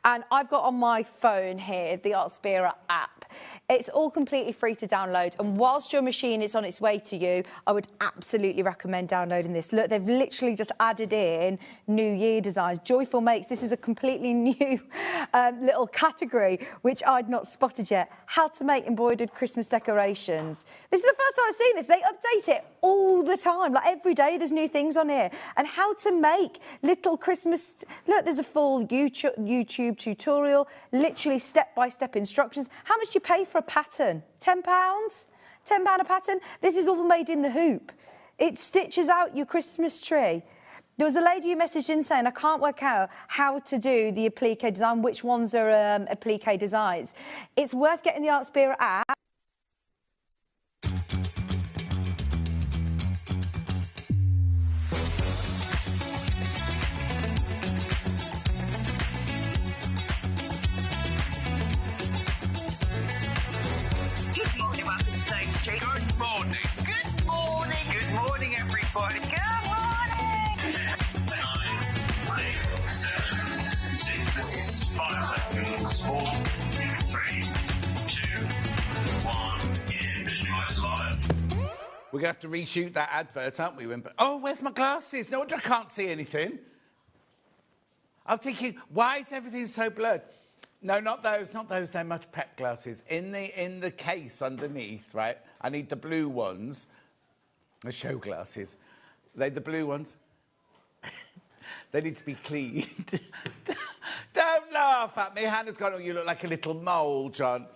And I've got on my phone here the Artspira app. It's all completely free to download. And whilst your machine is on its way to you, I would absolutely recommend downloading this. Look, they've literally just added in New Year designs. Joyful Makes, this is a completely new little category, which I'd not spotted yet. How to make embroidered Christmas decorations. This is the first time I've seen this. They update it all the time. Like every day, there's new things on here. And how to make little Christmas... Look, there's a full YouTube tutorial, literally step-by-step instructions. How much do you pay for a pattern? £10? £10 a pattern? This is all made in the hoop. It stitches out your Christmas tree. There was a lady who messaged in saying, I can't work out how to do the applique design, which ones are applique designs. It's worth getting the Artspira app. Good morning. Good morning. Good morning, everybody. Good morning. 9, 8, 7, 6, 5 seconds. 4, 3, 2, 1. Visualize live. We're going to have to reshoot that advert, aren't we? Oh, where's my glasses? No wonder I can't see anything. I'm thinking, why is everything so blurred? No, not those, not those. They're much prep glasses. In the case underneath, right? I need the blue ones. The show glasses. They're the blue ones. They need to be cleaned. Don't laugh at me. Hannah's gone, oh, you look like a little mole, John.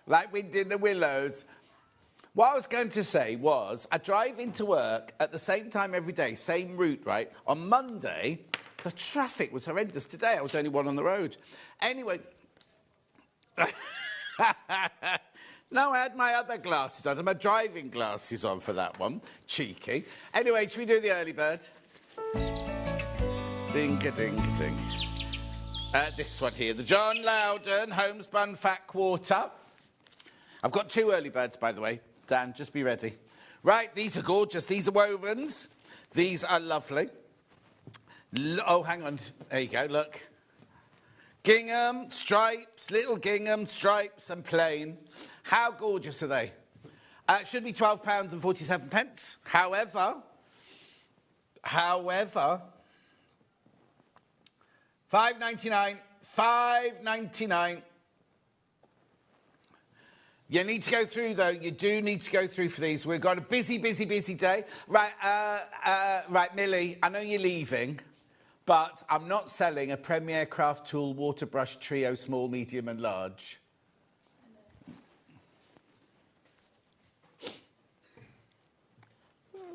Like Wind in the Willows. What I was going to say was, I drive into work at the same time every day, same route, right? On Monday, the traffic was horrendous. Today, I was the only one on the road. Anyway... No, I had my other glasses on. I had my driving glasses on for that one. Cheeky. Anyway, should we do the early bird? Ding-a-ding-a-ding. This one here. The John Loudon Homespun Fat Quarter. I've got 2 early birds, by the way. Dan, just be ready. Right, these are gorgeous. These are wovens. These are lovely. Oh, hang on. There you go, look. Gingham, stripes, little gingham, stripes and plain. How gorgeous are they? It should be £12.47. However, £5.99, £5.99. You need to go through, though. You do need to go through for these. We've got a busy, busy, busy day. Right, right, Millie, I know you're leaving, but I'm not selling a Premier Craft Tool Water Brush Trio Small, Medium and Large.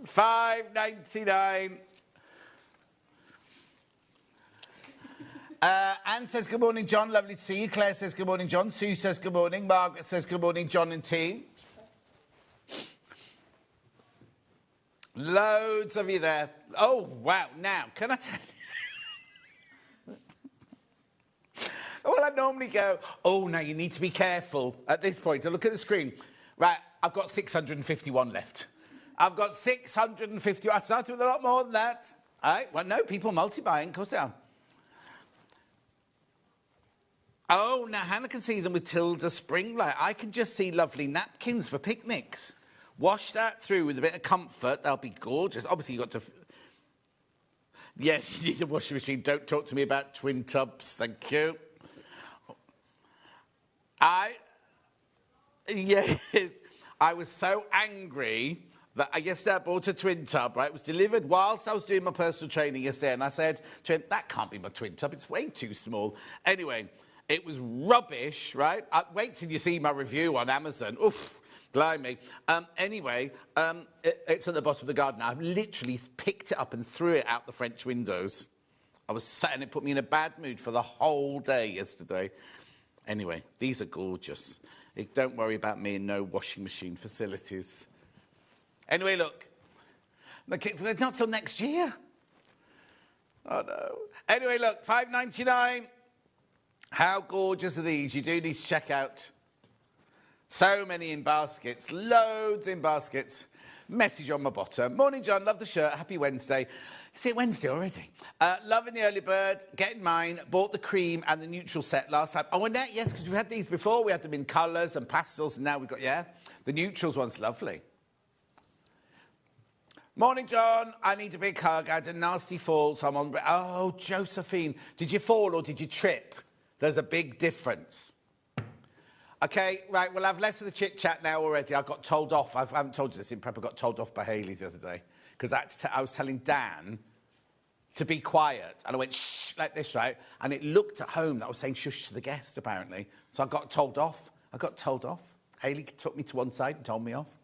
£5.99. Anne says, good morning, John. Lovely to see you. Claire says, good morning, John. Sue says, good morning. Margaret says, good morning, John and team. Loads of you there. Oh, wow. Now, can I tell you? Well, I normally go, oh, now you need to be careful at this point. I look at the screen. Right, I've got 651 left. I've got 650. I started with a lot more than that. All right, well, no, people multi-buying. Of course they are. Oh, now Hannah can see them with Tilda Springlight. I can just see lovely napkins for picnics. Wash that through with a bit of comfort. They'll be gorgeous. Obviously, you've got to... Yes, you need a washing machine. Don't talk to me about twin tubs. Thank you. Yes, I was so angry that I yesterday I bought a twin tub, right? It was delivered whilst I was doing my personal training yesterday, and I said to him, that can't be my twin tub. It's way too small. Anyway, it was rubbish, right? Wait till you see my review on Amazon. Oof, blimey. Anyway, it's at the bottom of the garden. I literally picked it up and threw it out the French windows. I was sat and it put me in a bad mood for the whole day yesterday. Anyway, these are gorgeous. Don't worry about me and no washing machine facilities. Anyway, look. Not till next year. Oh, no. Anyway, look, £5.99. How gorgeous are these? You do need to check out. So many in baskets. Loads in baskets. Message on my bottom. Morning, John. Love the shirt. Happy Wednesday. Is it Wednesday already? Loving the early bird. Getting mine. Bought the cream and the neutral set last time. Oh, and that, yes, because we've had these before. We had them in colours and pastels, and now we've got, yeah. The neutrals one's lovely. Morning, John. I need a big hug. I had a nasty fall, so I'm on... Oh, Josephine. Did you fall or did you trip? There's a big difference. OK, right, we'll have less of the chit-chat now already. I got told off. I haven't told you this in prep. I got told off by Hayley the other day because I was telling Dan to be quiet. And I went, shh, like this, right? And it looked at home that I was saying shush to the guest, apparently. So I got told off. Hayley took me to one side and told me off.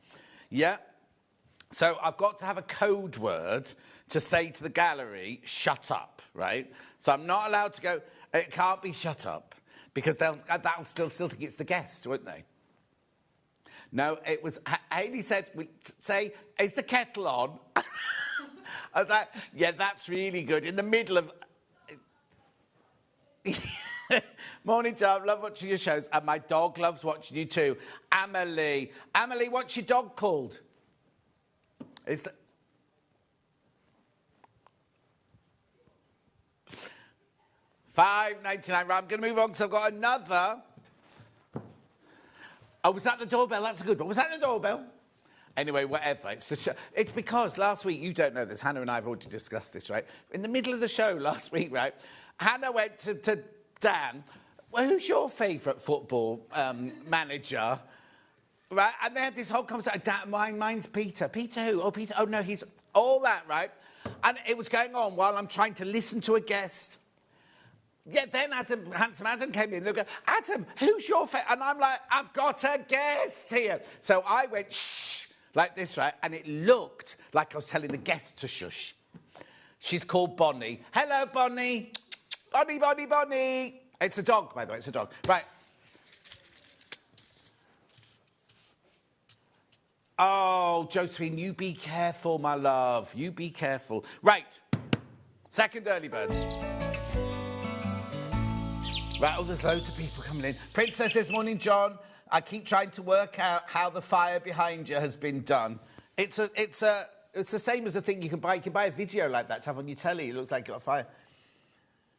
Yeah. So I've got to have a code word to say to the gallery, shut up, right? So I'm not allowed to go, it can't be shut up. Because they'll still think it's the guest, won't they? No, it was... Hayley said, say, is the kettle on? I was like, yeah, that's really good. In the middle of... Morning, John. Love watching your shows. And my dog loves watching you too. Amelie. Amelie, what's your dog called? Is the... $5.99. Right, I'm going to move on because I've got another. Oh, was that the doorbell? That's a good one. Was that the doorbell? Anyway, whatever. It's because last week, you don't know this, Hannah and I have already discussed this, right? In the middle of the show last week, right, Hannah went to Dan, well, who's your favourite football manager? Right, and they had this whole conversation. Mine's Peter. Peter who? Oh, Peter. Oh, no, he's all that, right? And it was going on while I'm trying to listen to a guest. Yeah, then Handsome Adam came in. They go, Adam, who's your favourite? And I'm like, I've got a guest here. So I went, shh, like this, right? And it looked like I was telling the guest to shush. She's called Bonnie. Hello, Bonnie. Bonnie, Bonnie, Bonnie. It's a dog, by the way. It's a dog. Right. Oh, Josephine, you be careful, my love. You be careful. Right. Second early bird. Right, oh, there's loads of people coming in. Princess says, morning, John. I keep trying to work out how the fire behind you has been done. It's the same as the thing you can buy. You can buy a video like that to have on your telly. It looks like you've got a fire.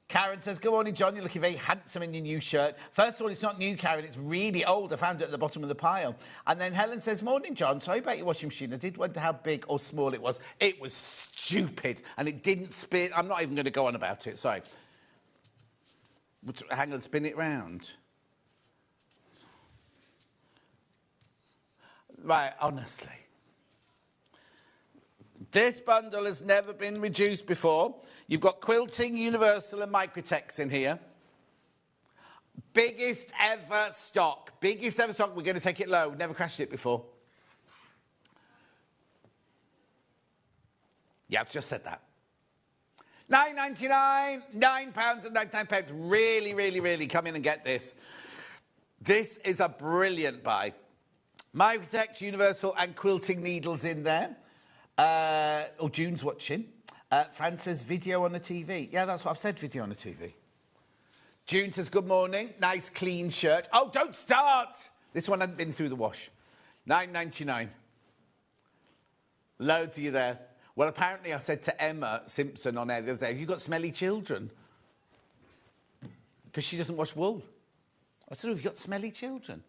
Karen says, good morning, John. You're looking very handsome in your new shirt. First of all, it's not new, Karen. It's really old. I found it at the bottom of the pile. And then Helen says, morning, John. Sorry about your washing machine. I did wonder how big or small it was. It was stupid. And it didn't spin. I'm not even going to go on about it. Sorry. Hang on, spin it round. Right, honestly. This bundle has never been reduced before. You've got quilting, universal and microtex in here. Biggest ever stock. Biggest ever stock. We're going to take it low. Never crashed it before. Yeah, I've just said that. £9.99, £9.99. Really, really, really come in and get this. This is a brilliant buy. Microtex, universal and quilting needles in there. June's watching. Fran says video on the TV. Yeah, that's what I've said, video on the TV. June says good morning. Nice clean shirt. Oh, don't start. This one hasn't been through the wash. £9.99. Loads of you there. Well, apparently I said to Emma Simpson on air the other day, have you got smelly children? Because she doesn't wash wool. I said, have you got smelly children?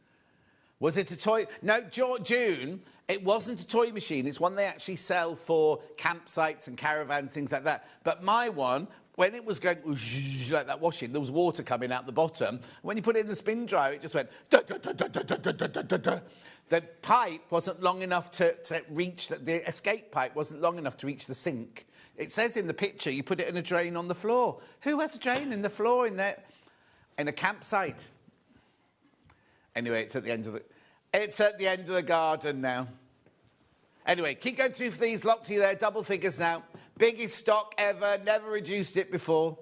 Was it a toy? No, June, it wasn't a toy machine. It's one they actually sell for campsites and caravans, things like that. But my one, when it was going like that washing, there was water coming out the bottom. When you put it in the spin dryer, it just went... The pipe wasn't long enough to reach... The escape pipe wasn't long enough to reach the sink. It says in the picture, you put it in a drain on the floor. Who has a drain in the floor in there? In a campsite. Anyway, it's at the end of the... It's at the end of the garden now. Anyway, keep going through for these. Lots of you there, double figures now. Biggest stock ever, never reduced it before.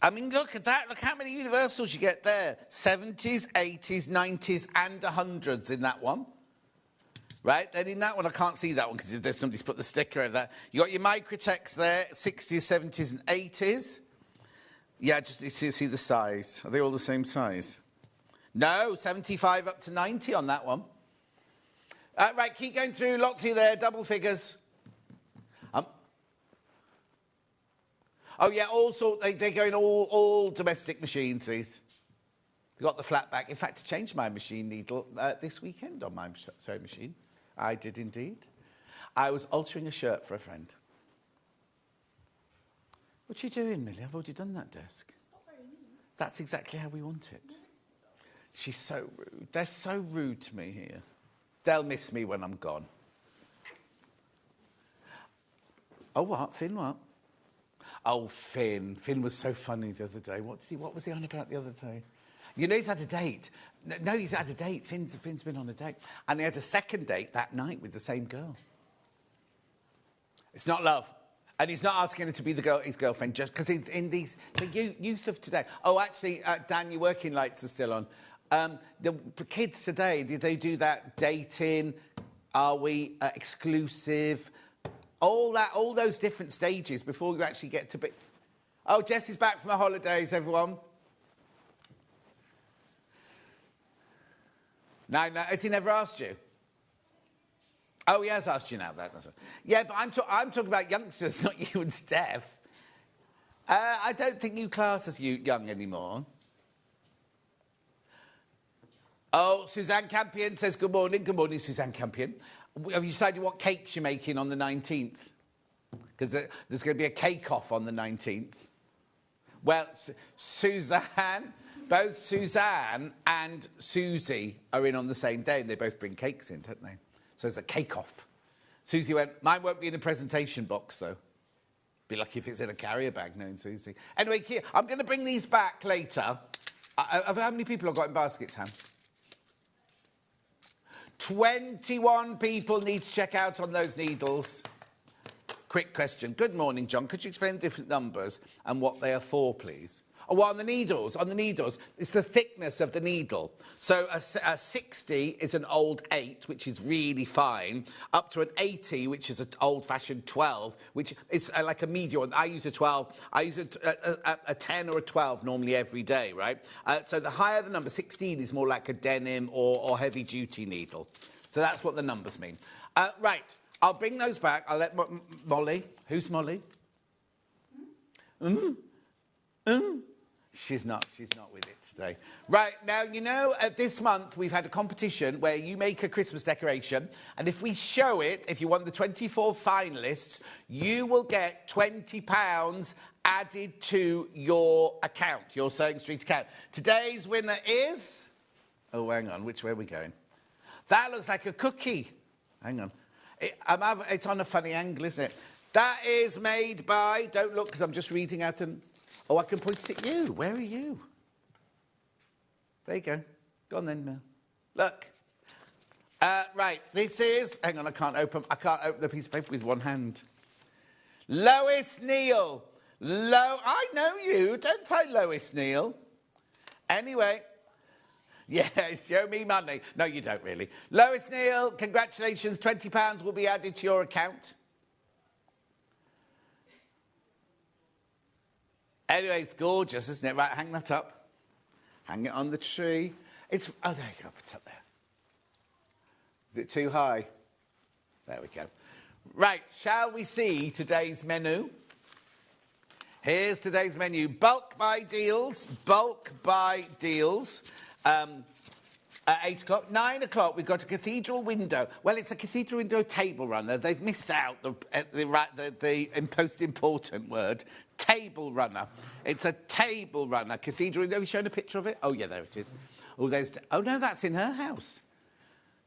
I mean, look at that. Look how many universals you get there. 70s, 80s, 90s and 100s in that one. Right? Then in that one, I can't see that one because somebody's put the sticker over that. You got your microtex there, 60s, 70s and 80s. Yeah, just see the size. Are they all the same size? No, 75 up to 90 on that one. Right, keep going through. Lots of there, double figures. Oh, yeah, also, they're going all domestic machines, these. They've got the flat back. In fact, I changed my machine needle this weekend on my sewing machine. I did indeed. I was altering a shirt for a friend. What are you doing, Millie? I've already done that desk. It's not very neat. That's exactly how we want it. No, she's so rude. They're so rude to me here. They'll miss me when I'm gone. Oh, what? Finn, what? Oh, Finn. Finn was so funny the other day. What was he on about the other day? You know he's had a date. No, he's had a date. Finn's been on a date. And he had a second date that night with the same girl. It's not love. And he's not asking her to be his girlfriend just because he's in the youth of today. Oh, actually, Dan, your working lights are still on. The kids today, did they do that dating? Are we exclusive? All those different stages before you actually get to be... Oh, Jess is back from her holidays, everyone. No, has he never asked you? Oh, he has asked you now. Yeah, but I'm talking about youngsters, not you and Steph. I don't think you class as young anymore. Oh, Suzanne Campion says good morning. Good morning, Suzanne Campion. Have you decided what cakes you're making on the 19th? Because there's going to be a cake-off on the 19th. Well, Suzanne, both Suzanne and Susie are in on the same day, and they both bring cakes in, don't they? So there's a cake-off. Susie went, mine won't be in a presentation box, though. Be lucky if it's in a carrier bag, knowing Susie. Anyway, I'm going to bring these back later. How many people have got in baskets, Han? 21 people need to check out on those needles. Quick question. Good morning, John. Could you explain the different numbers and what they are for, please? Oh, well, on the needles, it's the thickness of the needle. So a 60 is an old 8, which is really fine, up to an 80, which is an old-fashioned 12, which is like a medium. I use a 12. I use a 10 or a 12 normally every day, right? So the higher the number, 16 is more like a denim or heavy-duty needle. So that's what the numbers mean. Right, I'll bring those back. I'll let Molly. Who's Molly? She's not with it today. Right, now, you know, this month we've had a competition where you make a Christmas decoration, and if we show it, if you want the 24 finalists, you will get £20 added to your account, your Sewing Street account. Today's winner is... Oh, hang on, which way are we going? That looks like a cookie. Hang on. It's on a funny angle, isn't it? That is made by... Don't look, because I'm just reading out and... Oh, I can point it at you. Where are you? There you go. Go on then, Mel. Look. Right, this is... Hang on, I can't open the piece of paper with one hand. Lois Neal. I know you. Don't say Lois Neal. Anyway. Yes, show me money. No, you don't really. Lois Neal, congratulations. £20 will be added to your account. Anyway, it's gorgeous, isn't it? Right, hang that up. Hang it on the tree. Oh, there you go. Put it up there. Is it too high? There we go. Right, shall we see today's menu? Here's today's menu. Bulk buy deals. At 8 o'clock. 9 o'clock, we've got a cathedral window. Well, it's a cathedral window table runner. They've missed out the most important word. Table runner. It's a table runner. Cathedral window. Have you shown a picture of it? Oh, yeah, there it is. Oh, no, that's in her house.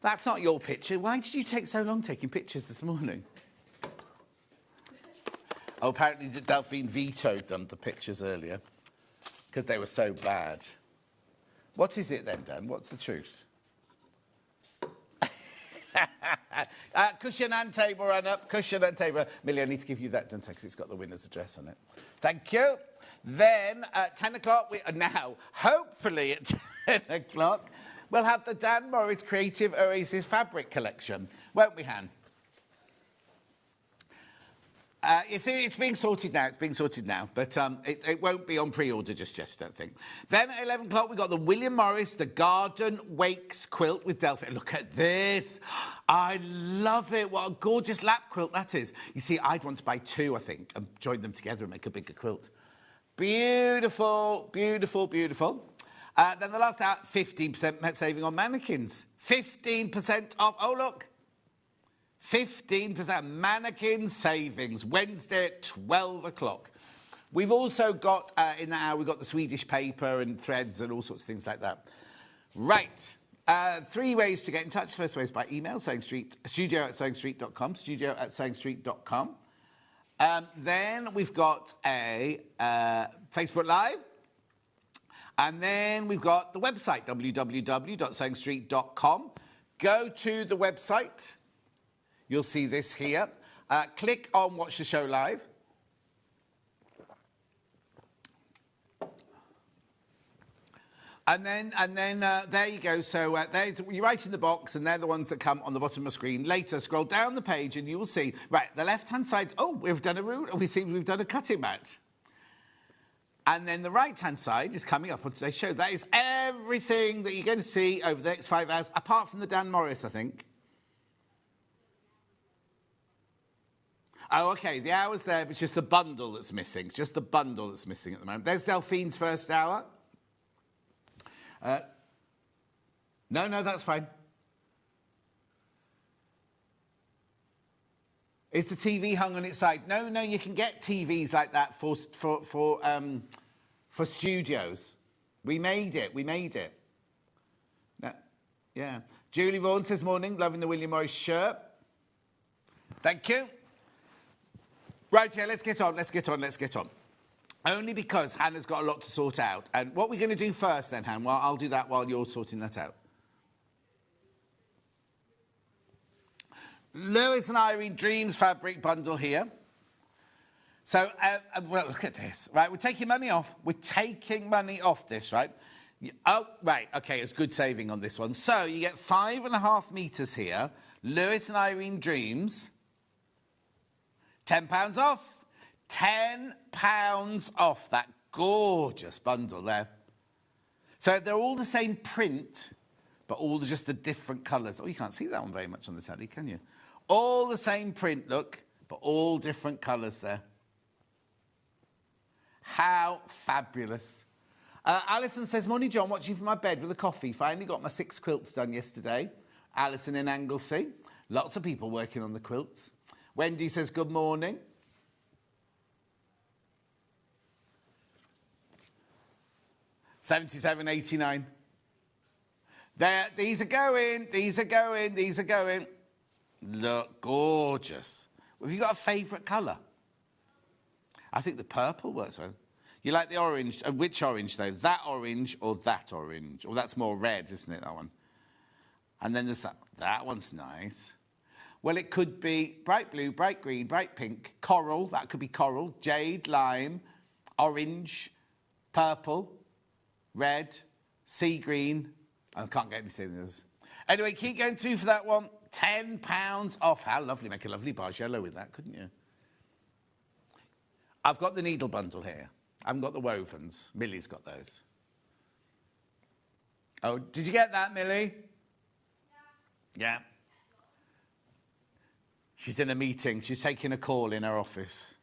That's not your picture. Why did you take so long taking pictures this morning? Oh, apparently Delphine vetoed them, the pictures earlier, because they were so bad. What is it then, Dan? What's the truth? Cushion and table runner. Cushion and table runner. Millie, I need to give you that, don't I? Because it's got the winner's address on it. Thank you. Then at 10 o'clock, hopefully at 10 o'clock, we'll have the Dan Morris Creative Oasis Fabric Collection. Won't we, Han? It's being sorted now. It's being sorted now, but it won't be on pre-order just yet, I don't think. Then at 11 o'clock, we've got the William Morris, the Garden Wakes quilt with Delphi. Look at this. I love it. What a gorgeous lap quilt that is. You see, I'd want to buy two, I think, and join them together and make a bigger quilt. Beautiful, beautiful, beautiful. Then the last out, 15% saving on mannequins. 15% off. Oh, look. 15% mannequin savings, Wednesday at 12 o'clock. We've also got, in that hour, we've got the Swedish paper and threads and all sorts of things like that. Right. 3 ways to get in touch. First way is by email, studio@sewingstreet.com, studio@sewingstreet.com. Then we've got a Facebook Live. And then we've got the website, www.sewingstreet.com. Go to the website. You'll see this here. Click on Watch the Show Live. And then there you go. So you write in the box, and they're the ones that come on the bottom of the screen. Later, scroll down the page, and you will see, right, the left-hand side, oh, we've done a route, we think we've done a cutting mat. And then the right-hand side is coming up on today's show. That is everything that you're going to see over the next 5 hours, apart from the Dan Morris, I think. Oh, OK, the hour's there, but it's just the bundle that's missing. It's just the bundle that's missing at the moment. There's Delphine's first hour. No, that's fine. Is the TV hung on its side? No, you can get TVs like that for studios. We made it. No, yeah. Julie Vaughan says, morning, loving the William Morris shirt. Thank you. Right, yeah, let's get on. Only because Hannah's got a lot to sort out. And what we're going to do first then, Han, well, I'll do that while you're sorting that out. Lewis and Irene Dreams fabric bundle here. So, well, look at this. Right, we're taking money off. We're taking money off this, right? Oh, right, OK, it's good saving on this one. So you get 5.5 metres here. Lewis and Irene Dreams. £10 off. £10 off that gorgeous bundle there. So they're all the same print, but all just the different colours. Oh, you can't see that one very much on the telly, can you? All the same print, look, but all different colours there. How fabulous. Alison says, morning, John, watching from my bed with a coffee. Finally got my 6 quilts done yesterday. Alison in Anglesey. Lots of people working on the quilts. Wendy says, good morning. £77.89. There, these are going. Look, gorgeous. Have you got a favourite colour? I think the purple works well. You like the orange? Which orange, though? That orange or that orange? Or that's more red, isn't it, that one? And then there's that. That one's nice. Well, it could be bright blue, bright green, bright pink, coral. That could be coral. Jade, lime, orange, purple, red, sea green. I can't get anything else. Anyway, keep going through for that one. £10 off. How lovely. Make a lovely barge yellow with that, couldn't you? I've got the needle bundle here. I haven't got the wovens. Millie's got those. Oh, did you get that, Millie? Yeah. She's in a meeting. She's taking a call in her office.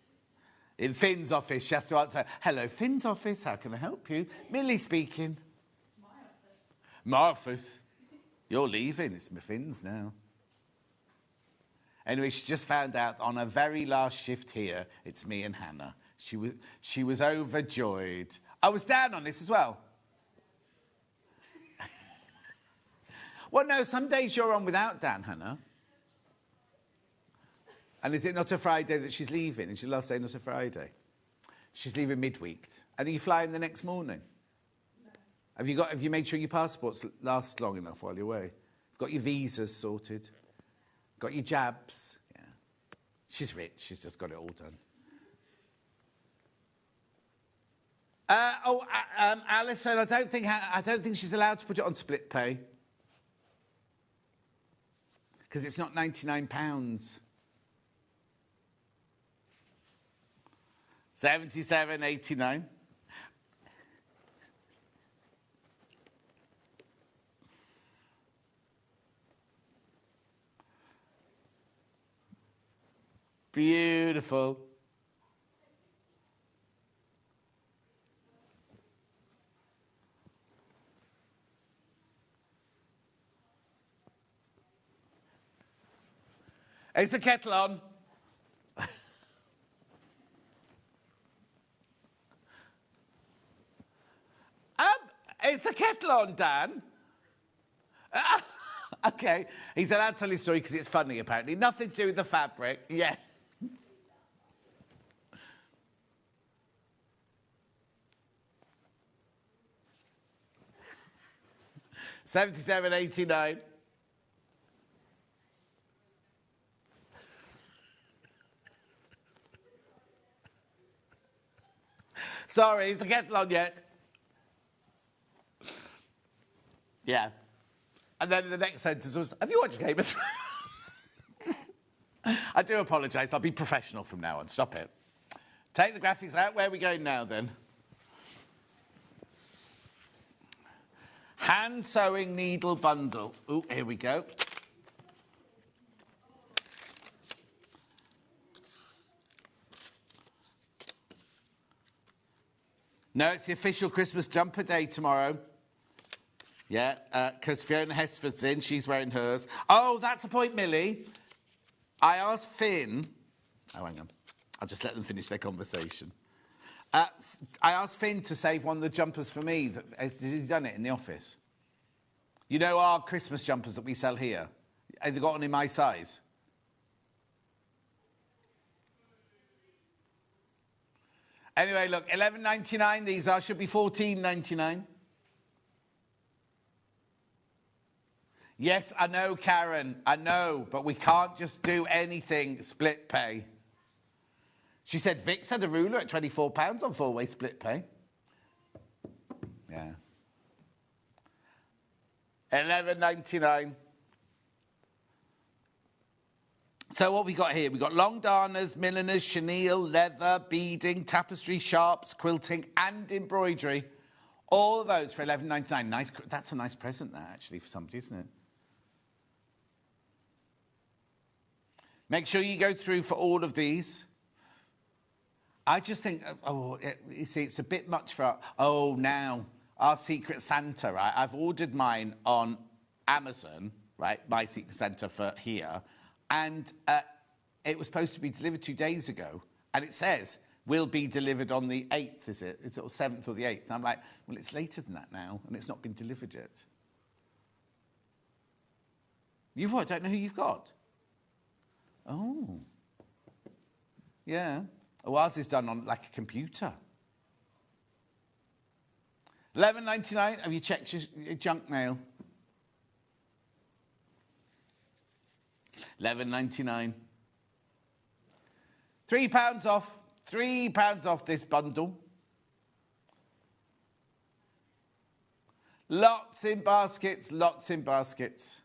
In Finn's office, she has to answer, hello, Finn's office, how can I help you? Millie speaking. It's my office. My office. You're leaving. It's my Finn's now. Anyway, she just found out on her very last shift here, it's me and Hannah. She was overjoyed. I was down on this as well. Well, no, some days you're on without Dan, Hannah. And is it not a Friday that she's leaving? Is your last day not a Friday? She's leaving midweek. And are you flying the next morning? No. Have you made sure your passports last long enough while you're away? Got your visas sorted? Got your jabs? Yeah. She's rich. She's just got it all done. Alison, I don't think she's allowed to put it on split pay. Because it's not £99. 77.89. Beautiful. Is the kettle on? Is the kettle on, Dan? Okay. He's allowed to tell his story because it's funny, apparently. Nothing to do with the fabric. Yeah. $77.89. Sorry, is the kettle on yet? Yeah. And then the next sentence was, have you watched Game of Thrones? I do apologise. I'll be professional from now on. Stop it. Take the graphics out. Where are we going now, then? Hand sewing needle bundle. Oh, here we go. No, it's the official Christmas jumper day tomorrow. Yeah, because Fiona Hesford's in. She's wearing hers. Oh, that's a point, Millie. I asked Finn... Oh, hang on. I'll just let them finish their conversation. I asked Finn to save one of the jumpers for me. Has he done it in the office? You know our Christmas jumpers that we sell here? Have they got one in my size? Anyway, look, $11.99 these are. Should be $14.99. Yes, I know, Karen. I know, but we can't just do anything split pay. She said Vic's had a ruler at £24 on four-way split pay. Yeah. $11.99. So what we got here? We got long darners, milliners, chenille, leather, beading, tapestry, sharps, quilting, and embroidery. All of those for $11.99. Nice. That's a nice present, that actually, for somebody, isn't it? Make sure you go through for all of these. I just think, you see, it's a bit much for now our Secret Santa, right? I've ordered mine on Amazon, right? My Secret Santa for here. And it was supposed to be delivered 2 days ago. And it says, will be delivered on the 8th, is it? Is it 7th or the 8th? And I'm like, well, it's later than that now, and it's not been delivered yet. You've what? Don't know who you've got? Oh. Yeah. Oh, ours is done on, like, a computer. $11.99. Have you checked your junk mail? $11.99. £3 off. £3 off this bundle. Lots in baskets, lots in baskets.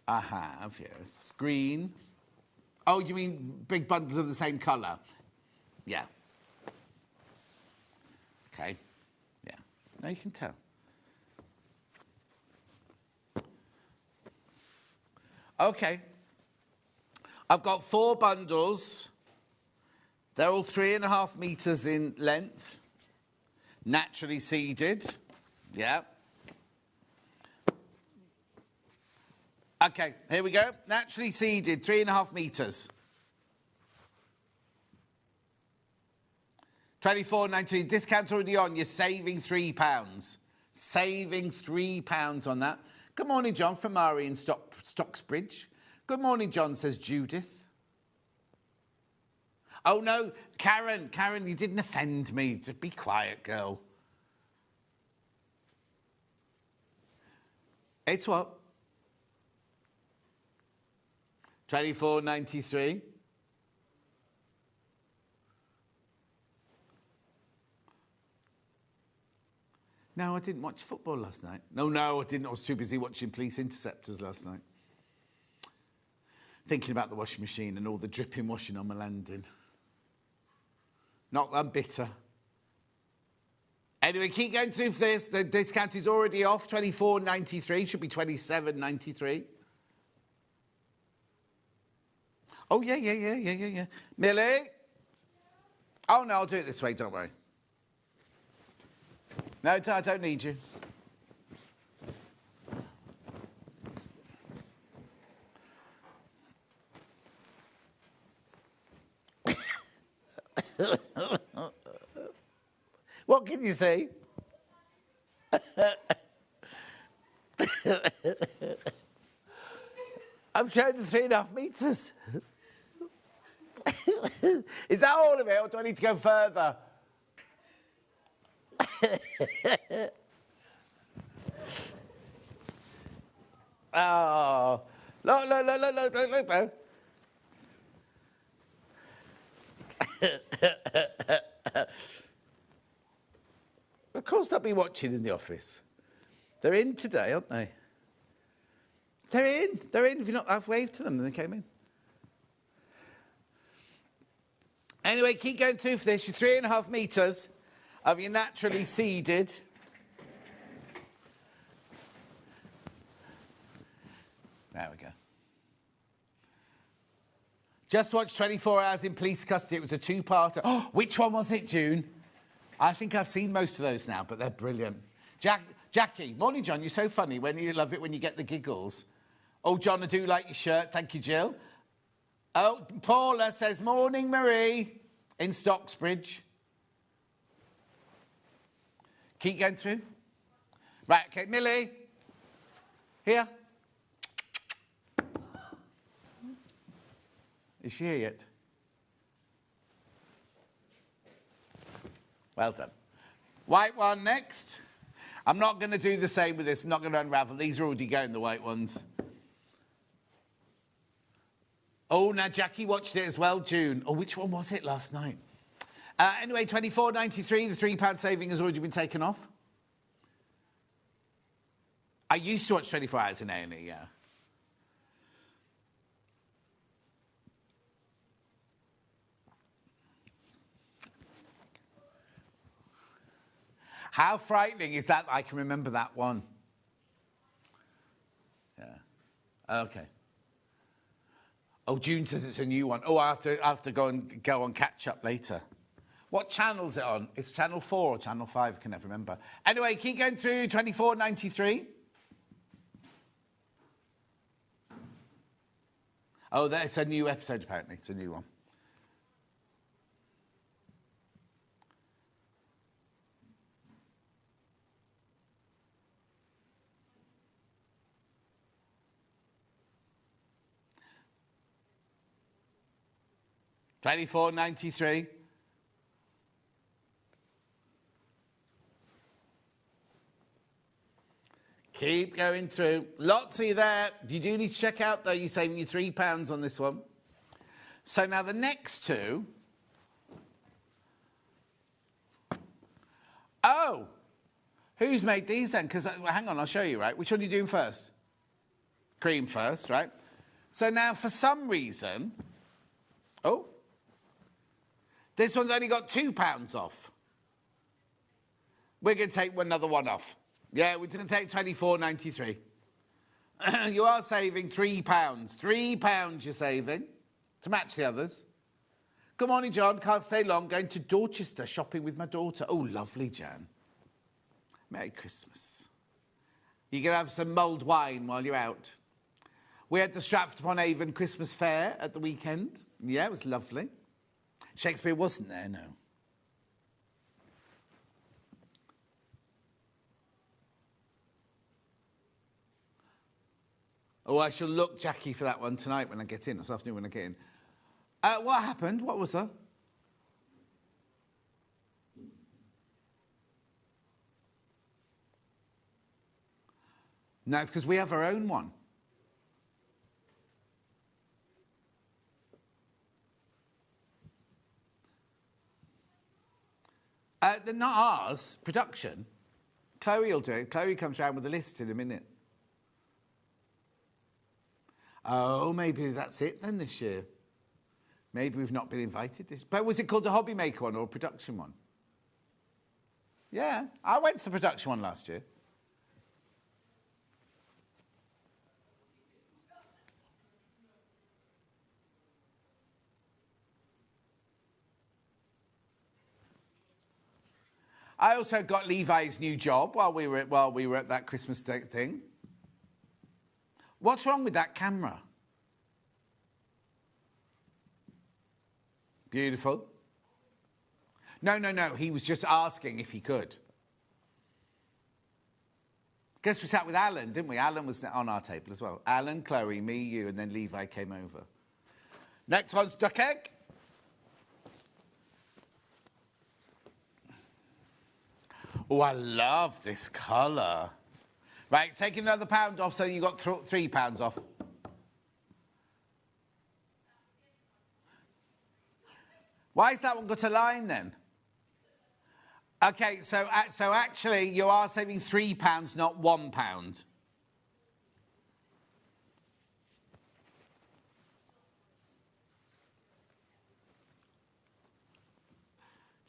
I have, yes. Green. Oh, you mean big bundles of the same colour? Yeah. Okay. Yeah. Now you can tell. Okay. I've got 4 bundles. They're all 3.5 metres in length. Naturally seeded. Yeah. Okay, here we go. Naturally seeded, 3.5 metres. $24.93. Discount's already on. You're saving £3. Saving £3 on that. Good morning, John, from Murray in Stocksbridge. Good morning, John, says Judith. Oh, no, Karen, you didn't offend me. Just be quiet, girl. It's what? $24.93. No, I didn't watch football last night. No, I didn't. I was too busy watching Police Interceptors last night. thinking about the washing machine and all the dripping washing on my landing. Not that I'm bitter. Anyway, keep going through for this. The discount is already off, $24.93. Should be $27.93. Oh, yeah. Millie? Oh, no, I'll do it this way, don't worry. No, I don't need you. What can you say? I'm showing the 3.5 metres. Is that all of it, or do I need to go further? Oh, look though. Of course they'll be watching in the office. They're in today, aren't they? They're in. If you're not, I've waved to them and they came in. Anyway, keep going through for this. Your 3.5 metres of your naturally seeded. There we go. Just watched 24 Hours in Police Custody. It was a two-parter. Oh, which one was it, June? I think I've seen most of those now, but they're brilliant. Jackie, morning, John. You're so funny. When you love it when you get the giggles. Oh, John, I do like your shirt. Thank you, Jill. Oh, Paula says, morning, Marie, in Stocksbridge. Keep going through. Right, okay, Millie. Here. Is she here yet? Well done. White one next. I'm not going to do the same with this. I'm not going to unravel. These are already going, the white ones. Oh, now Jackie watched it as well, June. Oh, which one was it last night? Anyway, $24.93. The £3 saving has already been taken off. I used to watch 24 Hours in A&E, yeah. How frightening is that? I can remember that one. Yeah. Okay. Oh, June says it's a new one. Oh, I have to go on catch up later. What channel's it on? It's channel 4 or channel 5, I can never remember. Anyway, keep going through $24.93. Oh, that's a new episode, apparently. It's a new one. $24.93. Keep going through. Lots of you there. You do need to check out, though. You're saving you £3 on this one. So now the next two. Oh, who's made these then? Because hang on, I'll show you. Right, which one are you doing first? Cream first, right? So now, for some reason, oh. This one's only got £2 off. We're going to take another one off. Yeah, we're going to take $24.93. You are saving £3. £3 you're saving to match the others. Good morning, John. Can't stay long. Going to Dorchester shopping with my daughter. Oh, lovely, Jan. Merry Christmas. You're going to have some mulled wine while you're out. We had the Stratford-upon-Avon Christmas fair at the weekend. Yeah, it was lovely. Shakespeare wasn't there, no. Oh, I shall look, Jackie, for that one tonight when I get in, this afternoon when I get in. What happened? What was that? No, because we have our own one. They're not ours, production. Chloe will do it. Chloe comes round with a list in a minute. Oh, maybe that's it then this year. Maybe we've not been invited this. But was it called the Hobby Maker one or a production one? Yeah, I went to the production one last year. I also got Levi's new job while we were at that Christmas Day thing. What's wrong with that camera? Beautiful. No. He was just asking if he could. Guess we sat with Alan, didn't we? Alan was on our table as well. Alan, Chloe, me, you, and then Levi came over. Next one's duck egg. Oh, I love this colour. Right, take another pound off so you got £3 off. Why has that one got a line then? Okay, so actually you are saving £3, not £1.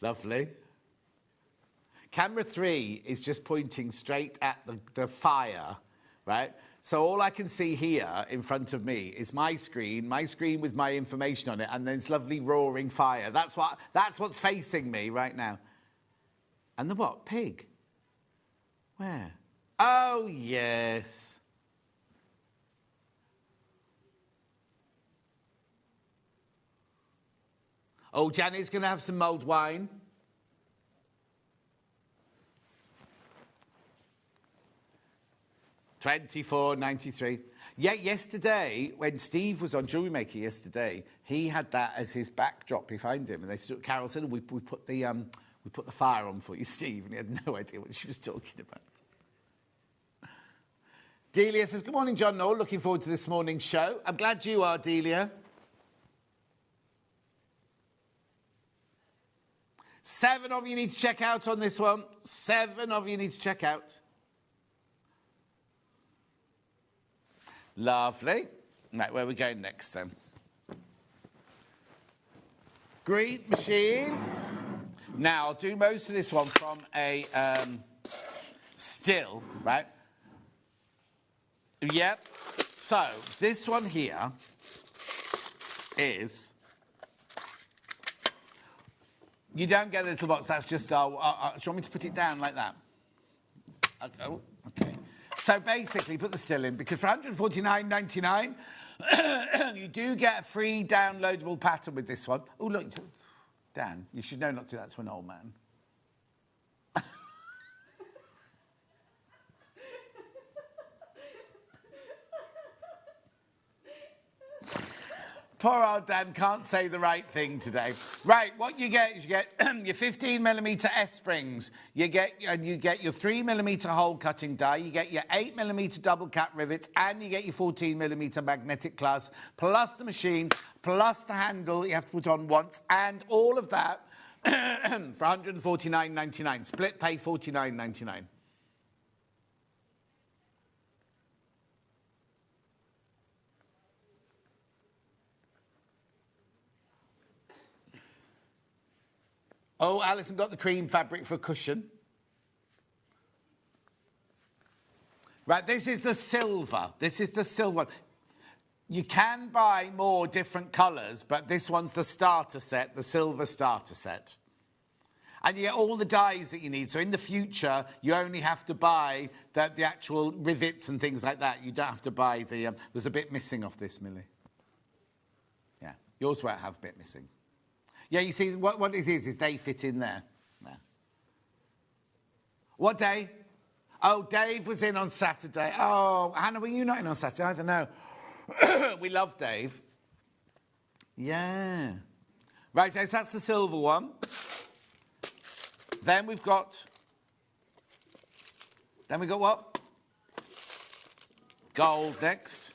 Lovely. Camera 3 is just pointing straight at the fire, right? So all I can see here in front of me is my screen with my information on it, and then it's lovely roaring fire. That's what's facing me right now. And the what? Pig? Where? Oh, yes. Oh, Janet's going to have some mulled wine. £24.93. Yeah, yesterday, when Steve was on Jewellery Maker yesterday, he had that as his backdrop behind him. And Carol said, we put the fire on for you, Steve. And he had no idea what she was talking about. Delia says, good morning, John Noel. Looking forward to this morning's show. I'm glad you are, Delia. 7 of you need to check out on this one. 7 of you need to check out. Lovely. Right, where are we going next then? Green machine. Now, I'll do most of this one from a still, right? Yep. So, this one here is... You don't get the little box, that's just... do you want me to put it down like that? Okay. Okay. So basically, put the still in, because for £149.99, you do get a free downloadable pattern with this one. Oh, look, Dan, you should know not to do that to an old man. Poor old Dan can't say the right thing today. Right, what you get is you get your 15mm S-springs. You get your 3mm hole cutting die. You get your 8mm double cap rivets, and you get your 14mm magnetic clasp, plus the machine, plus the handle you have to put on once, and all of that for £149.99. Split pay £49.99. Oh, Alison got the cream fabric for a cushion. Right, this is the silver. This is the silver one. You can buy more different colours, but this one's the starter set, the silver starter set. And you get all the dies that you need. So in the future, you only have to buy the actual rivets and things like that. You don't have to buy the... there's a bit missing off this, Millie. Yeah, yours won't have a bit missing. Yeah, you see, what it is they fit in there. Yeah. What day? Oh, Dave was in on Saturday. Oh, Hannah, were you not in on Saturday? I don't know. We love Dave. Yeah. Right, so that's the silver one. Then we've got... Then we got what? Gold next.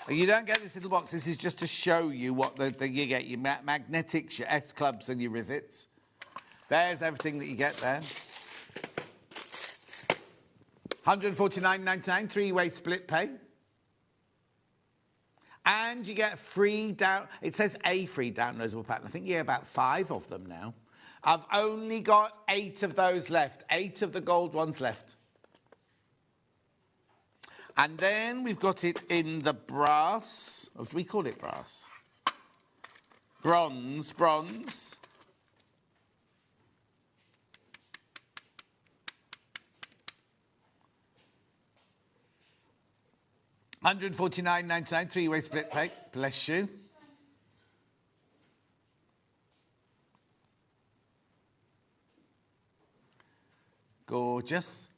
You don't get this little box. This is just to show you what you get. Your magnetics, your S-clubs and your rivets. There's everything that you get there. £149.99, 3-way split pay. And you get free it says a free downloadable pattern. I think you get about 5 of them now. I've only got 8 of those left, 8 of the gold ones left. And then we've got it in the brass. Or do we call it brass? Bronze. 149.99, 3-way split plate. Bless you. Gorgeous.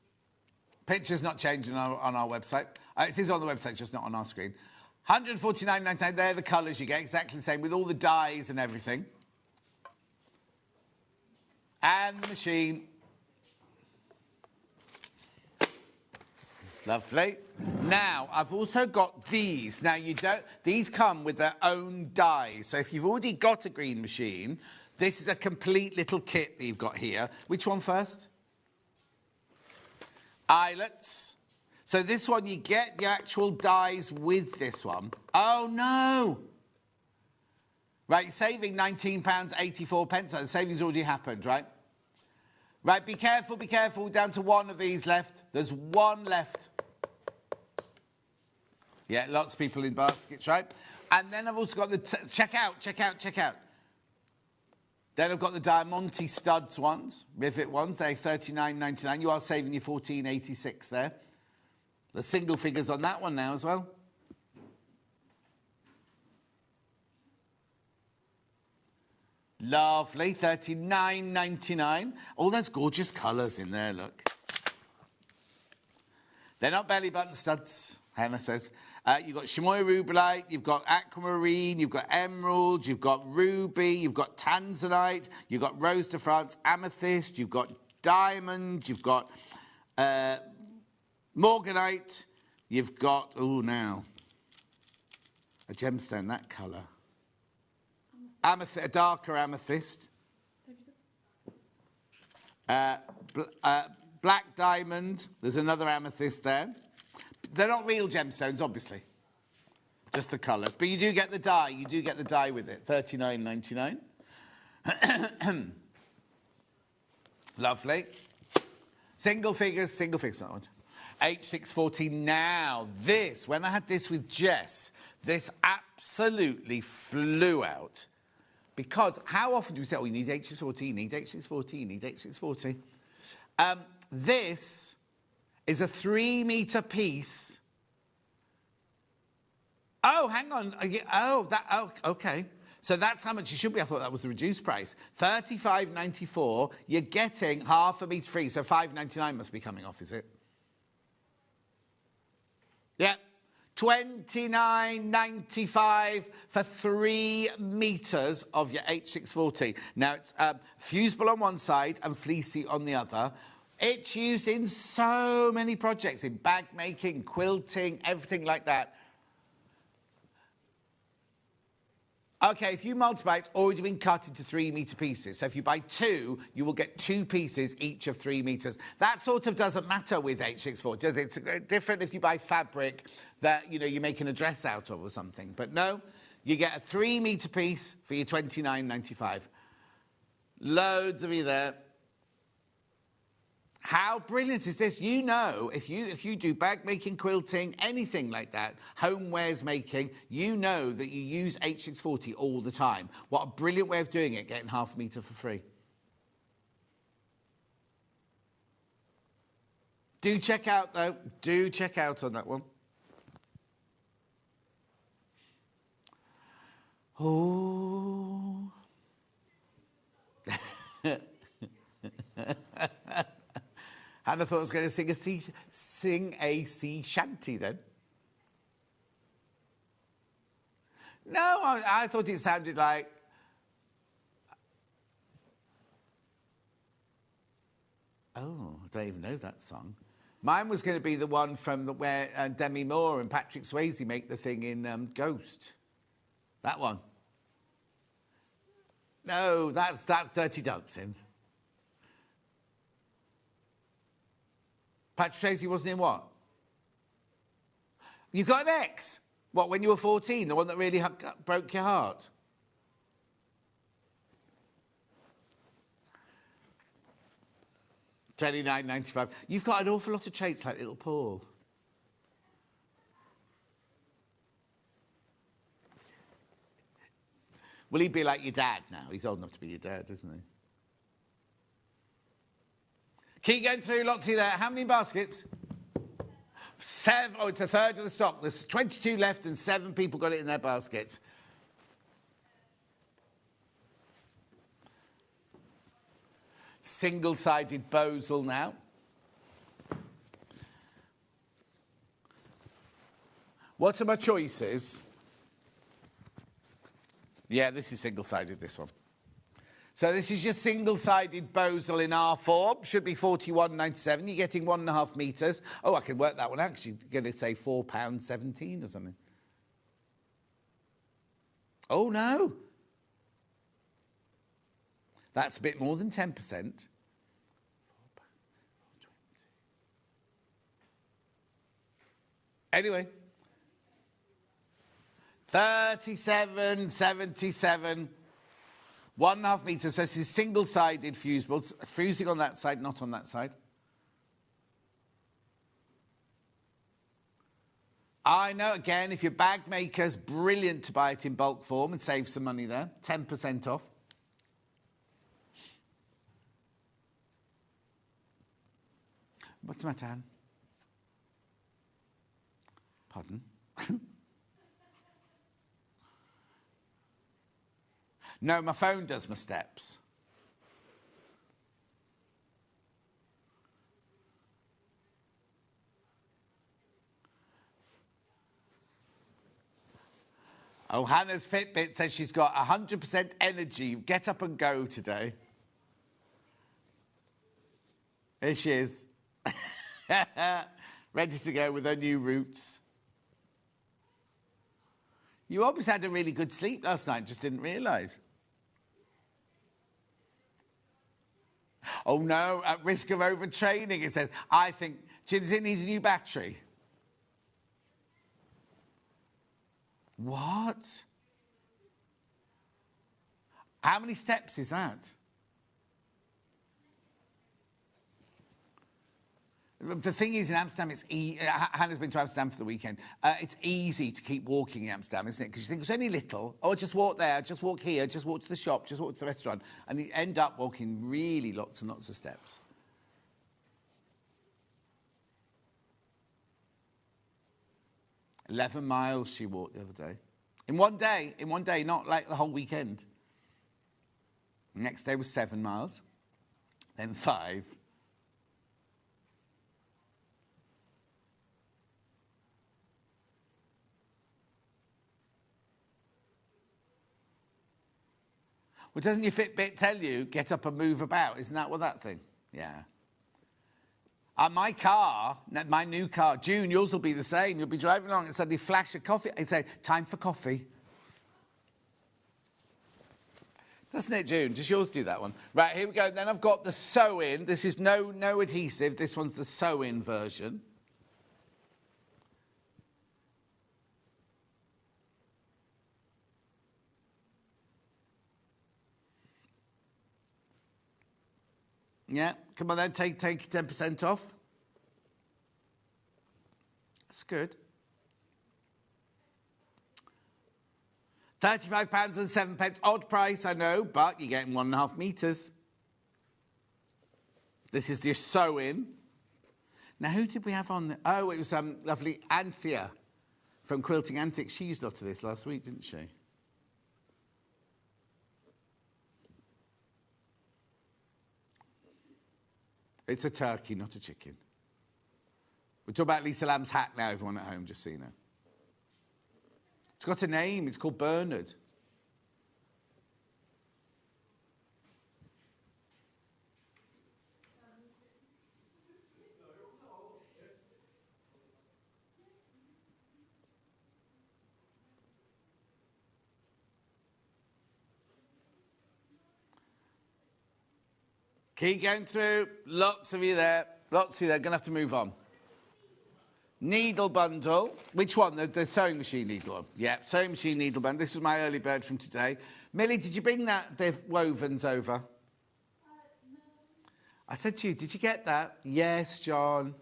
Picture's not changing on our website. It is on the website, just not on our screen. 149.99, they're the colours you get, exactly the same, with all the dyes and everything. And the machine. Lovely. Now, I've also got these. Now, these come with their own dyes. So if you've already got a green machine, this is a complete little kit that you've got here. Which one first? Eyelets. So this one, you get the actual dyes with this one. Oh, no. Right, you're saving £19.84. The saving's already happened, right? Right, be careful, down to 1 of these left. There's 1 left. Yeah, lots of people in baskets, right? And then I've also got the, check out. Then I've got the Diamante studs ones, rivet ones, they're $39.99. You are saving your $14.86 there. The single figures on that one now as well. Lovely, $39.99. All those gorgeous colours in there, look. They're not belly button studs, Hannah says. You've got chamois rubellite, you've got aquamarine, you've got emerald, you've got ruby, you've got tanzanite, you've got rose de France, amethyst, you've got diamond, you've got morganite, you've got, now, a gemstone, that colour. Amethyst, a darker amethyst. Black diamond, there's another amethyst there. They're not real gemstones, obviously. Just the colours. But you do get the dye. You do get the dye with it. $39.99. Lovely. Single figures, that one. H640. Now, this, when I had this with Jess, this absolutely flew out. Because how often do we say, you need H640, you need H640, you need H640? This is a 3-metre piece. Oh, hang on. Okay. So that's how much it should be. I thought that was the reduced price. $35.94. You're getting half a metre free. So $5.99 must be coming off, is it? Yeah. $29.95 for 3 metres of your H640. Now, it's fusible on one side and fleecy on the other. It's used in so many projects, in bag making, quilting, everything like that. Okay, if you multiply, it's already been cut into 3-metre pieces. So if you buy 2, you will get 2 pieces, each of 3 metres. That sort of doesn't matter with H640, does it? It's different if you buy fabric that, you're making a dress out of or something. But no, you get a 3-metre piece for your $29.95. Loads of you there. How brilliant is this? If you do bag making, quilting, anything like that, homewares making, you know that you use H640 all the time. What a brilliant way of doing it, getting half a metre for free. Do check out, though. Do check out on that one. Oh. Hannah thought I was going to sing a sea shanty then. No, I thought it sounded like... Oh, I don't even know that song. Mine was going to be the one from where Demi Moore and Patrick Swayze make the thing in Ghost. That one. No, that's Dirty Dancing. Patrick Swayze wasn't in what? You got an X? What, when you were 14, the one that really broke your heart? £29.95. You've got an awful lot of traits like little Paul. Will he be like your dad now? He's old enough to be your dad, isn't he? Keep going through, Lotsy there. How many baskets? 7. Oh, it's a third of the stock. There's 22 left and 7 people got it in their baskets. Single-sided Bosel now. What are my choices? Yeah, this is single-sided, this one. So this is your single-sided Bosel in R form. Should be 41.97. You're getting 1.5 metres. Oh, I can work that one out. Actually, you're going to say £4.17 or something. Oh, no. That's a bit more than 10%. Anyway. 37.77. 1.5 metres. So this is single-sided fusible. Fusing on that side, not on that side. I know, again, if your bag maker's brilliant to buy it in bulk form and save some money there. 10% off. What's the matter, Anne? Pardon? No, my phone does my steps. Oh, Hannah's Fitbit says she's got 100% energy. Get up and go today. Here she is. Ready to go with her new routes. You obviously had a really good sleep last night, just didn't realise. Oh no, at risk of overtraining, it says. I think, does it need a new battery? What? How many steps is that? The thing is, in Amsterdam, it's Hannah's been to Amsterdam for the weekend. It's easy to keep walking in Amsterdam, isn't it? Because you think it's only little. Oh, just walk there, just walk here, just walk to the shop, just walk to the restaurant. And you end up walking really lots and lots of steps. "11 miles she walked the other day. In one day, not like the whole weekend. The next day was 7 miles, then 5. Well, doesn't your Fitbit tell you, get up and move about? Isn't that what that thing? Yeah. My car, my new car, June, yours will be the same. You'll be driving along and suddenly flash a coffee. It say, time for coffee. Doesn't it, June? Does yours do that one? Right, here we go. Then I've got the sew-in. This is no adhesive. This one's the sew-in version. Yeah, come on then, take 10% off. That's good. £35.07. Odd price, I know, but you're getting 1.5 metres. This is your sew-in. Now, who did we have on the... Oh, it was lovely Anthea from Quilting Antics. She used a lot of this last week, didn't she? It's a turkey, not a chicken. We're talking about Lisa Lamb's hat now, everyone at home, just so you know. It's got a name. It's called Bernard. Keep going through. Lots of you there. Lots of you there. Going to have to move on. needle bundle. Which one? The sewing machine needle one? Yeah, sewing machine needle bundle. This was my early bird from today. Millie, did you bring the wovens over? No. I said to you, did you get that? Yes, John.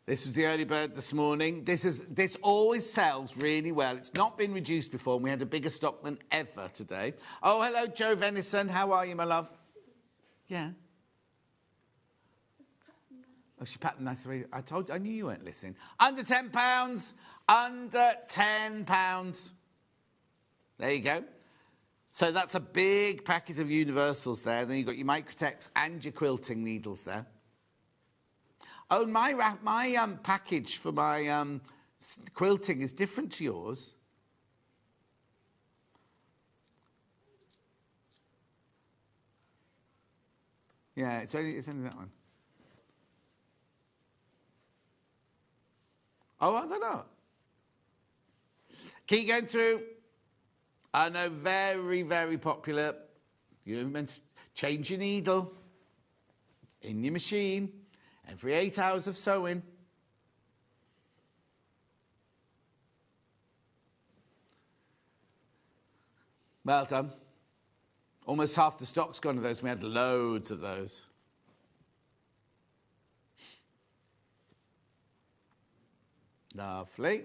This was the early bird this morning. This always sells really well. It's not been reduced before, and we had a bigger stock than ever today. Oh, hello, Joe Venison. How are you, my love? Yeah. Oh, she patted nicely. I knew you weren't listening. Under £10. Under £10. There you go. So that's a big packet of universals there. Then you've got your Microtex and your quilting needles there. Oh, my package for my quilting is different to yours. Yeah, it's only that one. Oh, are they not? Keep going through. I know, very, very popular. You meant to change your needle in your machine every 8 hours of sewing. Well done. Almost half the stock's gone of those. We had loads of those. Lovely.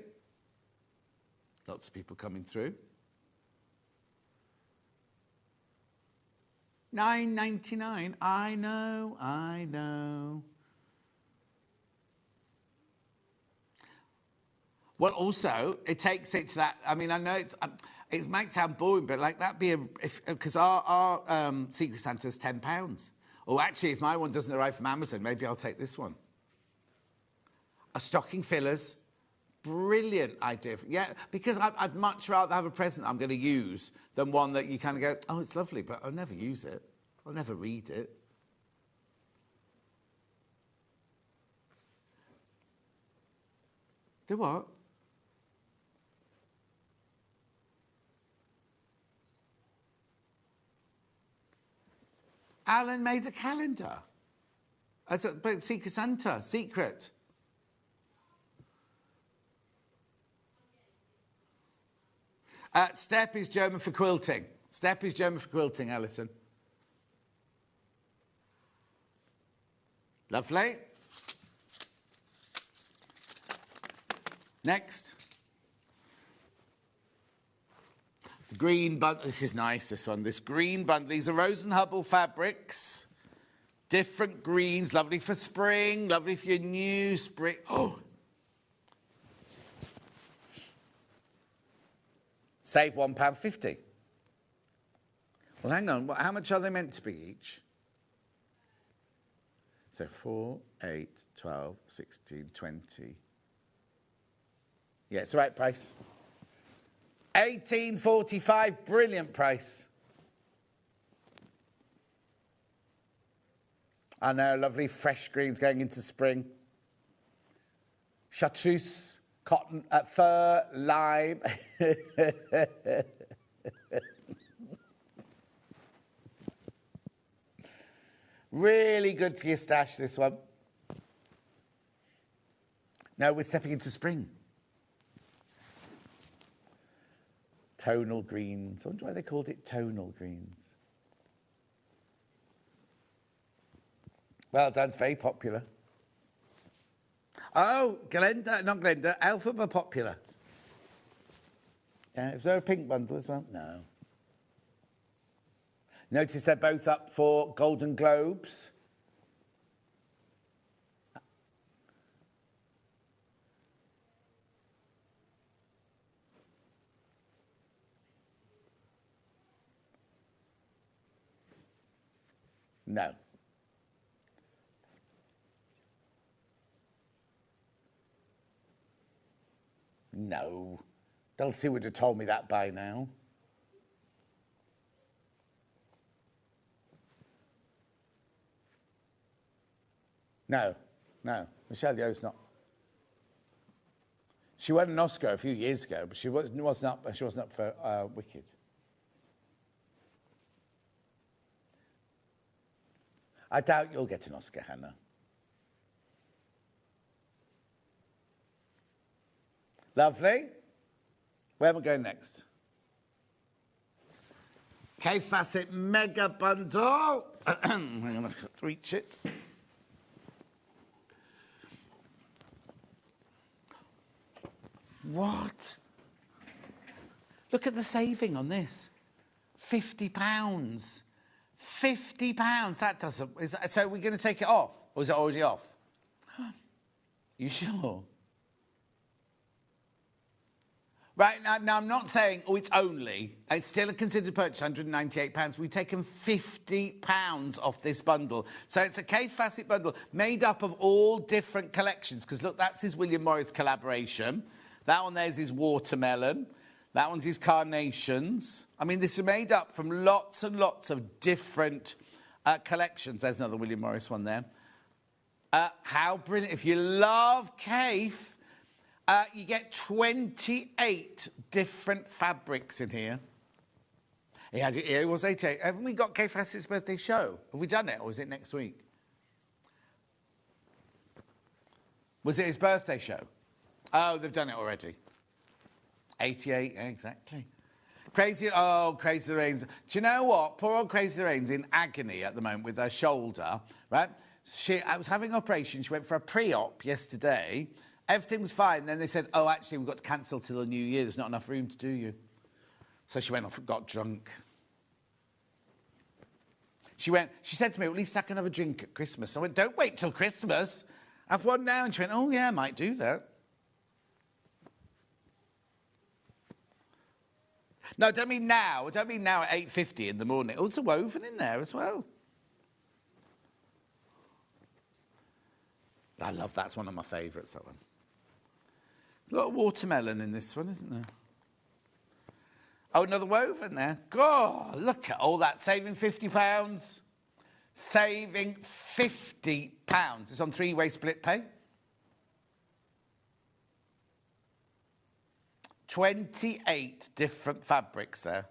Lots of people coming through. $9.99. I know. Well, also, it takes it to that. I mean, I know it might sound boring, but like that'd be because our Secret Santa's £10. Or actually, if my one doesn't arrive from Amazon, maybe I'll take this one. A stocking fillers. Brilliant idea. Yeah, because I'd much rather have a present I'm going to use than one that you kind of go, oh, it's lovely, but I'll never use it. I'll never read it. Do what? Alan made the calendar. But Secret Santa, secret. Step is German for quilting. Step is German for quilting, Alison. Lovely. Next. The green bundle. This is nice, this one. This green bundle. These are Rose and Hubble fabrics. Different greens. Lovely for spring. Lovely for your new spring. Oh. Save £1.50. Well, hang on. How much are they meant to be each? So 4, 8, 12, 16, 20. Yeah, it's the right price. $18.45. Brilliant price. I know, lovely fresh greens going into spring. Chartreuse. Cotton, fur, lime. Really good for your stash, this one. Now we're stepping into spring. Tonal greens. I wonder why they called it tonal greens. Well done, it's very popular. Oh, not Glenda, Alpha were popular. Is there a pink bundle as well? No. Notice they're both up for Golden Globes. No. No. Dulcie would have told me that by now. No. Michelle Yeoh's not. She won an Oscar a few years ago, but she wasn't up for Wicked. I doubt you'll get an Oscar, Hannah. Lovely. Where am I going next? K-Facet Mega Bundle. I'm going to reach it. What? Look at the saving on this. £50. £50. That doesn't... so we're going to take it off? Or is it already off? You sure? Right, now I'm not saying, oh, it's only. It's still a considered purchase, £198. We've taken £50 off this bundle. So it's a K-Facet bundle made up of all different collections. Because, look, that's his William Morris collaboration. That one there's his watermelon. That one's his carnations. I mean, this is made up from lots and lots of different collections. There's another William Morris one there. How brilliant. If you love Kafe, you get 28 different fabrics in here. It was 88. Haven't we got K-Facet's birthday show? Have we done it, or is it next week? Was it his birthday show? Oh, they've done it already. 88, exactly. Crazy Lorraine's. Do you know what? Poor old Crazy Lorraine's in agony at the moment with her shoulder, right? I was having an operation. She went for a pre-op yesterday. Everything was fine. Then they said, oh, actually, we've got to cancel till the new year. There's not enough room to do you. So she went off and got drunk. She said to me, well, at least I can have a drink at Christmas. I went, don't wait till Christmas. Have one now. And she went, oh, yeah, I might do that. No, I don't mean now. I don't mean now at 8:50 in the morning. Oh, it's a woven in there as well. I love that. It's one of my favourites, that one. There's a lot of watermelon in this one, isn't there? Oh, another woven there. God, look at all that. Saving £50. Saving £50. It's on 3-way split pay. 28 different fabrics there.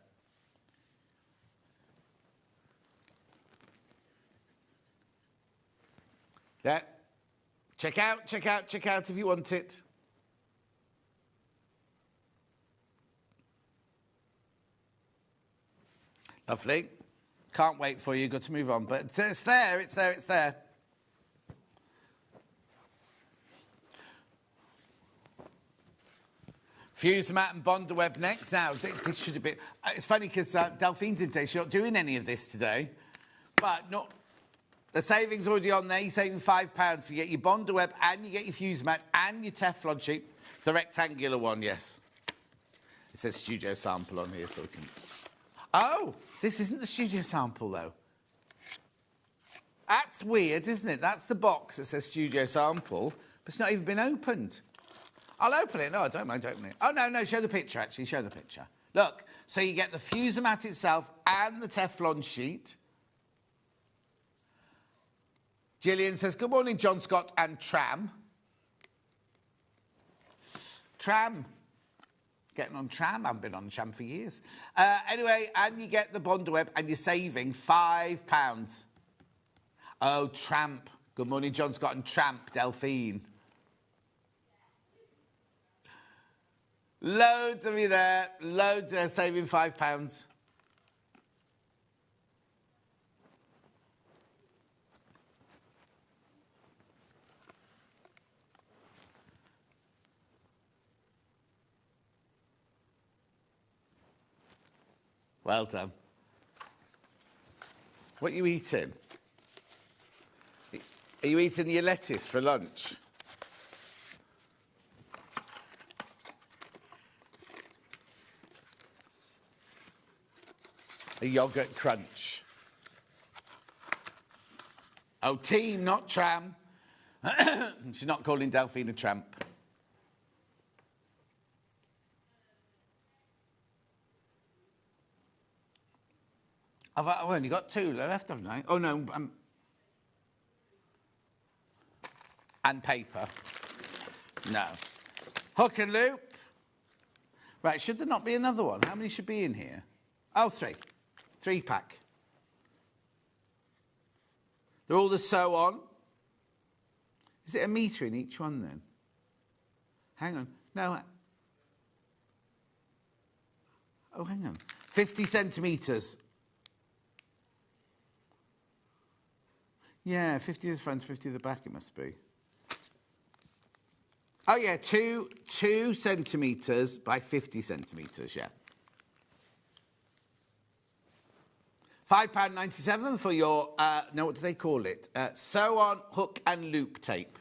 Yeah. Check out if you want it. Lovely. Can't wait for you. Got to move on. But it's there. Fuse mat and Bondaweb next. Now, this should have been... It's funny because Delphine's in today. She's not doing any of this today. But not... The saving's already on there. You're saving £5. You get your Bondaweb and you get your fuse mat and your Teflon sheet. The rectangular one, yes. It says studio sample on here, so we can... Oh, this isn't the studio sample, though. That's weird, isn't it? That's the box that says studio sample, but it's not even been opened. I'll open it. No, I don't mind opening it. Oh, no, show the picture, actually. Show the picture. Look, so you get the fuser mat itself and the Teflon sheet. Gillian says, good morning, John Scott and Tram. Tram. Getting on Tram. I haven't been on Tram for years. Anyway, and you get the Bondaweb and you're saving £5. Oh, Tramp. Good morning, John Scott and Tramp, Delphine. Loads of you there. Loads there, saving £5. Well done. What are you eating? Are you eating your lettuce for lunch? A yoghurt crunch. Oh, team, not tram. She's not calling Delphine a tramp. I've only got 2 left, haven't I? Oh, no. And paper. No. Hook and loop. Right, should there not be another one? How many should be in here? Oh, 3. 3-pack. They're all the sew on. Is it a metre in each one, then? Hang on. No, Oh, hang on. 50 centimetres. Yeah, 50 at the front, 50 at the back it must be. Oh, yeah, 2 centimetres by 50 centimetres, yeah. £5.97 for your, no, what do they call it? Sew-on hook and loop tape.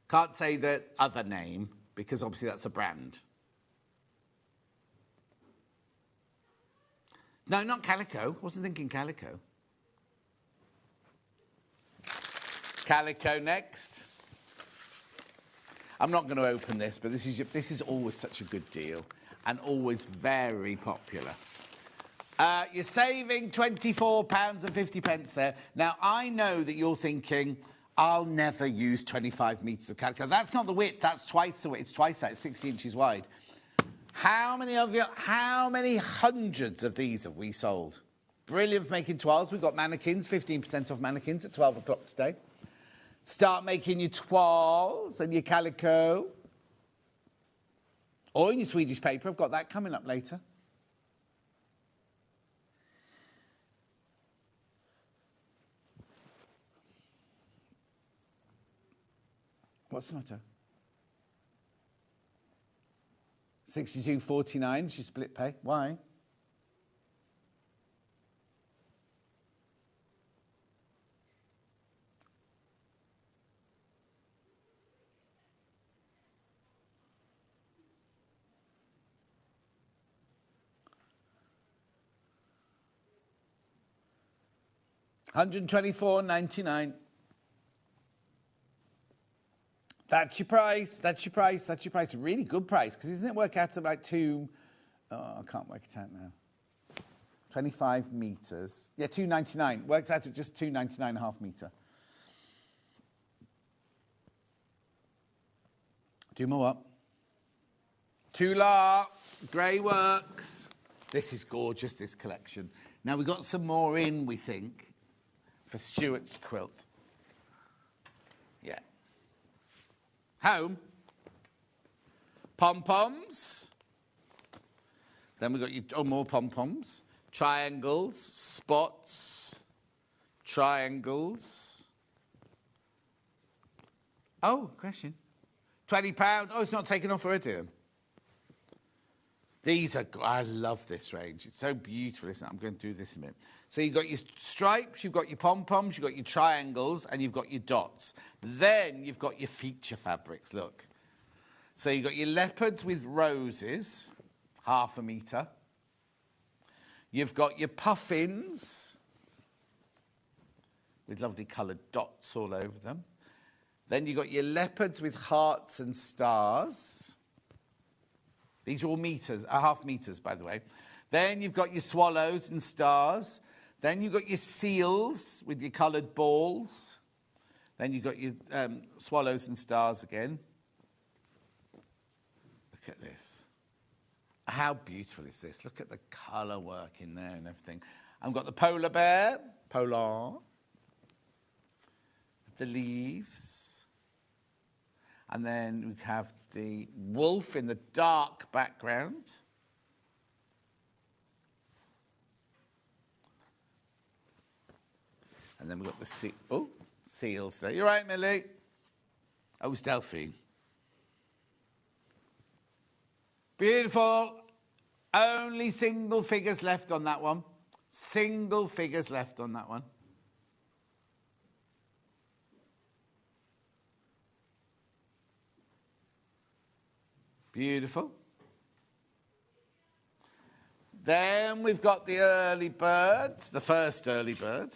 Can't say the other name, because obviously that's a brand. No, not calico. Wasn't thinking calico. Calico next. I'm not going to open this, but this is always such a good deal and always very popular. You're saving £24.50 there. Now, I know that you're thinking, I'll never use 25 metres of calico. That's not the width, that's twice the width. It's twice that, it's 60 inches wide. How many hundreds of these have we sold? Brilliant for making toiles. We've got mannequins, 15% off mannequins at 12 o'clock today. Start making your toiles and your calico. Or in your Swedish paper. I've got that coming up later. What's the matter? 62.49, she split pay. Why? £124.99. That's your price. That's your price. That's your price. A really good price, because doesn't it work out to like I can't work it out now. 25 metres. Yeah, £2.99. Works out at just £2.99 a half metre. Do more what? Tula, Grey Works. This is gorgeous, this collection. Now, we've got some more in, we think, for Stuart's quilt. Yeah. Home. Pom-poms. Then we've got more pom-poms. Triangles, spots, triangles. Oh, question. £20. Oh, it's not taken off already then. These are, I love this range. It's so beautiful, isn't it? I'm going to do this in a minute. So you've got your stripes, you've got your pom-poms, you've got your triangles, and you've got your dots. Then you've got your feature fabrics, look. So you've got your leopards with roses, ½ metre. You've got your puffins with lovely coloured dots all over them. Then you've got your leopards with hearts and stars. These are all meters, ½ metres, by the way. Then you've got your swallows and stars. Then you've got your seals with your coloured balls. Then you've got your swallows and stars again. Look at this. How beautiful is this? Look at the colour work in there and everything. I've got the polar bear, polar, the leaves. And then we have the wolf in the dark background. And then we've got the seals there. You right, Millie? Oh, it's Delphine. Beautiful. Only single figures left on that one. Single figures left on that one. Beautiful. Then we've got the early bird, the first early bird.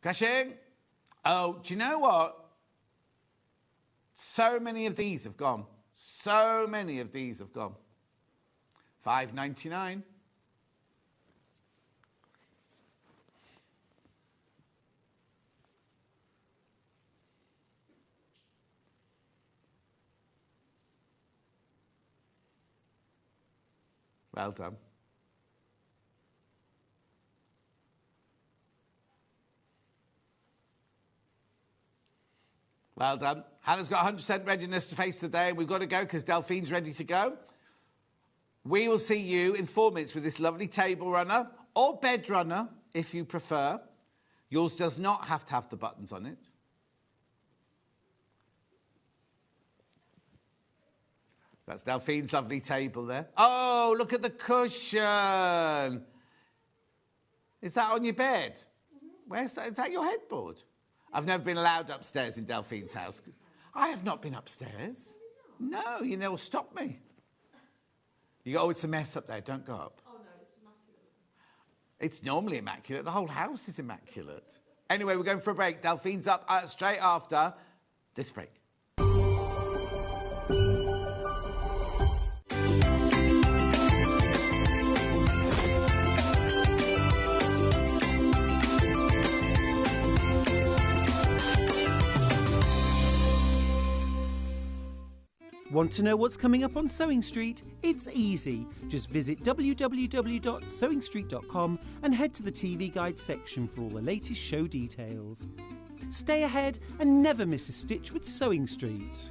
Cashing. Oh, do you know what? So many of these have gone. So many of these have gone. £5.99. Well done. Well done. Hannah's got 100% readiness to face the day, and we've got to go because Delphine's ready to go. We will see you in 4 minutes with this lovely table runner, or bed runner, if you prefer. Yours does not have to have the buttons on it. That's Delphine's lovely table there. Oh, look at the cushion. Is that on your bed? Where's that? Is that your headboard? I've never been allowed upstairs in Delphine's house. I have not been upstairs. No, you know, stop me. You go, oh, it's a mess up there. Don't go up. Oh, no, it's immaculate. It's normally immaculate. The whole house is immaculate. Anyway, we're going for a break. Delphine's up straight after this break. Want to know what's coming up on Sewing Street? It's easy. Just visit www.sewingstreet.com and head to the TV Guide section for all the latest show details. Stay ahead and never miss a stitch with Sewing Street.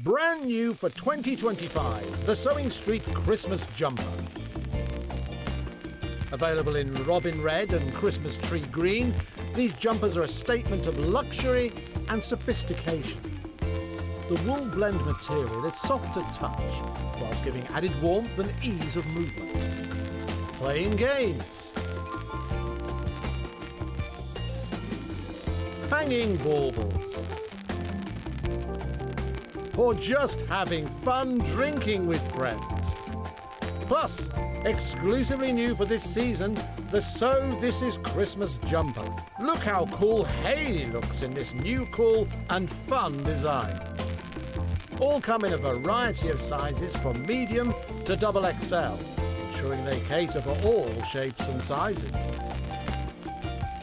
Brand new for 2025, the Sewing Street Christmas Jumper. Available in robin red and Christmas tree green, these jumpers are a statement of luxury and sophistication. The wool blend material is soft to touch, whilst giving added warmth and ease of movement. Playing games, hanging baubles, or just having fun drinking with friends. Plus, exclusively new for this season, the So This Is Christmas jumper. Look how cool Hayley looks in this new cool and fun design. All come in a variety of sizes from medium to XXL, ensuring they cater for all shapes and sizes.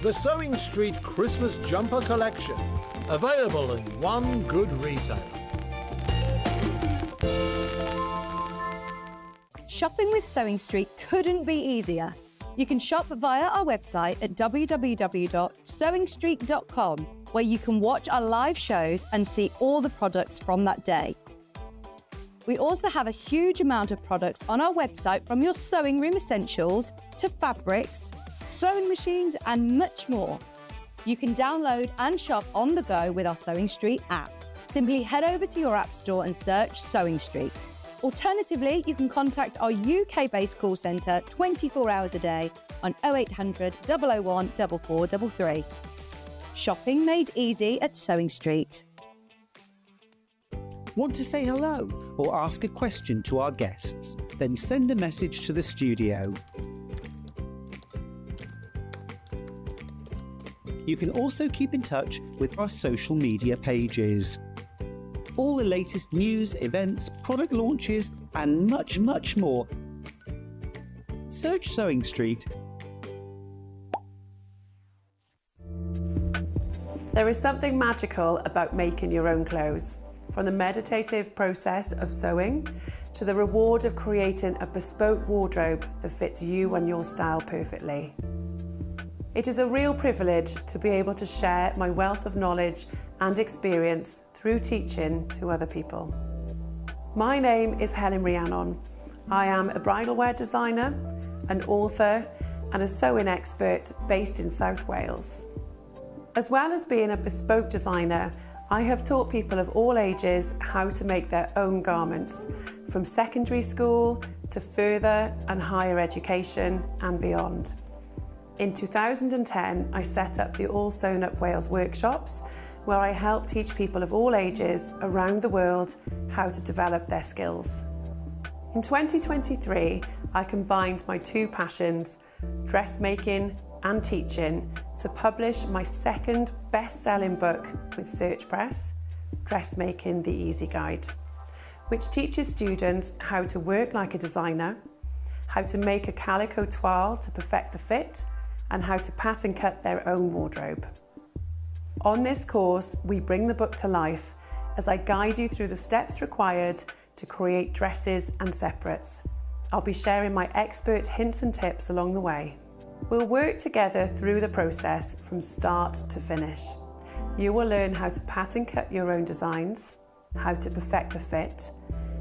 The Sewing Street Christmas Jumper Collection, available in one good retailer. Shopping with Sewing Street couldn't be easier. You can shop via our website at www.sewingstreet.com, where you can watch our live shows and see all the products from that day. We also have a huge amount of products on our website, from your sewing room essentials to fabrics, sewing machines and much more. You can download and shop on the go with our Sewing Street app. Simply head over to your app store and search Sewing Street. Alternatively, you can contact our UK-based call centre 24 hours a day on 0800 001 4433. Shopping made easy at Sewing Street. Want to say hello or ask a question to our guests? Then send a message to the studio. You can also keep in touch with our social media pages. All the latest news, events, product launches, and much, much more. Search Sewing Street. There is something magical about making your own clothes. From the meditative process of sewing to the reward of creating a bespoke wardrobe that fits you and your style perfectly. It is a real privilege to be able to share my wealth of knowledge and experience through teaching to other people. My name is Helen Rhiannon. I am a bridal wear designer, an author and a sewing expert based in South Wales. As well as being a bespoke designer, I have taught people of all ages how to make their own garments, from secondary school to further and higher education and beyond. In 2010, I set up the All Sewn Up Wales workshops, where I help teach people of all ages around the world how to develop their skills. In 2023, I combined my two passions, dressmaking and teaching, to publish my second best-selling book with Search Press, Dressmaking the Easy Guide, which teaches students how to work like a designer, how to make a calico toile to perfect the fit, and how to pattern cut their own wardrobe. On this course, we bring the book to life as I guide you through the steps required to create dresses and separates. I'll be sharing my expert hints and tips along the way. We'll work together through the process from start to finish. You will learn how to pattern cut your own designs, how to perfect the fit,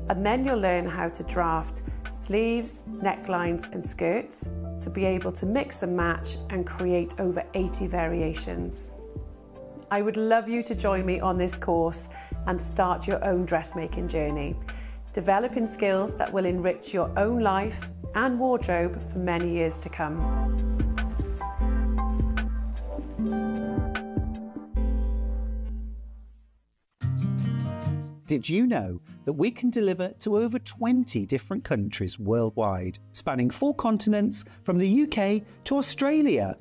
and then you'll learn how to draft sleeves, necklines and skirts to be able to mix and match and create over 80 variations. I would love you to join me on this course and start your own dressmaking journey, developing skills that will enrich your own life and wardrobe for many years to come. Did you know that we can deliver to over 20 different countries worldwide, spanning 4 continents from the UK to Australia?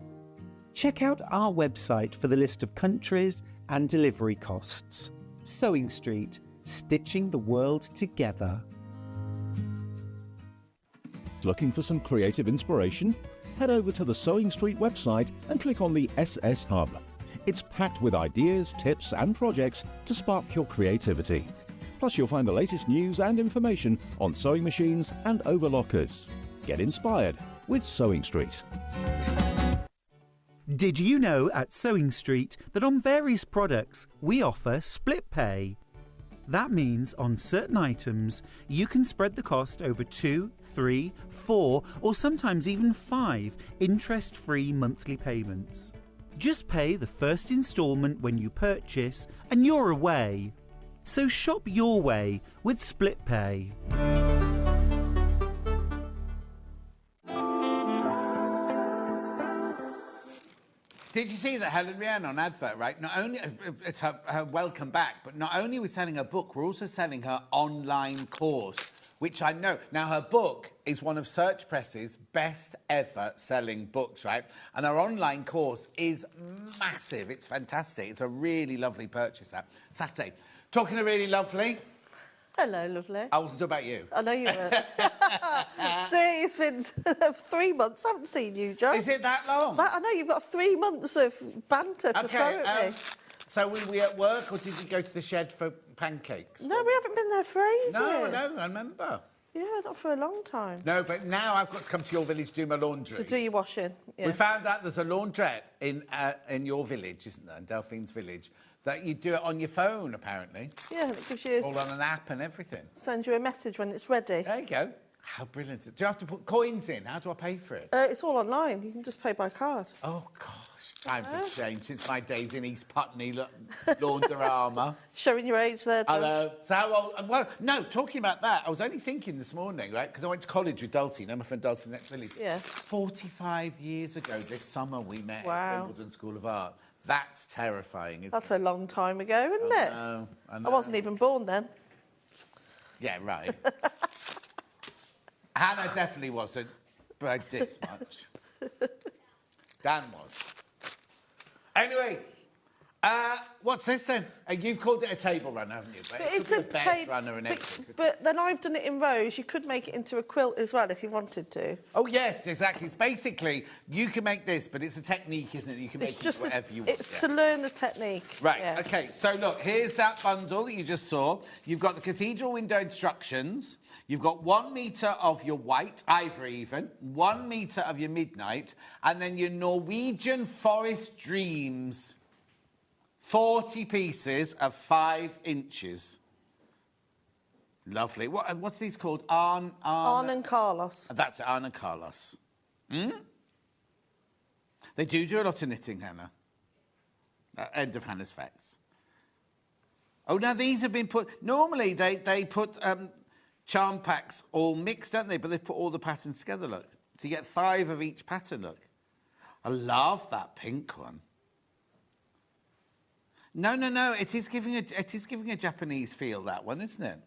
Check out our website for the list of countries and delivery costs. Sewing Street, stitching the world together. Looking for some creative inspiration? Head over to the Sewing Street website and click on the SS Hub. It's packed with ideas, tips and projects to spark your creativity. Plus you'll find the latest news and information on sewing machines and overlockers. Get inspired with Sewing Street. Did you know at Sewing Street that on various products we offer split pay? That means on certain items you can spread the cost over 2, 3, 4 or sometimes even 5 interest-free monthly payments. Just pay the first instalment when you purchase and you're away. So shop your way with split pay. Did you see that Helen Rianne on advert, right? Not only it's her welcome back, but not only are we selling her book, we're also selling her online course, which I know. Now, her book is one of Search Press's best ever selling books, right? And her online course is massive. It's fantastic. It's a really lovely purchase, that. Saturday. Talking of really lovely. Hello, lovely. I wasn't talking about you. I know you were. See, it's been 3 months. I haven't seen you, Joe. Is it that long? I know, you've got 3 months of banter to throw at me. So were we at work or did you go to the shed for pancakes? No, we haven't been there for ages. No, I remember. Yeah, not for a long time. No, but now I've got to come to your village to do my laundry. To do your washing, yeah. We found out there's a laundrette in your village, isn't there, in Delphine's village, that you do it on your phone, apparently. Yeah, it gives you... All on an app and everything. Send you a message when it's ready. There you go. How brilliant. Do you have to put coins in? How do I pay for it? It's all online. You can just pay by card. Oh, gosh. Times have changed since my days in East Putney, Laundorama. Showing your age there, John. Hello. So how old... Well, no, talking about that, I was only thinking this morning, right, because I went to college with Dulcie, you know, my friend Dulcie in the next village. Yeah. 45 years ago this summer we met at Wow. Wimbledon School of Art. That's terrifying, isn't That's it? a long time ago, isn't it? I know. I wasn't even born then. Yeah, right. Hannah definitely wasn't, but this much. Dan was. Anyway, what's this then? You've called it a table runner, haven't you? But it's a bed runner and everything. But then I've done it in rows. You could make it into a quilt as well if you wanted to. Oh, yes, exactly. It's basically, you can make this, but it's a technique, isn't it? You can make it into whatever you want. It's to learn the technique. Right, yeah. OK, so look, here's that bundle that you just saw. You've got the cathedral window instructions. You've got 1 metre of your white, ivory even, 1 metre of your midnight, and then your Norwegian Forest Dreams. 40 pieces of 5 inches. Lovely. What's these called? Arn and Carlos. That's Arn and Carlos. They do a lot of knitting, Hannah. End of Hannah's facts. Oh, now these have been put... Normally, they put charm packs all mixed, don't they? But they put all the patterns together, look. So you get 5 of each pattern, look. I love that pink one. No. It is giving a Japanese feel, that one, isn't it?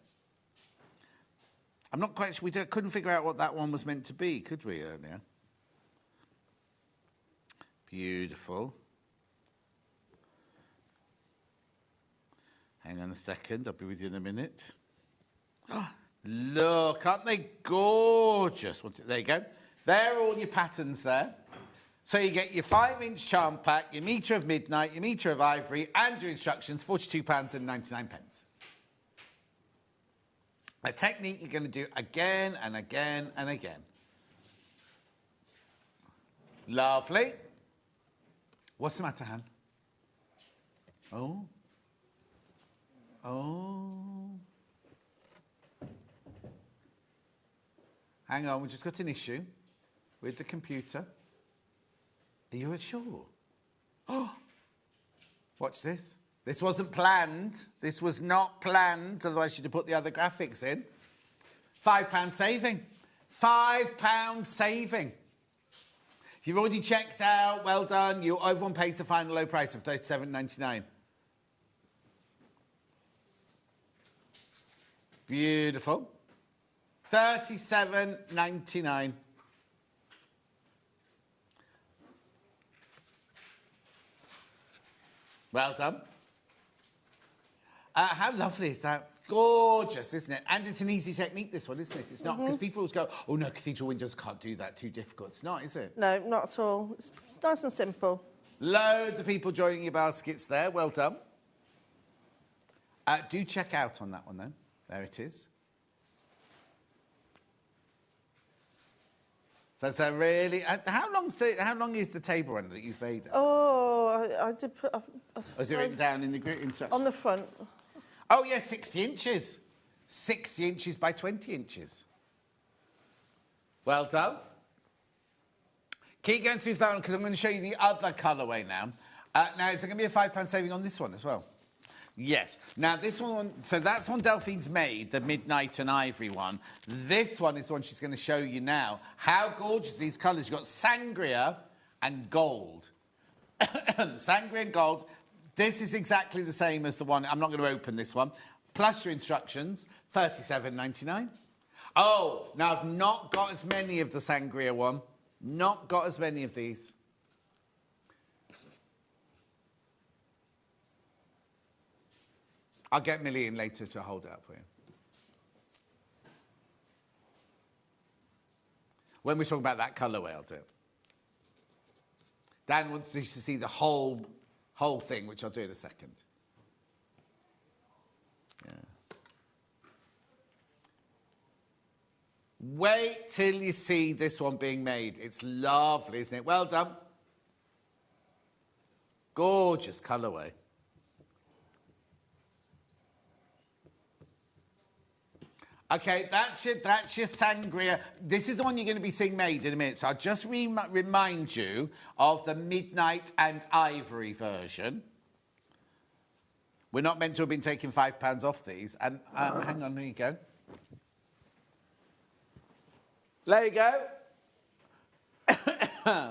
I'm not quite sure. We couldn't figure out what that one was meant to be, could we, earlier? Beautiful. Hang on a second. I'll be with you in a minute. Oh, look, aren't they gorgeous? There you go. There are all your patterns there. So you get your 5-inch charm pack, your metre of midnight, your metre of ivory, and your instructions, £42.99. A technique you're going to do again and again and again. Lovely. What's the matter, Han? Oh. Oh. Hang on, we've just got an issue with the computer. Are you sure? Oh. Watch this. This wasn't planned. This was not planned, otherwise you'd have put the other graphics in. £5 saving. £5 saving. If you've already checked out, well done. Everyone pays the final low price of $37.99. Beautiful. $37.99. Well done. How lovely is that? Gorgeous, isn't it? And it's an easy technique, this one, isn't it? It's not, because people always go, oh no, cathedral windows can't do that, too difficult. It's not, is it? No, not at all. It's nice and simple. Loads of people joining your baskets there. Well done. Do check out on that one, though. There it is. So it's a really... how long is the table runner that you've made? Oh, I did put... Or is it written down in the instructions? On the front. Oh, yes, 60 inches. 60 inches by 20 inches. Well done. Keep going through that one because I'm going to show you the other colourway now. Now, is there going to be a £5 saving on this one as well? Yes. Now, this one... So that's one Delphine's made, the Midnight and Ivory one. This one is the one she's going to show you now. How gorgeous are these colours. You've got Sangria and Gold. Sangria and Gold... This is exactly the same as the one. I'm not going to open this one. Plus your instructions, $37.99. Oh, now I've not got as many of the Sangria one. Not got as many of these. I'll get Millie in later to hold it up for you. When we're talking about that colourway, I'll do it. Dan wants to see the whole thing, which I'll do in a second. Yeah. Wait till you see this one being made. It's lovely, isn't it? Well done. Gorgeous colourway. Okay, that's your Sangria. This is the one you're going to be seeing made in a minute. So I'll just remind you of the Midnight and Ivory version. We're not meant to have been taking £5 off these. And hang on, there you go. There you go.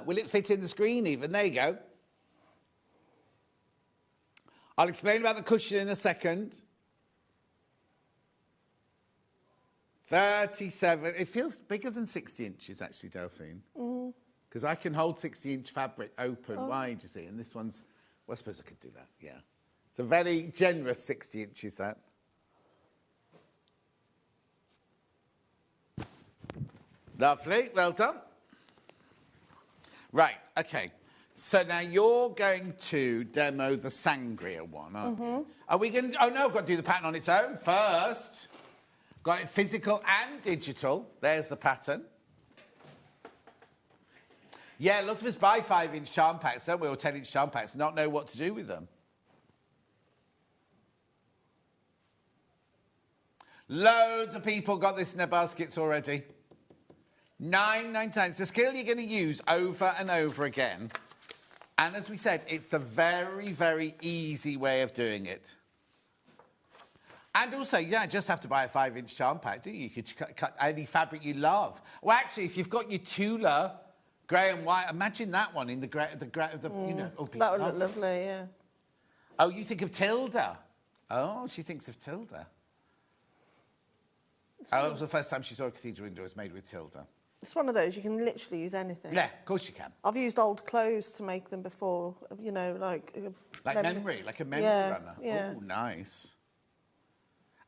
Will it fit in the screen even? There you go. I'll explain about the cushion in a second. 37. It feels bigger than 60 inches, actually, Delphine. Because I can hold 60-inch fabric open wide, you see. And this one's... Well, I suppose I could do that, yeah. It's a very generous 60 inches, that. Lovely. Well done. Right, OK. So now you're going to demo the Sangria one, aren't you? Are we going to... Oh, no, I've got to do the pattern on its own first. Got it physical and digital. There's the pattern. Yeah, lots of us buy 5-inch charm packs, don't we, or 10-inch charm packs, and not know what to do with them. Loads of people got this in their baskets already. $9.99. It's a skill you're going to use over and over again. And as we said, it's the very, very easy way of doing it. And also, you don't just have to buy a 5-inch charm pack, do you? You could cut any fabric you love. Well, actually, if you've got your Tula, grey and white, imagine that one in the grey, you know. Oh, that would look lovely, yeah. Oh, you think of Tilda. Oh, she thinks of Tilda. Oh, that was the first time she saw a cathedral window was made with Tilda. It's one of those, you can literally use anything. Yeah, of course you can. I've used old clothes to make them before, you know, like... Like a memory runner. Yeah. Oh, nice.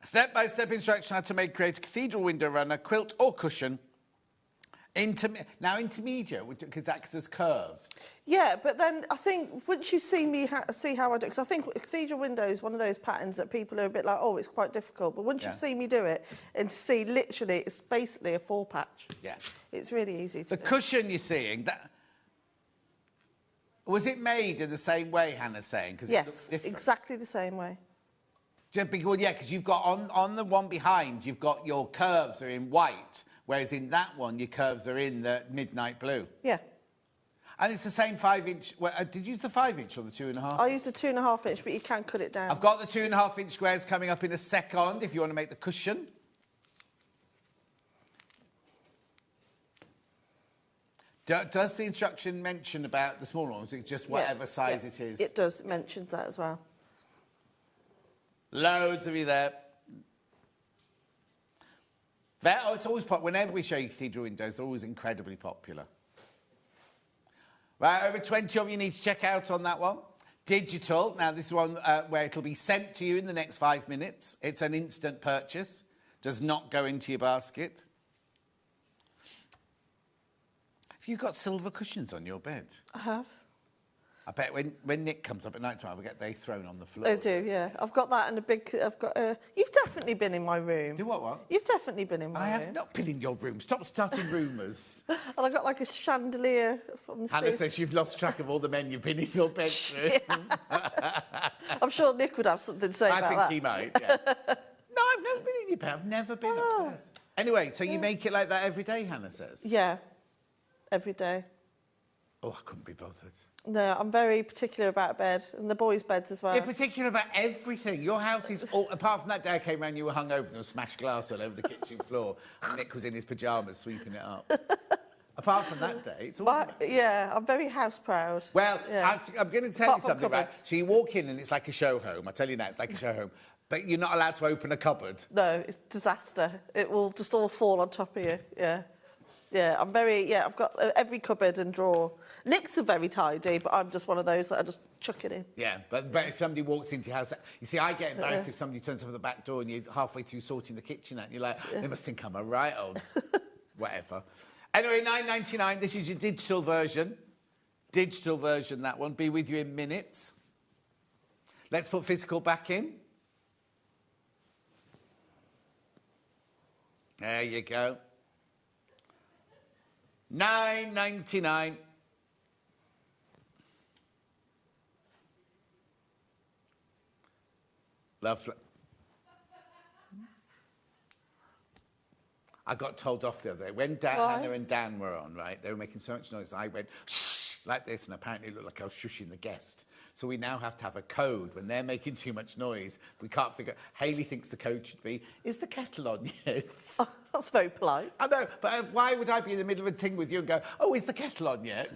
Step-by-step instruction how to create a cathedral window runner, quilt or cushion. Now intermediate, because that's as curves. Yeah, but then I think once you see me see how I do, because I think cathedral window is one of those patterns that people are a bit like, oh, it's quite difficult. But once you see me do it and see literally, it's basically a 4-patch. Yeah. It's really easy to do. The cushion you're seeing, Was it made in the same way, Hannah's saying? 'Cause it looks Yes, different. exactly the same way. Well, yeah, because you've got on the one behind, you've got your curves are in white, whereas in that one, your curves are in the midnight blue. Yeah. And it's the same 5-inch. Well, did you use the 5-inch or the 2.5? I used a 2.5-inch, but you can cut it down. I've got the 2.5-inch squares coming up in a second if you want to make the cushion. Does the instruction mention about the smaller ones? It's just whatever size it is. It does. It mentions that as well. Loads of you there. It's always popular. Whenever we show you cathedral windows, they're always incredibly popular. Right, over 20 of you need to check out on that one. Digital. Now, this is one where it'll be sent to you in the next 5 minutes. It's an instant purchase. Does not go into your basket. Have you got silver cushions on your bed? I have. I bet when Nick comes up at night time, we get they thrown on the floor. I do, yeah. I've got that and a big... You've definitely been in my room. Do what? You've definitely been in my room. I have not been in your room. Stop starting rumours. And I got like a chandelier from the Hannah says you've lost track of all the men you've been in your bedroom. I'm sure Nick would have something to say about that. I think he might, yeah. No, I've never been in your bed. I've never been upstairs. Anyway, so you make it like that every day, Hannah says? Yeah, every day. Oh, I couldn't be bothered. No, I'm very particular about bed, and the boys' beds as well. You're particular about everything. Your house is... apart from that day I came round, you were hungover, and there was smashed glass all over the kitchen floor, and Nick was in his pyjamas sweeping it up. Apart from that day, it's all... Yeah, I'm very house-proud. Well, yeah. I'm going to tell you something, right? So you walk in, and it's like a show home. I tell you now, it's like a show home. But you're not allowed to open a cupboard. No, it's disaster. It will just all fall on top of you, yeah. Yeah, I'm very... Yeah, I've got every cupboard and drawer. Nick's are very tidy, but I'm just one of those that I just chuck it in. Yeah, but if somebody walks into your house... You see, I get embarrassed if somebody turns up at the back door and you're halfway through sorting the kitchen out and you're like, they must think I'm a right old... whatever. Anyway, $9.99, this is your digital version. Digital version, that one. Be with you in minutes. Let's put physical back in. There you go. $9.99. Lovely. I got told off the other day. When Hannah and Dan were on, right, they were making so much noise, I went, shh, like this, and apparently it looked like I was shushing the guest. So we now have to have a code when they're making too much noise. We can't figure... Hayley thinks the code should be, is the kettle on yet? Oh, that's very polite. I know, but why would I be in the middle of a thing with you and go, oh, is the kettle on yet?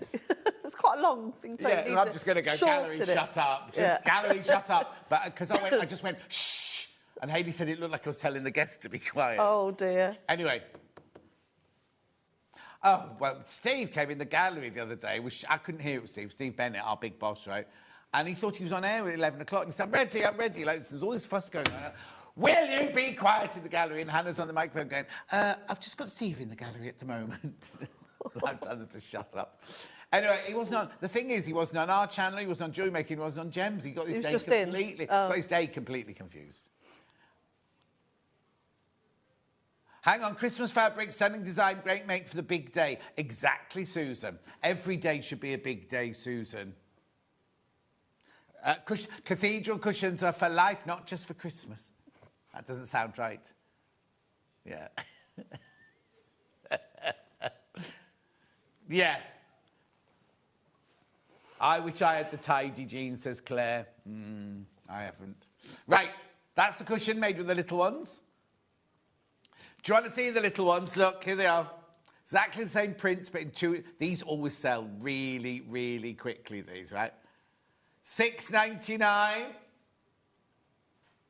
It's quite a long thing to say. Yeah, I'm just going to go, gallery, shut up. Gallery, shut up. But because I just went, shh. And Hayley said it looked like I was telling the guests to be quiet. Oh, dear. Anyway. Oh, well, Steve came in the gallery the other day, which I couldn't hear it was Steve Bennett, our big boss, right? And he thought he was on air at 11 o'clock. And he said, I'm ready. Like, there's all this fuss going on. Will you be quiet in the gallery? And Hannah's on the microphone going, I've just got Steve in the gallery at the moment. I'm telling her to shut up. Anyway, he wasn't on... The thing is, he wasn't on our channel, he wasn't on jewellery making, he wasn't on Gems. He got his day completely confused. Hang on, Christmas fabric, stunning design, great make for the big day. Exactly, Susan. Every day should be a big day, Susan. Cathedral cushions are for life, not just for Christmas. That doesn't sound right. Yeah. Yeah. I wish I had the tidy jeans, says Claire. I haven't. Right, that's the cushion made with the little ones. Do you want to see the little ones? Look, here they are. Exactly the same prints, but in two... These always sell really, really quickly, these, right? $6.99.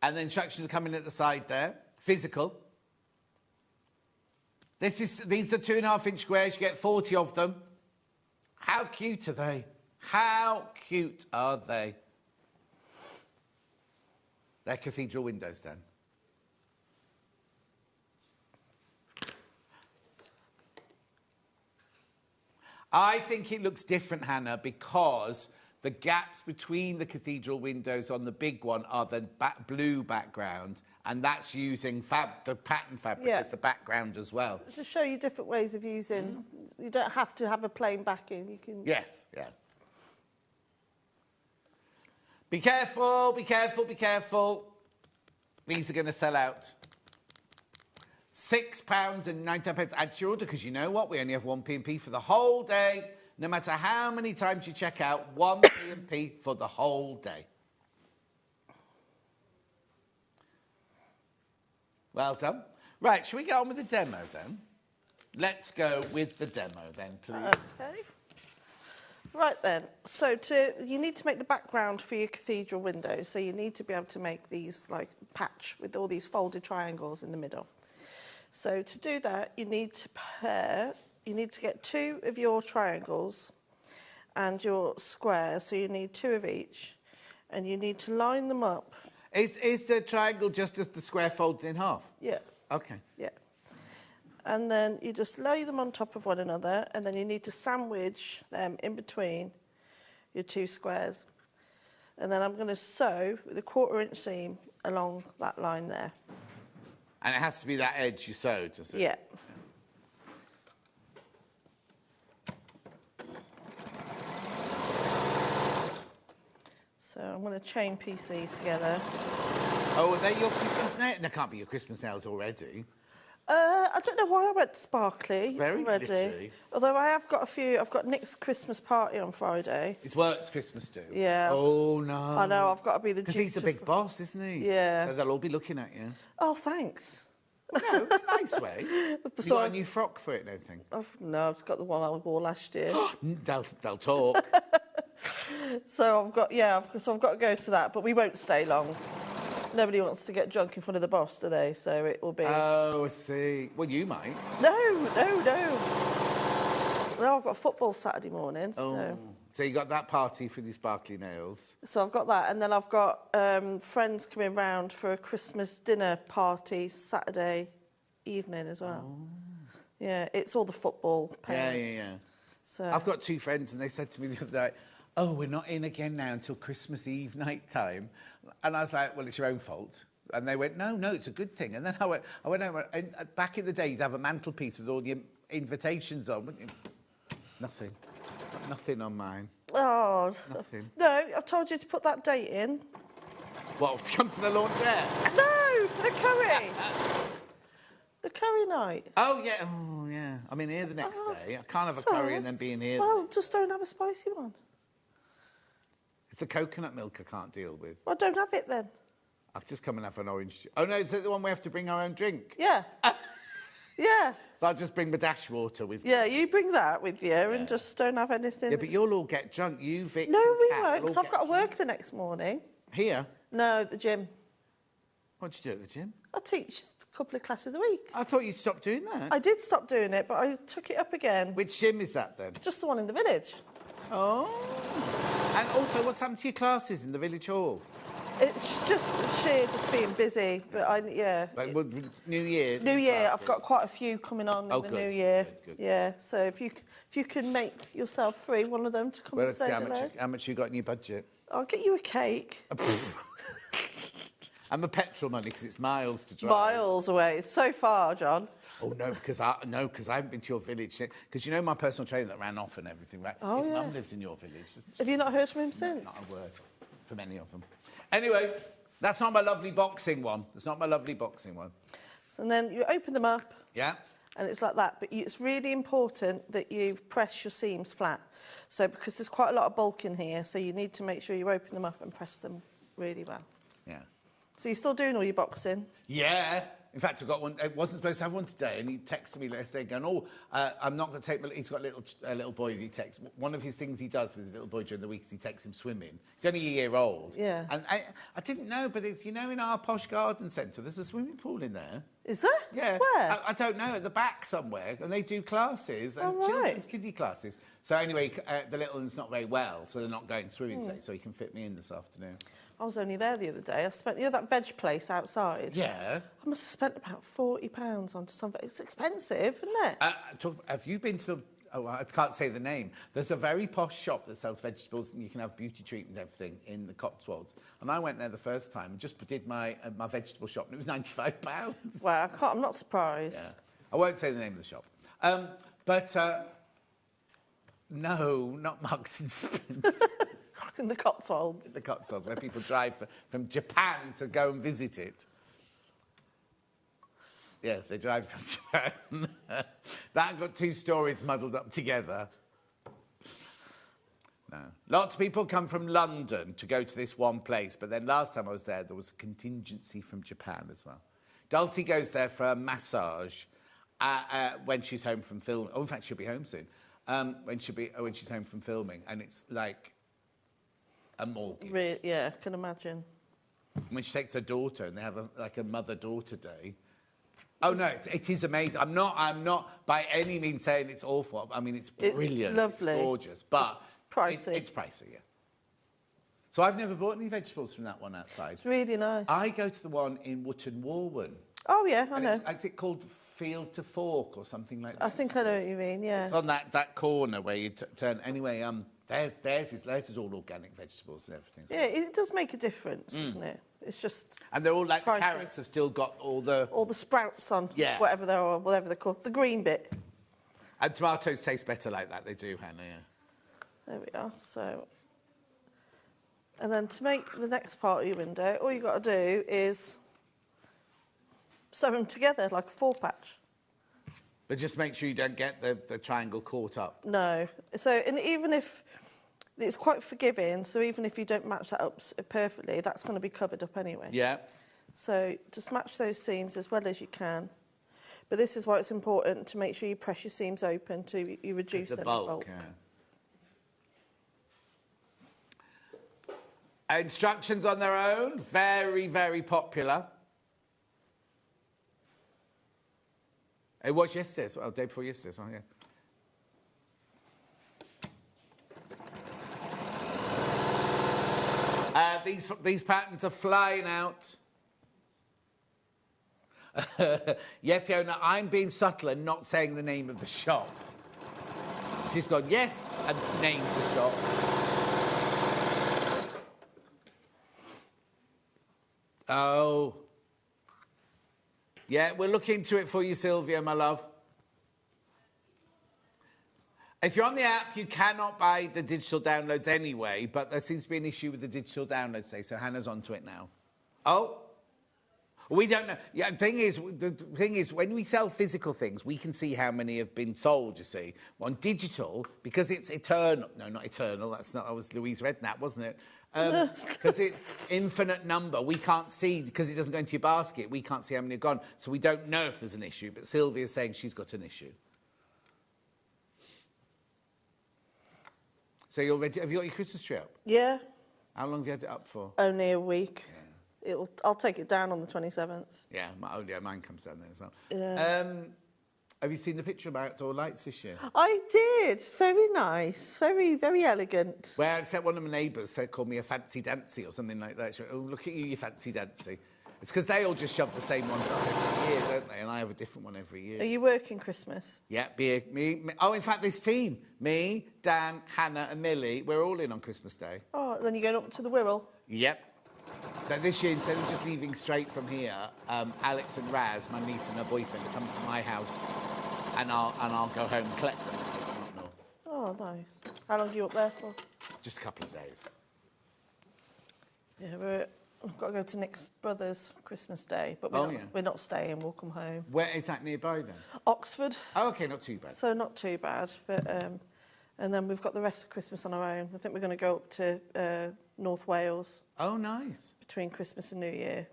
And the instructions are coming at the side there. Physical. These are 2.5-inch squares. You get 40 of them. How cute are they? How cute are they? They're cathedral windows, Dan. I think it looks different, Hannah, because the gaps between the cathedral windows on the big one are the blue background, and that's using the pattern fabric as the background as well. So to show you different ways of using, you don't have to have a plain backing. You can. Yes, yeah. Be careful, be careful, be careful. These are going to sell out. £6.99. Add to your order, because you know what? We only have one P&P for the whole day. No matter how many times you check out, one P&P for the whole day. Well done. Right, shall we get on with the demo then? Let's go with the demo then, please. Okay. Right then, so you need to make the background for your cathedral window. So you need to be able to make these like patch with all these folded triangles in the middle. So to do that, you need to get 2 of your triangles and your squares. So you need 2 of each, and you need to line them up. Is the triangle just as the square folds in half? Yeah. Okay. Yeah. And then you just lay them on top of one another, and then you need to sandwich them in between your 2 squares. And then I'm going to sew with a 1/4 inch seam along that line there. And it has to be that edge you sewed, does it? Yeah. So I'm going to chain piece these together. Oh, are they your Christmas nails? That can't be your Christmas nails already. I don't know why I went sparkly Very already. glittery. Although I have got a few. I've got Nick's Christmas party on Friday. It's work's Christmas do. Yeah. Oh, no. I know, I've got to be the Because he's the big boss, isn't he? Yeah. So they'll all be looking at you. Oh, thanks. No, in a nice way. You So got a new frock for it and everything. No, I've just got the one I wore last year. They'll talk. So I've got to go to that, but we won't stay long. Nobody wants to get drunk in front of the boss, do they? So it will be... Oh, I see. Well, you might. No. No, I've got football Saturday morning. Oh. So you got that party for these sparkly nails. So I've got that, and then I've got friends coming round for a Christmas dinner party Saturday evening as well. Oh. Yeah, it's all the football parents. Yeah. So I've got 2 friends, and they said to me the other night, "Oh, we're not in again now until Christmas Eve night time." And I was like, "Well, it's your own fault." And they went, "No, it's a good thing." And then I went over, and back in the day, you'd have a mantelpiece with all the invitations on, wouldn't you? Nothing on mine. Oh. Nothing. No, I've told you to put that date in. What, to come to the laundrette? No, for the curry. The curry night. Oh, yeah. I'm in here the next day. I can't have a curry and then be in here. Well, just don't have a spicy one. It's the coconut milk I can't deal with. Well, don't have it then. I'll just come and have an orange. Oh, no, is that the one we have to bring our own drink? Yeah. Yeah. So I'll just bring my dash water with me. Yeah, you bring that with you and just don't have anything. Yeah, but you'll all get drunk. You, Vic, No, and we Kat, won't, will because all I've got to get work drunk. the next morning. Here? No, at the gym. What do you do at the gym? I teach a couple of classes a week. I thought you'd stop doing that. I did stop doing it, but I took it up again. Which gym is that then? Just the one in the village. Oh. And also, what's happened to your classes in the village hall? It's just sheer just being busy, but Like, well, New Year? New Year, classes. I've got quite a few coming on in the good, New Year. good. Yeah, so if you can make yourself free, one of them to come Well, and let's see say hello. how much you got in your budget. I'll get you a cake. And my petrol money, because it's miles to drive. Miles away. It's so far, John. Oh, no, because I haven't been to your village. Because you know my personal trainer that ran off and everything, right? Oh, His yeah. mum lives in your village. Have you not heard from him since? Not a word from any of them. Anyway, that's not my lovely boxing one. That's not my lovely boxing one. So then you open them up. Yeah? And it's like that. But it's really important that you press your seams flat. So because there's quite a lot of bulk in here, so you need to make sure you open them up and press them really well. Yeah. So you're still doing all your boxing? Yeah. In fact, I've got one. I wasn't supposed to have one today, and he texted me yesterday going, I'm not going to take my... He's got a little boy that he texts. One of his things he does with his little boy during the week is he takes him swimming. He's only a year old. Yeah. And I didn't know, but it's, in our posh garden centre, there's a swimming pool in there. Is there? Yeah. Where? I don't know, at the back somewhere, and they do classes, and Oh, right. kiddie classes. So anyway, the little one's not very well, so they're not going swimming today, so he can fit me in this afternoon. I was only there the other day. I spent, that veg place outside? Yeah. I must have spent about £40 on something. It's expensive, isn't it? Have you been to... Oh, I can't say the name. There's a very posh shop that sells vegetables and you can have beauty treatment and everything in the Cotswolds. And I went there the first time and just did my vegetable shop and it was £95. Well, I'm not surprised. Yeah. I won't say the name of the shop. No, not Marks and Spencer. In the Cotswolds. The Cotswolds, where people drive from Japan to go and visit it. Yeah, they drive from Japan. That got two stories muddled up together. No. Lots of people come from London to go to this one place, but then last time I was there was a contingency from Japan as well. Dulcie goes there for a massage when she's home from filming. Oh, in fact, she'll be home soon. When she's home from filming, and it's like a mortgage. Yeah, I can imagine. When she takes her daughter, and they have a mother-daughter day. Oh no, it is amazing. I'm not by any means saying it's awful. I mean, it's brilliant. It's lovely. It's gorgeous, but it's pricey. It's pricey, yeah. So I've never bought any vegetables from that one outside. It's really nice. I go to the one in Wootton Warwen. Oh yeah, I know. Is it called Field to Fork or something like that? I think I know what you mean. Yeah. It's on that corner where you turn. Anyway, theirs is all organic vegetables and everything. Yeah, it does make a difference, doesn't it? It's just. And they're all like pricey. the carrots have still got all the sprouts on. Yeah. Whatever they're called, the green bit. And tomatoes taste better like that. They do, Hannah. Yeah. There we are. So. And then to make the next part of your window, all you've got to do is sew them together like a 4-patch. But just make sure you don't get the triangle caught up. No. So, and even if it's quite forgiving, so even if you don't match that up perfectly, that's going to be covered up anyway. Yeah. So just match those seams as well as you can. But this is why it's important to make sure you press your seams open to you reduce the any bulk. Yeah. Instructions on their own, very, very popular. It was yesterday, well, day before yesterday, so yeah. These patterns are flying out. Yeah, Fiona, I'm being subtle and not saying the name of the shop. She's gone, yes, and named the shop. Oh. Yeah, we'll look into it for you, Sylvia, my love. If you're on the app, you cannot buy the digital downloads anyway, but there seems to be an issue with the digital downloads today, so Hannah's onto it now. Oh, we don't know. Yeah, the thing is, when we sell physical things, we can see how many have been sold, you see. On digital, because it's eternal. No, not eternal. That was Louise Redknapp, wasn't it? Because it's infinite number. We can't see, because it doesn't go into your basket, we can't see how many have gone. So we don't know if there's an issue, but Sylvia's saying she's got an issue. So you're ready? Have you got your Christmas tree up? Yeah. How long have you had it up for? Only a week. Yeah. I'll take it down on the 27th. Yeah, mine comes down then as well. Yeah. Have you seen the picture of outdoor lights this year? I did. Very nice. Very, very elegant. Well, except one of my neighbours called me a fancy dancy or something like that. She went, oh, look at you fancy dancy. It's because they all just shove the same ones up every year, don't they? And I have a different one every year. Are you working Christmas? Yeah, me. Oh, in fact, this team, me, Dan, Hannah and Millie, we're all in on Christmas Day. Oh, then you're going up to the Wirral? Yep. So this year, instead of just leaving straight from here, Alex and Raz, my niece and her boyfriend, come to my house and I'll go home and collect them. Oh, nice. How long are you up there for? Just a couple of days. Yeah, we've got to go to Nick's brother's Christmas Day, but we're not staying, we'll come home. Where is that nearby then? Oxford. Oh, OK, not too bad. So not too bad, but and then we've got the rest of Christmas on our own. I think we're going to go up to North Wales. Oh, nice. Between Christmas and New Year.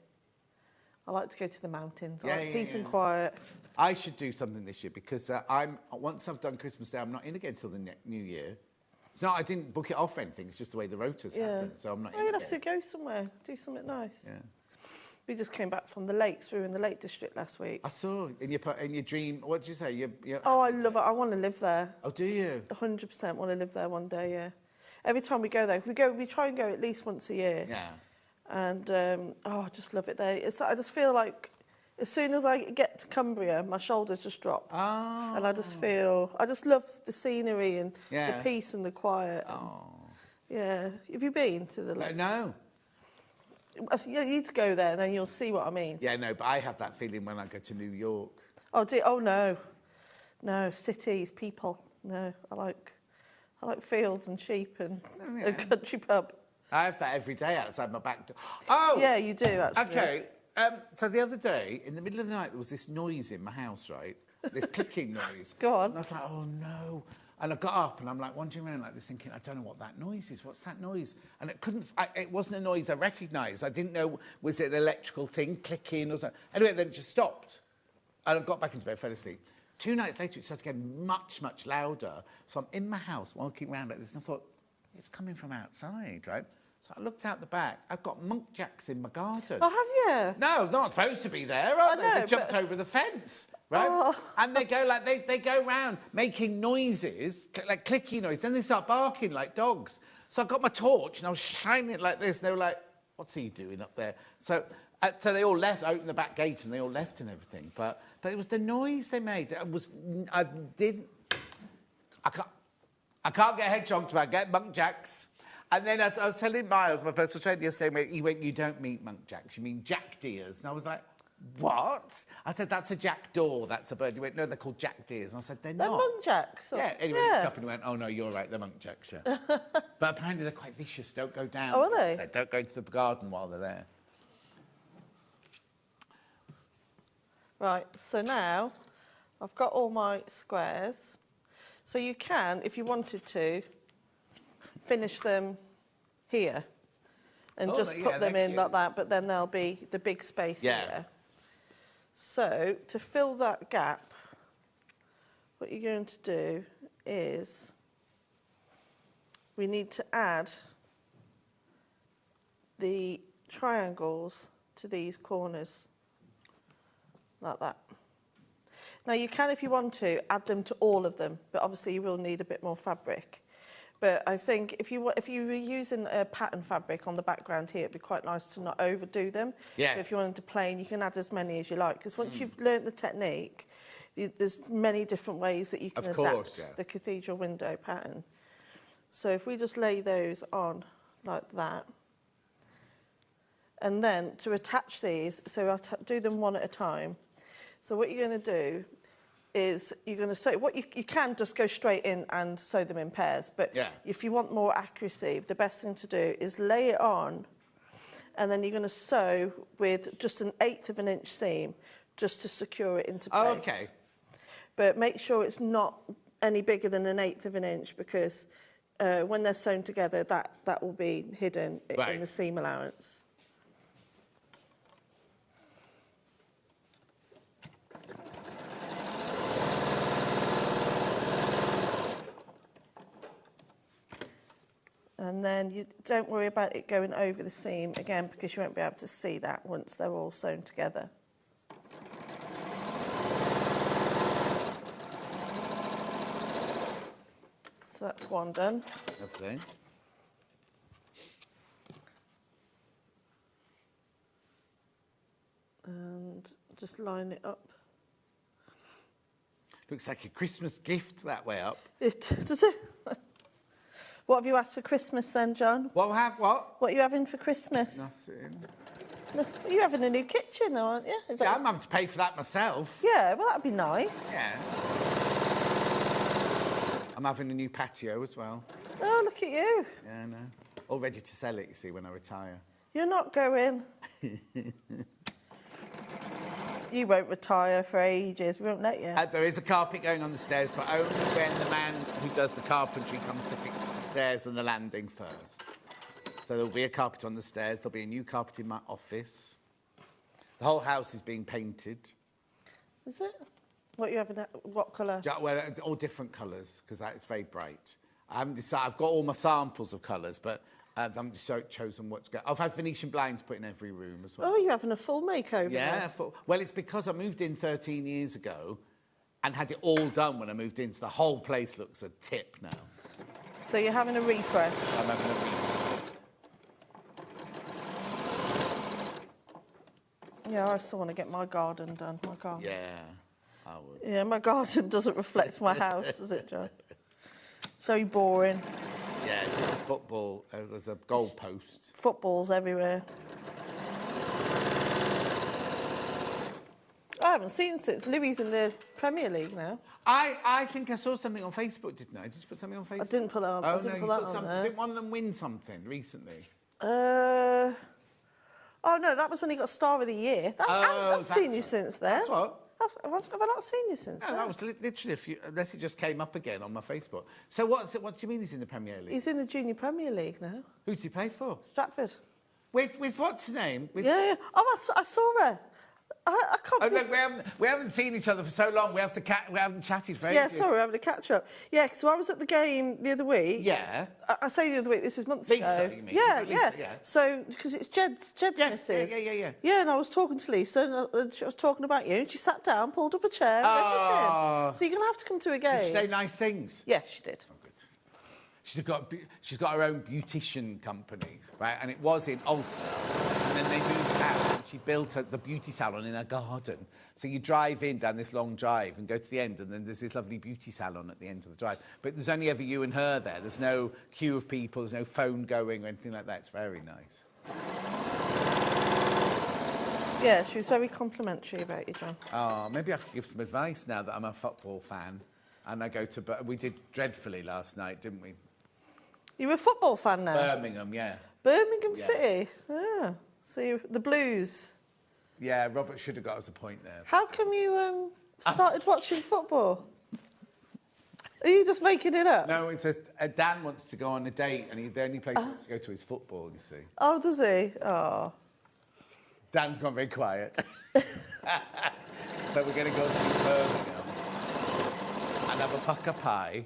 I like to go to the mountains. Yeah, I like peace and quiet. I should do something this year because once I've done Christmas Day, I'm not in again till the New Year. It's not, I didn't book it off or anything. It's just the way the rotas happen. So I'm not. You'd have to go somewhere, do something nice. Yeah. We just came back from the lakes. We were in the Lake District last week. I saw in your dream. What did you say? Oh, I love it. I want to live there. Oh, do you? 100% want to live there one day. Yeah. Every time we go there, we try and go at least once a year. Yeah. And I just love it there. I just feel like as soon as I get to Cumbria, my shoulders just drop. Oh. And I just love the scenery and the peace and the quiet. Oh. Yeah. Have you been to the lake? No. You need to go there, and then you'll see what I mean. Yeah, no, but I have that feeling when I go to New York. Oh, no. No, cities, people. No, I I like fields and sheep and a country pub. I have that every day outside my back door. Oh! Yeah, you do, actually. Okay. So the other day, in the middle of the night, there was this noise in my house, right? This clicking noise. Go on. And I was like, oh, no. And I got up and I'm like wandering around like this thinking, I don't know what that noise is. What's that noise? And it wasn't a noise I recognised. I didn't know, was it an electrical thing clicking or something? Anyway, then it just stopped. And I got back into bed, fell asleep. 2 nights later, it started getting much, much louder. So I'm in my house walking around like this and I thought, it's coming from outside, right? So I looked out the back. I've got monk jacks in my garden. Oh, have you? No, they're not supposed to be there, are they? know, They jumped but- over the fence, right? Oh. And they go like they go round making noises, like clicky noises. Then they start barking like dogs. So I got my torch and I was shining it like this. And they were like, "What's he doing up there?" So they all left, opened the back gate, and they all left and everything. But it was the noise they made. I can't get hedgehogs, but I get monk jacks. And then I was telling Miles, my personal trainer, yesterday, he went, you don't mean monk jacks, you mean jack deers. And I was like, what? I said, that's a jackdaw, that's a bird. He went, no, they're called jack deers. And I said, they're They're not. muntjacs. Yeah, anyway, he looked up and he went, oh, no, you're right, they're muntjacks, yeah. But apparently they're quite vicious, don't go down. Oh, are they? I said, don't go into the garden while they're there. Right, so now I've got all my squares. So you can, if you wanted to, finish them here and just put them in like that, but then there'll be the big space here. So to fill that gap, what you're going to do is we need to add the triangles to these corners like that. Now you can, if you want to, add them to all of them, but obviously you will need a bit more fabric. But I think if you were using a pattern fabric on the background here, it'd be quite nice to not overdo them. Yeah. But if you wanted to plain, you can add as many as you like, because once you've learnt the technique, there's many different ways that you can adapt the cathedral window pattern. So if we just lay those on like that, and then to attach these, so I'll do them one at a time. So what you're going to do is you're going to sew, you can just go straight in and sew them in pairs, but if you want more accuracy, the best thing to do is lay it on, and then you're going to sew with just an 1/8 of an inch seam just to secure it into place. Oh, okay. But make sure it's not any bigger than an 1/8 of an inch, because when they're sewn together, that will be hidden in the seam allowance. And then you don't worry about it going over the seam again, because you won't be able to see that once they're all sewn together. So that's one done. Lovely. And just line it up. Looks like a Christmas gift that way up. Does it? What have you asked for Christmas then, John? What? What are you having for Christmas? Nothing. No, you're having a new kitchen though, aren't you? Yeah, I'm having to pay for that myself. Yeah, well, that'd be nice. Yeah. I'm having a new patio as well. Oh, look at you. Yeah, I know. All ready to sell it, you see, when I retire. You're not going. You won't retire for ages. We won't let you. There is a carpet going on the stairs, but only when the man who does the carpentry comes to fix the stairs and the landing first. So there'll be a carpet on the stairs. There'll be a new carpet in my office. The whole house is being painted. Is it? What you having? What colour? Well, all different colours, because it's very bright. I haven't decided. I've got all my samples of colours, but I haven't chosen what to go. I've had Venetian blinds put in every room as well. Oh, you're having a full makeover. Yeah. Well, it's because I moved in 13 years ago and had it all done when I moved in, so the whole place looks a tip now. So you're having a refresh? I'm having a refresh. Yeah, I still want to get my garden done. My garden. Yeah, I would. Yeah, my garden doesn't reflect my house, does it, John? It's very boring. Yeah, it's just a football. There's a goal post. Footballs everywhere. haven't seen since Louis in the Premier League now. I think I saw something on Facebook, didn't I? Did you put something on Facebook? I didn't put that on. Oh, I didn't no, put you that put on something. there. Didn't one of them win something recently? Oh no, that was when he got Star of the Year. I've seen you since then. That's what? Have I not seen you since No, then? that was literally a few, unless it just came up again on my Facebook. So what do you mean he's in the Premier League? He's in the Junior Premier League now. Who did he play for? Stratford. With what's his name? With... Yeah. Oh, I saw her. I can't... Oh, look, we haven't seen each other for so long. We haven't chatted for Yeah, ages. sorry, we're having a catch-up. Yeah, so I was at the game the other week. Yeah. I say the other week, this was months Lisa, ago. you mean? Yeah, Lisa, yeah. So, because it's Jed's missus. Yeah. Yeah, and I was talking to Lisa, and she was talking about you, and she sat down, pulled up a chair, and everything. So you're going to have to come to a game. Did she say nice things? Yeah, she did. Oh, good. She's got her own beautician company, right? And it was in Ulster. And then they moved out and she built the beauty salon in her garden. So you drive in down this long drive and go to the end, and then there's this lovely beauty salon at the end of the drive. But there's only ever you and her there. There's no queue of people, there's no phone going or anything like that. It's very nice. Yeah, she was very complimentary about you, John. Oh, maybe I could give some advice now that I'm a football fan. And I go to... We did dreadfully last night, didn't we? You're a football fan now? Birmingham, yeah. Birmingham City? Yeah. So the Blues? Yeah, Robert should have got us a point there. How come you started watching football? Are you just making it up? No, it's Dan wants to go on a date, and the only place he wants to go to is football, you see. Oh, does he? Oh. Dan's gone very quiet. So we're going to go to Birmingham and have a pucker pie.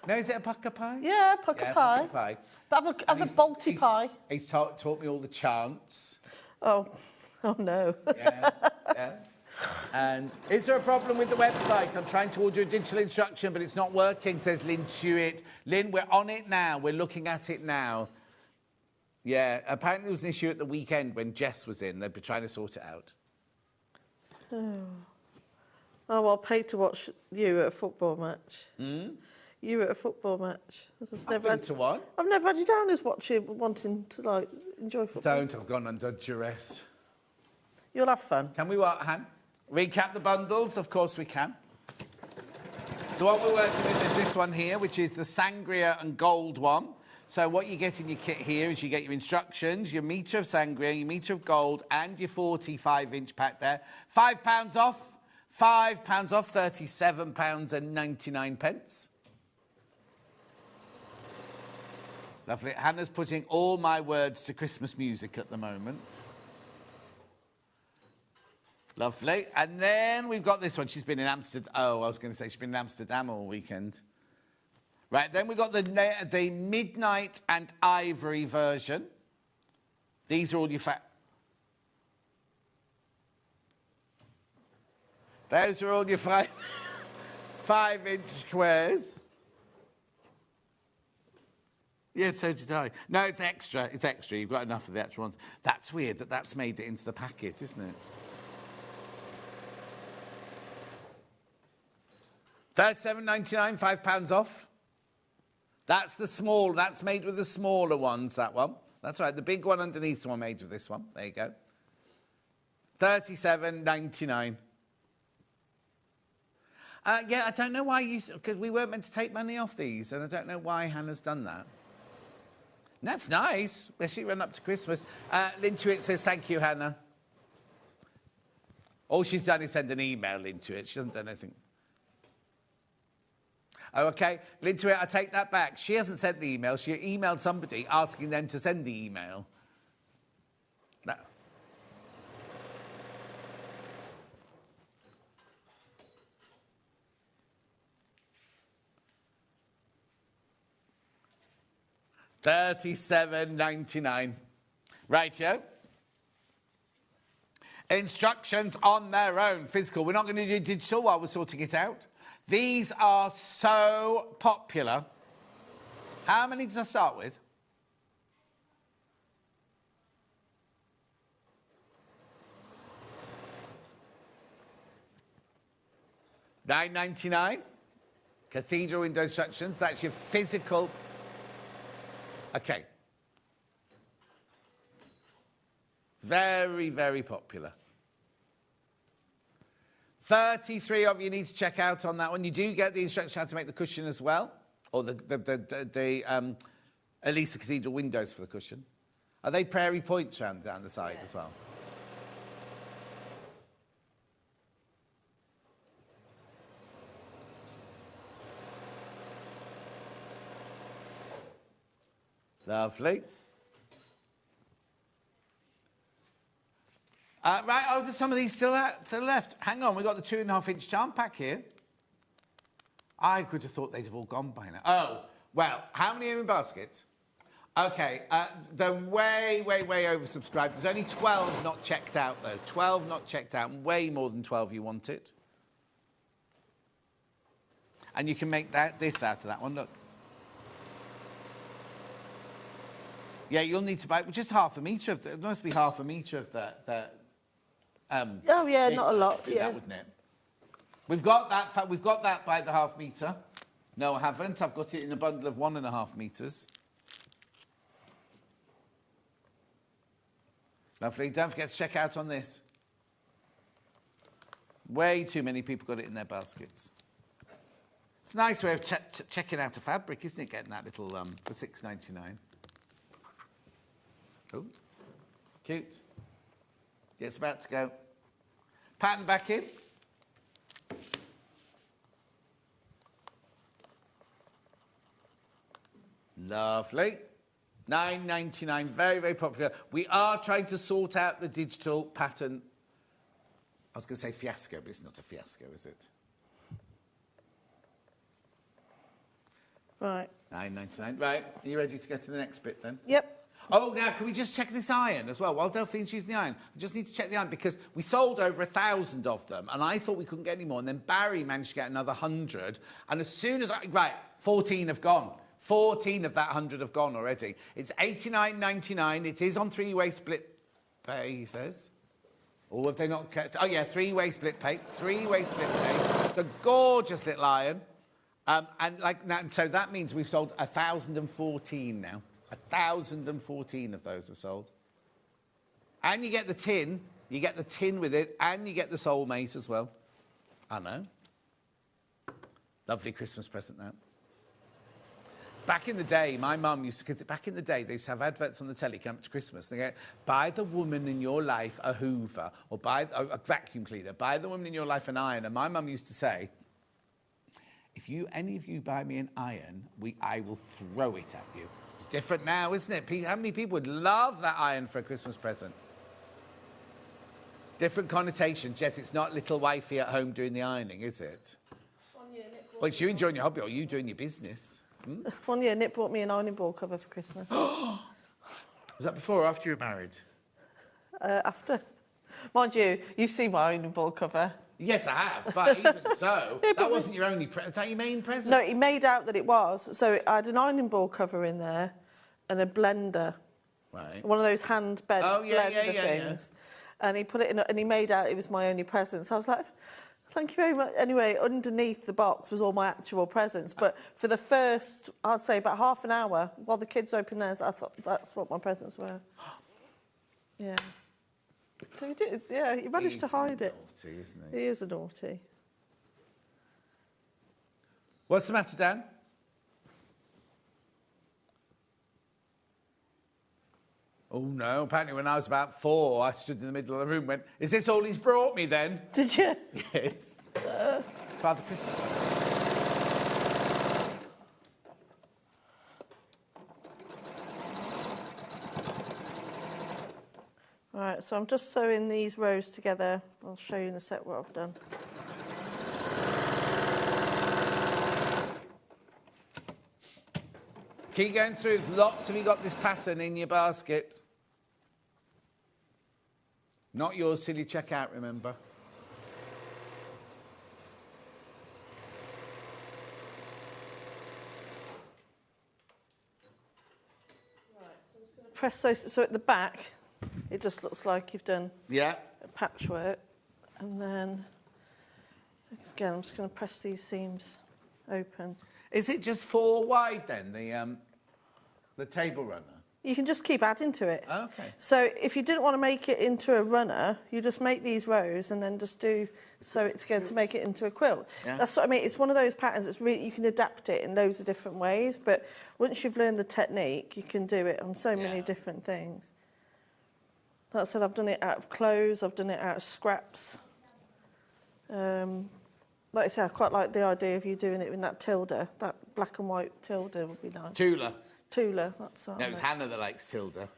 No, is it a pucker pie? Yeah, pucker pie. Pucker pie. But have a Balti pie. He's taught me all the chants. Oh no. Yeah. And is there a problem with the website? I'm trying to order a digital instruction, but it's not working, says Lynn Tuitt. Lynn, we're on it now. We're looking at it now. Yeah, apparently there was an issue at the weekend when Jess was in. They'd be trying to sort it out. Oh, well, I'll pay to watch you at a football match. You at a football match. I've been to one. I've never had you down as wanting to, like, enjoy football. Don't. I've gone under duress. You'll have fun. Can we what, Han? Recap the bundles? Of course we can. The one we're working with is this one here, which is the Sangria and Gold one. So what you get in your kit here is you get your instructions, your metre of Sangria, your metre of Gold, and your 45-inch pack there. £5 off. £5 off, £37.99. Lovely. Hannah's putting all my words to Christmas music at the moment. Lovely. And then we've got this one. She's been in Amsterdam. Oh, I was going to say she's been in Amsterdam all weekend. Right, then we've got the Midnight and Ivory version. These are all your Those are all your 5-inch squares. Yeah, so did I. No, it's extra. It's extra. You've got enough of the actual ones. That's weird that that's made it into the packet, isn't it? £37.99, £5 off. That's the small. That's made with the smaller ones, that one. That's right. The big one underneath the one made with this one. There you go. £37.99. Yeah, I don't know why you... Because we weren't meant to take money off these, and I don't know why Hannah's done that. And that's nice, especially run up to Christmas. Lynn Tuitt says, thank you, Hannah. All she's done is send an email into it. She hasn't done anything. Oh, OK. Lynn Tuitt, I take that back. She hasn't sent the email. She emailed somebody asking them to send the email. No. £37.99. Rightio. Instructions on their own. Physical. We're not going to do digital while we're sorting it out. These are so popular. How many does I start with? £9.99. Cathedral window instructions. That's your physical. Okay. Very, very popular. 33 of you need to check out on that one. You do get the instructions how to make the cushion as well, or the Elisa Cathedral windows for the cushion. Are they prairie points down the side as well? Lovely. Right, oh, there's some of these still to the left. Hang on, we've got the 2.5-inch charm pack here. I could have thought they'd have all gone by now. Oh, well, how many are in baskets? Okay, they're way, way, way oversubscribed. There's only 12 not checked out, though. 12 not checked out, and way more than 12 you wanted. And you can make this out of that one, look. Yeah, you'll need to buy just half a metre of there must be half a metre of the oh yeah, not a lot. Yeah, that, wouldn't it? We've got that by the half metre. No, I haven't. I've got it in a bundle of 1.5 metres. Lovely. Don't forget to check out on this. Way too many people got it in their baskets. It's a nice way of checking out a fabric, isn't it? Getting that little for £6.99. Oh, cute. Yeah, it's about to go. Pattern back in. Lovely. £9.99, very, very popular. We are trying to sort out the digital pattern. I was going to say fiasco, but it's not a fiasco, is it? Right. £9.99. Right, are you ready to go to the next bit then? Yep. Oh, now, can we just check this iron as well? While Delphine's using the iron, I just need to check the iron because we sold over 1,000 of them and I thought we couldn't get any more. And then Barry managed to get another 100. And as soon as right, 14 have gone. 14 of that 100 have gone already. It's £89.99. It is on three-way split pay, he says. Or have they not kept... Oh, yeah, three-way split pay. Three-way split pay. It's a gorgeous little iron. And so that means we've sold 1,014 now. 1,014 of those are sold. And you get the tin. You get the tin with it. And you get the soulmate as well. I know. Lovely Christmas present, that. Back in the day, my mum used to... Because back in the day, they used to have adverts on the telly coming up to Christmas. They go, buy the woman in your life a Hoover. Or buy a vacuum cleaner. Buy the woman in your life an iron. And my mum used to say... If any of you buy me an iron, I will throw it at you. It's different now, isn't it? How many people would love that iron for a Christmas present? Different connotations. Yes, it's not little wifey at home doing the ironing, is it? Well, it's you enjoying your hobby or you doing your business. Hmm? One year, Nick bought me an ironing board cover for Christmas. Was that before or after you were married? After. Mind you, you've seen my ironing board cover. Yes, I have, but even so, that wasn't your only present. Is that your main present? No, he made out that it was. So I had an ironing board cover in there and a blender. Right. One of those hand-bent blender things. Yeah. And he put it in, and he made out it was my only present. So I was like, thank you very much. Anyway, underneath the box was all my actual presents. But for the first, I'd say about half an hour, while the kids opened theirs, I thought that's what my presents were. Yeah. So he did, yeah, he managed to hide it. Naughty, isn't he? He is a naughty. What's the matter, Dan? Oh, no. Apparently when I was about 4, I stood in the middle of the room and went, is this all he's brought me then? Did you? Yes. Father Christmas. Right, so I'm just sewing these rows together. I'll show you in a sec what I've done. Keep going through. Lots of you got this pattern in your basket. Not yours till you check out, remember. Right, so I'm just going to press those. So at the back, it just looks like you've done a patchwork. And then, again, I'm just going to press these seams open. Is it just 4 wide then, the table runner? You can just keep adding to it. Okay. So if you didn't want to make it into a runner, you just make these rows and then just sew it together to make it into a quilt. Yeah. That's what I mean. It's one of those patterns that's really, you can adapt it in loads of different ways, but once you've learned the technique, you can do it on so many different things. Like I said, I've done it out of clothes, I've done it out of scraps. Like I said, I quite like the idea of you doing it in that tilde. That black and white tilde would be nice. Tula. Tula, that's all. No, it's Hannah that likes tilde.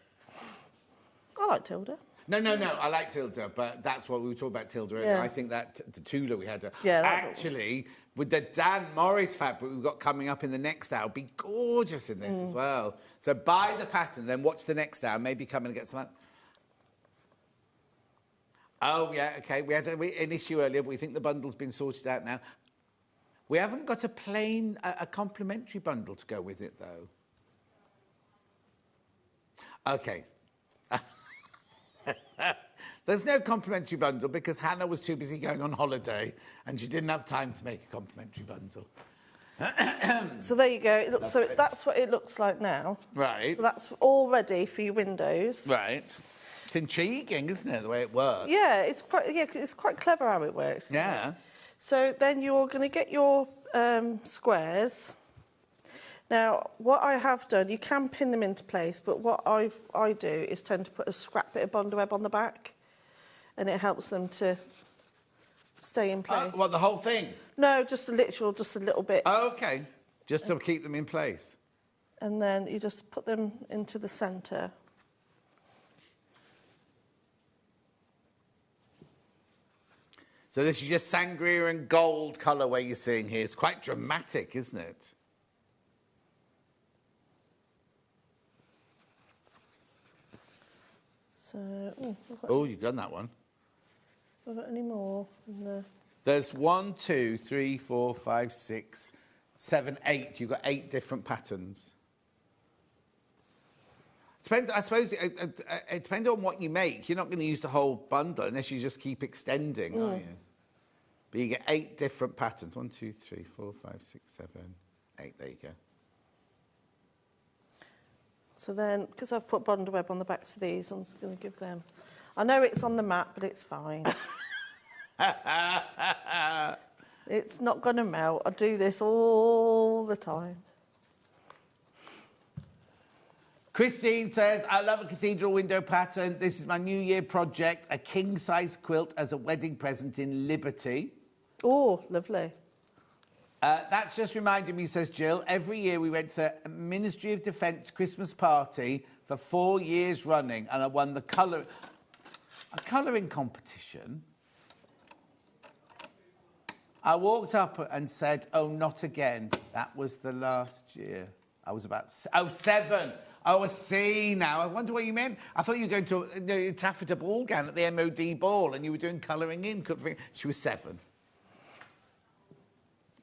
I like tilde. No, I like tilde, but that's what we were talking about tilde earlier. Yeah. I think that the Tula we had Yeah, actually, with the Dan Morris fabric we've got coming up in the next hour, be gorgeous in this as well. So buy the pattern, then watch the next hour, maybe come in and get some. Oh, yeah, OK. We had an issue earlier, but we think the bundle's been sorted out now. We haven't got a complimentary bundle to go with it, though. OK. There's no complimentary bundle because Hannah was too busy going on holiday and she didn't have time to make a complimentary bundle. So there you go. It looks, so that's what it looks like now. Right. So that's all ready for your windows. Right. It's intriguing, isn't it, the way it works? Yeah, it's quite clever how it works. Yeah. So then you're going to get your squares. Now, what I have done, you can pin them into place, but what I do is tend to put a scrap bit of bondweb on the back, and it helps them to stay in place. What, the whole thing? No, just a little bit. Oh, OK. Just to keep them in place. And then you just put them into the centre. So this is just sangria and gold colourway you're seeing here. It's quite dramatic, isn't it? So, you've done that one. have I got any more? There's 1, 2, 3, 4, 5, 6, 7, 8. You've got 8 different patterns. I suppose it depends on what you make. You're not going to use the whole bundle unless you just keep extending, are you? But you get 8 different patterns. 1, 2, 3, 4, 5, 6, 7, 8. There you go. So then, because I've put bondweb on the backs of these, I'm just going to give them... I know it's on the map, but it's fine. It's not going to melt. I do this all the time. Christine says, I love a cathedral window pattern. This is my New Year project, a king-size quilt as a wedding present in Liberty. Oh, lovely. That's just reminded me, says Jill, every year we went to the Ministry of Defence Christmas party for 4 years running, and I won a colouring competition. I walked up and said, oh, not again. That was the last year. I was about... 7. Oh, I see now. I wonder what you meant. I thought you were going to taffeta ball gown at the MOD ball and you were doing colouring in. She was 7.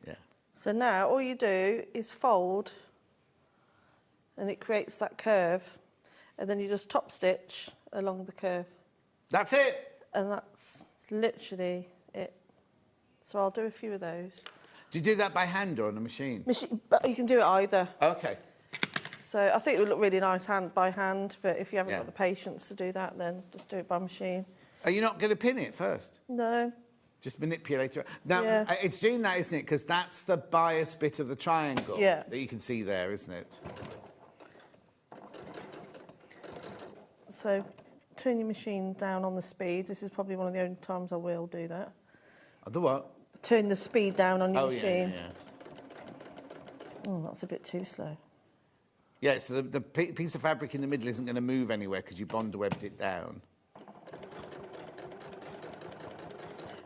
Yeah. So now all you do is fold and it creates that curve. And then you just top stitch along the curve. That's it? And that's literally it. So I'll do a few of those. Do you do that by hand or on a machine? But you can do it either. OK. So I think it would look really nice by hand, but if you haven't got the patience to do that, then just do it by machine. Are you not going to pin it first? No. Just manipulate it. Now, it's doing that, isn't it? Because that's the bias bit of the triangle that you can see there, isn't it? So turn your machine down on the speed. This is probably one of the only times I will do that. The what? Turn the speed down on your machine. Yeah. Oh, that's a bit too slow. Yeah, so the piece of fabric in the middle isn't going to move anywhere because you bond-webbed it down.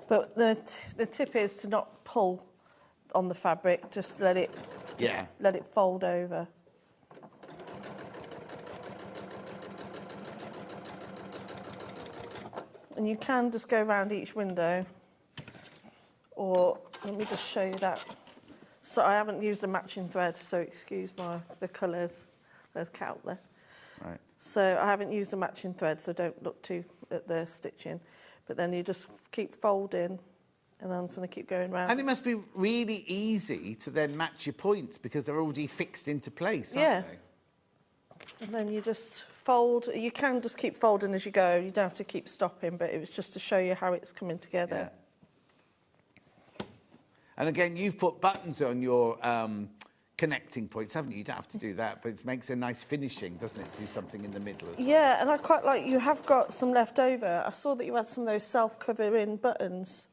But the tip is to not pull on the fabric, just let it fold over. And you can just go around each window, or let me just show you that. So I haven't used a matching thread, so excuse the colours. There's cat there. Right. So I haven't used a matching thread, so don't look too at the stitching. But then you just keep folding, and then I'm just going to keep going round. And it must be really easy to then match your points because they're already fixed into place, aren't they? And then you just fold. You can just keep folding as you go. You don't have to keep stopping, but it was just to show you how it's coming together. Yeah. And again, you've put buttons on your connecting points, haven't you? You don't have to do that, but it makes a nice finishing, doesn't it, to do something in the middle as well. Yeah, and I quite like you have got some left over. I saw that you had some of those self-covering buttons.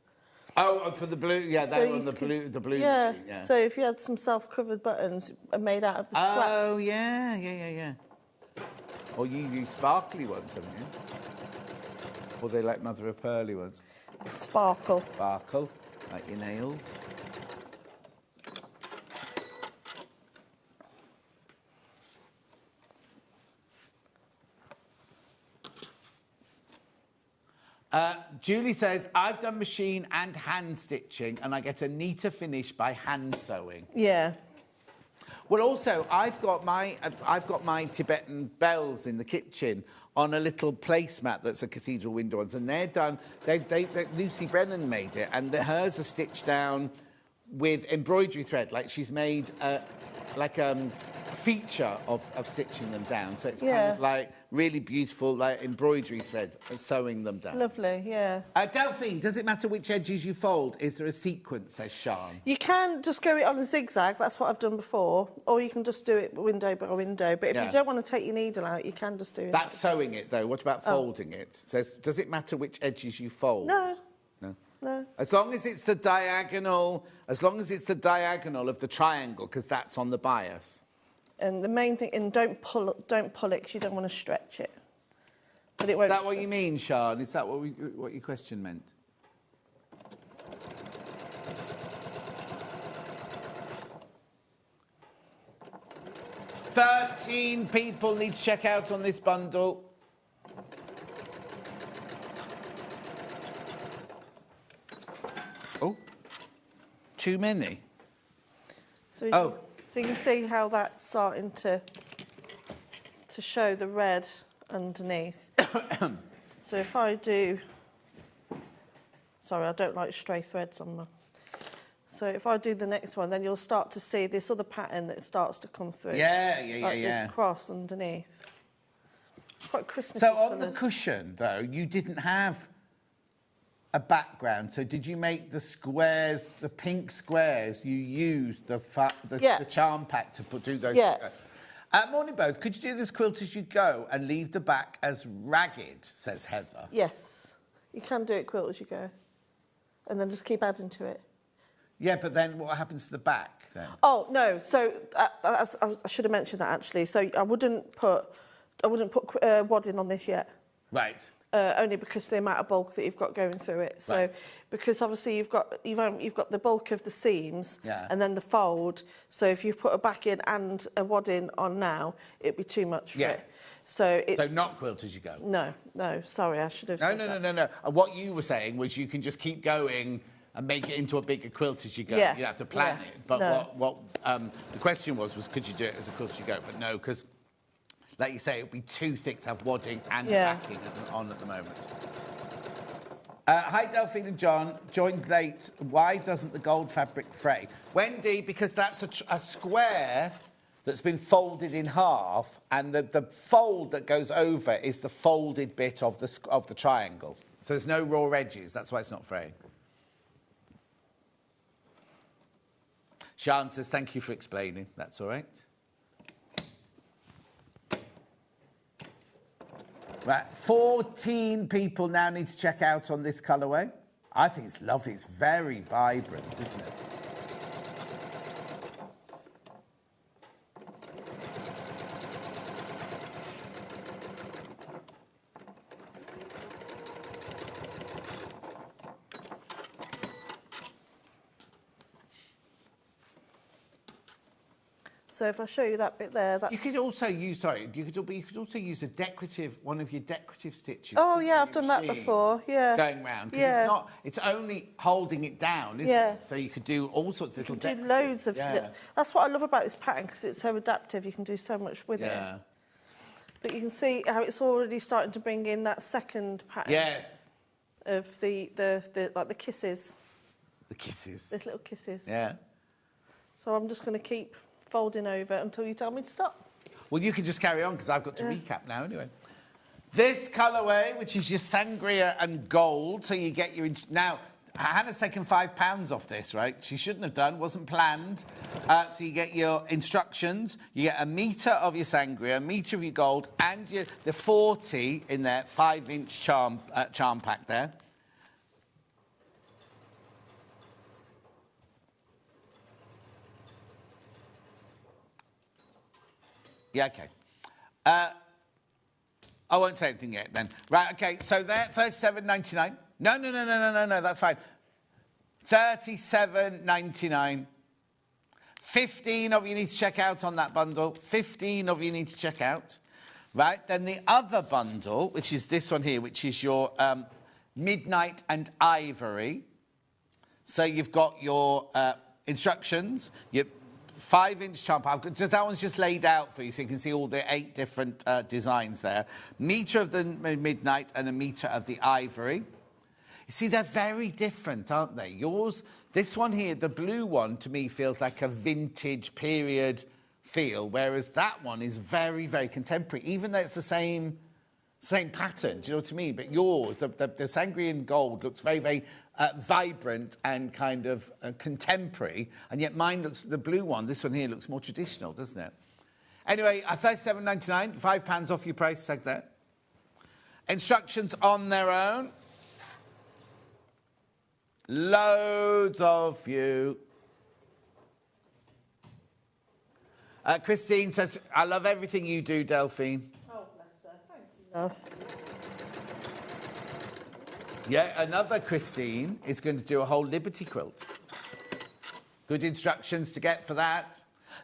Oh, for the blue, yeah, So they were you on the could- blue yeah. machine, yeah. So if you had some self-covered buttons made out of the scraps. Oh, yeah. Or you use sparkly ones, haven't you? Or they like mother of pearly ones. Sparkle. Sparkle, like your nails. Julie says, I've done machine and hand stitching and I get a neater finish by hand sewing. Yeah. Well, also, I've got my Tibetan bells in the kitchen on a little placemat that's a cathedral window ones, and they're done. Lucy Brennan made it, and hers are stitched down with embroidery thread. Like she's made a feature of stitching them down. So it's kind of like really beautiful, like embroidery thread and sewing them down. Lovely, yeah. Delphine, does it matter which edges you fold? Is there a sequence, says Sian? You can just go it on a zigzag, that's what I've done before, or you can just do it window by window. But if you don't want to take your needle out, you can just do it. That's sewing it, though. What about folding it? It says, does it matter which edges you fold? No. No. As long as it's the diagonal, of the triangle, because that's on the bias. And the main thing, and don't pull it, because you don't want to stretch it. But it won't. Is that what you mean, Sian? Is that what your question meant? "13 people need to check out on this bundle." Oh, too many. So you can see how that's starting to show the red underneath. So if I do, sorry, I don't like stray threads on my. So if I do the next one, then you'll start to see this other pattern that starts to come through. Like this cross underneath. It's quite Christmassy. So on the cushion, though, you didn't have a background. So did you make the squares, the pink squares? You used the charm pack to do those. Yeah. Morning, both. Could you do this quilt as you go and leave the back as ragged? Says Heather. Yes, you can do it quilt as you go, and then just keep adding to it. Yeah, but then what happens to the back then? Oh no! So I should have mentioned that actually. So I wouldn't put wadding on this yet. Right. Only because the amount of bulk that you've got going through it. So, right. Because obviously you've got the bulk of the seams, and then the fold. So if you put a backing and a wadding on now, it'd be too much for it. So it's not quilt as you go. No. Sorry, I should have. said that. No. What you were saying was you can just keep going and make it into a bigger quilt as you go. Yeah. You have to plan it. But No. what the question was could you do it as a quilt as you go? But no, because like you say, it would be too thick to have wadding and backing on at the moment. Hi, Delphine and John. Joined late. Why doesn't the gold fabric fray? Wendy, because that's a square that's been folded in half, and the fold that goes over is the folded bit of the triangle. So there's no raw edges. That's why it's not fraying. Sian says, thank you for explaining. That's all right. Right, 14 people now need to check out on this colourway. I think it's lovely. It's very vibrant, isn't it? So if I show you that bit there, that's... You could also use, you could also use one of your decorative stitches. Oh yeah, I've done that before. Yeah. Going round because it's only holding it down, isn't it? So you could do all sorts of little. You can do loads of. That's what I love about this pattern because it's so adaptive. You can do so much with it. But you can see how it's already starting to bring in that second pattern. Yeah. Of the kisses. The kisses. The little kisses. Yeah. So I'm just going to keep folding over until you tell me to stop. Well, you can just carry on because I've got to recap now anyway. This colourway, which is your sangria and gold, so you get your... Now, Hannah's taken £5 off this, right? She shouldn't have done, wasn't planned. So you get your instructions, you get a metre of your sangria, a metre of your gold, and the 40 in there, 5-inch charm pack there. Yeah, OK. I won't say anything yet, then. Right, OK, so there, $37.99. No, that's fine. $37.99. 15 of you need to check out on that bundle. 15 of you need to check out. Right, then the other bundle, which is this one here, which is your Midnight and Ivory. So you've got your instructions, your 5-inch charm pack. That one's just laid out for you, so you can see all the 8 different designs there. Metre of the Midnight and a metre of the Ivory. You see, they're very different, aren't they? Yours, this one here, the blue one, to me feels like a vintage period feel, whereas that one is very, very contemporary, even though it's the same pattern. Do you know what I mean? But yours, the Sangrian Gold, looks very, very vibrant and kind of contemporary, and yet mine looks, the blue one, this one here, looks more traditional, doesn't it? Anyway, £37.99, £5 off your price tag there. Instructions on their own. Loads of you. Christine says, I love everything you do, Delphine. Oh, bless her. Thank you, love. Yeah, another Christine is going to do a whole Liberty quilt. Good instructions to get for that.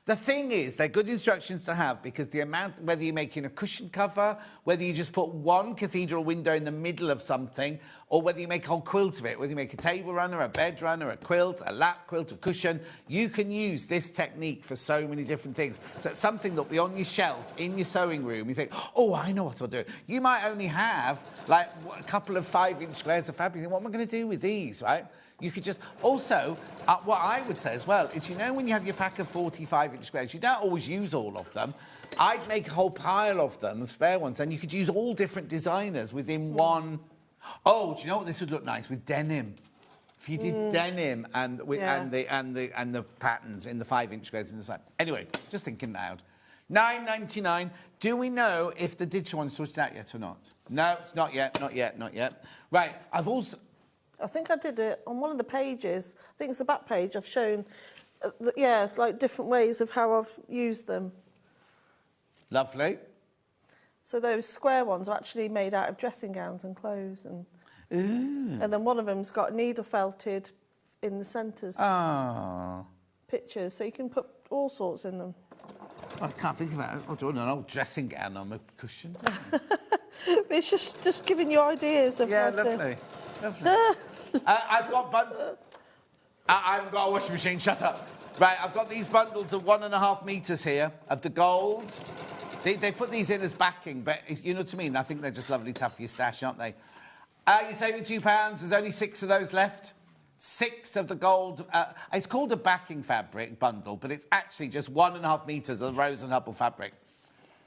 The thing is, they're good instructions to have because the amount, whether you're making a cushion cover, whether you just put one cathedral window in the middle of something, or whether you make a whole quilt of it, whether you make a table runner, a bed runner, a quilt, a lap quilt, a cushion, you can use this technique for so many different things. So it's something that'll be on your shelf in your sewing room. You think, oh, I know what I'll do. You might only have like a couple of 5-inch squares of fabric. You think, what am I going to do with these, right? You could just... Also, what I would say as well is, you know, when you have your pack of 45-inch squares, you don't always use all of them. I'd make a whole pile of them, of spare ones, and you could use all different designers within one... Oh, do you know what this would look nice? With denim. If you did denim and the patterns in the 5-inch squares in the side. Anyway, just thinking loud. $9.99. Do we know if the digital one's sorted out yet or not? No, it's not yet, not yet, not yet. Right, I've also... I think I did it on one of the pages. I think it's the back page. I've shown, like different ways of how I've used them. Lovely. So those square ones are actually made out of dressing gowns and clothes, and then one of them's got needle felted in the centres. Oh. Pictures, so you can put all sorts in them. I can't think of it. I'm doing an old dressing gown on a cushion. It's just giving you ideas of how lovely. Lovely. I've got I haven't got a washing machine, shut up. Right, I've got these bundles of 1.5 metres here of the gold. They put these in as backing, but you know what I mean? I think they're just lovely to have for your stash, aren't they? You're saving £2. There's only 6 of those left. 6 of the gold. It's called a backing fabric bundle, but it's actually just 1.5 metres of Rose and Hubble fabric.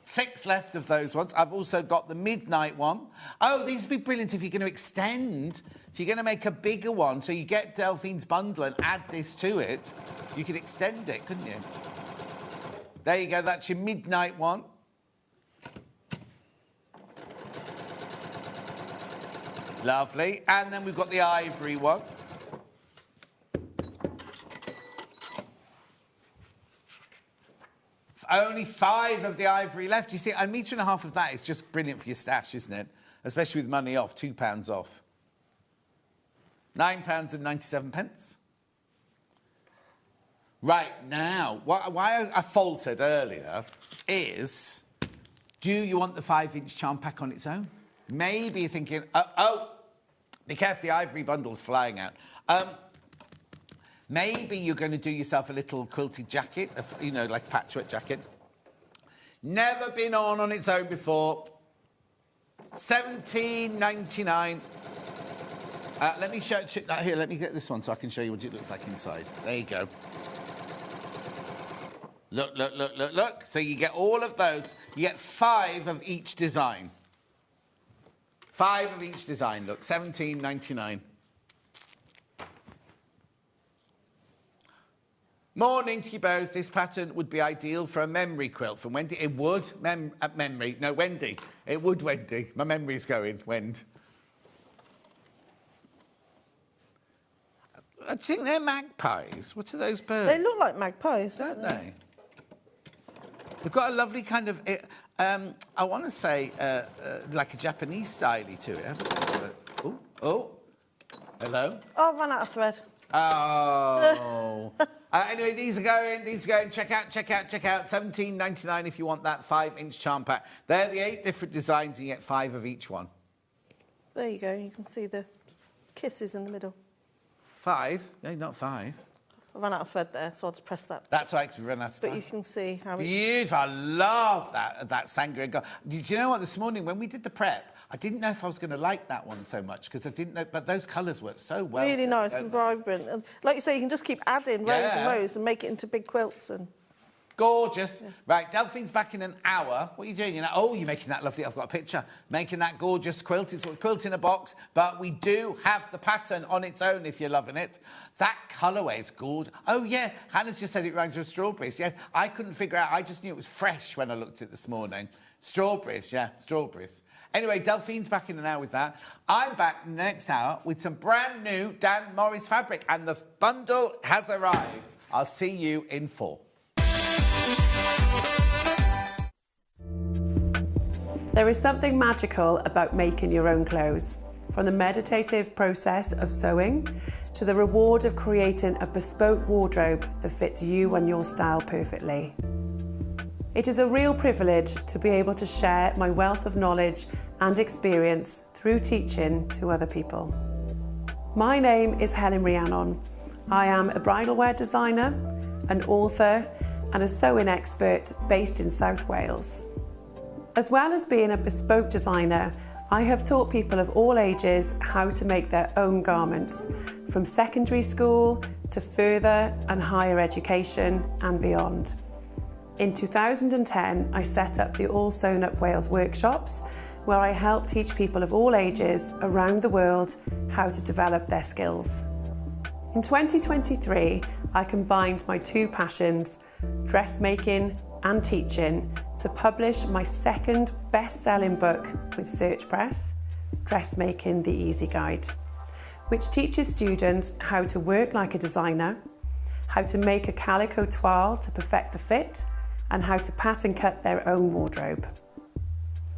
6 left of those ones. I've also got the Midnight one. Oh, these would be brilliant if you're going to extend. If you're going to make a bigger one, so you get Delphine's bundle and add this to it, you could extend it, couldn't you? There you go. That's your Midnight one. Lovely. And then we've got the Ivory one. Only 5 of the Ivory left. You see, £1.5 meters of that is just brilliant for your stash, isn't it? Especially with money off, £2 off. £9.97. Right, now, why I faltered earlier is, do you want the 5-inch charm pack on its own? Maybe you're thinking, be careful, the Ivory bundle's flying out. Maybe you're going to do yourself a little quilted jacket, you know, like a patchwork jacket. Never been on its own before. $17.99. Let me show it. Here, let me get this one so I can show you what it looks like inside. There you go. Look, look, look, look, look. So you get all of those. You get 5 of each design. 5 of each design, look, £17.99. Morning to you both. This pattern would be ideal for a memory quilt from Wendy. It would. Memory. No, Wendy. It would, Wendy. My memory's going, Wend. I think they're magpies. What are those birds? They look like magpies, don't they? They've got a lovely kind of, I want to say, like a Japanese style to it. Oh, hello? Oh, I've run out of thread. Oh. Anyway, these are going. Check out. £17.99 if you want that 5-inch charm pack. They're the 8 different designs, and you get 5 of each one. There you go. You can see the kisses in the middle. 5? No, not 5. I ran out of thread there, so I'll just press that. That's right, because we ran out of time. But you can see how it's... Beautiful. I love that sangria gold. Did you know what? This morning, when we did the prep, I didn't know if I was going to like that one so much, because I didn't know... But those colours work so well. Really nice and vibrant. And like you say, you can just keep adding rows and rows and make it into big quilts and... Gorgeous. Yeah. Right, Delphine's back in an hour. What are you doing? Oh, you're making that lovely... I've got a picture. Making that gorgeous quilt. It's a quilt in a box, but we do have the pattern on its own if you're loving it. That colourway is gorgeous. Oh, yeah, Hannah's just said it reminds her of strawberries. Yeah, I couldn't figure out... I just knew it was fresh when I looked at it this morning. Strawberries, yeah, strawberries. Anyway, Delphine's back in an hour with that. I'm back in the next hour with some brand new Dan Morris fabric, and the bundle has arrived. I'll see you in 4. There is something magical about making your own clothes. From the meditative process of sewing to the reward of creating a bespoke wardrobe that fits you and your style perfectly. It is a real privilege to be able to share my wealth of knowledge and experience through teaching to other people. My name is Helen Rhiannon. I am a bridal wear designer, an author, and a sewing expert based in South Wales. As well as being a bespoke designer, I have taught people of all ages how to make their own garments, from secondary school to further and higher education and beyond. In 2010, I set up the All Sewn Up Wales workshops, where I help teach people of all ages around the world how to develop their skills. In 2023, I combined my 2 passions, dressmaking and teaching, to publish my second best-selling book with Search Press, Dressmaking: The Easy Guide, which teaches students how to work like a designer, how to make a calico toile to perfect the fit, and how to pattern cut their own wardrobe.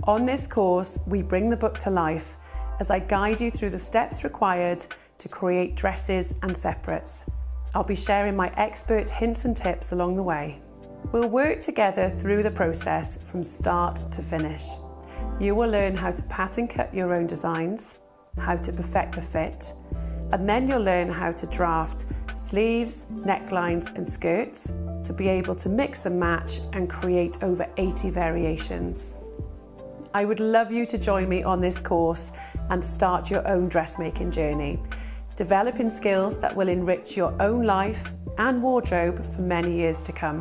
On this course, we bring the book to life as I guide you through the steps required to create dresses and separates. I'll be sharing my expert hints and tips along the way. We'll work together through the process from start to finish. You will learn how to pattern cut your own designs, how to perfect the fit, and then you'll learn how to draft sleeves, necklines and skirts to be able to mix and match and create over 80 variations. I would love you to join me on this course and start your own dressmaking journey, developing skills that will enrich your own life and wardrobe for many years to come.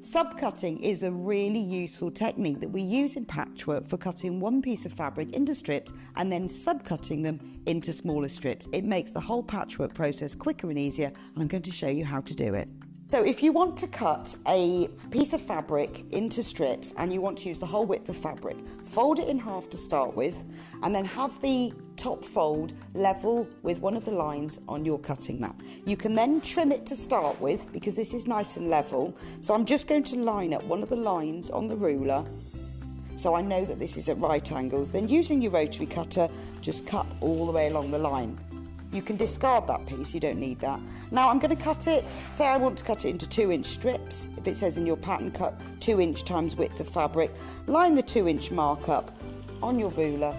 Subcutting is a really useful technique that we use in patchwork for cutting one piece of fabric into strips and then subcutting them into smaller strips. It makes the whole patchwork process quicker and easier, and I'm going to show you how to do it. So if you want to cut a piece of fabric into strips and you want to use the whole width of fabric, fold it in half to start with, and then have the top fold level with one of the lines on your cutting mat. You can then trim it to start with because this is nice and level. So I'm just going to line up one of the lines on the ruler so I know that this is at right angles. Then using your rotary cutter, just cut all the way along the line. You can discard that piece, you don't need that. Now I'm going to cut it, say I want to cut it into 2-inch strips. If it says in your pattern cut 2-inch times width of fabric, line the 2-inch mark up on your ruler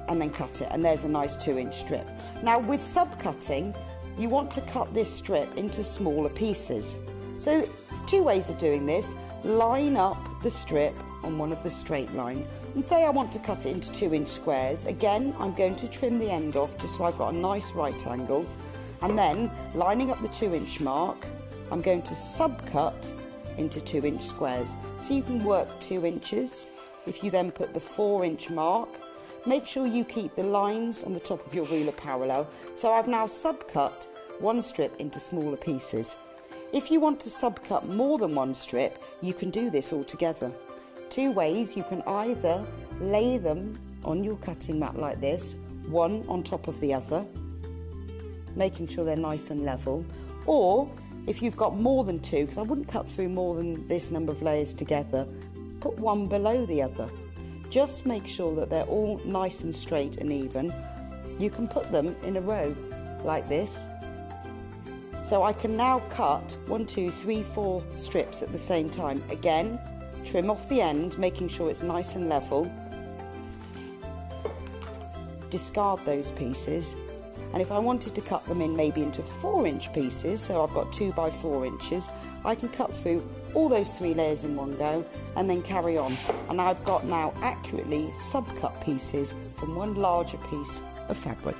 and then cut it, and there's a nice 2-inch strip. Now with subcutting, you want to cut this strip into smaller pieces. So 2 ways of doing this: line up the strip on one of the straight lines. And say I want to cut it into 2-inch squares. Again, I'm going to trim the end off just so I've got a nice right angle. And then, lining up the 2-inch mark, I'm going to subcut into 2-inch squares. So you can work 2 inches. If you then put the 4-inch mark, make sure you keep the lines on the top of your ruler parallel. So I've now subcut one strip into smaller pieces. If you want to subcut more than one strip, you can do this all together. 2 ways: you can either lay them on your cutting mat like this, one on top of the other, making sure they're nice and level, or if you've got more than 2, because I wouldn't cut through more than this number of layers together, put one below the other. Just make sure that they're all nice and straight and even. You can put them in a row like this. So I can now cut 1, 2, 3, 4 strips at the same time. Again, trim off the end, making sure it's nice and level. Discard those pieces. And if I wanted to cut them in maybe into 4-inch pieces, so I've got 2 by 4 inches, I can cut through all those 3 layers in one go and then carry on. And I've got now accurately subcut pieces from one larger piece of fabric.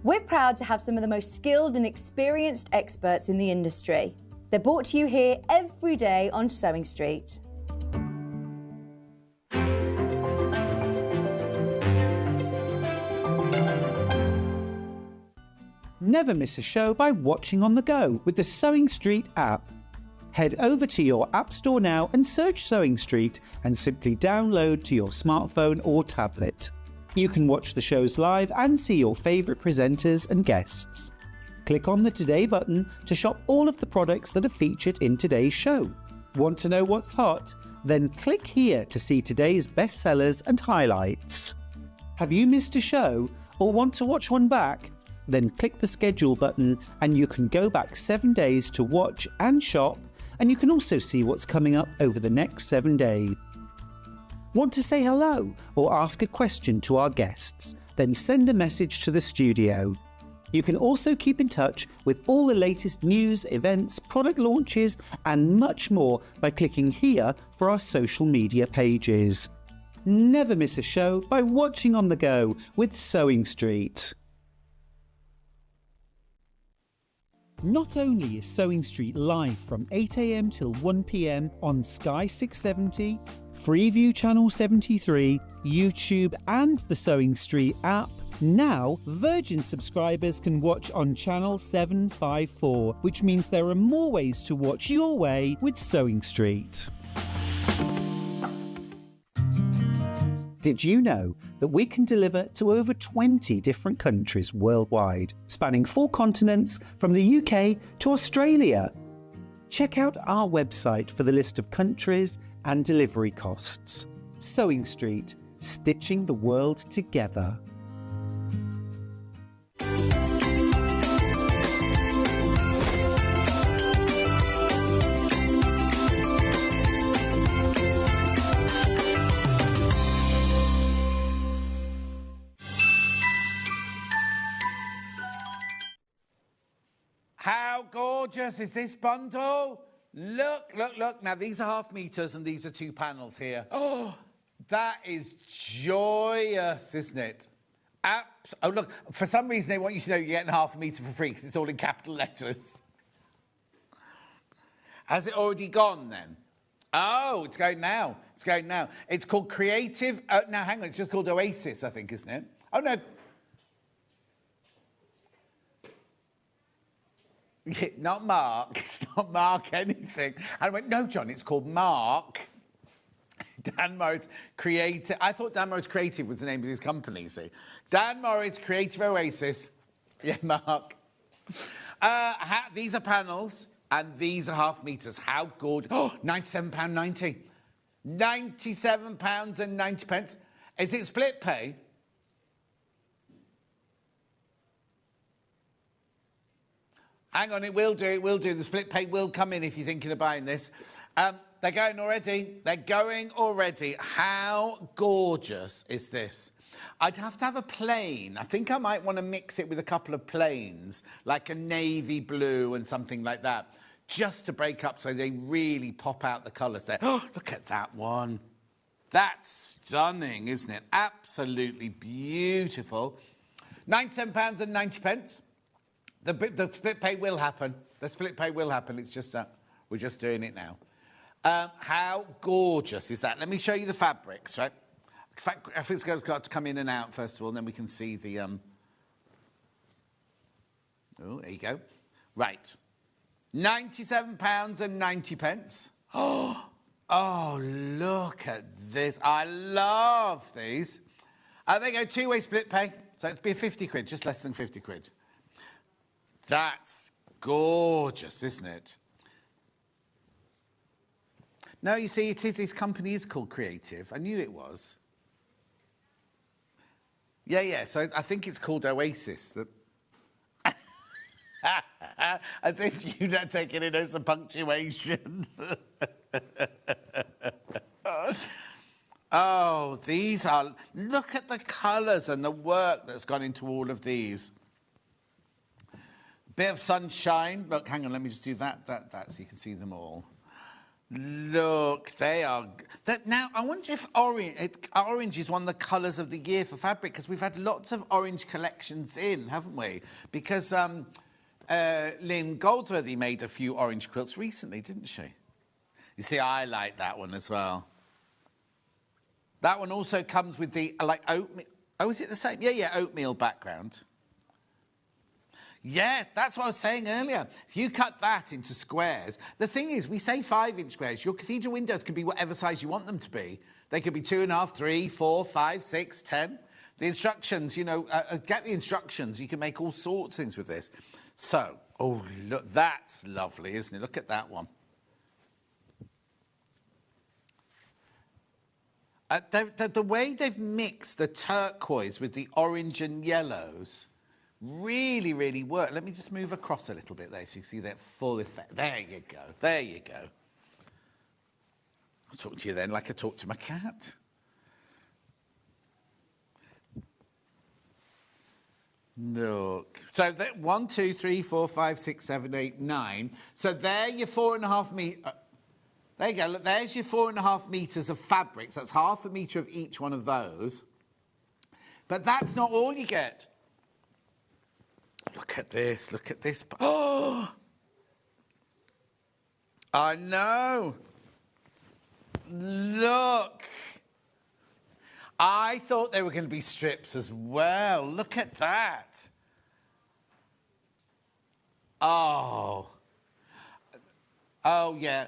We're proud to have some of the most skilled and experienced experts in the industry. They're brought to you here every day on Sewing Street. Never miss a show by watching on the go with the Sewing Street app. Head over to your App Store now and search Sewing Street and simply download to your smartphone or tablet. You can watch the shows live and see your favourite presenters and guests. Click on the Today button to shop all of the products that are featured in today's show. Want to know what's hot? Then click here to see today's bestsellers and highlights. Have you missed a show or want to watch one back? Then click the schedule button and you can go back 7 days to watch and shop, and you can also see what's coming up over the next 7 days. Want to say hello or ask a question to our guests? Then send a message to the studio. You can also keep in touch with all the latest news, events, product launches and much more by clicking here for our social media pages. Never miss a show by watching on the go with Sewing Street. Not only is Sewing Street live from 8 AM till 1 PM on Sky 670, Freeview Channel 73, YouTube and the Sewing Street app, now Virgin subscribers can watch on Channel 754, which means there are more ways to watch your way with Sewing Street. Did you know that we can deliver to over 20 different countries worldwide, spanning 4 continents from the UK to Australia? Check out our website for the list of countries and delivery costs. Sewing Street, stitching the world together. How gorgeous is this bundle? Look, look, look. Now, these are ½ meters and these are 2 panels here. Oh, that is joyous, isn't it? Oh, look, for some reason they want you to know you're getting ½ meter for free because it's all in capital letters. Has it already gone then? Oh, it's going now. It's going now. It's called Creative... now, hang on. It's just called Oasis, I think, isn't it? Oh, no. Yeah, not Mark. It's not Mark anything. And I went, no, John, it's called Mark. Dan Morris Creative. I thought Dan Morris Creative was the name of his company, see. Dan Morris Creative Oasis. Yeah, Mark. These are panels, and these are ½ meters. How good. Oh, £97.90. £97.90. Is it split pay? Hang on, it will do, it will do. The split pay will come in if you're thinking of buying this. They're going already. They're going already. How gorgeous is this? I'd have to have a plain. I think I might want to mix it with a couple of plains, like a navy blue and something like that. just to break up so they really pop out the colours there. Oh, look at that one. That's stunning, isn't it? Absolutely beautiful. £97.90. The split pay will happen. The split pay will happen. It's just we're just doing it now. How gorgeous is that? Let me show you the fabrics, right? Fabric's got to come in and out first of all, and then we can see the... Oh, there you go. Right. £97.90. Oh, look at this. I love these. There you go, two-way split pay. So it'd be 50 quid, just less than 50 quid. That's gorgeous, isn't it? No, you see, this company is called Creative. I knew it was. Yeah, so I think it's called Oasis. As if you'd not taken it as a punctuation. Oh, these are... Look at the colours and the work that's gone into all of these. Bit of sunshine. Look, hang on, let me just do that so you can see them all. Look, they are... Now, I wonder if orange is one of the colours of the year for fabric, because we've had lots of orange collections in, haven't we? Because Lynn Goldsworthy made a few orange quilts recently, didn't she? You see, I like that one as well. That one also comes with the, like, oatmeal... Oh, is it the same? Yeah, oatmeal background. Yeah, that's what I was saying earlier. If you cut that into squares, the thing is, we say 5-inch squares. Your cathedral windows can be whatever size you want them to be. They could be 2.5, 3, 4, 5, 6, 10. The instructions, you know, get the instructions. You can make all sorts of things with this. So, oh, look, that's lovely, isn't it? Look at that one. The way they've mixed the turquoise with the orange and yellows really, really work. Let me just move across a little bit there so you can see that full effect. There you go. There you go. I'll talk to you then like I talk to my cat. Look. So that 1, 2, 3, 4, 5, 6, 7, 8, 9. So there your 4.5 meters. There you go. Look, there's your 4.5 meters of fabric. So that's half a meter of each one of those. But that's not all you get. Look at this. Look at this. Oh! I know. Look. I thought they were going to be strips as well. Look at that. Oh. Oh, yeah.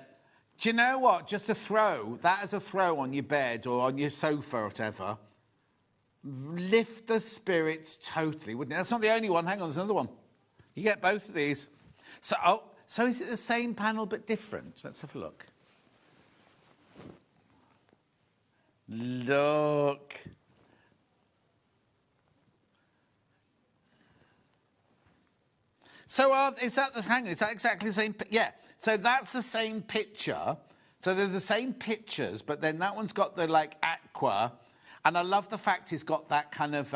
Do you know what? Just a throw. That as a throw on your bed or on your sofa or whatever. Lift the spirits totally, wouldn't it? That's not the only one. Hang on, there's another one. You get both of these. So is it the same panel but different? Let's have a look. Look. So is that exactly the same? Yeah. So that's the same picture. So they're the same pictures, but then that one's got the like aqua. And I love the fact it's got that kind of,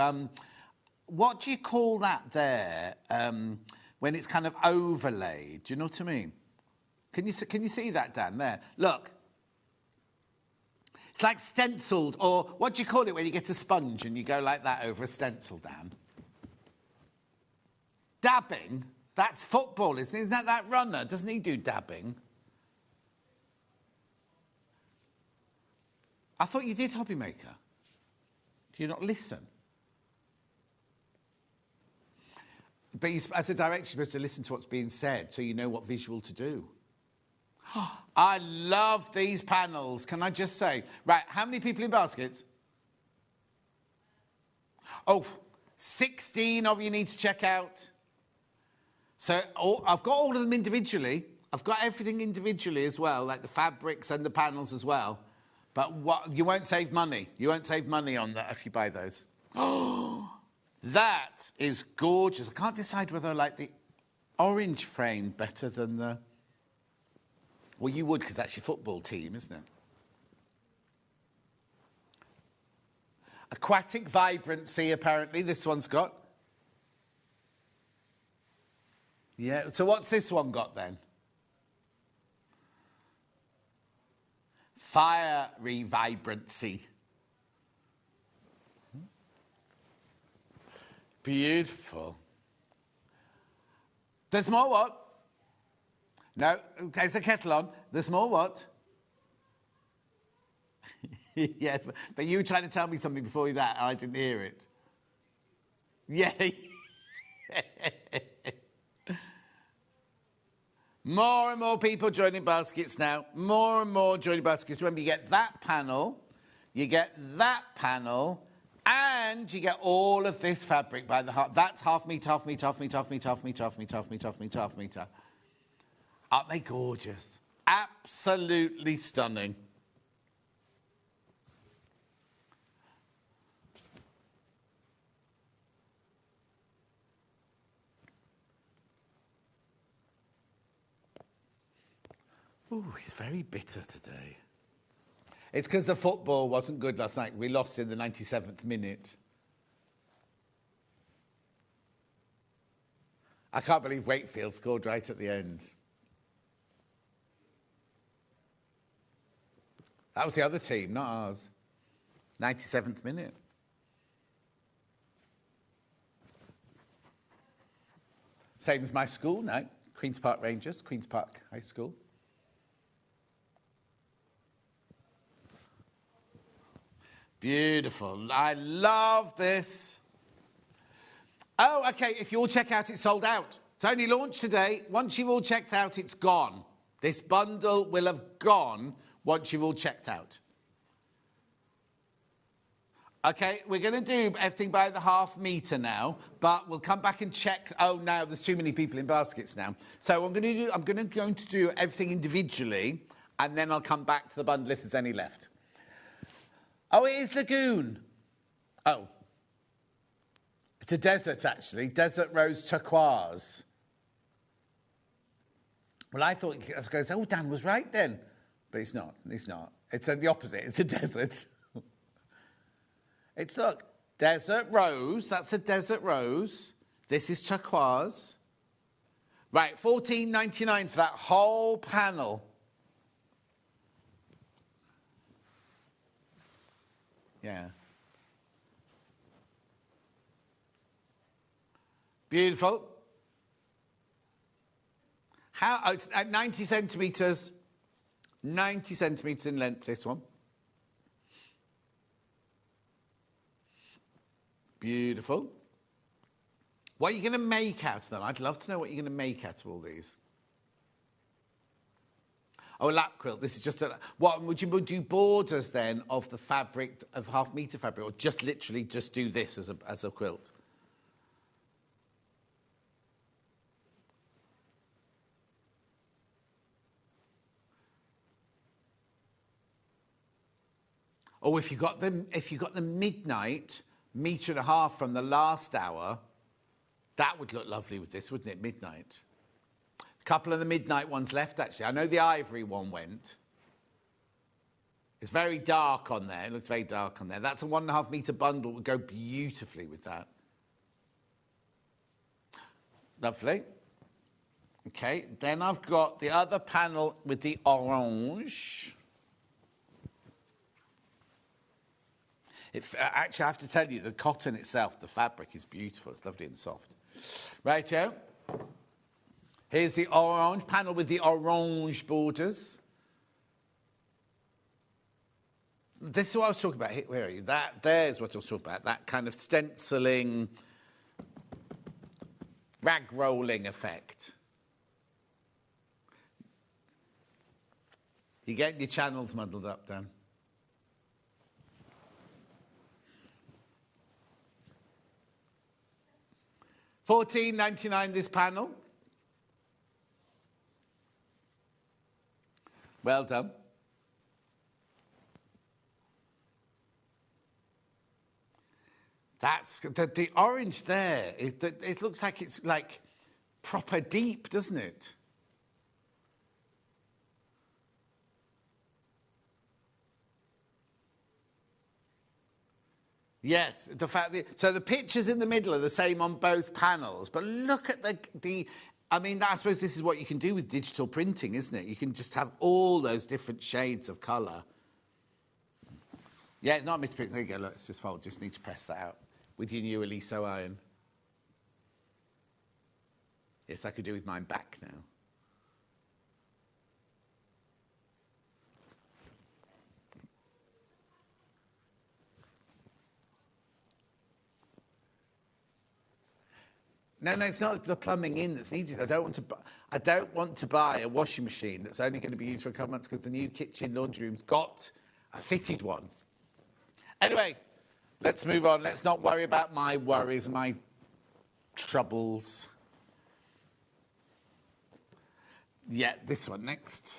what do you call that there, when it's kind of overlaid? Do you know what I mean? Can you see that, Dan, there? Look. It's like stenciled, or what do you call it when you get a sponge and you go like that over a stencil, Dan? Dabbing? That's football, isn't it? Isn't that runner? Doesn't he do dabbing? I thought you did Hobby Maker. Do you not listen? But as a director, you're supposed to listen to what's being said so you know what visual to do. I love these panels, can I just say? Right, how many people in baskets? Oh, 16 of you need to check out. So I've got all of them individually. I've got everything individually as well, like the fabrics and the panels as well. But you won't save money. You won't save money on that if you buy those. Oh, that is gorgeous. I can't decide whether I like the orange frame better than the... Well, you would, because that's your football team, isn't it? Aquatic vibrancy, apparently, this one's got. Yeah, so what's this one got then? Fiery vibrancy. Beautiful. There's more what? No, there's a kettle on. There's more what? Yeah, but you were trying to tell me something before that, and I didn't hear it. Yeah. More and more people joining baskets now. More and more joining baskets. Remember, you get that panel, and you get all of this fabric by the half. That's half metre, half metre, half metre, half metre, half metre, half metre, half metre, half metre, half metre. Aren't they gorgeous? Absolutely stunning. Ooh, he's very bitter today. It's because the football wasn't good last night. We lost in the 97th minute. I can't believe Wakefield scored right at the end. That was the other team, not ours. 97th minute. Same as my school now. Queen's Park Rangers, Queen's Park High School. Beautiful. I love this. Oh, okay, if you all check out, it's sold out. It's only launched today. Once you've all checked out, it's gone. This bundle will have gone once you've all checked out. Okay, we're going to do everything by the half metre now, but we'll come back and check. Oh, now there's too many people in baskets now. So I'm going to do everything individually, and then I'll come back to the bundle if there's any left. Oh, it is Lagoon. Oh. It's a desert, actually. Desert Rose Turquoise. Well, I thought, I was going to say, oh, Dan was right then. But it's not. It's not. It's the opposite. It's a desert. It's, look, Desert Rose. That's a Desert Rose. This is Turquoise. Right, $14.99 for that whole panel. Yeah. Beautiful. How? Oh, it's at 90 centimetres. 90 centimetres in length, this one. Beautiful. What are you going to make out of them? I'd love to know what you're going to make out of all these. Oh, a lap quilt. This is just a... What, would you do borders then of the fabric, of half metre fabric, or just literally just do this as a quilt? Oh, if you got the midnight, metre and a half from the last hour, that would look lovely with this, wouldn't it? Midnight. A couple of the midnight ones left, actually. I know the ivory one went. It's very dark on there. It looks very dark on there. That's a 1.5 metre bundle. Would go beautifully with that. Lovely. Okay, then I've got the other panel with the orange. Actually, I have to tell you, the cotton itself, the fabric is beautiful. It's lovely and soft. Righto. Here's the orange panel with the orange borders. This is what I was talking about. Where are you? There's what I was talking about. That kind of stenciling, rag rolling effect. You're getting your channels muddled up, Dan. $14.99 this panel. Well done. That's the orange there. It looks like it's like proper deep, doesn't it? Yes, the fact that so the pictures in the middle are the same on both panels, but look at the. I mean, I suppose this is what you can do with digital printing, isn't it? You can just have all those different shades of colour Yeah, it's not Mr. Pick. There you go. Look, it's just fold. Just need to press that out with your new Eliso iron. Yes, I could do with mine back now. No, it's not the plumbing in that's needed. I don't want to buy a washing machine that's only going to be used for a couple months because the new kitchen laundry room's got a fitted one. Anyway, let's move on. Let's not worry about my worries, my troubles. Yeah, this one next.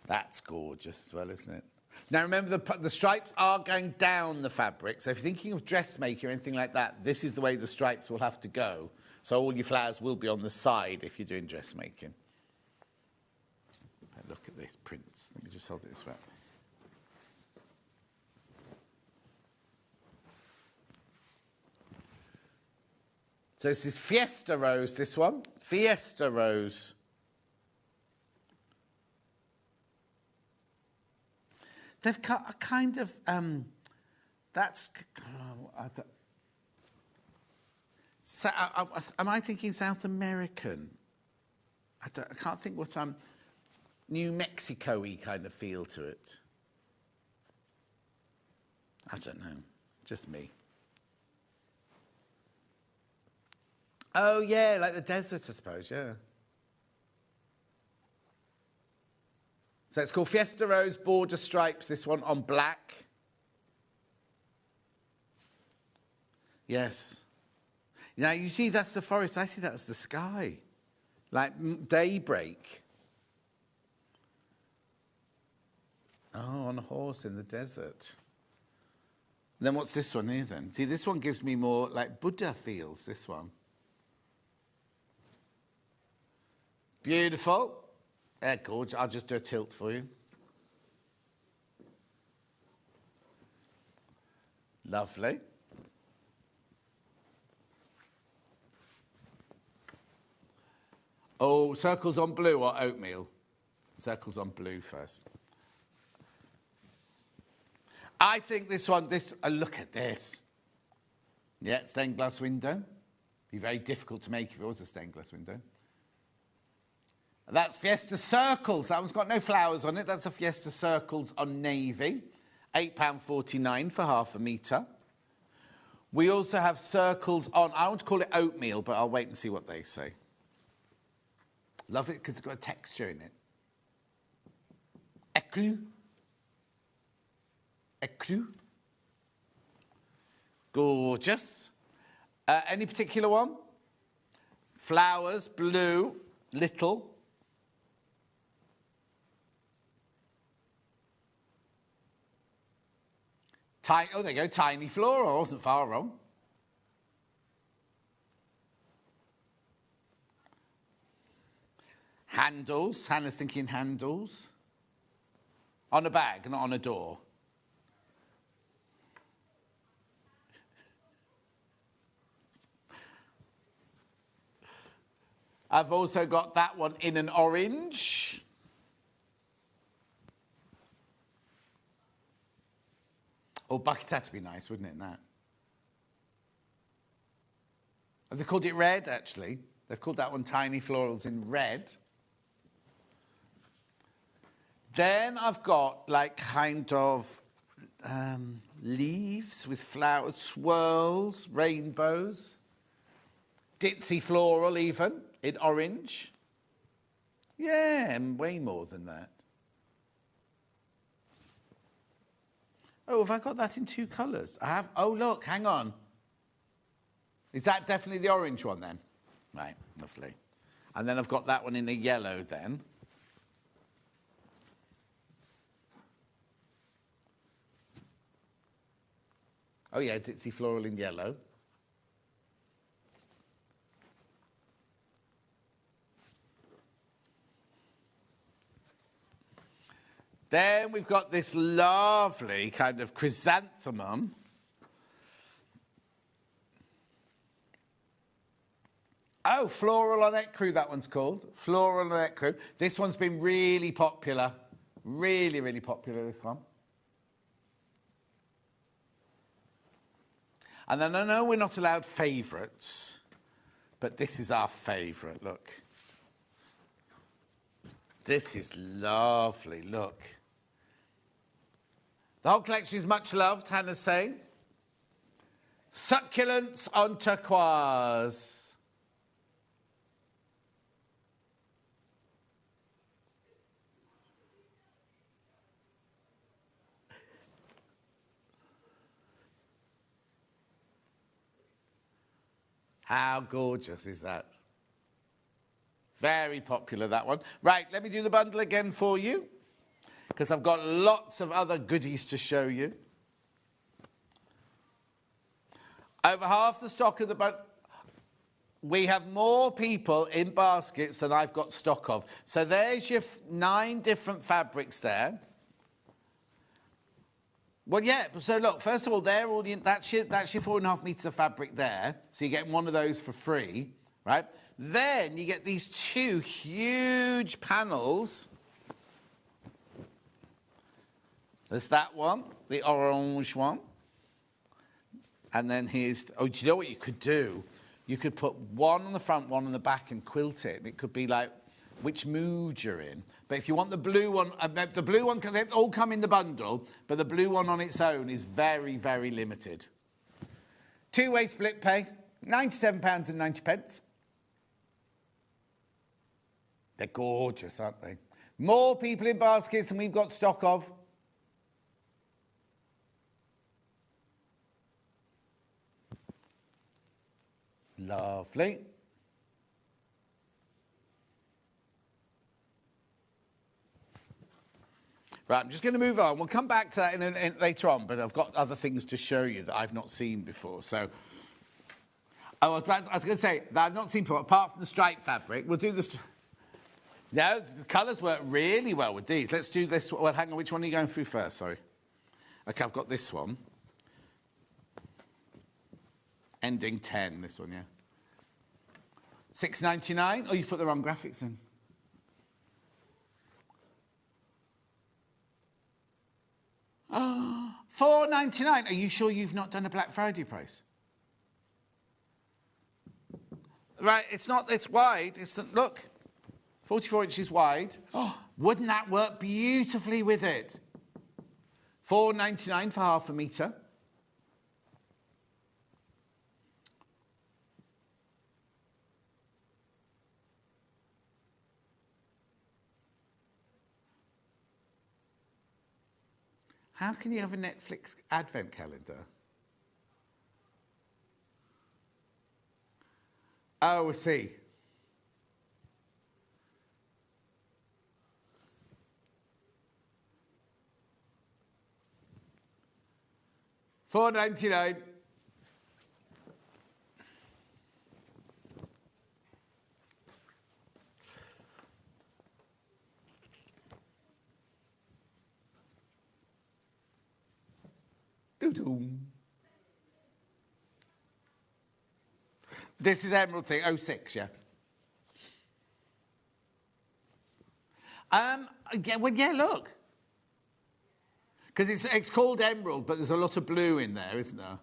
That's gorgeous as well, isn't it? Now, remember, the stripes are going down the fabric. So if you're thinking of dressmaking or anything like that, this is the way the stripes will have to go. So all your flowers will be on the side if you're doing dressmaking. Look at this prints. Let me just hold it this way. So this is Fiesta Rose, this one. Fiesta Rose. They've got a kind of, am I thinking South American? I can't think what New Mexico-y kind of feel to it. I don't know, just me. Oh yeah, like the desert, I suppose, yeah. So it's called Fiesta Rose Border Stripes, this one, on black. Yes. Now, you see that's the forest. I see that as the sky. Like daybreak. Oh, on a horse in the desert. And then what's this one here, then? See, this one gives me more, like, Buddha feels, this one. Beautiful. Yeah, gorgeous. I'll just do a tilt for you. Lovely. Oh, circles on blue or oatmeal? Circles on blue first. I think this one, look at this. Yeah, stained glass window. Be very difficult to make if it was a stained glass window. That's Fiesta Circles. That one's got no flowers on it. That's a Fiesta Circles on navy. £8.49 for half a metre. We also have circles on, I want to call it oatmeal, but I'll wait and see what they say. Love it because it's got a texture in it. Écru. Écru. Gorgeous. Any particular one? Flowers, blue, little. Oh, there you go, tiny floral. I wasn't far wrong. Handles. Hannah's thinking handles. On a bag, not on a door. I've also got that one in an orange. Oh, bucket hat would be nice, wouldn't it, that? Have they called it red, actually? They've called that one Tiny Florals in red. Then I've got, like, kind of leaves with flowers, swirls, rainbows. Ditzy floral, even, in orange. Yeah, and way more than that. Oh, have I got that in two colours? I have. Oh, look, hang on. Is that definitely the orange one then? Right, lovely. And then I've got that one in a yellow then. Oh, yeah, Ditzy floral in yellow. Then we've got this lovely kind of chrysanthemum. Oh, Floral on Ecru, that one's called. Floral on Ecru. This one's been really popular. Really, really popular, this one. And then I know we're not allowed favourites, but this is our favourite, look. This is lovely, look. The whole collection is much loved, Hannah's saying. Succulents on turquoise. How gorgeous is that? Very popular, that one. Right, let me do the bundle again for you, because I've got lots of other goodies to show you. Over half the stock of the bundle. We have more people in baskets than I've got stock of. So there's your 9 different fabrics there. Well, yeah, so look, first of all, that's your 4.5 metres of fabric there. So you get one of those for free, right? Then you get these 2 huge panels. There's that one, the orange one. And then here's, oh, do you know what you could do? You could put one on the front, one on the back and quilt it. It could be like which mood you're in. But if you want the blue one, they all come in the bundle, but the blue one on its own is very, very limited. 2-way split pay, £97.90. They're gorgeous, aren't they? More people in baskets than we've got stock of. Lovely. Right, I'm just going to move on. We'll come back to that later on, but I've got other things to show you that I've not seen before. So, I was going to say that I've not seen before, apart from the striped fabric. We'll do this. No, the colours work really well with these. Let's do this. Well, hang on, which one are you going through first? Sorry. Okay, I've got this one. Ending 10, this one, yeah. £6.99. Oh, you put the wrong graphics in. Oh, £4.99. Are you sure you've not done a Black Friday price? Right, it's wide. Look, 44 inches wide. Oh, wouldn't that work beautifully with it? £4.99 for half a metre. How can you have a Netflix advent calendar? Oh, I see. £4.99. Doo-doo. This is Emerald thing, 06, yeah. Yeah, look. Because it's called Emerald, but there's a lot of blue in there, isn't there?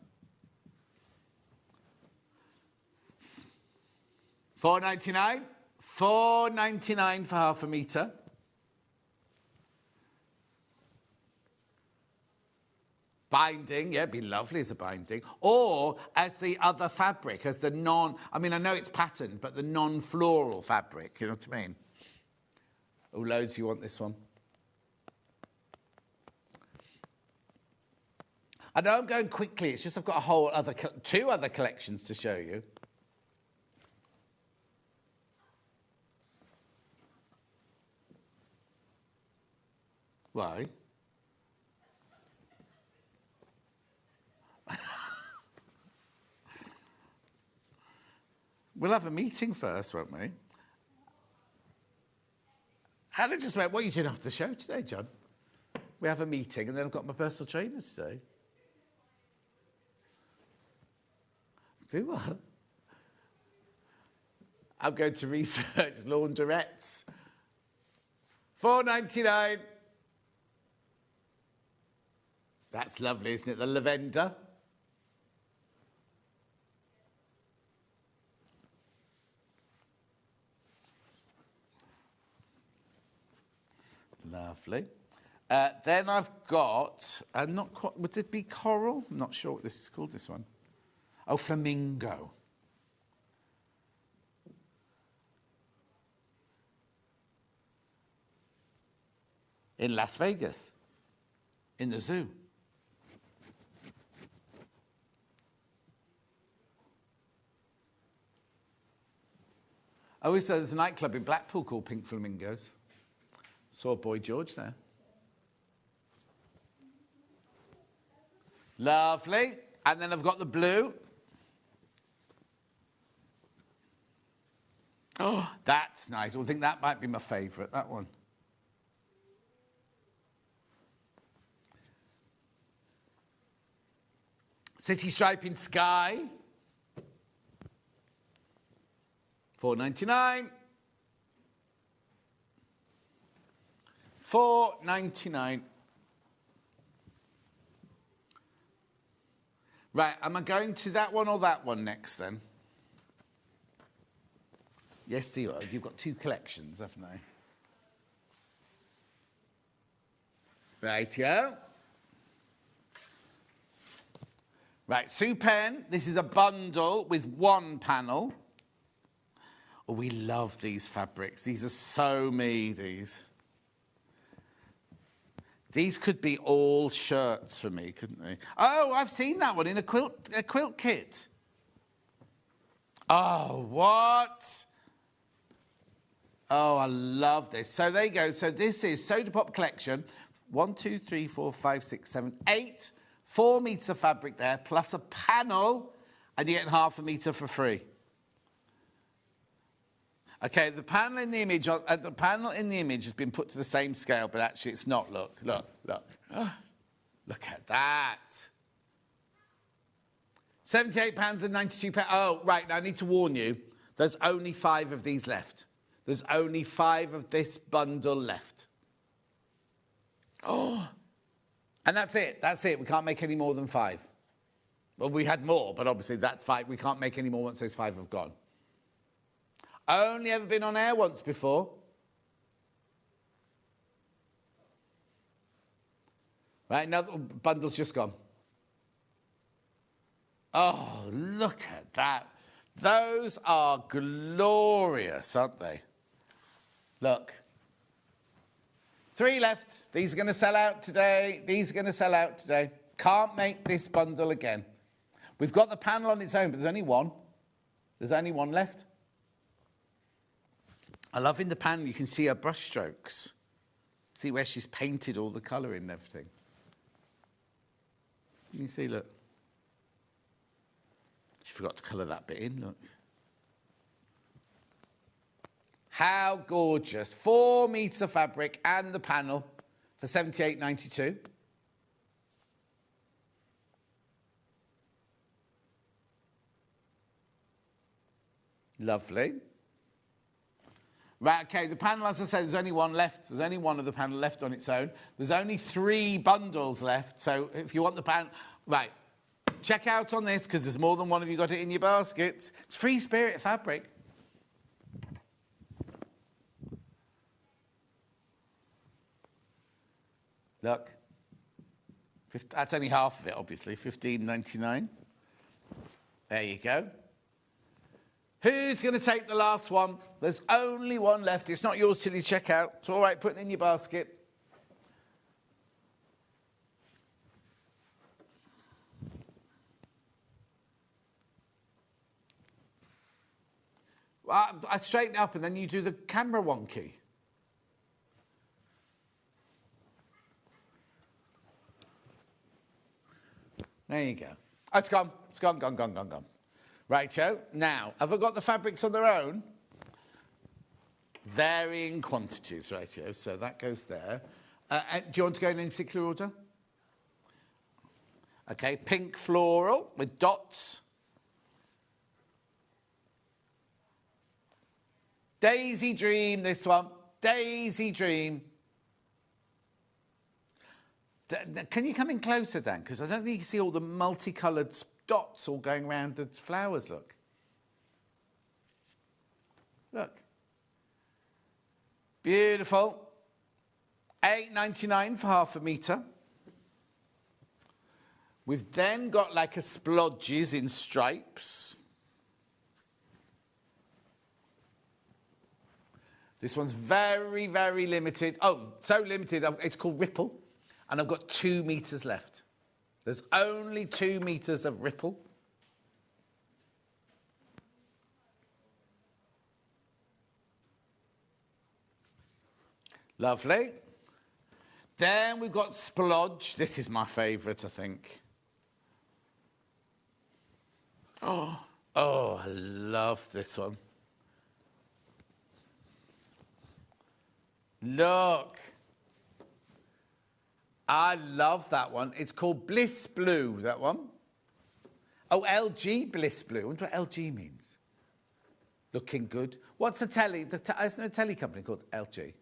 £4.99. £4.99 for half a metre. Binding, yeah, it'd be lovely as a binding. Or as the other fabric, as the I mean, I know it's patterned, but the non-floral fabric, you know what I mean? Oh, loads, you want this one? I know I'm going quickly, it's just I've got two other collections to show you. Why? We'll have a meeting first, won't we? Hannah just went, what are you doing after the show today, John? We have a meeting, and then I've got my personal trainer today. Do what? I'm going to research laundrettes. £4.99. That's lovely, isn't it? The lavender. Lovely. Then I've got, not quite, would it be coral? I'm not sure what this is called, this one. Oh, flamingo. In Las Vegas, in the zoo. Oh, there's a nightclub in Blackpool called Pink Flamingos. Saw Boy George there. Lovely. And then I've got the blue. Oh, that's nice. I think that might be my favourite, that one. City Stripe in Sky. £4.99. £4.99. Right, am I going to that one or that one next then? Yes, you are. You've got two collections, haven't I? Rightio. Right, Sue Pen. This is a bundle with one panel. Oh, we love these fabrics. These are so me, these. These could be all shirts for me, couldn't they? Oh, I've seen that one in a quilt kit. Oh, what? Oh, I love this. So there you go. So this is Soda Pop Collection. 1, 2, 3, 4, 5, 6, 7, 8. 4 metres of fabric there, plus a panel, and you're getting half a metre for free. Okay, the panel in the image, has been put to the same scale, but actually it's not. Look. Oh, look at that. £78.92. Oh, right, now I need to warn you, there's only 5 of these left. There's only 5 of this bundle left. Oh, and that's it. We can't make any more than 5. Well, we had more, but obviously that's 5. We can't make any more once those 5 have gone. Only ever been on air once before. Right, another bundle's just gone. Oh, look at that. Those are glorious, aren't they? Look. 3 left. These are going to sell out today. Can't make this bundle again. We've got the panel on its own, but there's only one. There's only one left. I love in the panel, you can see her brush strokes. See where she's painted all the colour in and everything. You can see, look. She forgot to colour that bit in, look. How gorgeous. 4 metres of fabric and the panel for £78.92. Lovely. Right, okay, the panel, as I said, there's only one left. There's only one of the panel left on its own. There's only 3 bundles left, so if you want the panel... Right, check out on this, because there's more than one of you got it in your baskets. It's Free Spirit fabric. Look. That's only half of it, obviously. £15.99. There you go. Who's going to take the last one? There's only one left. It's not yours till you check out. It's all right, put it in your basket. Well, I straighten it up and then you do the camera wonky. There you go. Oh, it's gone. It's gone. Righto. Now, have I got the fabrics on their own? Varying quantities, righto. So that goes there. Do you want to go in any particular order? Okay, pink floral with dots. Daisy Dream, this one. Daisy Dream. Can you come in closer, Dan? Because I don't think you can see all the multicoloured dots all going around the flowers, look. Look. Beautiful. £8.99 for half a metre. We've then got like a splodges in stripes. This one's very, very limited. Oh, so limited, it's called Ripple. And I've got 2 metres left. There's only 2 metres of Ripple. Lovely. Then we've got Splodge. This is my favourite, I think. Oh, I love this one. Look. I love that one. It's called Bliss Blue, that one. Oh, LG Bliss Blue. I wonder what LG means. Looking good. What's the telly? Isn't there a telly company called LG?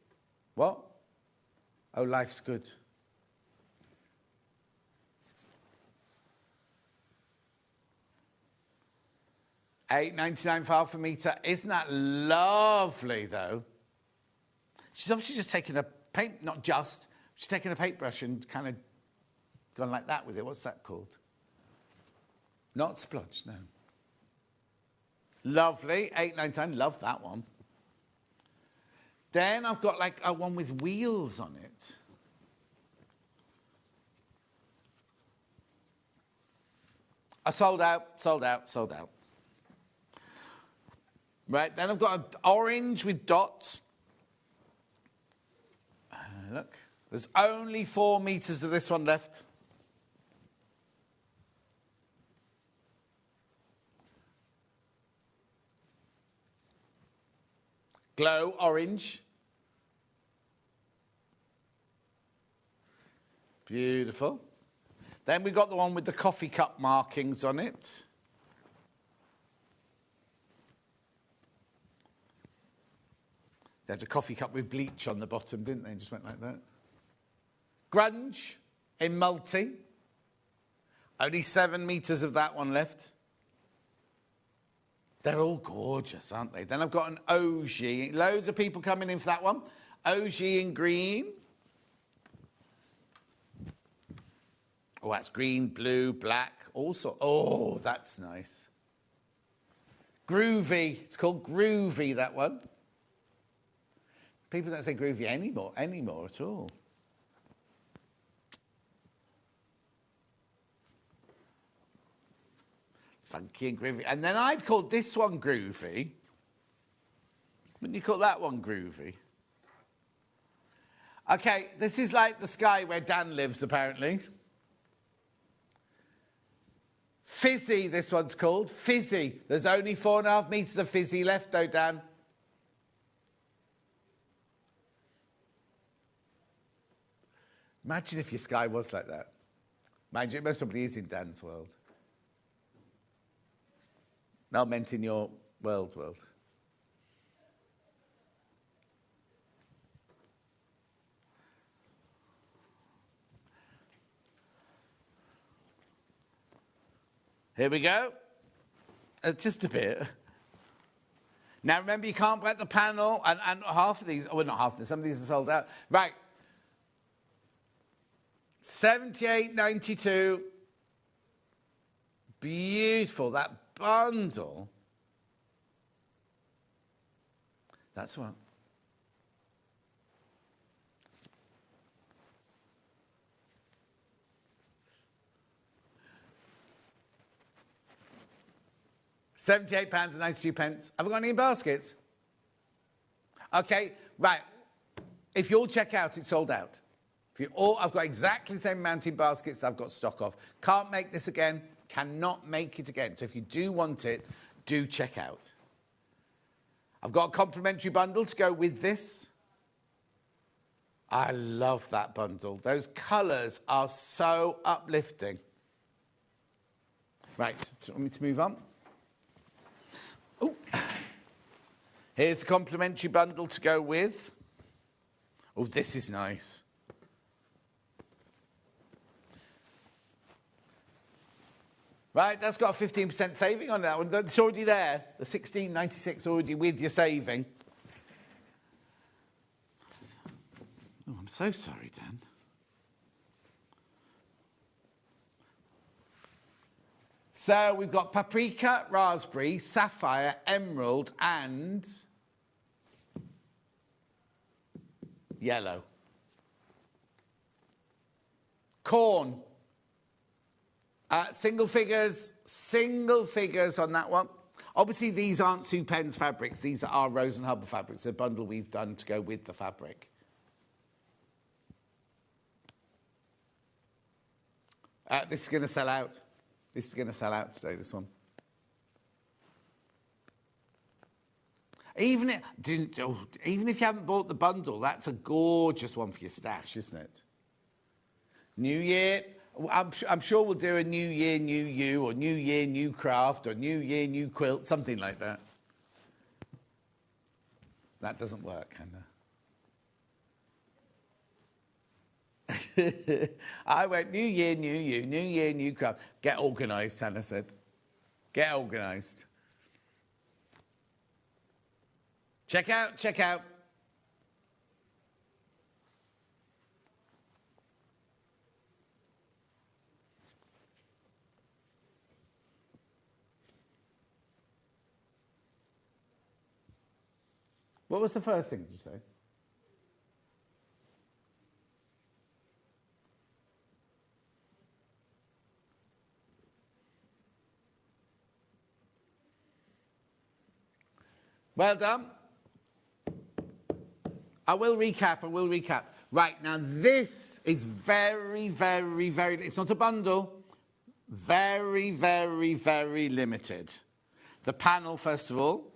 What? Oh, life's good. £8.99 for half a metre. Isn't that lovely, though? She's obviously just taken a paint, not just, she's taken a paintbrush and kind of gone like that with it. What's that called? Not splodge, no. Lovely, £8.99, love that one. Then I've got like a one with wheels on it. I sold out. Right, then I've got an orange with dots. Look, there's only 4 metres of this one left. Glow orange. Beautiful. Then we got the one with the coffee cup markings on it. They had a coffee cup with bleach on the bottom, didn't they? Just went like that. Grunge in multi. Only 7 metres of that one left. They're all gorgeous, aren't they? Then I've got an OG. Loads of people coming in for that one. OG in green. Oh, that's green, blue, black, also. Oh, that's nice. Groovy. It's called Groovy, that one. People don't say groovy anymore at all. Funky and groovy. And then I'd call this one groovy. Wouldn't you call that one groovy? Okay, this is like the sky where Dan lives, apparently. Fizzy, this one's called. Fizzy. There's only 4.5 metres of fizzy left, though, Dan. Imagine if your sky was like that. Mind you, it most probably is in Dan's world. Not meant in your world. Here we go. Just a bit. Now, remember, you can't break the panel, and half of these, well, not half of these, some of these are sold out. Right. $78.92. Beautiful. That bundle. That's one. £78.92. Have I got any in baskets? Okay, right. If you all check out, it's sold out. If you all, I've got exactly the same amount in baskets that I've got stock of. Can't make this again. Cannot make it again. So if you do want it, do check out. I've got a complimentary bundle to go with this. I love that bundle. Those colours are so uplifting. Right, so want me to move on? Oh, Here's the complimentary bundle to go with. Oh, this is nice. Right, that's got a 15% saving on that one. It's already there. The $16.96 already with your saving. Oh, I'm so sorry, Dan. So we've got paprika, raspberry, sapphire, emerald, and yellow. Corn. Single figures on that one. Obviously, these aren't Sue Penn's fabrics. These are our Rose and Hubbard fabrics, a bundle we've done to go with the fabric. This is going to sell out. This is going to sell out today, this one. Even if you haven't bought the bundle, that's a gorgeous one for your stash, isn't it? New Year. I'm sure we'll do a New Year, New You, or New Year, New Craft, or New Year, New Quilt, something like that. That doesn't work, Hannah. I went New Year, New You, New Year, New Craft. Get organised, Hannah said. Get organised. Check out, check out. What was the first thing to say? Well done. I will recap. Right, now this is very, very, very, it's not a bundle, very, very, very limited. The panel, first of all.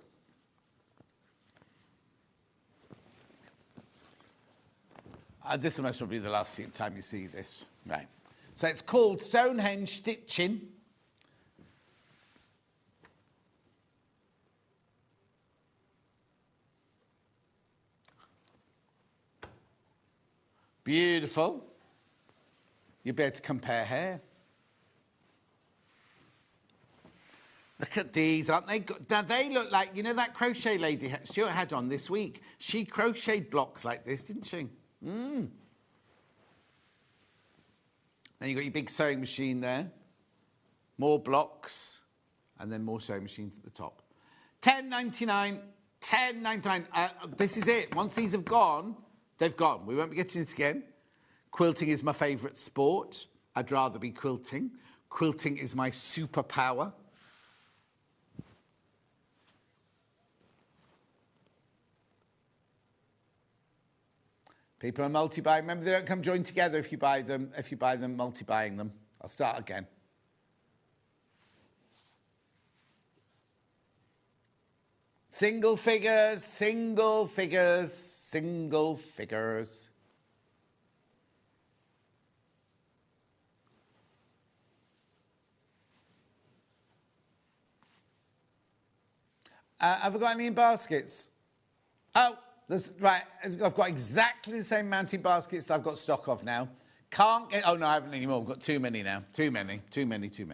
This is most probably the last time you see this. Right. So it's called Stonehenge Stitching. Beautiful. You'll be able to compare hair. Look at these, aren't they good? Now they look like, you know that crochet lady Stuart had on this week? She crocheted blocks like this, didn't she? Then you've got your big sewing machine there. More blocks. And then more sewing machines at the top. $10.99. $10.99. This is it. Once these have gone, they've gone. We won't be getting it again. Quilting is my favourite sport. I'd rather be quilting. Quilting is my superpower. People are multi-buying. Remember, they don't come join together if you buy them. If you buy them, multi-buying them. I'll start again. Single figures, single figures, single figures. Have I got any in baskets? Oh. Right, I've got exactly the same mounting baskets that I've got stock of now. Can't get... Oh, no, I haven't anymore. I've got too many now. Too many. Too many sewing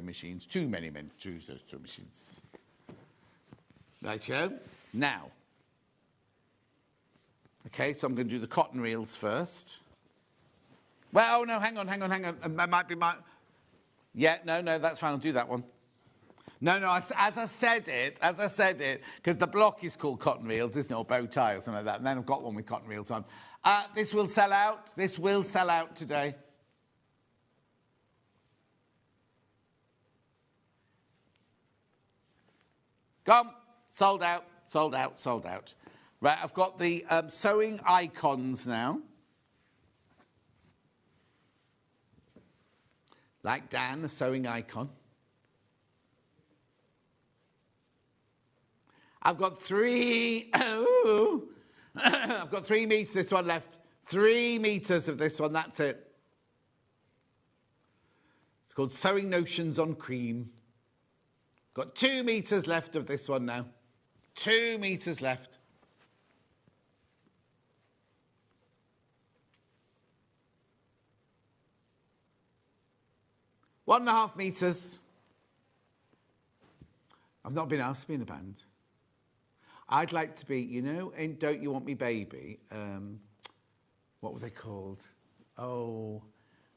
machines. Too many sewing machines. Rightio. Now. OK, so I'm going to do the cotton reels first. Well, no, hang on. That might be my... Yeah, no, that's fine. I'll do that one. No, as I said it, because the block is called cotton reels, isn't it, or bow tie or something like that, and then I've got one with cotton reels on. This will sell out. This will sell out today. Gone. Sold out. Right, I've got the sewing icons now. Like Dan, a sewing icon. I've got 3... I've got 3 meters, this one left. 3 meters of this one, that's it. It's called Sewing Notions on Cream. Got 2 meters left of this one now. 2 metres left. 1.5 metres. I've not been asked to be in a band. I'd like to be, you know, in Don't You Want Me Baby, what were they called? Oh,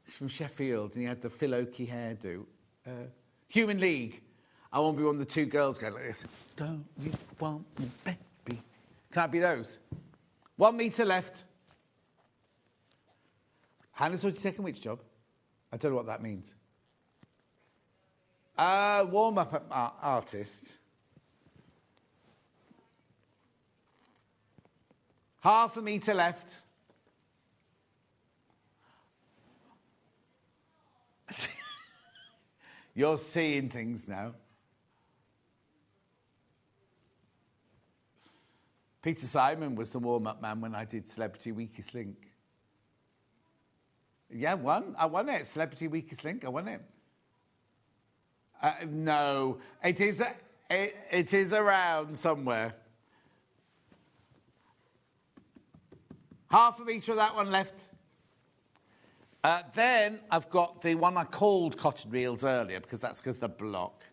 it's from Sheffield, and he had the Phil Oakey hairdo. Human League. I want to be one of the two girls going like this. Don't you want me, baby? Can I be those? 1 metre left. Hannah's already taken which job? I don't know what that means. Warm-up artist. Half a metre left. You're seeing things now. Peter Simon was the warm-up man when I did Celebrity Weakest Link. Yeah, I won it. Celebrity Weakest Link, I won it. No, it is around somewhere. Half a metre of that one left. Then I've got the one I called cotton reels earlier because that's because the block.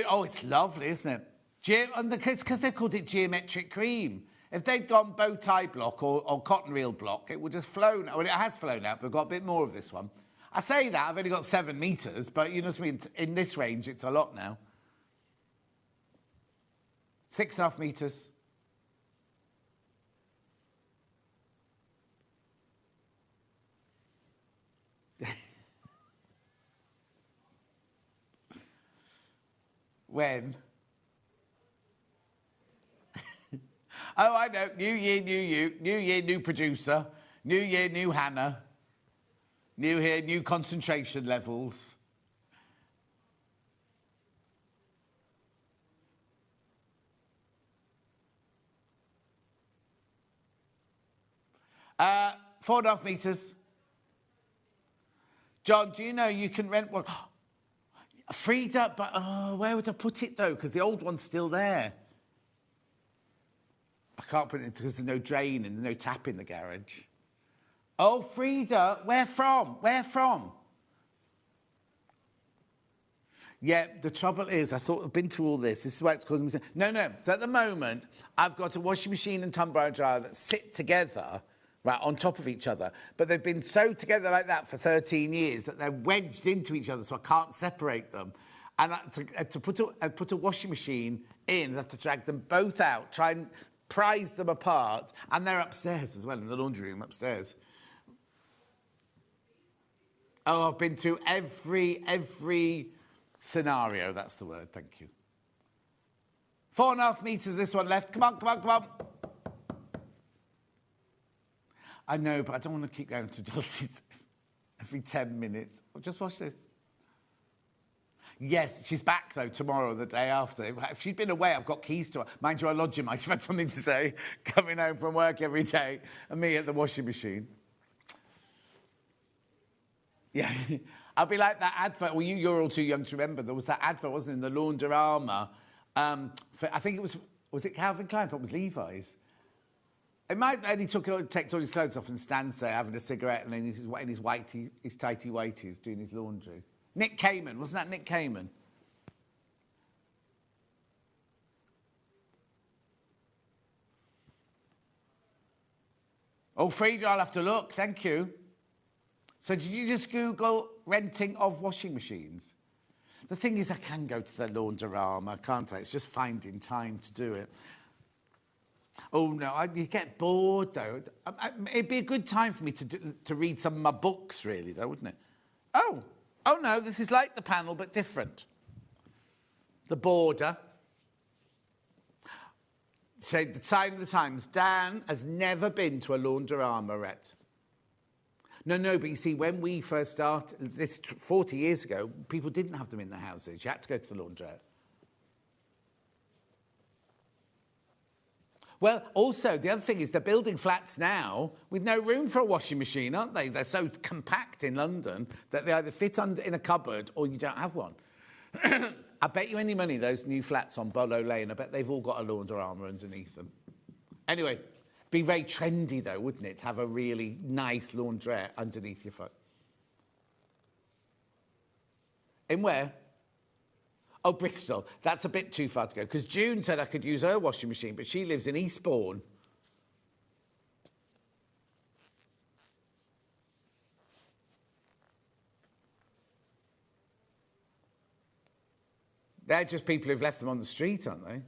Oh, it's lovely, isn't it? And it's because they've called it geometric cream. If they'd gone bow tie block or cotton reel block, it would have flown. Well, it has flown out, but we've got a bit more of this one. I say that, I've only got 7 metres, but you know what I mean? In this range, it's a lot now. 6.5 metres. When? Oh, I know. New year, new you. New year, new producer. New year, new Hannah. New year, new concentration levels. Uh, 4.5 metres. John, do you know you can rent one? Freed up, but where would I put it though? Because the old one's still there. I can't put it because there's no drain and no tap in the garage. Oh, Frida, where from? Where from? Yeah, the trouble is, I thought I've been through all this. This is why it's causing me... No. So at the moment, I've got a washing machine and tumble dryer that sit together, right, on top of each other. But they've been sewed together like that for 13 years that they're wedged into each other, so I can't separate them. And to put a washing machine in, I have to drag them both out, try and prise them apart. And they're upstairs as well, in the laundry room upstairs. Oh, I've been through every scenario. That's the word, thank you. 4.5 metres, this one left. Come on. I know, but I don't want to keep going to Dulcie's every 10 minutes. Well, just watch this. Yes, she's back, though, tomorrow or the day after. If she'd been away, I've got keys to her. Mind you, I lodge him. I've had something to say, coming home from work every day, and me at the washing machine. Yeah, I'll be like that advert. Well, you're all too young to remember. There was that advert, wasn't it, in the Launder Armour. I think it was it Calvin Klein? I thought it was Levi's. It might, and he takes all his clothes off and stands there having a cigarette and then he's in his tighty whities doing his laundry. Nick Cayman, wasn't that Nick Cayman? Oh, Frida, I'll have to look, thank you. So did you just Google renting of washing machines? The thing is, I can go to the Laundrama, can't I? It's just finding time to do it. Oh, no, you get bored, though. It'd be a good time for me to read some of my books, really, though, wouldn't it? Oh, no, this is like the panel, but different. The border. So the sign of the times. Dan has never been to a Laundromarette. No, but you see, when we first started, this 40 years ago, people didn't have them in their houses. You had to go to the laundrette. Well, also, the other thing is they're building flats now with no room for a washing machine, aren't they? They're so compact in London that they either fit under in a cupboard or you don't have one. I bet you any money those new flats on Bolo Lane, I bet they've all got a Laundorama underneath them. Anyway, be very trendy, though, wouldn't it, to have a really nice laundrette underneath your foot? In where? Oh, Bristol. That's a bit too far to go, because June said I could use her washing machine, but she lives in Eastbourne. They're just people who've left them on the street, aren't they?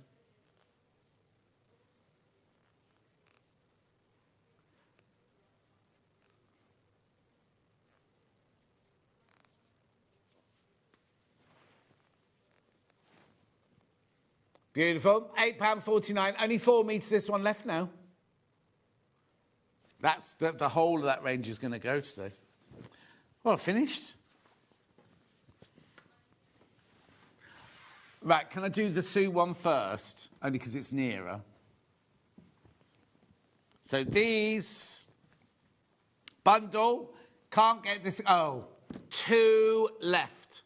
Beautiful. £8.49. Only 4 metres this one left now. That's the whole of that range is going to go today. Well, finished. Right, can I do the Sue one first? Only because it's nearer. So these, bundle, can't get this, 2 left.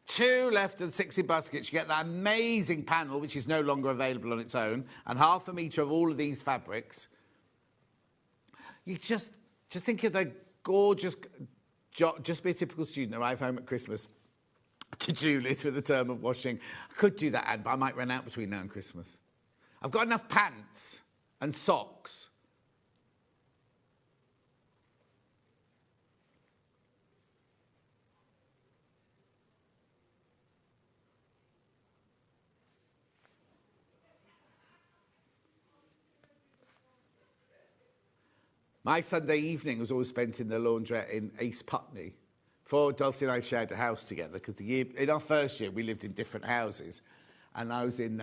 2 left of the 60 baskets. You get that amazing panel, which is no longer available on its own, and half a metre of all of these fabrics. You just think of the gorgeous, just be a typical student, arrive home at Christmas, to-do list with a term of washing. I could do that, Anne, but I might run out between now and Christmas. I've got enough pants and socks. My Sunday evening was always spent in the laundrette in East Putney. Before Dulcie and I shared a house together, because in our first year we lived in different houses, and I was in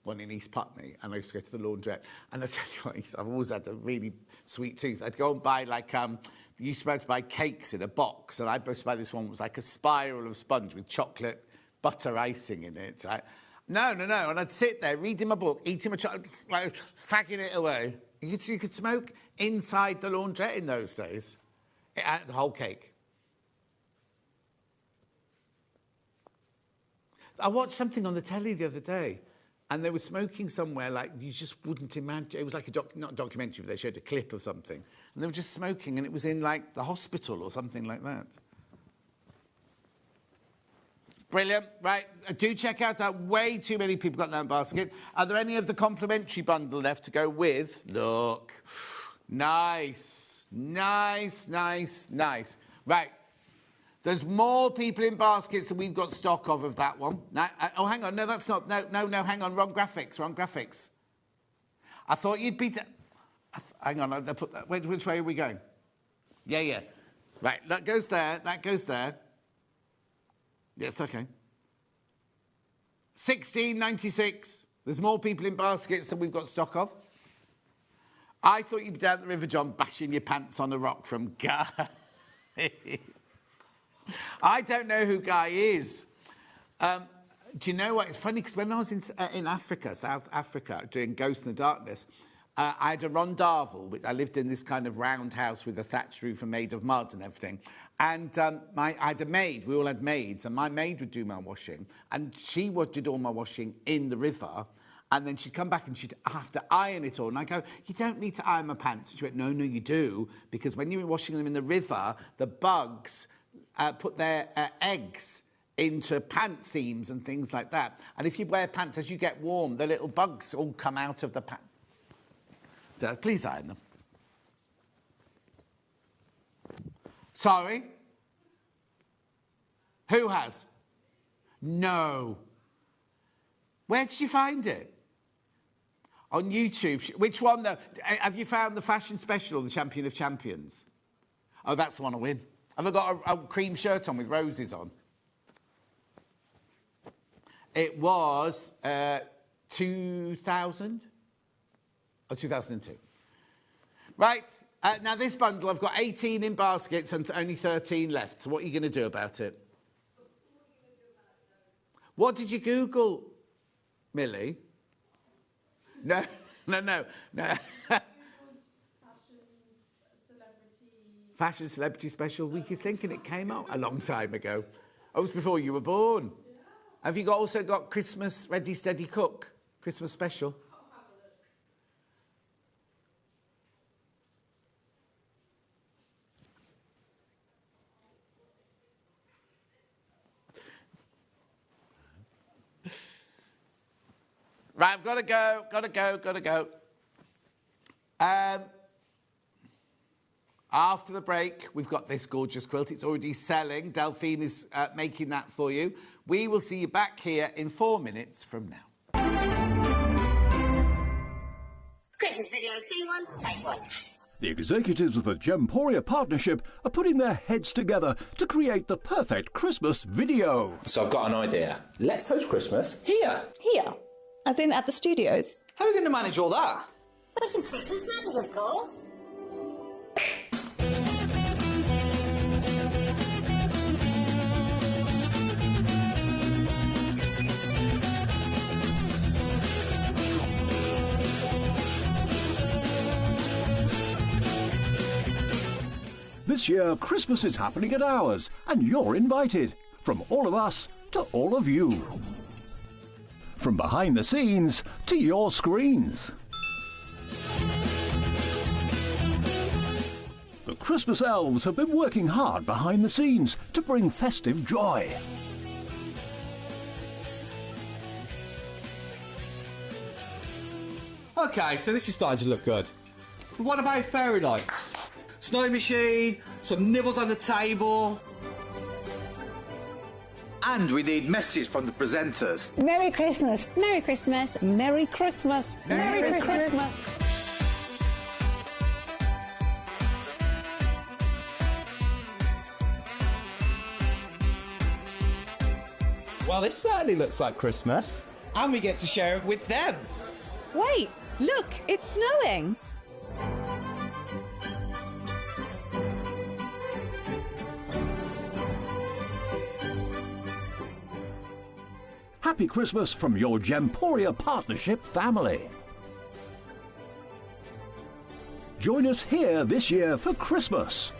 one in East Putney, and I used to go to the laundrette. And I tell you what, I've always had a really sweet tooth. I'd go and buy you used to be able to buy cakes in a box, and I used to buy this one that was like a spiral of sponge with chocolate butter icing in it. Right? No, and I'd sit there reading my book, eating my chocolate, like fagging it away. You could smoke inside the laundrette in those days. The whole cake. I watched something on the telly the other day, and they were smoking somewhere like you just wouldn't imagine. It was like not a documentary, but they showed a clip of something. And they were just smoking, and it was in, like, the hospital or something like that. Brilliant. Right, do check out that. Way too many people got that basket. Are there any of the complimentary bundle left to go with? Look. Nice. Right. There's more people in baskets than we've got stock of that one. No, hang on. No, that's not. No, hang on. Wrong graphics. I thought you'd be... hang on. They put that. Which way are we going? Yeah. Right, that goes there. Yes, OK. 16.96. There's more people in baskets than we've got stock of. I thought you'd be down the river, John, bashing your pants on a rock from Guy. I don't know who Guy is. Do you know what? It's funny, because when I was in Africa, South Africa, doing Ghost in the Darkness, I had a rondavel. I lived in this kind of round house with a thatched roof and made of mud and everything. And I had a maid. We all had maids, and my maid would do my washing, and she did all my washing in the river. And then she'd come back and she'd have to iron it all. And I go, you don't need to iron my pants. She went, no, you do, because when you're washing them in the river, the bugs put their eggs into pant seams and things like that. And if you wear pants, as you get warm, the little bugs all come out of the pants. So please iron them. Sorry? Who has? No. Where did you find it? On YouTube. Which one, though? Have you found the fashion special, the Champion of Champions? Oh, that's the one I win. Have I got a cream shirt on with roses on? It was 2000 or 2002. Right. Now, this bundle, I've got 18 in baskets and only 13 left. So what are you going to do about it? What did you Google, Millie? No. No. Fashion Celebrity Special Weekest Link, and it came out a long time ago. Oh, it was before you were born. Have you also got Christmas Ready Steady Cook? Christmas special? Right, I've got to go. After the break, we've got this gorgeous quilt. It's already selling. Delphine is making that for you. We will see you back here in 4 minutes from now. Christmas video, scene one, take one. The executives of the Gemporia partnership are putting their heads together to create the perfect Christmas video. So I've got an idea. Let's host Christmas here. Here? As in at the studios? How are we going to manage all that? With some Christmas magic, of course. This year, Christmas is happening at ours, and you're invited. From all of us to all of you. From behind the scenes to your screens. The Christmas elves have been working hard behind the scenes to bring festive joy. Okay, so this is starting to look good. But what about fairy lights? Snow machine, some nibbles on the table. And we need messages from the presenters. Merry Christmas. Merry Christmas. Merry Christmas. Merry Christmas. Well, this certainly looks like Christmas. And we get to share it with them. Wait, look, it's snowing. Happy Christmas from your Gemporia partnership family. Join us here this year for Christmas.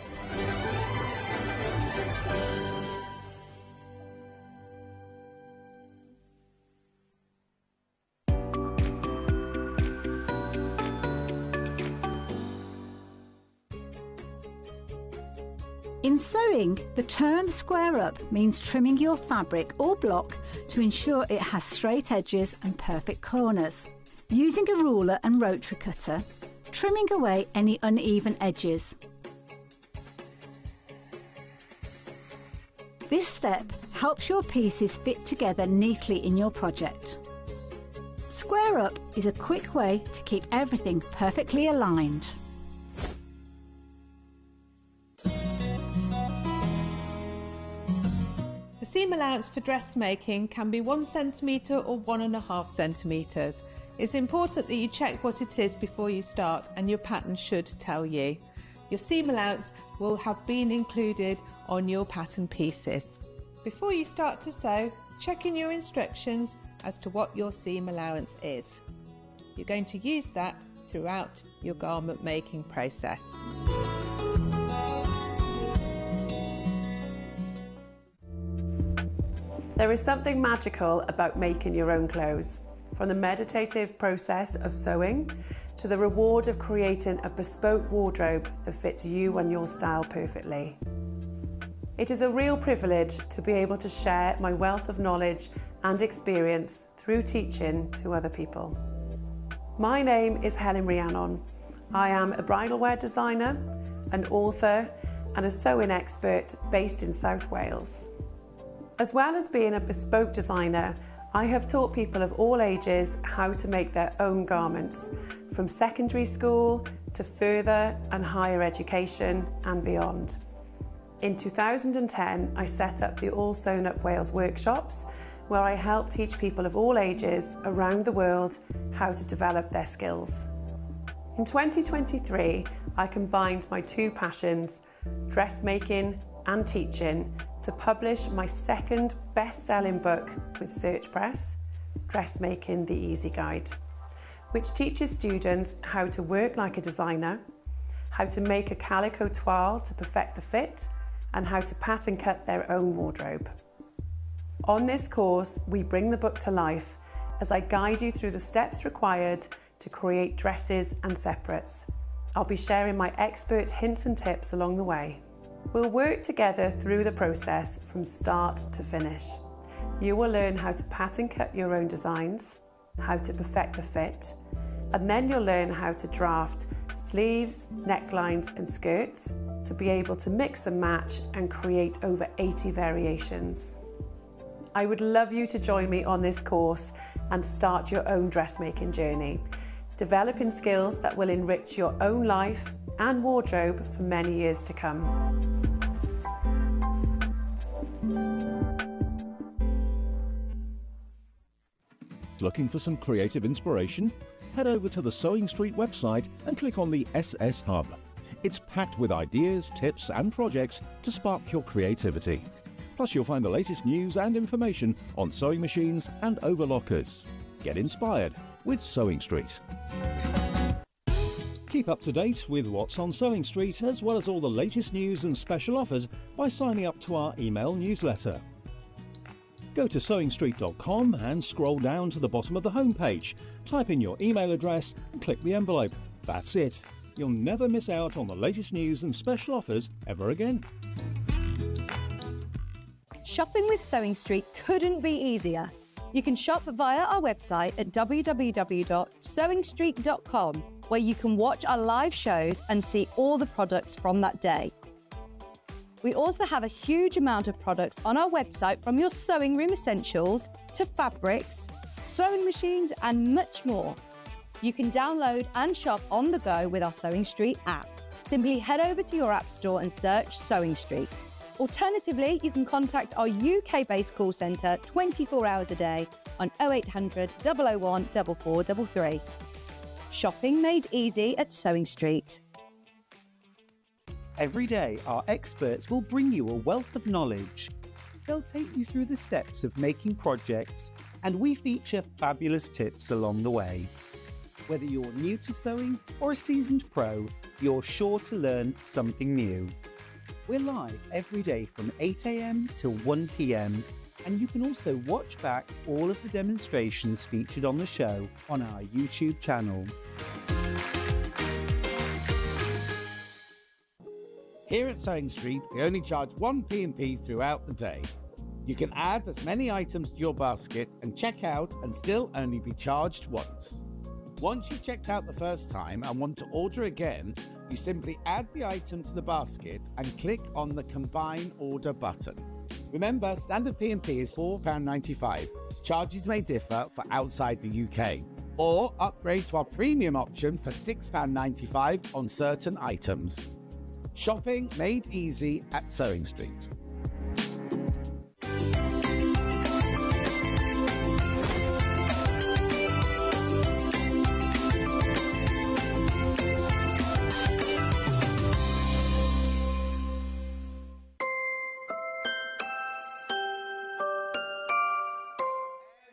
In sewing, the term square up means trimming your fabric or block to ensure it has straight edges and perfect corners. Using a ruler and rotary cutter, trimming away any uneven edges. This step helps your pieces fit together neatly in your project. Square up is a quick way to keep everything perfectly aligned. The seam allowance for dressmaking can be 1 centimetre or 1.5 centimetres. It's important that you check what it is before you start, and your pattern should tell you. Your seam allowance will have been included on your pattern pieces. Before you start to sew, check in your instructions as to what your seam allowance is. You're going to use that throughout your garment making process. There is something magical about making your own clothes. From the meditative process of sewing to the reward of creating a bespoke wardrobe that fits you and your style perfectly. It is a real privilege to be able to share my wealth of knowledge and experience through teaching to other people. My name is Helen Rhiannon. I am a bridal wear designer, an author, and a sewing expert based in South Wales. As well as being a bespoke designer, I have taught people of all ages how to make their own garments, from secondary school to further and higher education and beyond. In 2010, I set up the All Sewn Up Wales workshops, where I help teach people of all ages around the world how to develop their skills. In 2023, I combined my two passions, dressmaking and teaching, to publish my second best-selling book with Search Press, Dressmaking the Easy Guide. which teaches students how to work like a designer, how to make a calico toile to perfect the fit, and how to pattern cut their own wardrobe. On this course, we bring the book to life as I guide you through the steps required to create dresses and separates. I'll be sharing my expert hints and tips along the way. We'll work together through the process from start to finish. You will learn how to pattern cut your own designs, how to perfect the fit, and then you'll learn how to draft sleeves, necklines and skirts to be able to mix and match and create over 80 variations. I would love you to join me on this course and start your own dressmaking journey, developing skills that will enrich your own life and wardrobe for many years to come. Looking for some creative inspiration? Head over to the Sewing Street website and click on the SS Hub. It's packed with ideas, tips and projects to spark your creativity. Plus you'll find the latest news and information on sewing machines and overlockers. Get inspired with Sewing Street. Keep up to date with what's on Sewing Street, as well as all the latest news and special offers by signing up to our email newsletter. Go to sewingstreet.com and scroll down to the bottom of the homepage. Type in your email address and click the envelope. That's it. You'll never miss out on the latest news and special offers ever again. Shopping with Sewing Street couldn't be easier. You can shop via our website at www.sewingstreet.com, where you can watch our live shows and see all the products from that day. We also have a huge amount of products on our website, from your sewing room essentials to fabrics, sewing machines and much more. You can download and shop on the go with our Sewing Street app. Simply head over to your app store and search Sewing Street. Alternatively, you can contact our UK-based call centre 24 hours a day on 0800 001 4433. Shopping made easy at Sewing Street. Every day, our experts will bring you a wealth of knowledge. They'll take you through the steps of making projects, and we feature fabulous tips along the way. Whether you're new to sewing or a seasoned pro, you're sure to learn something new. We're live every day from 8 AM till 1 PM, and you can also watch back all of the demonstrations featured on the show on our YouTube channel. Here at Sewing Street, we only charge one P&P throughout the day. You can add as many items to your basket and check out and still only be charged once. Once you've checked out the first time and want to order again, you simply add the item to the basket and click on the Combine Order button. Remember, standard P&P is £4.95. Charges may differ for outside the UK. Or upgrade to our premium option for £6.95 on certain items. Shopping made easy at Sewing Street.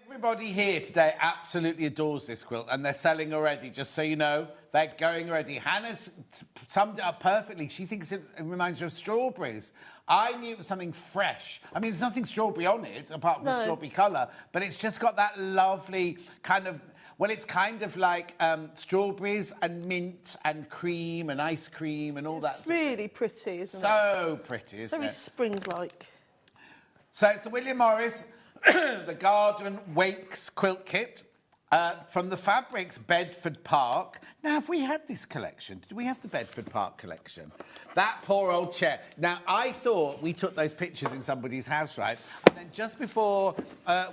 Everybody here today absolutely adores this quilt, and they're selling already, just so you know. They're going already. Hannah's summed it up perfectly. She thinks it reminds her of strawberries. I knew it was something fresh. I mean, there's nothing strawberry on it, apart from the strawberry colour, but it's just got that lovely kind of... Well, it's kind of like strawberries and mint and cream and ice cream and all that. It's really pretty, isn't it? So pretty, isn't it? Very spring-like. So it's the William Morris... the Garden Wakes quilt kit from the Fabrics Bedford Park. Now, have we had this collection? Did we have the Bedford Park collection? That poor old chair. Now, I thought we took those pictures in somebody's house, right? And then just before,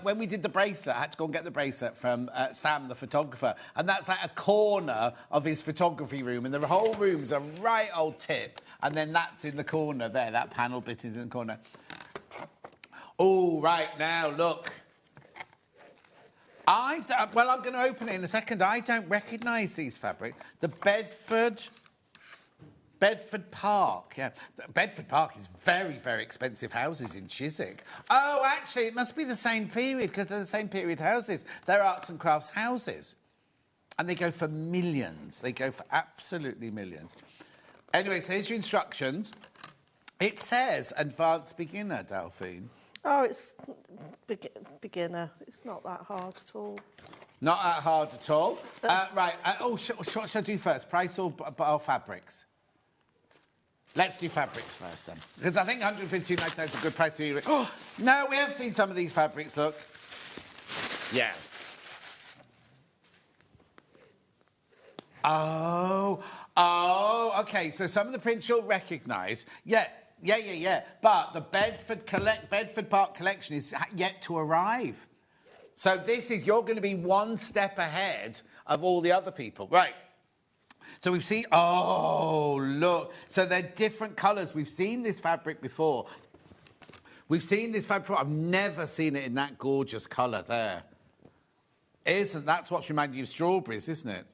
when we did the bracelet, I had to go and get the bracelet from Sam, the photographer. And that's like a corner of his photography room. And the whole room's a right old tip. And then that's in the corner there. That panel bit is in the corner. Oh, right, now, look. Well, I'm going to open it in a second. I don't recognise these fabrics. The Bedford Park, yeah. Bedford Park is very, very expensive houses in Chiswick. Oh, actually, it must be the same period, because they're the same period houses. They're arts and crafts houses. And they go for millions. They go for absolutely millions. Anyway, so here's your instructions. It says advanced beginner, Delphine. Oh, it's beginner. It's not that hard at all. Not that hard at all. Right. What should I do first? Price or fabrics? Let's do fabrics first, then. Because I think 159 is a good price for you. Oh, no, we have seen some of these fabrics, look. Yeah. Oh, OK. So some of the prints you'll recognise. Yeah. But the Bedford Park collection is yet to arrive. So you're going to be one step ahead of all the other people. Right. So we've seen, oh, look. So they're different colours. We've seen this fabric before. I've never seen it in that gorgeous colour there. That's what's reminding you of strawberries, isn't it?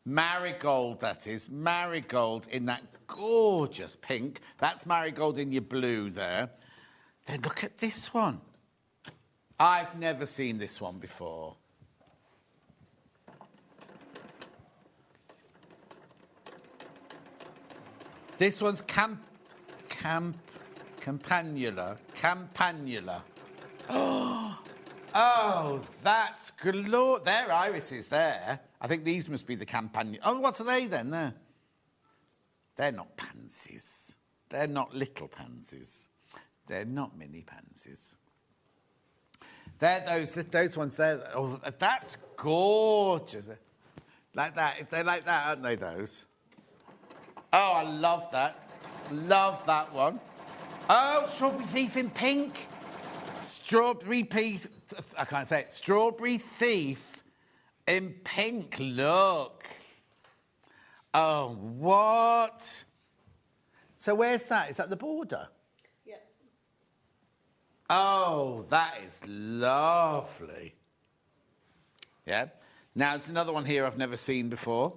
Marigold, that is. Marigold in that gorgeous pink. That's marigold in your blue there. Then look at this one. I've never seen this one before. This one's Campanula. Oh, that's glorious. They're irises there. I think these must be the Campanula. Oh, what are they then there? They're not pansies. They're not little pansies. They're not mini pansies. They're those ones there. Oh, that's gorgeous. Like that. They're like that, aren't they, those? Oh, I love that. Love that one. Oh, Strawberry Thief in pink. Strawberry Thief in pink. Look. Oh, what? So where's that? Is that the border? Yeah. Oh, that is lovely. Yeah. Now, there's another one here I've never seen before.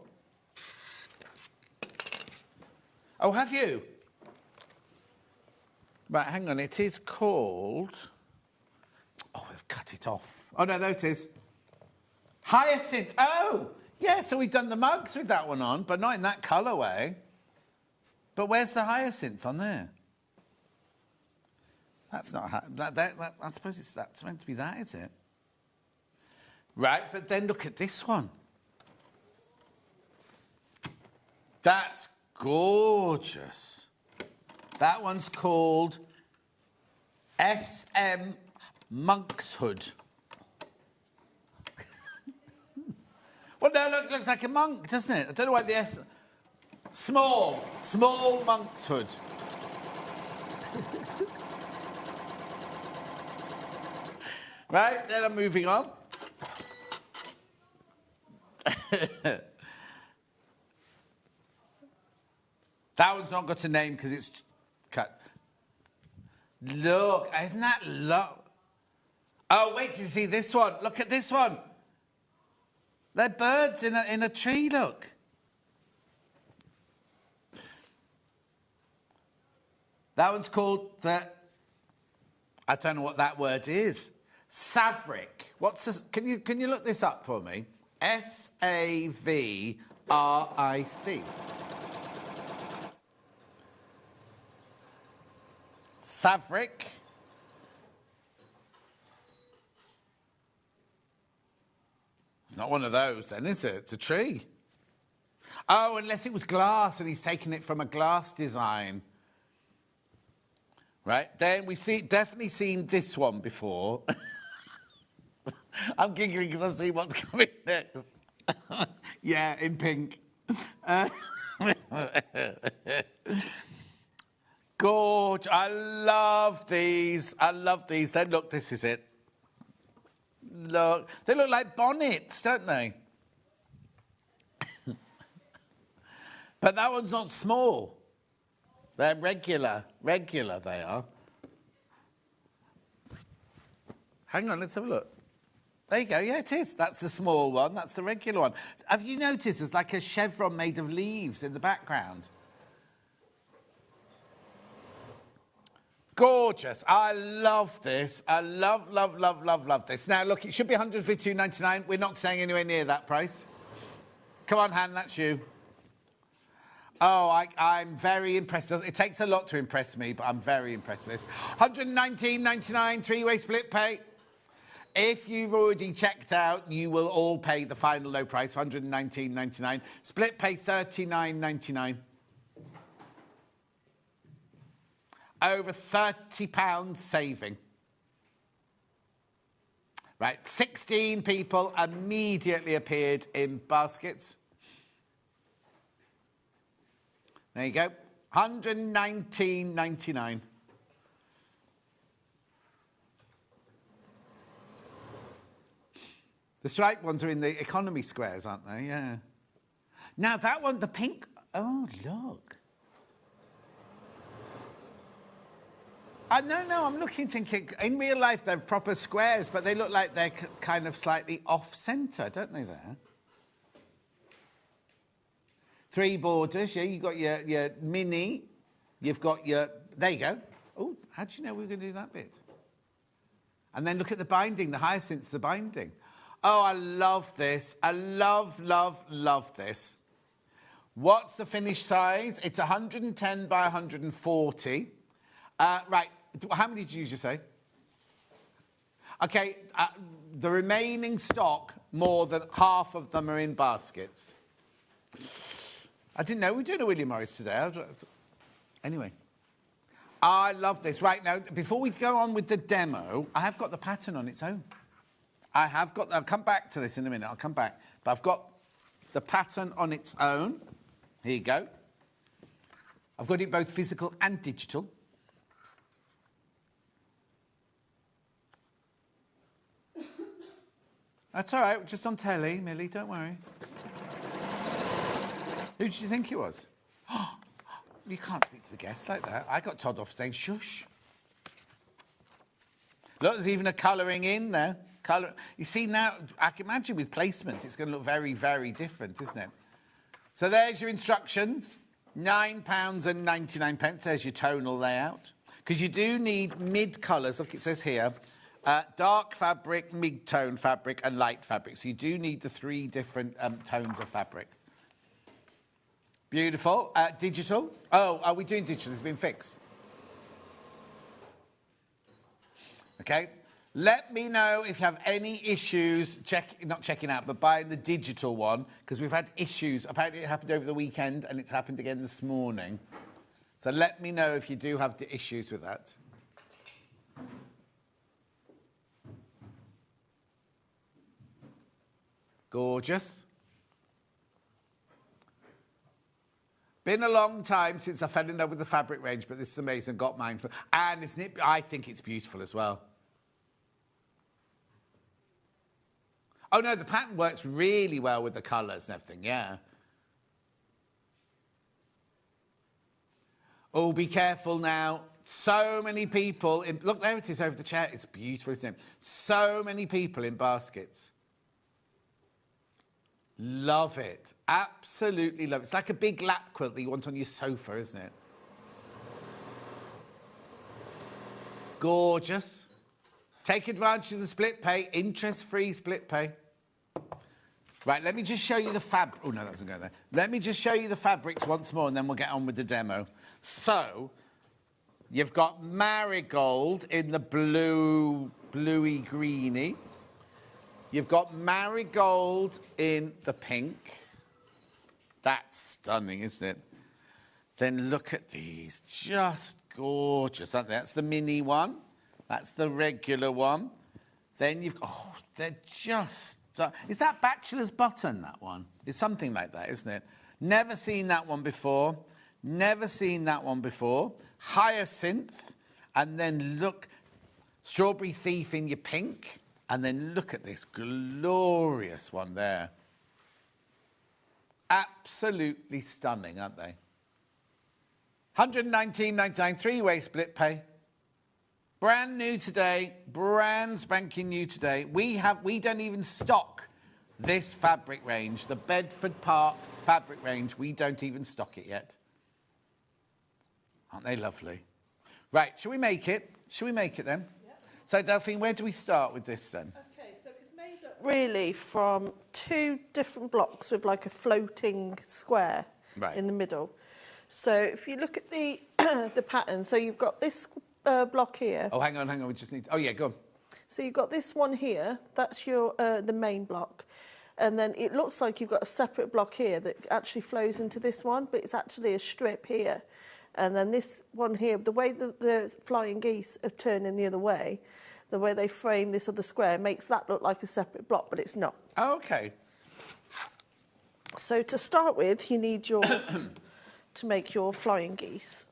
Oh, have you? Right, hang on. It is called... Oh, they've cut it off. Oh, no, there it is. Hyacinth. Oh, yeah, so we've done the mugs with that one on, but not in that colourway. But where's the hyacinth on there? That's not... I suppose that's meant to be that, is it? Right, but then look at this one. That's gorgeous. That one's called SM Monkshood. Well, no, looks like a monk, doesn't it? I don't know why the S... Small monkshood. Right, then I'm moving on. That one's not got a name because it's cut. Look, isn't that low? Oh, wait till you see this one. Look at this one. They're birds in a tree, look. That one's called the... I don't know what that word is. Savric. Can you look this up for me? Savric. Savric. It's not one of those then, is it? It's a tree. Oh, unless it was glass and he's taken it from a glass design. Right, then we've definitely seen this one before. I'm giggling because I've seen what's coming next. Yeah, in pink. Gorge, I love these. Then look, this is it. Look, they look like bonnets, don't they? But that one's not small. They're regular they are. Hang on, let's have a look. There you go, yeah, it is. That's the small one, that's the regular one. Have you noticed there's like a chevron made of leaves in the background? Gorgeous. I love this. I love this. Now, look, it should be £152.99. We're not staying anywhere near that price. Come on, Han, that's you. Oh, I'm very impressed. It takes a lot to impress me, but I'm very impressed with this. £119.99, three-way split pay. If you've already checked out, you will all pay the final low price, £119.99. Split pay, £39.99. Over £30 saving. Right, 16 people immediately appeared in baskets. There you go, £119.99. The striped ones are in the economy squares, aren't they? Yeah. Now that one, the pink, oh, look. No, I'm looking, thinking, in real life they're proper squares, but they look like they're kind of slightly off-centre, don't they, there? 3 borders, yeah, you've got your mini, you've got your... There you go. Oh, how do you know we were going to do that bit? And then look at the binding, the hyacinth, the binding. Oh, I love this. I love this. What's the finished size? It's 110 by 140. Right, how many did you just say? Okay, the remaining stock, more than half of them are in baskets. I didn't know we were doing a William Morris today. Anyway, I love this. Right, now, before we go on with the demo, I have got the pattern on its own. I'll come back to this in a minute, I'll come back. But I've got the pattern on its own. Here you go. I've got it both physical and digital. That's all right, we're just on telly, Millie, don't worry. Who did you think it was? You can't speak to the guests like that. I got told off saying shush. Look, there's even a colouring in there. You see now, I can imagine with placement, it's going to look very, very different, isn't it? So there's your instructions. £9.99. There's your tonal layout. Because you do need mid-colours. Look, it says here. Dark fabric, mid-tone fabric, and light fabric. So you do need the 3 different tones of fabric. Beautiful. Digital. Oh, are we doing digital? It's been fixed. Okay. Let me know if you have any issues, not checking out, but buying the digital one, because we've had issues. Apparently it happened over the weekend, and it's happened again this morning. So let me know if you do have the issues with that. Gorgeous. Been a long time since I fell in love with the fabric range, but this is amazing. Got mine. And isn't it, I think it's beautiful as well. Oh, no, the pattern works really well with the colours and everything, yeah. Oh, be careful now. So many people... Look, there it is over the chair. It's beautiful, isn't it? So many people in baskets. Love it. Absolutely love it. It's like a big lap quilt that you want on your sofa, isn't it? Gorgeous. Take advantage of the split pay, interest-free split pay. Right, let me just show you the fabric. Oh, no, that doesn't go there. Let me just show you the fabrics once more, and then we'll get on with the demo. So, you've got marigold in the bluey greeny. You've got marigold in the pink. That's stunning, isn't it? Then look at these. Just gorgeous, aren't they? That's the mini one. That's the regular one. Then you've got... Oh, they're just... is that bachelor's button, that one? It's something like that, isn't it? Never seen that one before. Never seen that one before. Hyacinth. And then look... Strawberry Thief in your pink. And then look at this glorious one there. Absolutely stunning, aren't they? £119.99, 3-way split pay. Brand new today, brand spanking new today. We don't even stock this fabric range, the Bedford Park fabric range. We don't even stock it yet. Aren't they lovely? Right, shall we make it? Shall we make it then? Yep. So, Delphine, where do we start with this then? Okay, so it's made up really from 2 different blocks with like a floating square in the middle. So if you look at the the pattern, so you've got this block here. Oh, hang on, we just need... Oh, yeah, go on. So you've got this one here, that's your the main block. And then it looks like you've got a separate block here that actually flows into this one, but it's actually a strip here. And then this one here, the way the flying geese are turning the other way, the way they frame this other square makes that look like a separate block, but it's not. Oh, okay. So to start with, you need your to make your flying geese.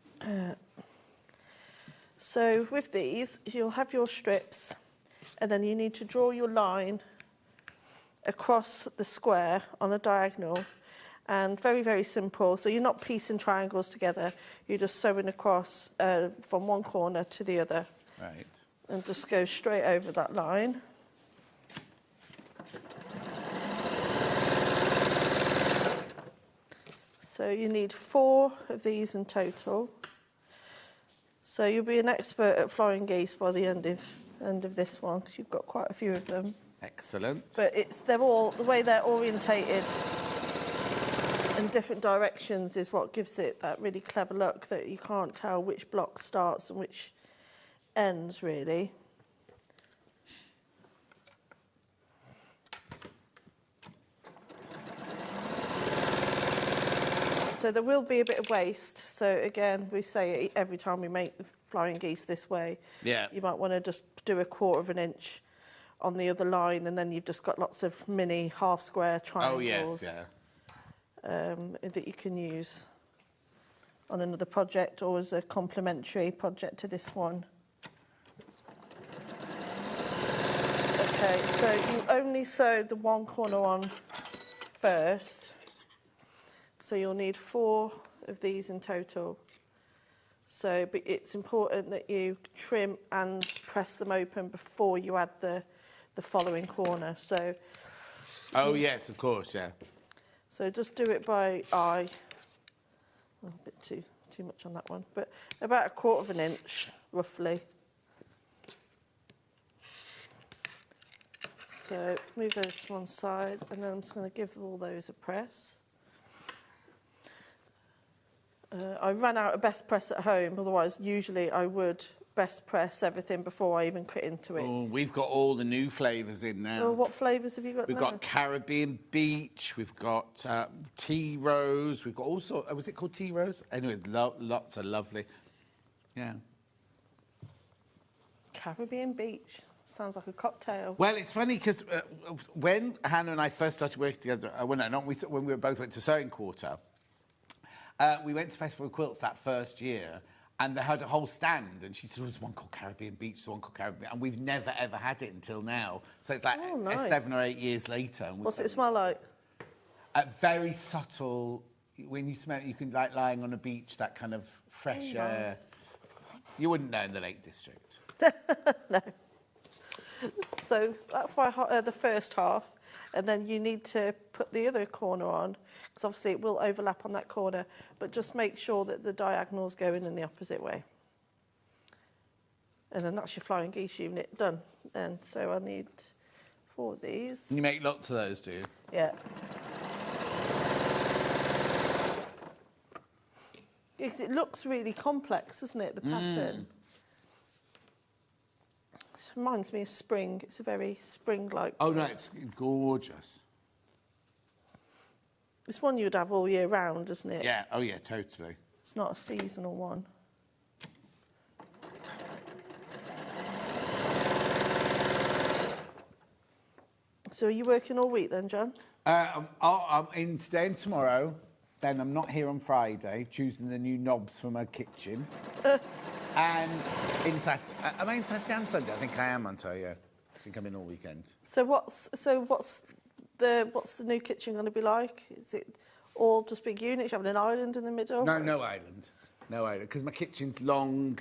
So with these, you'll have your strips, and then you need to draw your line across the square on a diagonal, and very, very simple. So you're not piecing triangles together, you're just sewing across from one corner to the other. Right. And just go straight over that line. So you need 4 of these in total. So you'll be an expert at flying geese by the end of this one, because you've got quite a few of them. Excellent. But they're all, the way they're orientated in different directions is what gives it that really clever look, that you can't tell which block starts and which ends, really. So there will be a bit of waste. So again, we say every time we make the flying geese this way, you might want to just do a 1/4 inch on the other line, and then you've just got lots of mini half-square triangles that you can use on another project or as a complementary project to this one. Okay, so you only sew the one corner on first. So you'll need 4 of these in total. So but it's important that you trim and press them open before you add the following corner. So. Oh yes, of course, yeah. So just do it by eye. Oh, a bit too much on that one, but about a 1/4 inch roughly. So move those to one side, and then I'm just going to give all those a press. I ran out of best press at home, otherwise usually I would best press everything before I even cut into it. Oh, we've got all the new flavours in now. Oh, what flavours have you got We've now? got Caribbean Beach, we've got Tea Rose, we've got all sorts... was it called Tea Rose? Anyway, lots of lovely... Yeah. Caribbean Beach. Sounds like a cocktail. Well, it's funny because when Hannah and I first started working together, when we both went to Sewing Quarter, we went to Festival of Quilts that first year, and they had a whole stand, and she said, oh, there's one called Caribbean Beach, there's one called Caribbean, and we've never, ever had it until now. So it's like nice. 7 or 8 years later. And what's it smell like? Very subtle. When you smell it, you can like lying on a beach, that kind of fresh air. Nice. You wouldn't know in the Lake District. No. So that's why the first half, and then you need to put the other corner on, because obviously it will overlap on that corner, but just make sure that the diagonals go in the opposite way. And then that's your flying geese unit done. And so I need 4 of these. And you make lots of those, do you? Yeah. Because it looks really complex, doesn't it, the pattern? It reminds me of spring. It's a very spring-like. Oh, no, it's gorgeous. It's one you'd have all year round, isn't it? Yeah, oh yeah, totally. It's not a seasonal one. So are you working all week then, John? I'm in today and tomorrow. Then I'm not here on Friday, choosing the new knobs for my kitchen. And am I in Saturday and Sunday? I think I am, aren't I? Yeah. I think I'm in all weekend. So what's the new kitchen going to be like? Is it all just big units? You having an island in the middle? No island. No island. Because my kitchen's long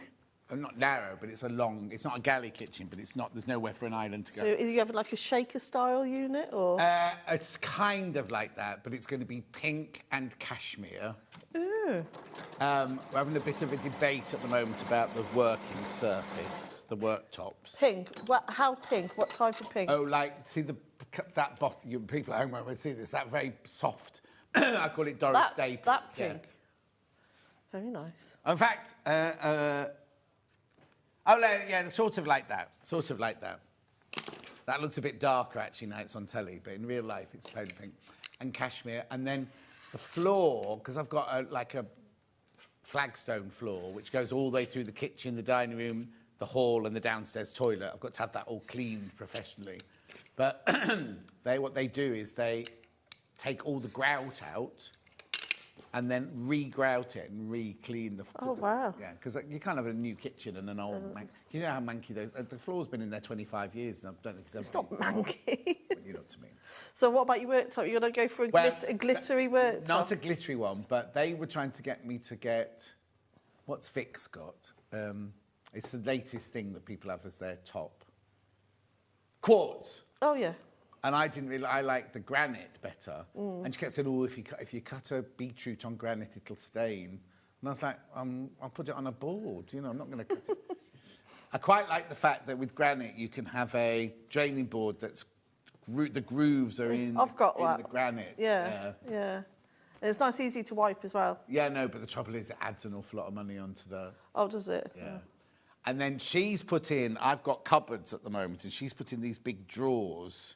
not narrow, but it's a long. It's not a galley kitchen, but it's not. There's nowhere for an island to go. So are you having like a shaker style unit, or? It's kind of like that, but it's going to be pink and cashmere. Ooh. We're having a bit of a debate at the moment about the working surface, the worktops. Pink. What? How pink? What type of pink? Oh, like see that bottom. People at home won't see this. That very soft. I call it Doris Day. That pink. Yeah. Very nice. In fact, yeah, sort of like that. Sort of like that. That looks a bit darker actually now it's on telly, but in real life it's totally pink. And cashmere, and then the floor, because I've got a flagstone floor which goes all the way through the kitchen, the dining room, the hall, and the downstairs toilet. I've got to have that all cleaned professionally. But what they do is they take all the grout out and then re-grout it and re-clean the... Oh, wow. Yeah, because you can't have a new kitchen and an old... You know how manky the floor's been in there 25 years and I don't think it's ever... It's not manky. Well, you know what I mean. So what about your worktop? You're going to go for a glittery worktop? Not a glittery one, but they were trying to get me to get... What's Vic's got? It's the latest thing that people have as their top. Quartz. Oh, yeah. And I didn't really... I like the granite better. And she kept saying, oh, if you cut a beetroot on granite, it'll stain. And I was like, I'll put it on a board. You know, I'm not going to cut it. I quite like the fact that with granite, you can have a draining board that's... The grooves are in the granite. Yeah. And it's nice, easy to wipe as well. Yeah, no, but the trouble is it adds an awful lot of money onto the... Oh, does it? Yeah. And then she's put in... I've got cupboards at the moment, and she's put in these big drawers...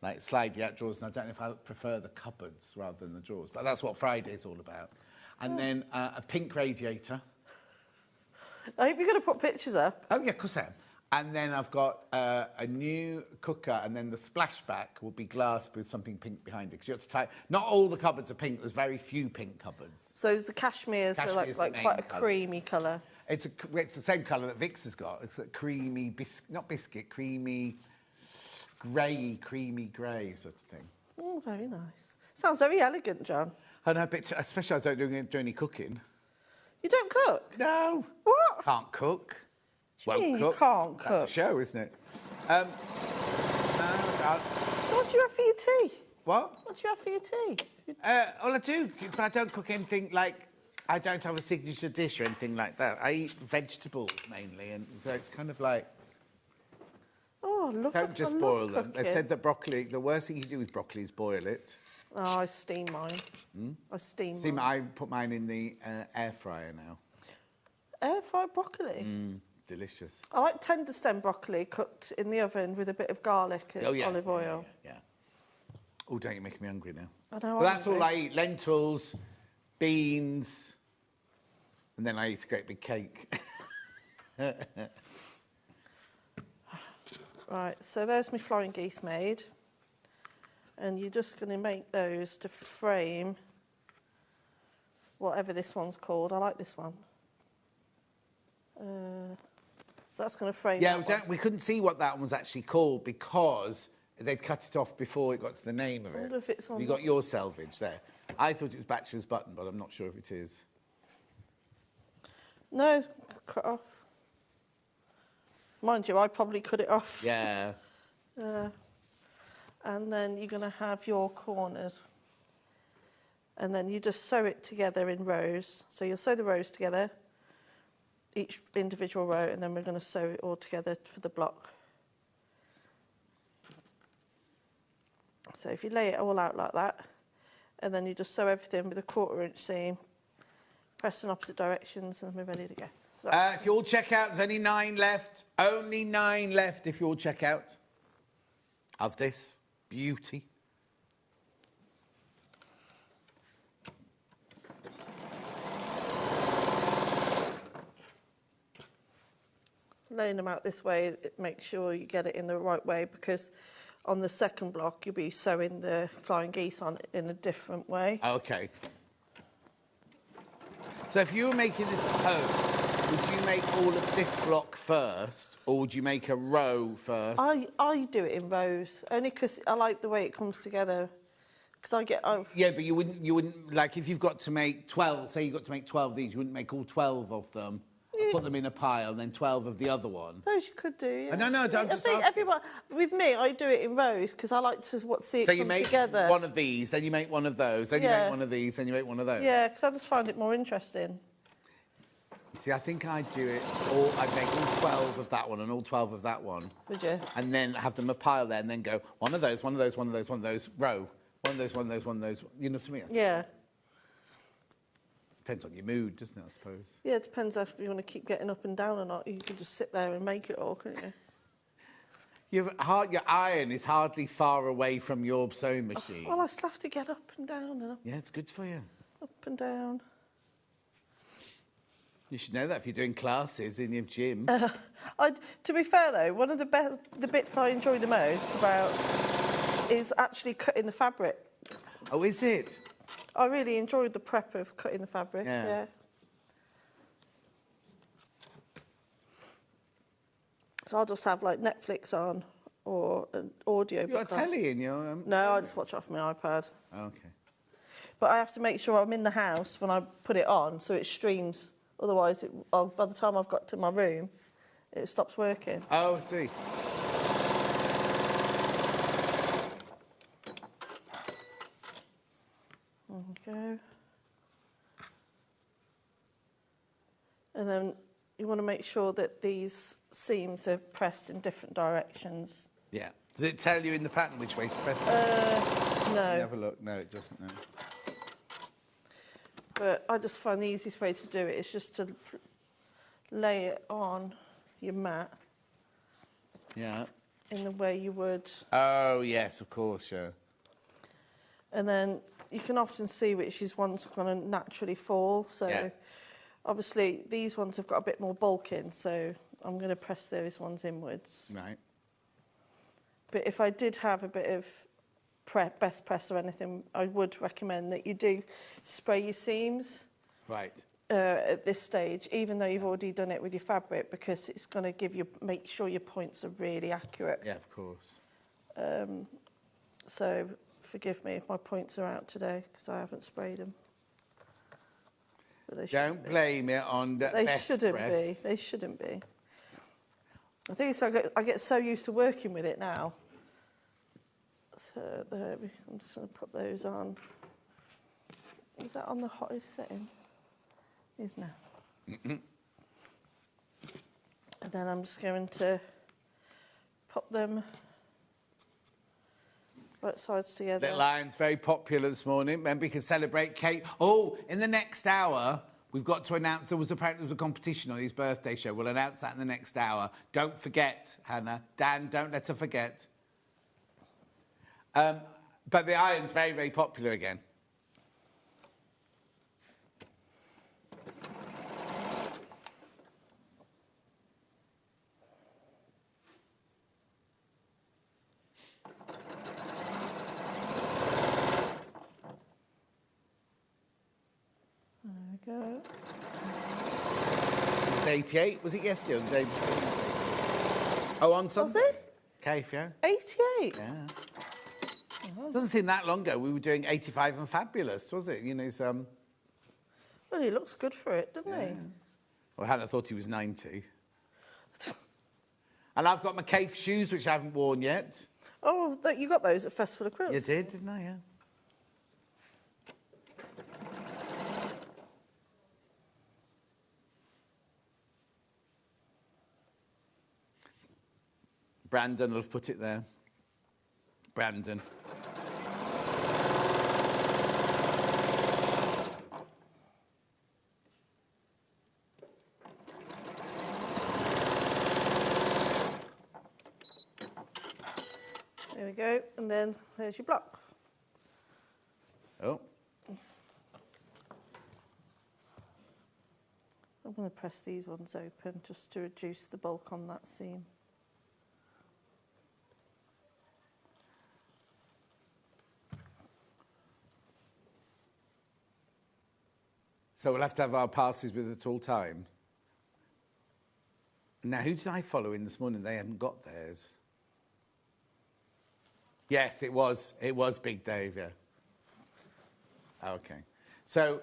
like slidey-out drawers, and I don't know if I prefer the cupboards rather than the drawers, but that's what Friday's all about. And then a pink radiator. I hope you're going to put pictures up. Oh, yeah, of course I am. And then I've got a new cooker, and then the splashback will be glass with something pink behind it. Because you have to tie... Not all the cupboards are pink. There's very few pink cupboards. So the cashmere's like quite a creamy colour. It's the same colour that Vic's has got. It's a creamy, not biscuit, creamy... creamy grey sort of thing. Oh, very nice. Sounds very elegant, John. I know, but especially I don't do any cooking. You don't cook? No. What? Can't cook. What do you mean you can't cook? That's a show, isn't it? So what do you have for your tea? What? What do you have for your tea? Well, I do, but I don't cook anything like... I don't have a signature dish or anything like that. I eat vegetables mainly, and so it's kind of like... Oh, look. Don't just boil them. They said that broccoli, the worst thing you do with broccoli is boil it. Oh, I steam mine. I steam mine. I put mine in the air fryer now. Air fried broccoli? Delicious. I like tender stem broccoli cooked in the oven with a bit of garlic and olive oil. Yeah. Oh, don't you make me hungry now. I know. Well, that's all I eat. Lentils, beans, and then I eat a great big cake. Right, so there's my flying geese made. And you're just going to make those to frame whatever this one's called. I like this one. So that's going to frame we couldn't see what that one was actually called because they'd cut it off before it got to the name of it. I wonder if it's on... You got your selvage there. I thought it was Bachelor's Button, but I'm not sure if it is. No, cut off. Mind you, I probably cut it off. Yeah. And then you're going to have your corners. And then you just sew it together in rows. So you'll sew the rows together, each individual row, and then we're going to sew it all together for the block. So if you lay it all out like that, and then you just sew everything with a 1/4 inch seam, press in opposite directions, and we're ready to go. So if you all check out, there's only 9 left. Only 9 left if you all check out of this beauty. Laying them out this way, make sure you get it in the right way, because on the second block you'll be sewing the flying geese on in a different way. Okay. So if you were making this at home, would you make all of this block first, or would you make a row first? I do it in rows, only because I like the way it comes together. Because I get... Yeah, but you wouldn't, like, if you've got to make 12, say you've got to make 12 of these, you wouldn't make all 12 of them put them in a pile, and then 12 of the other one. I suppose you could do, yeah. No, don't I just think ask. everyone, with me, I do it in rows because I like to see it So come you make together. one of these, then you make one of those, then you Yeah. make one of these, then you make one of those. Yeah, because I just find it more interesting. See, I think I'd do it all. I'd make all 12 of that one and all 12 of that one. Would you? And then have them a pile there, and then go one of those, one of those, one of those, one of those, row. One of those, one of those, one of those. You know what I mean? Yeah. Depends on your mood, doesn't it, I suppose? Yeah, it depends if you want to keep getting up and down or not. You could just sit there and make it all, couldn't you? Your iron is hardly far away from your sewing machine. Well, I still have to get up and down and Yeah, it's good for you. up and down. You should know that if you're doing classes in your gym. To be fair, though, one of the bits I enjoy the most about is actually cutting the fabric. Oh, is it? I really enjoyed the prep of cutting the fabric. Yeah. Yeah. So I'll just have like Netflix on or an audio. You got a telly in your... No, I just watch it off my iPad. Okay. But I have to make sure I'm in the house when I put it on, so it streams. Otherwise, by the time I've got to my room, it stops working. Oh, I see. There we go. And then you want to make sure that these seams are pressed in different directions. Yeah. Does it tell you in the pattern which way to press it? No. Let me have a look. No, it doesn't, no. But I just find the easiest way to do it is just to lay it on your mat Yeah. in the way you would. Oh, yes, of course, yeah. And then you can often see which is one's going to naturally fall. So Yeah. obviously these ones have got a bit more bulk in, so I'm going to press those ones inwards. Right. But if I did have a bit of best press or anything, I would recommend that you do spray your seams. Right. At this stage, even though you've already done it with your fabric, because it's going to give you, make sure your points are really accurate. Yeah, of course. So forgive me if my points are out today because I haven't sprayed them. But they Don't blame it on the They best shouldn't press. be. They shouldn't be. I think so. I get so used to working with it now. So there I'm just going to put those on. Is that on the hottest setting? It is now. And then I'm just going to pop them both sides together. Little Iron's very popular this morning. Remember, you can celebrate Kate. Oh, in the next hour, we've got to announce apparently there was a competition on his birthday show. We'll announce that in the next hour. Don't forget, Hannah. Dan, don't let her forget. But the iron's very, very popular again. There we go. 88, was it yesterday? Or the day before? Oh, on Sunday? Was it? Cave, yeah. 88? Yeah. Doesn't seem that long ago. We were doing 85 and Fabulous, was it? You know, some. Well, he looks good for it, doesn't he? Well, Hannah thought he was 90. And I've got my cave shoes, which I haven't worn yet. Oh, you got those at Festival of Quilts? You did, didn't I? Yeah. Brandon will have put it there. Brandon. There we go. And then there's your block. Oh. I'm going to press these ones open just to reduce the bulk on that seam. So we'll have to have our passes with us all time. Now, who did I follow in this morning? They hadn't got theirs. Yes, it was. It was Big Dave, yeah. Okay. So,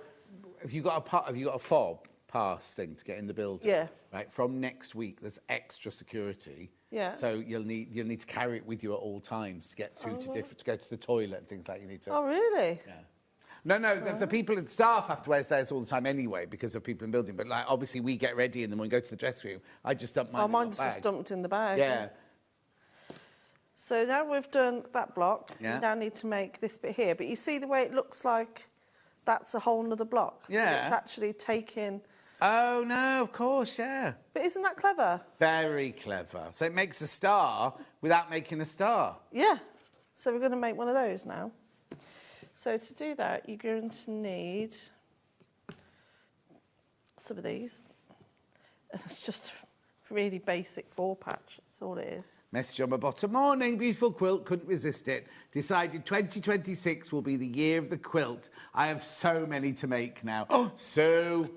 have you got a fob? pass thing to get in the building. Yeah. Right. From next week, there's extra security. Yeah. So you'll need to carry it with you at all times to get through to to go to the toilet and things like you need to. Oh, really? Yeah. No, the people and staff have to wear theirs all the time anyway because of people in the building. But like, obviously, we get ready and then we go to the dressing room. I just dump mine. Oh, in my mine's bag. just dumped in the bag. Yeah. So now we've done that block. Yeah. We now need to make this bit here. But you see the way it looks like that's a whole nother block. Yeah. It's actually taking. Oh no, of course, yeah. But isn't that clever? Very clever. So it makes a star without making a star. Yeah. So we're going to make one of those now. So to do that, you're going to need some of these. And it's just a really basic 4-patch. That's all it is. Message on my bottom. Morning, beautiful quilt. Couldn't resist it. Decided 2026 will be the year of the quilt. I have so many to make now. Oh, so...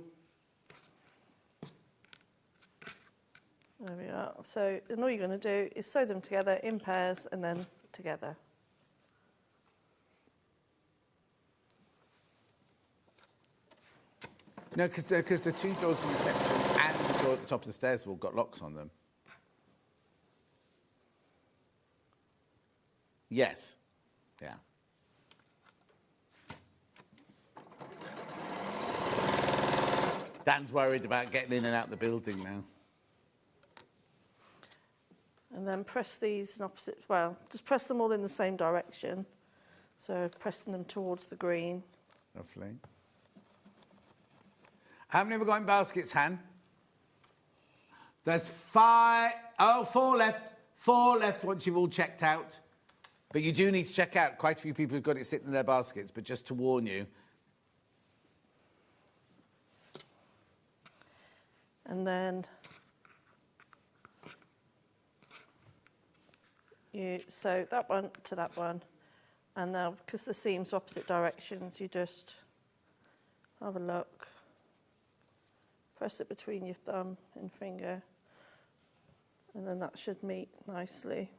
There we are. So and all you're going to do is sew them together in pairs and then together. No, because the 2 doors in the reception and the door at the top of the stairs have all got locks on them. Yes. Yeah. Dan's worried about getting in and out the building now. And then press these in opposite, well, just press them all in the same direction. So pressing them towards the green. Lovely. How many have we got in baskets, Han? There's 5, 4 left. 4 left once you've all checked out. But you do need to check out. Quite a few people have got it sitting in their baskets, but just to warn you. And then you sew that one to that one. And now, because the seam's opposite directions, you just have a look. Press it between your thumb and finger. And then that should meet nicely.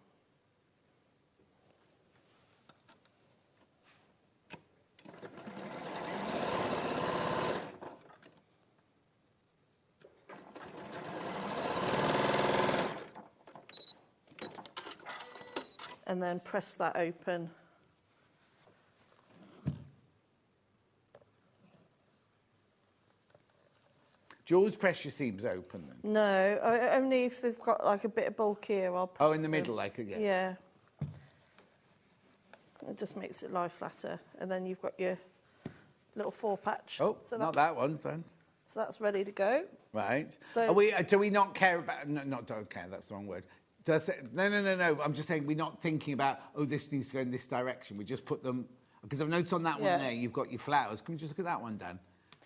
And then press that open. Do you always press your seams open then? No, only if they've got like a bit of bulk here. I'll press Oh, in the middle, like again. Yeah. It just makes it lie flatter, and then you've got your little 4-patch. Oh, so not that one, then. So that's ready to go. Right. So do we not care about? No, not don't care. That's the wrong word. No. I'm just saying we're not thinking about. Oh, this needs to go in this direction. We just put them because I've noticed on that one there you've got your flowers. Can we just look at that one, Dan?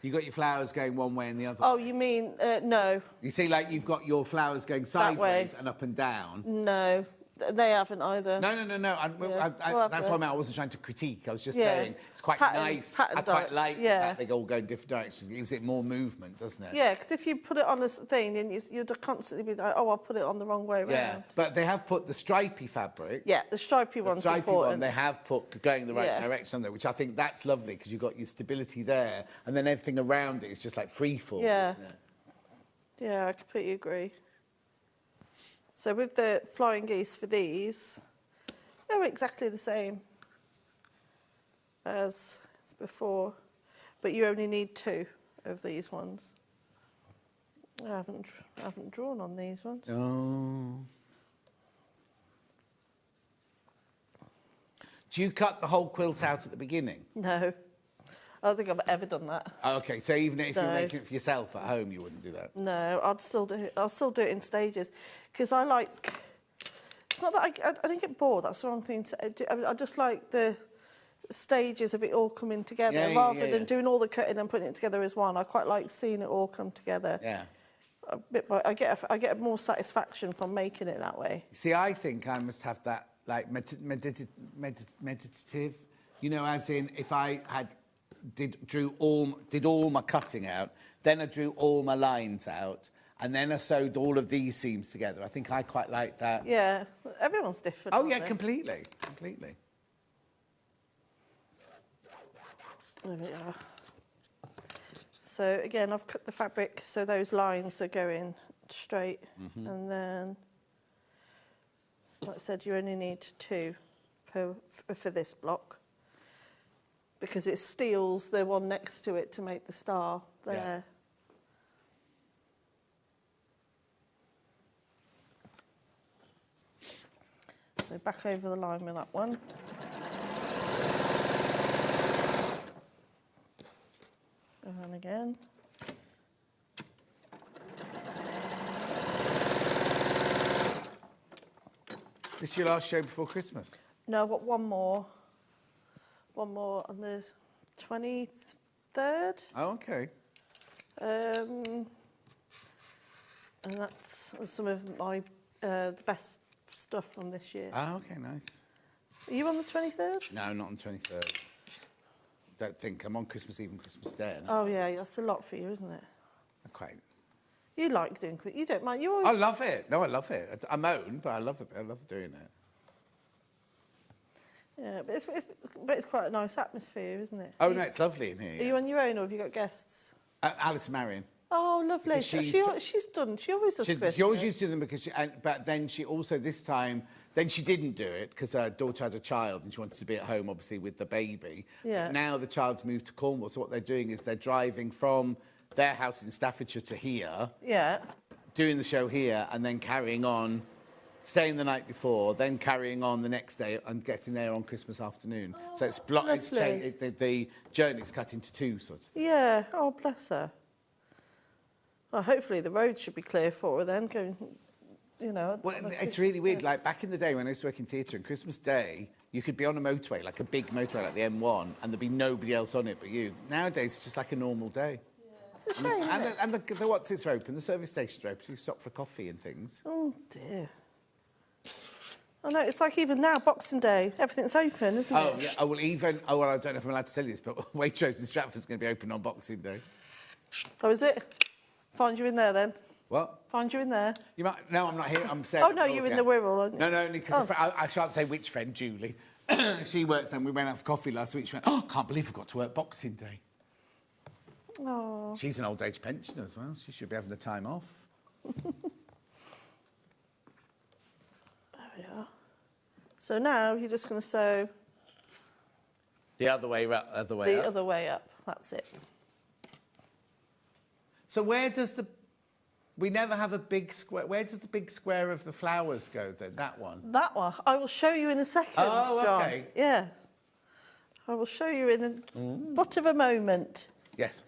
You got your flowers going one way and the other. Oh, you mean no? You see, like you've got your flowers going sideways and up and down. No, they haven't either. No. That's what I meant. I wasn't trying to critique. I was just saying it's quite nice. I quite like that they all go in different directions. It gives it more movement, doesn't it? Yeah, because if you put it on a thing, then you'd constantly be like, oh, I'll put it on the wrong way around. Yeah, but they have put the stripy fabric. Yeah, the stripy one's stripy important. one they have put going the right direction on there, which I think that's lovely because you've got your stability there, and then everything around it is just like free fall, isn't it? Yeah, I completely agree. So with the flying geese for these, they're exactly the same as before, but you only need 2 of these ones. I haven't drawn on these ones. Oh. Do you cut the whole quilt out at the beginning? No. I don't think I've ever done that. Okay, so even if you're making it for yourself at home, you wouldn't do that? No, I'll still do it in stages, because I like. It's not that I don't get bored. That's the wrong thing to do. I just like the stages of it all coming together, rather than doing all the cutting and putting it together as one. I quite like seeing it all come together. Yeah. I get more satisfaction from making it that way. See, I think I must have that like meditative. You know, as in if I did all my cutting out, then I drew all my lines out, and then I sewed all of these seams together. I think I quite like that. Yeah, everyone's different. Oh yeah, completely. There we are. So again, I've cut the fabric so those lines are going straight. And then, like I said, you only need 2 for this block, because it steals the one next to it to make the star there. So back over the line with that one. And then again. This is your last show before Christmas? No, I've got one more. One more on the 23rd. Oh, okay. And that's some of my the best stuff from this year. Oh, okay, nice. Are you on the 23rd? No, not on 23rd. Don't think. I'm on Christmas Eve and Christmas Day. Oh, yeah, that's a lot for you, isn't it? Quite. You like doing it. You don't mind. You always... I love it. No, I love it. I moan, but I love it. I love doing it. Yeah, but it's quite a nice atmosphere, isn't it? Oh, no, it's lovely in here. Are you on your own or have you got guests? Alice and Marion. Oh, lovely. She's done. She always does Christmas. She always used to do them because but then she also this time, then she didn't do it because her daughter had a child and she wanted to be at home, obviously, with the baby. Yeah. But now the child's moved to Cornwall, so what they're doing is they're driving from their house in Staffordshire to here. Yeah. Doing the show here and then carrying on, staying the night before, then carrying on the next day and getting there on Christmas afternoon. So it's the journey's cut into 2 sorts. Yeah. Oh, bless her. Well, hopefully the road should be clear for her then, going, you know... Well, it's really weird. Like, back in the day when I used to work in theatre, on Christmas Day, you could be on a motorway, like a big motorway like the M1, and there'd be nobody else on it but you. Nowadays, it's just like a normal day. It's a shame, And the what's-its are open, the service stations are open, so you stop for coffee and things. Oh, dear. I know, it's like even now, Boxing Day, everything's open, isn't it? Oh, yeah. Oh, well, I don't know if I'm allowed to tell you this, but Waitrose in Stratford's going to be open on Boxing Day. Oh, is it? Find you in there, then. What? Find you in there. You might... No, I'm not here. I'm saying... Oh, no, you're in the Wirral, aren't you? No, only because I shan't say which friend, Julie. She works, and we went out for coffee last week. She went, oh, I can't believe I got to work Boxing Day. Oh. She's an old age pensioner as well. She should be having the time off. There we are. So now you're just going to sew... The other way up. The other way up. That's it. So where does the... We never have a big square. Where does the big square of the flowers go then? That one? That one. I will show you in a second, Oh, John. okay. Yeah. I will show you in a but of a moment. Yes.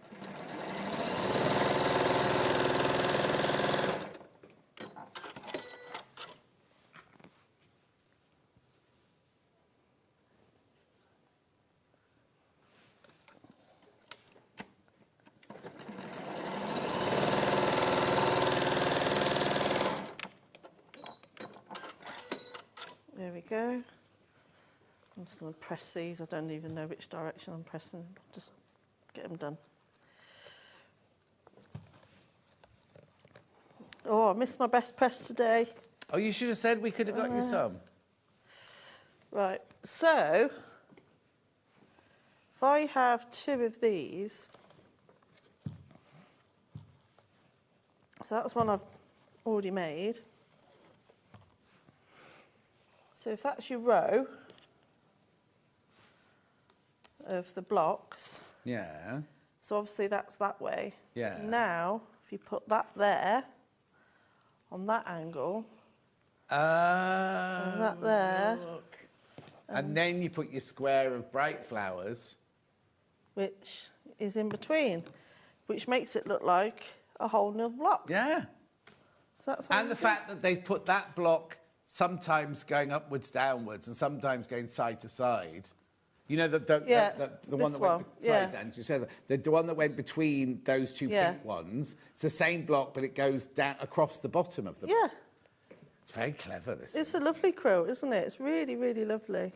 There we go. I'm just going to press these. I don't even know which direction I'm pressing. Just get them done. Oh, I missed my best press today. Oh, you should have said we could have got you some. Right, so if I have 2 of these, so that's one I've already made. So if that's your row of the blocks, Yeah. so obviously that's that way. Yeah. Now, if you put that there, on that angle, and that there, and then you put your square of bright flowers, which is in between, which makes it look like a whole nil block. Yeah. So that's how and you the do it. fact that they've put that block sometimes going upwards, downwards, and sometimes going side to side. You know, the one that went... Sorry, Dan, you said that. The one that went between those 2 pink ones, it's the same block, but it goes down across the bottom of the... Yeah. It's very clever, this. It's a lovely quilt, isn't it? It's really, really lovely.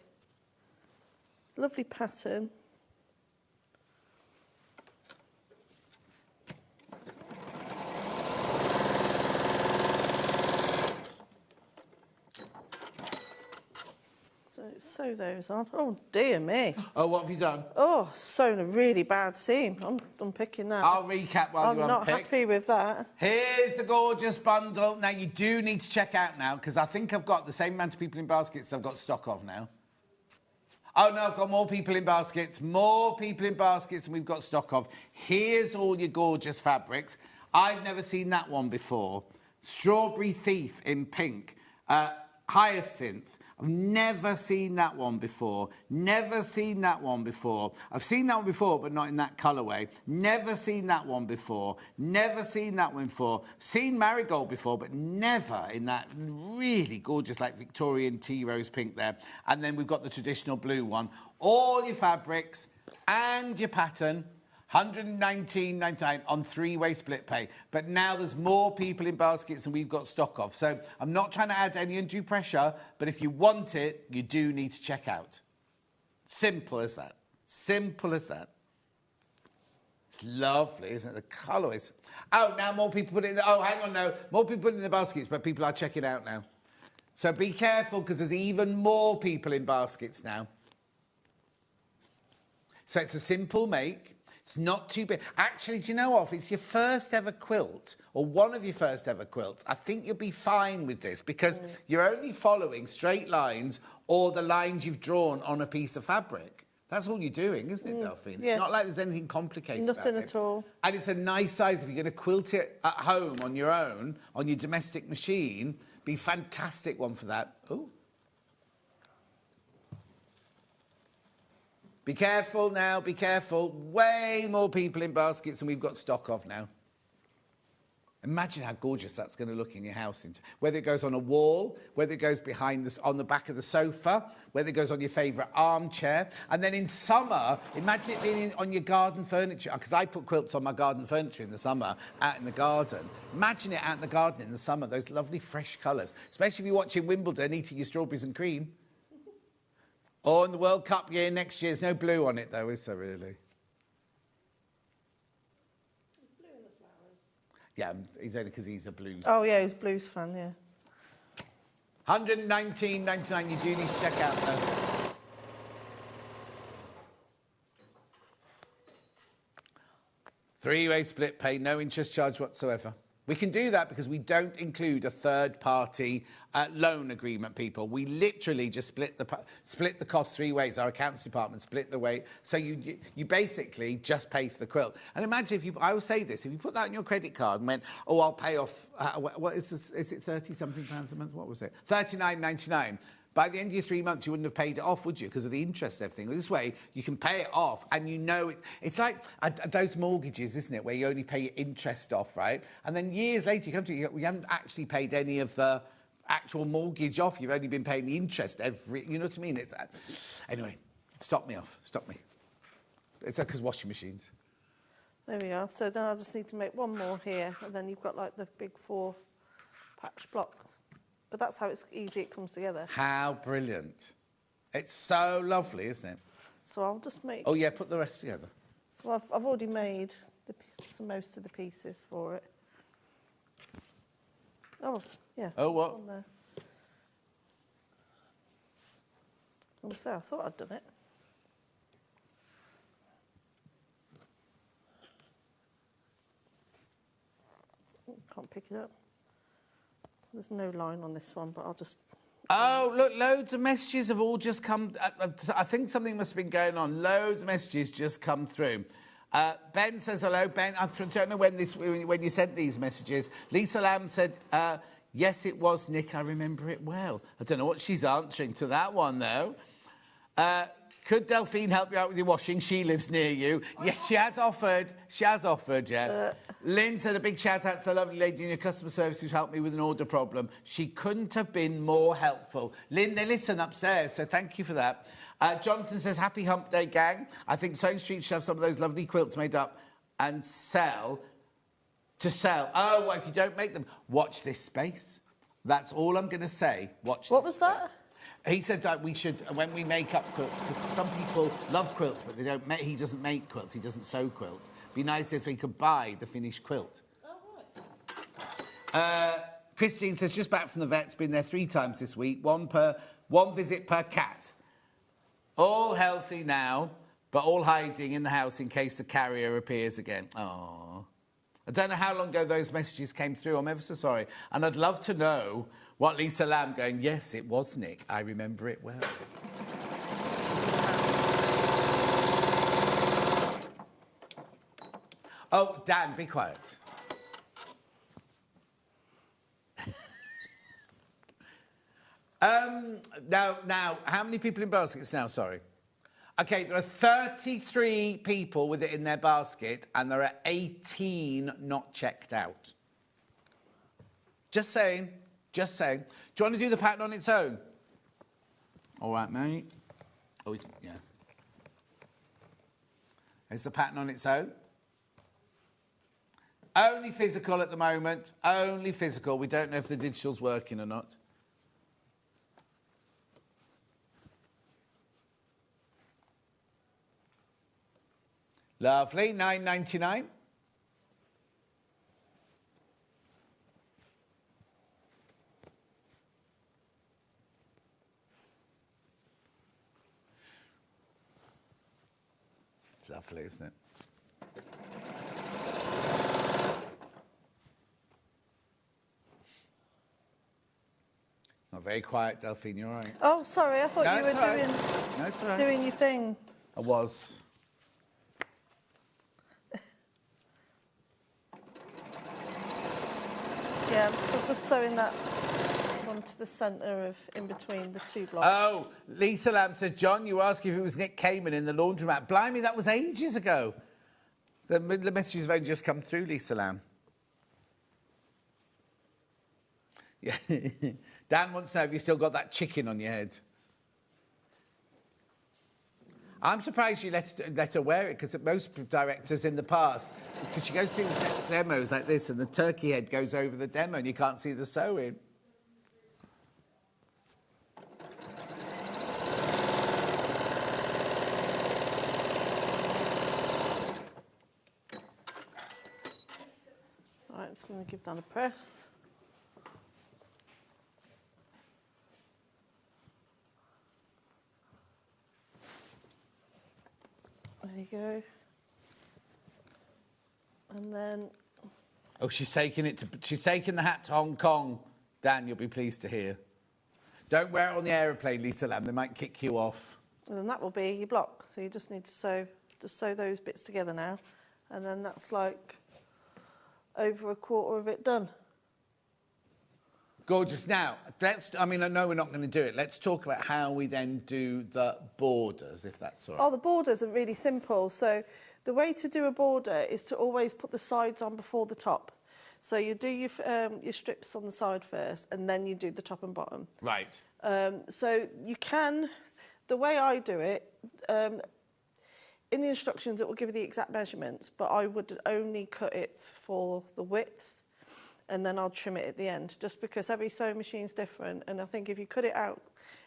Lovely pattern. So So sew those on. Oh dear me. Oh, what have you done? Oh, sewn a really bad seam. I'm unpicking that. I'll recap while you I'm not unpick. happy with that. Here's the gorgeous bundle. Now, you do need to check out now, because I think I've got the same amount of people in baskets I've got stock of now. Oh, no, I've got more people in baskets. More people in baskets than we've got stock of. Here's all your gorgeous fabrics. I've never seen that one before. Strawberry Thief in pink. Hyacinth. I've never seen that one before. Never seen that one before. I've seen that one before, but not in that colourway. Never seen that one before. Never seen that one before. Seen marigold before, but never in that really gorgeous, like Victorian tea rose pink there. And then we've got the traditional blue one. All your fabrics and your pattern. $119.99 on three-way split pay. But now there's more people in baskets than we've got stock of. So I'm not trying to add any undue pressure, but if you want it, you do need to check out. Simple as that. Simple as that. It's lovely, isn't it? The colour is... Oh, now more people put it in the... Oh, hang on, no. More people put it in the baskets, but people are checking out now. So be careful, because there's even more people in baskets now. So it's a simple make. It's not too big. Actually, do you know what? If it's your first ever quilt, or one of your first ever quilts, I think you'll be fine with this, because you're only following straight lines or the lines you've drawn on a piece of fabric. That's all you're doing, isn't it, Delphine? Yeah. It's not like there's anything complicated about Nothing it. at all. And it's a nice size. If you're going to quilt it at home on your own, on your domestic machine, be a fantastic one for that. Oh. Be careful now, be careful. Way more people in baskets than we've got stock of now. Imagine how gorgeous that's going to look in your house. Whether it goes on a wall, whether it goes behind this, on the back of the sofa, whether it goes on your favourite armchair. And then in summer, imagine it being on your garden furniture. Because I put quilts on my garden furniture in the summer, out in the garden. Imagine it out in the garden in the summer, those lovely fresh colours. Especially if you're watching Wimbledon, eating your strawberries and cream. Or in the World Cup year next year. There's no blue on it, though, is there, really? There's blue in the flowers. Yeah, he's only because he's a blues. Oh, yeah, he's a blues fan, yeah. $119.99, you do need to check out, though. Three-way split pay, no interest charge whatsoever. We can do that because we don't include a third-party loan agreement, people. We literally just split the cost three ways. Our accounts department split the way. So you basically just pay for the quilt. And imagine if you... I will say this. If you put that on your credit card and went, oh, I'll pay off... what is this? Is it £30-something a month? What was it? $39.99. By the end of your 3 months, you wouldn't have paid it off, would you? Because of the interest and everything. This way, you can pay it off, and you know it. It's like those mortgages, isn't it, where you only pay your interest off, right? And then years later, you come to it, you haven't actually paid any of the actual mortgage off. You've only been paying the interest every... You know what I mean? It's anyway, stop me off. Stop me. It's because washing machines. There we are. So then I just need to make one more here, and then you've got like the big 4 patch blocks. But that's how easy it comes together. How brilliant. It's so lovely, isn't it? So I'll just make... Oh, yeah, put the rest together. So I've already made most of the pieces for it. Oh, yeah. Oh, what? On there. I thought I'd done it. Oh, can't pick it up. There's no line on this one, but I'll just... Oh, look, loads of messages have all just come... I think something must have been going on. Loads of messages just come through. Ben says hello. Ben, I don't know when you sent these messages. Lisa Lamb said, yes, it was, Nick. I remember it well. I don't know what she's answering to that one, though. Could Delphine help you out with your washing? She lives near you. Yes, she has offered. She has offered, yeah. Lynn said a big shout-out to the lovely lady in your customer service who's helped me with an order problem. She couldn't have been more helpful. Lynn, they listen upstairs, so thank you for that. Jonathan says, happy hump day, gang. I think Sewing Street should have some of those lovely quilts made up and sell. Oh, well, if you don't make them, watch this space. That's all I'm going to say. Watch What this was that? space. He said that we should, when we make up quilts, because some people love quilts, but they don't make, he doesn't make quilts, he doesn't sew quilts. It'd be nice if we could buy the finished quilt. Oh, right. Christine says, just back from the vet's, been there 3 times this week, one per 1 visit per cat. All healthy now, but all hiding in the house in case the carrier appears again. Oh, I don't know how long ago those messages came through. I'm ever so sorry. And I'd love to know what Lisa Lamb going, yes, it was Nick. I remember it well. Oh, Dan, be quiet. Now, how many people in baskets now? Sorry. Okay, there are 33 people with it in their basket, and there are 18 not checked out. Just saying. Just saying. Do you want to do the pattern on its own? All right, mate. Oh, yeah. Is the pattern on its own? Only physical at the moment. Only physical. We don't know if the digital's working or not. Lovely. $9.99. It's lovely, isn't it? Not very quiet, Delphine. You all right? Oh, sorry. I thought you were doing your thing. I was. Yeah, I'm sort of sewing that onto the centre of in between the 2 blocks. Oh, Lisa Lamb says, John, you asked if it was Nick Cayman in the laundromat. Blimey, that was ages ago. The messages have only just come through, Lisa Lamb. Yeah. Dan wants to know if you still got that chicken on your head. I'm surprised you let her wear it, because most directors in the past, because she goes through demos like this and the turkey head goes over the demo and you can't see the sewing. Right, I'm just going to give that a press. There you go. And then... Oh, she's taking the hat to Hong Kong. Dan, you'll be pleased to hear. Don't wear it on the aeroplane, Lisa Lamb. They might kick you off. And then that will be your block. So you just need to sew those bits together now. And then that's like over a quarter of it done. Gorgeous. Now, I know we're not going to do it. Let's talk about how we then do the borders, if that's all right. Oh, the borders are really simple. So the way to do a border is to always put the sides on before the top. So you do your strips on the side first, and then you do the top and bottom. Right. So you can, the way I do it, in the instructions it will give you the exact measurements, but I would only cut it for the width, and then I'll trim it at the end, just because every sewing machine's different. And I think if you cut it out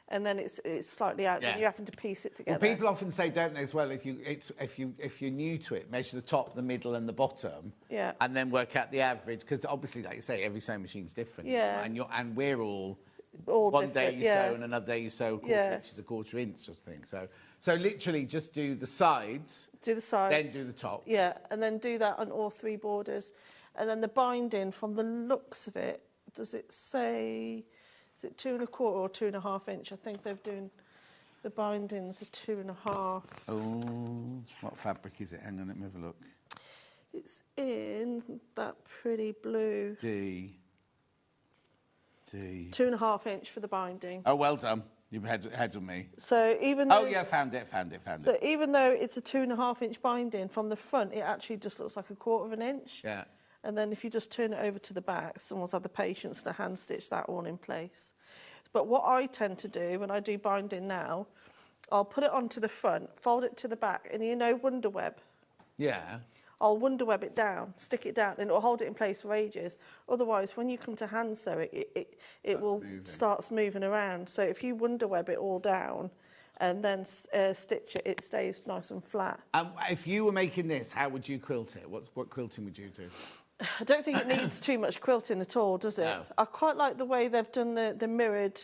and then it's slightly out, then you're having to piece it together. Well, people often say, don't they, as well, if you're new to it, measure the top, the middle, and the bottom, and then work out the average, because obviously, like you say, every sewing machine's different. Yeah. And we're all one day different, you sew and another day you sew a quarter inch is a quarter inch sort of thing. So literally just do the sides. Do the sides. Then do the top. Yeah, and then do that on all 3 borders. And then the binding, from the looks of it, does it say, is it 2 1/4 or 2 1/2 inch? I think they're doing, the bindings are 2 1/2. Oh, what fabric is it? Hang on, let me have a look. It's in that pretty blue. D. 2 1/2 inch for the binding. Oh, well done. You've had on me. So even though... Oh, yeah, found it. So even though it's a 2 1/2 inch binding, from the front, it actually just looks like a 1/4 inch. Yeah. And then if you just turn it over to the back, someone's had the patience to hand stitch that all in place. But what I tend to do when I do binding now, I'll put it onto the front, fold it to the back, and you know Wonder Web? Yeah. I'll Wonder Web it down, stick it down, and it'll hold it in place for ages. Otherwise, when you come to hand sew it, it will starts moving around. So if you Wonder Web it all down and then stitch it, it stays nice and flat. If you were making this, how would you quilt it? What quilting would you do? I don't think it needs too much quilting at all, does it? No. I quite like the way they've done the mirrored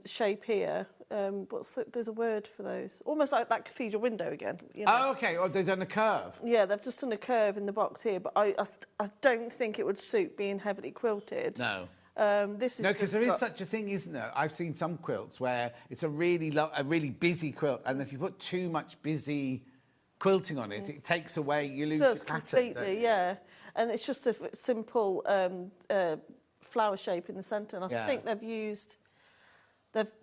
shape here. There's a word for those. Almost like that cathedral window again. You know? Oh, okay. Oh, they've done a curve. Yeah, they've just done a curve in the box here, but I don't think it would suit being heavily quilted. No. This is No, because there is such a thing, isn't there? I've seen some quilts where it's a really busy quilt, and if you put too much busy quilting on it, it takes away, you lose your pattern. Completely, yeah. And it's just a simple flower shape in the centre, and I think they've used...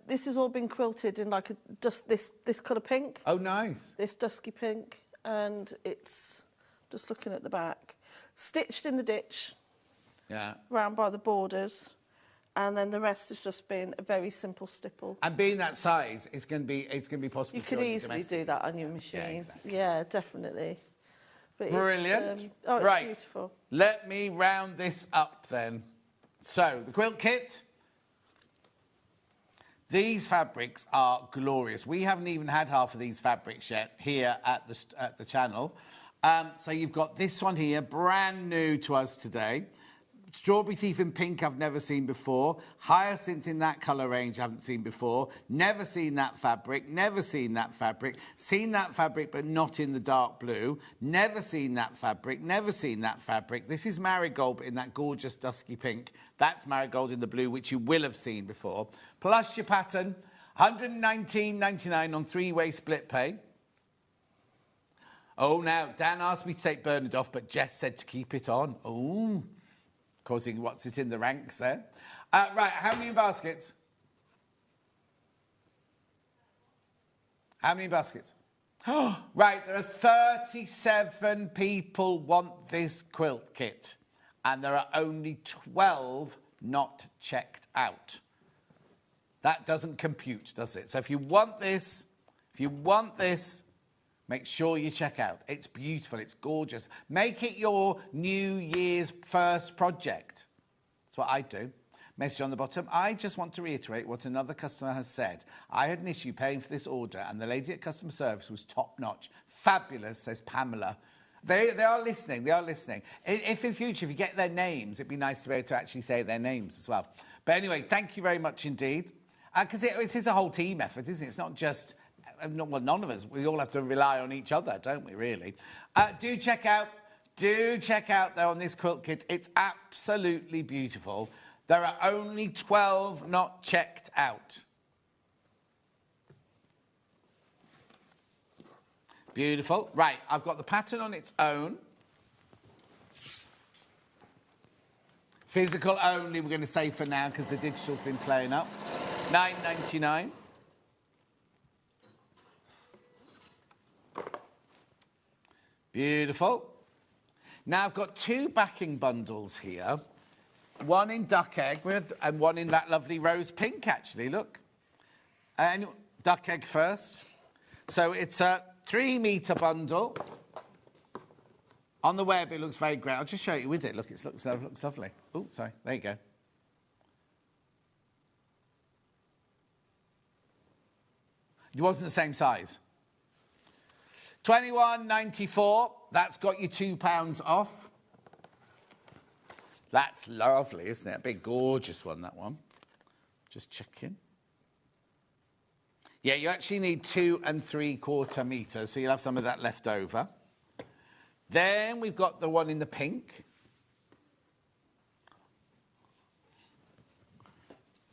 This has all been quilted in like this colour pink. Oh, nice. This dusky pink, and it's just looking at the back, stitched in the ditch. Yeah. Round by the borders, and then the rest has just been a very simple stipple. And being that size, it's going to be possible. You could easily do that on your machine. Yeah, exactly. Yeah, definitely. But brilliant. It's right. Beautiful. Let me round this up then. So the quilt kit. These fabrics are glorious. We haven't even had half of these fabrics yet here at the channel. So you've got this one here, brand new to us today. Strawberry Thief in pink I've never seen before. Hyacinth in that colour range I haven't seen before. Never seen that fabric. Never seen that fabric. Seen that fabric but not in the dark blue. Never seen that fabric. Never seen that fabric. This is Marigold in that gorgeous dusky pink. That's Marigold in the blue, which you will have seen before. Plus your pattern, $119.99 on three-way split pay. Oh, now, Dan asked me to take Bernard off, but Jess said to keep it on. Oh, causing what's it in the ranks there. Right, how many baskets? How many baskets? Right, there are 37 people want this quilt kit, and there are only 12 not checked out. That doesn't compute, does it? So if you want this, make sure you check out. It's beautiful. It's gorgeous. Make it your New Year's first project. That's what I do. Message on the bottom. I just want to reiterate what another customer has said. I had an issue paying for this order, and the lady at customer service was top-notch. Fabulous, says Pamela. They are listening. They are listening. If in future, if you get their names, it'd be nice to be able to actually say their names as well. But anyway, thank you very much indeed. Because it is a whole team effort, isn't it? It's not just... Well, none of us. We all have to rely on each other, don't we, really? Do check out, though, on this quilt kit. It's absolutely beautiful. There are only 12 not checked out. Beautiful. Right, I've got the pattern on its own. Physical only, we're going to say for now, because the digital's been playing up. $9.99. Beautiful. Now I've got two backing bundles here. One in duck egg and one in that lovely rose pink, actually, look. And duck egg first. So it's a 3-metre bundle. On the web, it looks very great. I'll just show you with it. Look, it looks lovely. Oh, sorry. There you go. It wasn't the same size. $21.94. That's got you £2 off. That's lovely, isn't it? A big, gorgeous one, that one. Just checking. Yeah, you actually need 2 3/4 metres, so you'll have some of that left over. Then we've got the one in the pink.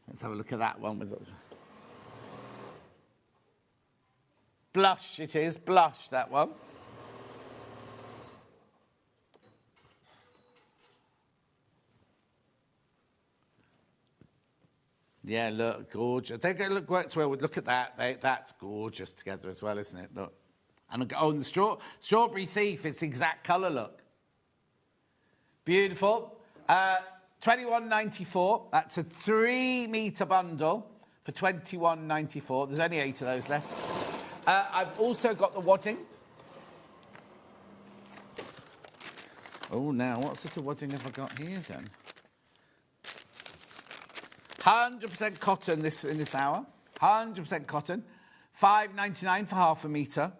Let's have a look at that one. Blush it is, blush, that one. Yeah, look, gorgeous. They look works well. Look at that. That's gorgeous together as well, isn't it? Look. And the Strawberry Thief, it's the exact colour, look. Beautiful. $21.94. That's a 3-metre bundle for $21.94. There's only 8 of those left. I've also got the wadding. Oh, now, what sort of wadding have I got here, then? 100% cotton in this hour. 100% cotton. $5.99 for half a metre.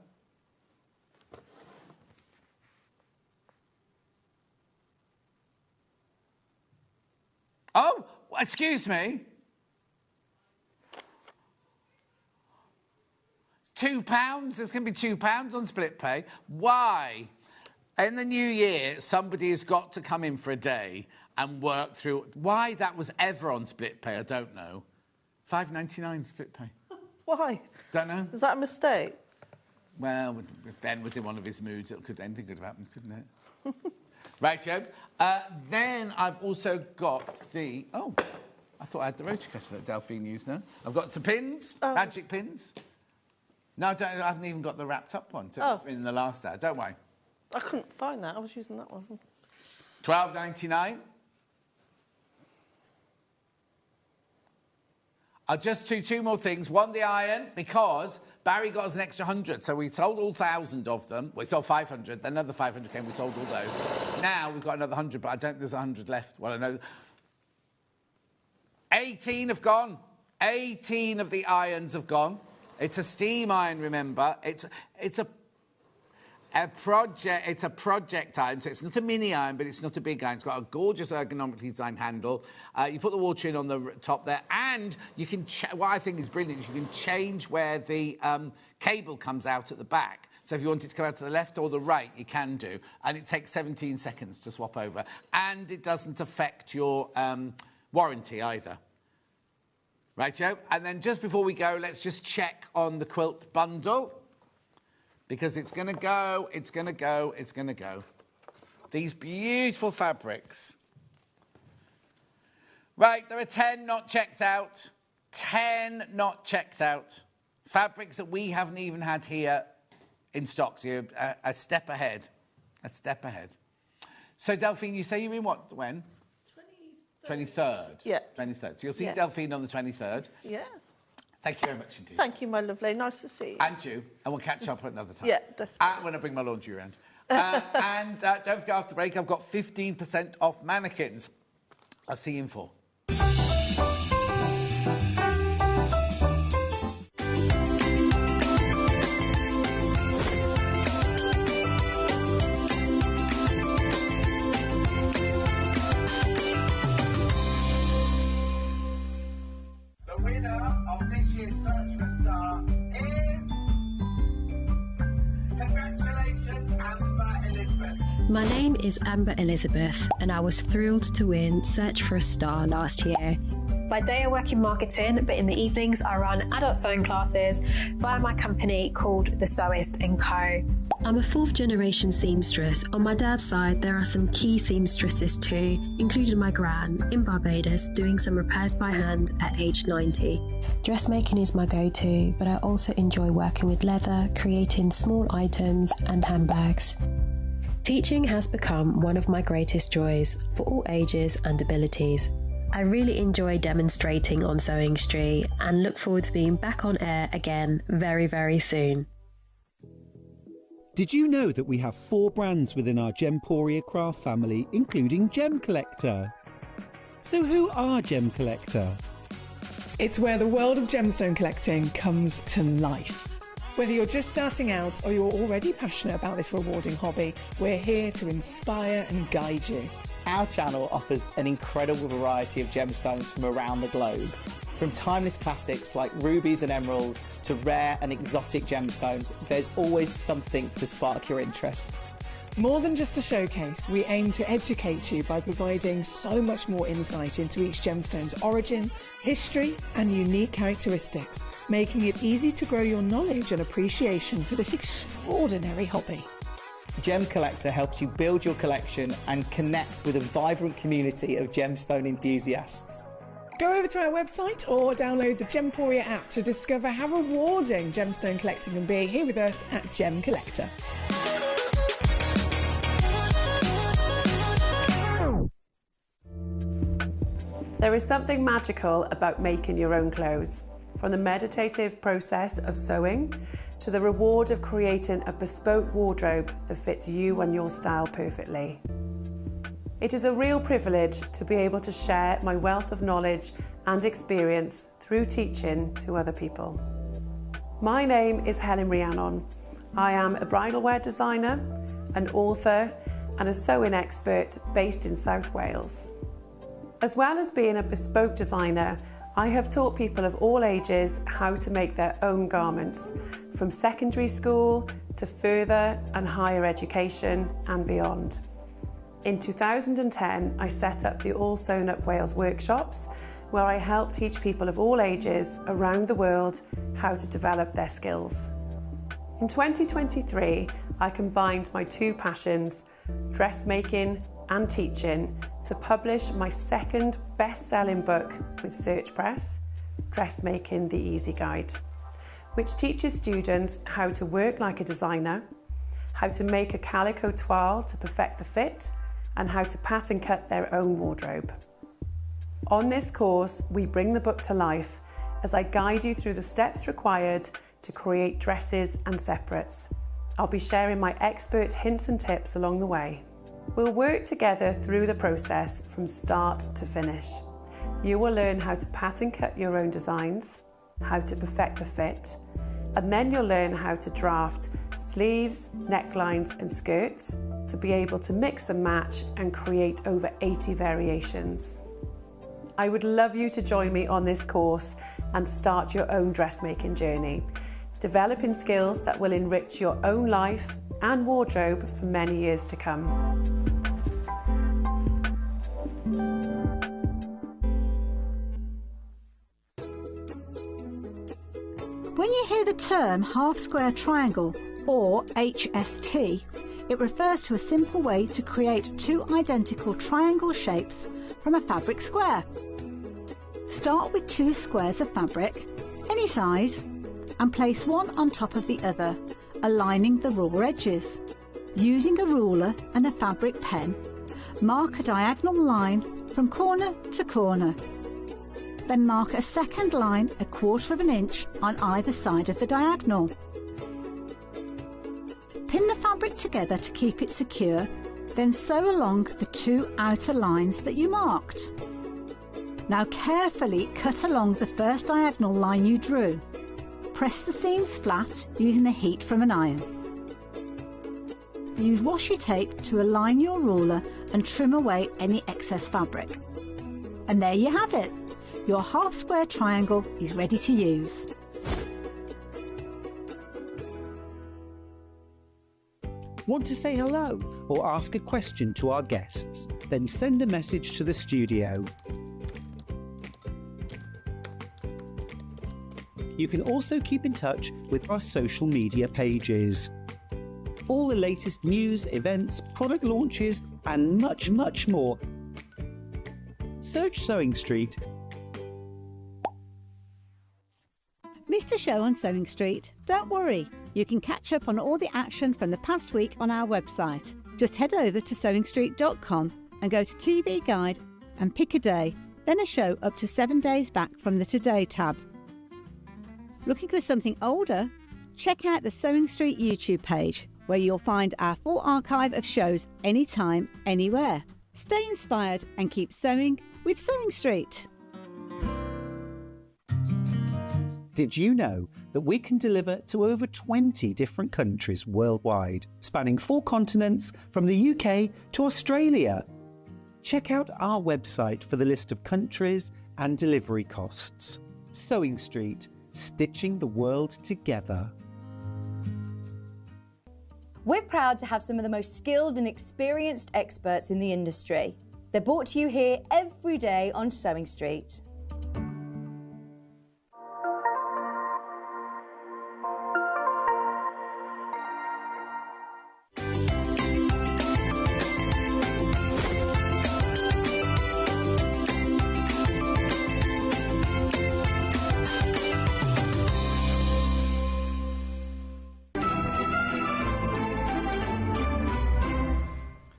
Oh, excuse me. £2. It's going to be £2 on split pay. Why? In the new year, somebody has got to come in for a day and work through. Why that was ever on split pay, I don't know. £5.99 split pay. Why? Don't know. Was that a mistake? Well, if Ben was in one of his moods, anything could have happened, couldn't it? Right, Joe. Then I've also got the... Oh, I thought I had the rotary cutter that Delphine used now. I've got some pins, magic pins. No, I haven't even got the wrapped up one. So it's in the last hour. Don't worry. I couldn't find that. I was using that one. £12.99. I'll just do two more things. One, the iron, because Barry got us an extra 100, so we sold all 1,000 of them. We sold 500, then another 500 came, we sold all those. Now we've got another 100, but I don't think there's 100 left. Well, I know 18 have gone. 18 of the irons have gone. It's a steam iron, remember. It's a project iron, so it's not a mini iron, but it's not a big iron. It's got a gorgeous ergonomically designed handle. You put the water in on the top there, and you can... what I think is brilliant is you can change where the cable comes out at the back. So if you want it to come out to the left or the right, you can do. And it takes 17 seconds to swap over. And it doesn't affect your warranty either. Right, Joe? And then just before we go, let's just check on the quilt bundle. Because it's going to go, it's going to go, it's going to go. These beautiful fabrics. Right, there are 10 not checked out. 10 not checked out. Fabrics that we haven't even had here in stock. So you're a step ahead. A step ahead. So, Delphine, you say you're in what, when? 23rd. Yeah. 23rd. So you'll see Delphine on the 23rd. Yeah. Thank you very much indeed. Thank you, my lovely. Nice to see you. And you. And we'll catch up at another time. Yeah, definitely. When I bring my laundry around. And don't forget, after the break, I've got 15% off mannequins. I'll see you in 4. My name is Amber Elizabeth, and I was thrilled to win Search for a Star last year. By day I work in marketing, but in the evenings I run adult sewing classes via my company called The Sewist & Co. I'm a 4th generation seamstress. On my dad's side, there are some key seamstresses too, including my gran in Barbados doing some repairs by hand at age 90. Dressmaking is my go-to, but I also enjoy working with leather, creating small items and handbags. Teaching has become one of my greatest joys for all ages and abilities. I really enjoy demonstrating on Sewing Street and look forward to being back on air again very, very soon. Did you know that we have 4 brands within our Gemporia craft family, including Gem Collector? So who are Gem Collector? It's where the world of gemstone collecting comes to life. Whether you're just starting out or you're already passionate about this rewarding hobby, we're here to inspire and guide you. Our channel offers an incredible variety of gemstones from around the globe. From timeless classics like rubies and emeralds to rare and exotic gemstones, there's always something to spark your interest. More than just a showcase, we aim to educate you by providing so much more insight into each gemstone's origin, history, and unique characteristics, making it easy to grow your knowledge and appreciation for this extraordinary hobby. Gem Collector helps you build your collection and connect with a vibrant community of gemstone enthusiasts. Go over to our website or download the Gemporia app to discover how rewarding gemstone collecting can be here with us at Gem Collector. There is something magical about making your own clothes. From the meditative process of sewing to the reward of creating a bespoke wardrobe that fits you and your style perfectly. It is a real privilege to be able to share my wealth of knowledge and experience through teaching to other people. My name is Helen Rhiannon. I am a bridal wear designer, an author, and a sewing expert based in South Wales. As well as being a bespoke designer, I have taught people of all ages how to make their own garments, from secondary school to further and higher education and beyond. In 2010, I set up the All Sewn Up Wales workshops, where I help teach people of all ages around the world how to develop their skills. In 2023, I combined my two passions, dressmaking and teaching, to publish my second best-selling book with Search Press, Dressmaking the Easy Guide, which teaches students how to work like a designer, how to make a calico toile to perfect the fit, and how to pattern cut their own wardrobe. On this course, we bring the book to life as I guide you through the steps required to create dresses and separates. I'll be sharing my expert hints and tips along the way. We'll work together through the process from start to finish. You will learn how to pattern cut your own designs, how to perfect the fit, and then you'll learn how to draft sleeves, necklines and skirts to be able to mix and match and create over 80 variations. I would love you to join me on this course and start your own dressmaking journey, developing skills that will enrich your own life and wardrobe for many years to come. When you hear the term half-square triangle, or HST, it refers to a simple way to create two identical triangle shapes from a fabric square. Start with two squares of fabric, any size, and place one on top of the other, aligning the raw edges. Using a ruler and a fabric pen, mark a diagonal line from corner to corner. Then mark a second line 1/4 inch on either side of the diagonal. Pin the fabric together to keep it secure, then sew along the two outer lines that you marked. Now carefully cut along the first diagonal line you drew. Press the seams flat using the heat from an iron. Use washi tape to align your ruler and trim away any excess fabric. And there you have it. Your half-square triangle is ready to use. Want to say hello or ask a question to our guests? Then send a message to the studio. You can also keep in touch with our social media pages. All the latest news, events, product launches, and much, much more. Search Sewing Street. Missed a show on Sewing Street? Don't worry, you can catch up on all the action from the past week on our website. Just head over to sewingstreet.com and go to TV Guide and pick a day, then a show up to 7 days back from the Today tab. Looking for something older? Check out the Sewing Street YouTube page, where you'll find our full archive of shows anytime, anywhere. Stay inspired and keep sewing with Sewing Street. Did you know that we can deliver to over 20 different countries worldwide, spanning 4 continents from the UK to Australia? Check out our website for the list of countries and delivery costs. Sewing Street, stitching the world together. We're proud to have some of the most skilled and experienced experts in the industry. They're brought to you here every day on Sewing Street.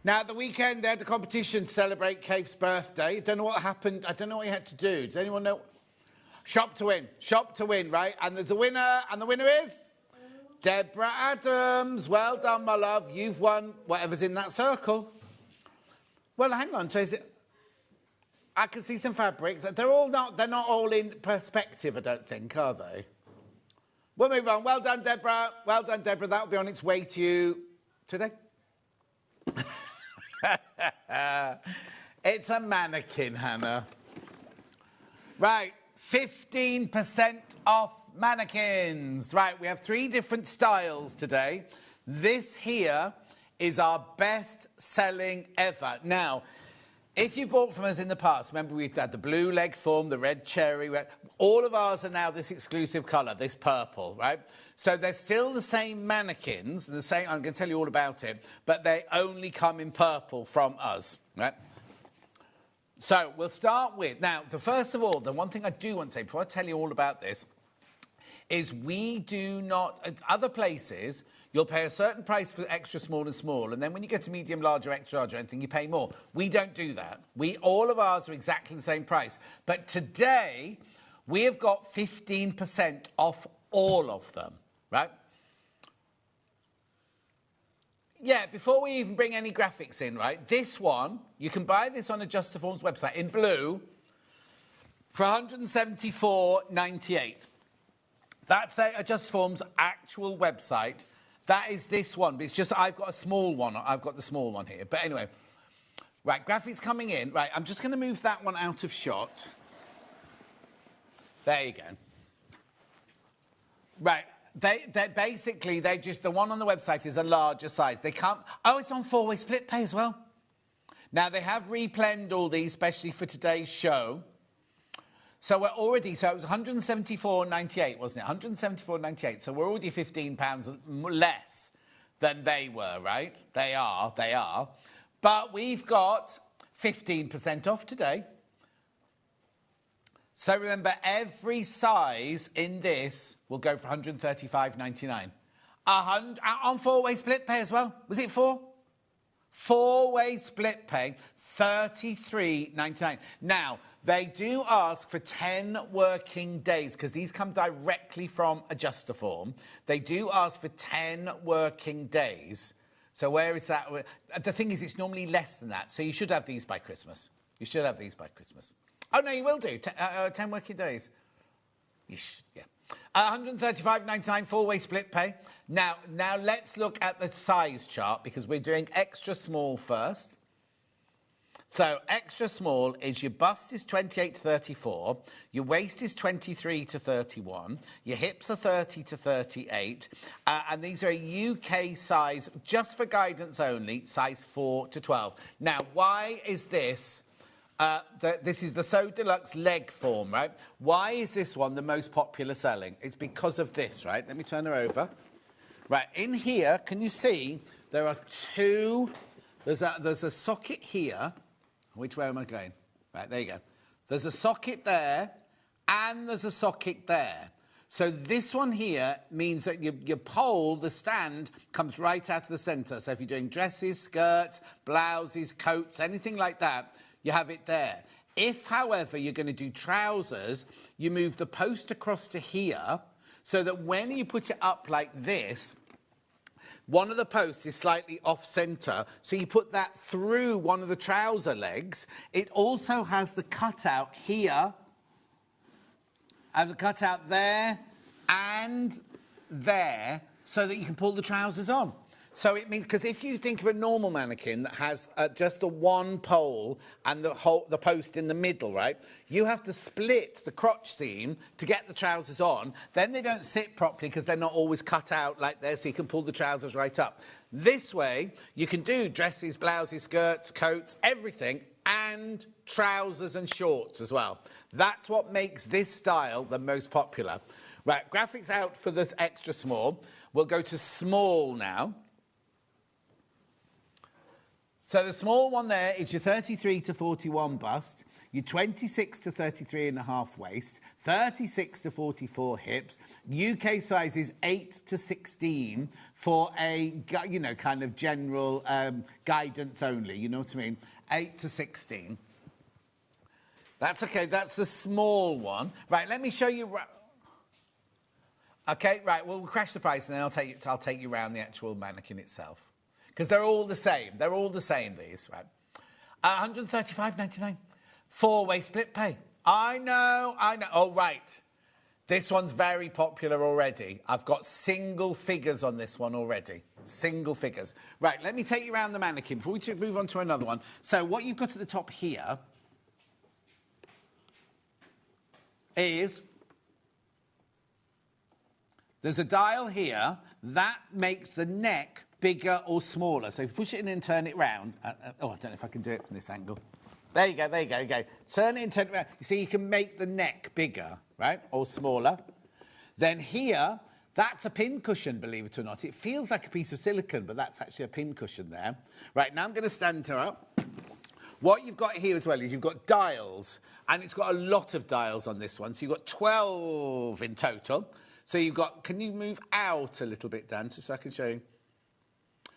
Now, at the weekend, they had the competition to celebrate Kate's birthday. I don't know what happened. I don't know what you had to do. Does anyone know? Shop to win. Shop to win, right? And there's a winner, and the winner is Deborah Adams. Well done, my love. You've won whatever's in that circle. Well, hang on. So is it... I can see some fabrics. They're not all in perspective, I don't think, are they? We'll move on. Well done, Deborah. Well done, Deborah. That'll be on its way to you today. It's a mannequin, Hannah. Right, 15% off mannequins. Right, we have 3 different styles today. This here is our best-selling ever. Now, if you bought from us in the past, remember we've had the blue leg form, the red cherry, all of ours are now this exclusive colour, this purple, right? So they're still the same mannequins, the same. I'm going to tell you all about it, but they only come in purple from us, right? So we'll start with, now, first of all, the one thing I do want to say before I tell you all about this is we do not, at other places, you'll pay a certain price for extra small and small, and then when you get to medium, large, or extra large or anything, you pay more. We don't do that. All of ours are exactly the same price. But today, we have got 15% off all of them, right? Yeah, before we even bring any graphics in, right, this one, you can buy this on Adjustaform's website in blue for $174.98. That's Adjustaform's actual website. That is this one, but it's just I've got a small one. I've got the small one here. But anyway, right, graphics coming in. Right, I'm just going to move that one out of shot. There you go. Right, they basically, the one on the website is a larger size. They can't, it's on 4-way split pay as well. Now, they have replenned all these, especially for today's show. So we're already, so it was $174.98, wasn't it? $174.98. So we're already £15 less than they were, right? They are. But we've got 15% off today. So remember, every size in this will go for $135.99. On 4-way split pay as well. Was it 4? 4-way split pay, $33.99. Now, they do ask for 10 working days, because these come directly from Adjustaform. They do ask for 10 working days. So where is that? The thing is, it's normally less than that. So you should have these by Christmas. You should have these by Christmas. Oh, no, you will do. 10 working days. Yeah. $135.99 4-way split pay. Now let's look at the size chart, because we're doing extra small first. So extra small is your bust is 28 to 34, your waist is 23 to 31, your hips are 30 to 38, and these are a UK size, just for guidance only, size 4 to 12. Now, why is this? This is the So Deluxe leg form, right? Why is this one the most popular selling? It's because of this, right? Let me turn her over. Right, in here, can you see there are 2, there's a socket here. Which way am I going? Right, there you go. There's a socket there, and there's a socket there. So this one here means that your pole, the stand, comes right out of the centre. So if you're doing dresses, skirts, blouses, coats, anything like that, you have it there. If, however, you're going to do trousers, you move the post across to here, so that when you put it up like this, one of the posts is slightly off-centre, so you put that through one of the trouser legs. It also has the cutout here, and the cutout there and there, so that you can pull the trousers on. So it means, because if you think of a normal mannequin that has just the one pole and the post in the middle, right, you have to split the crotch seam to get the trousers on. Then they don't sit properly because they're not always cut out like this, so you can pull the trousers right up. This way, you can do dresses, blouses, skirts, coats, everything, and trousers and shorts as well. That's what makes this style the most popular. Right, graphics out for the extra small. We'll go to small now. So the small one there is your 33 to 41 bust, your 26 to 33 and a half waist, 36 to 44 hips. UK size is 8 to 16 for a, you know, kind of general guidance only, you know what I mean? 8 to 16. That's okay, that's the small one. Right, let me show you. Okay, right, well, we'll crash the price and then I'll take you around the actual mannequin itself. Because they're all the same. They're all the same, these, right? $135.99. 4-way split pay. I know. Oh, right. This one's very popular already. I've got single figures on this one already. Single figures. Right, let me take you around the mannequin before we move on to another one. So what you've got at the top here is there's a dial here that makes the neck bigger or smaller. So if you push it in and turn it round, I don't know if I can do it from this angle. There you go, there you go, go. Turn it and turn it around. You see, you can make the neck bigger, right, or smaller. Then here, that's a pin cushion, believe it or not. It feels like a piece of silicone, but that's actually a pin cushion there. Right, now I'm going to stand her up. What you've got here as well is you've got dials, and it's got a lot of dials on this one. So you've got 12 in total. So you've got, can you move out a little bit, Dan, so I can show you?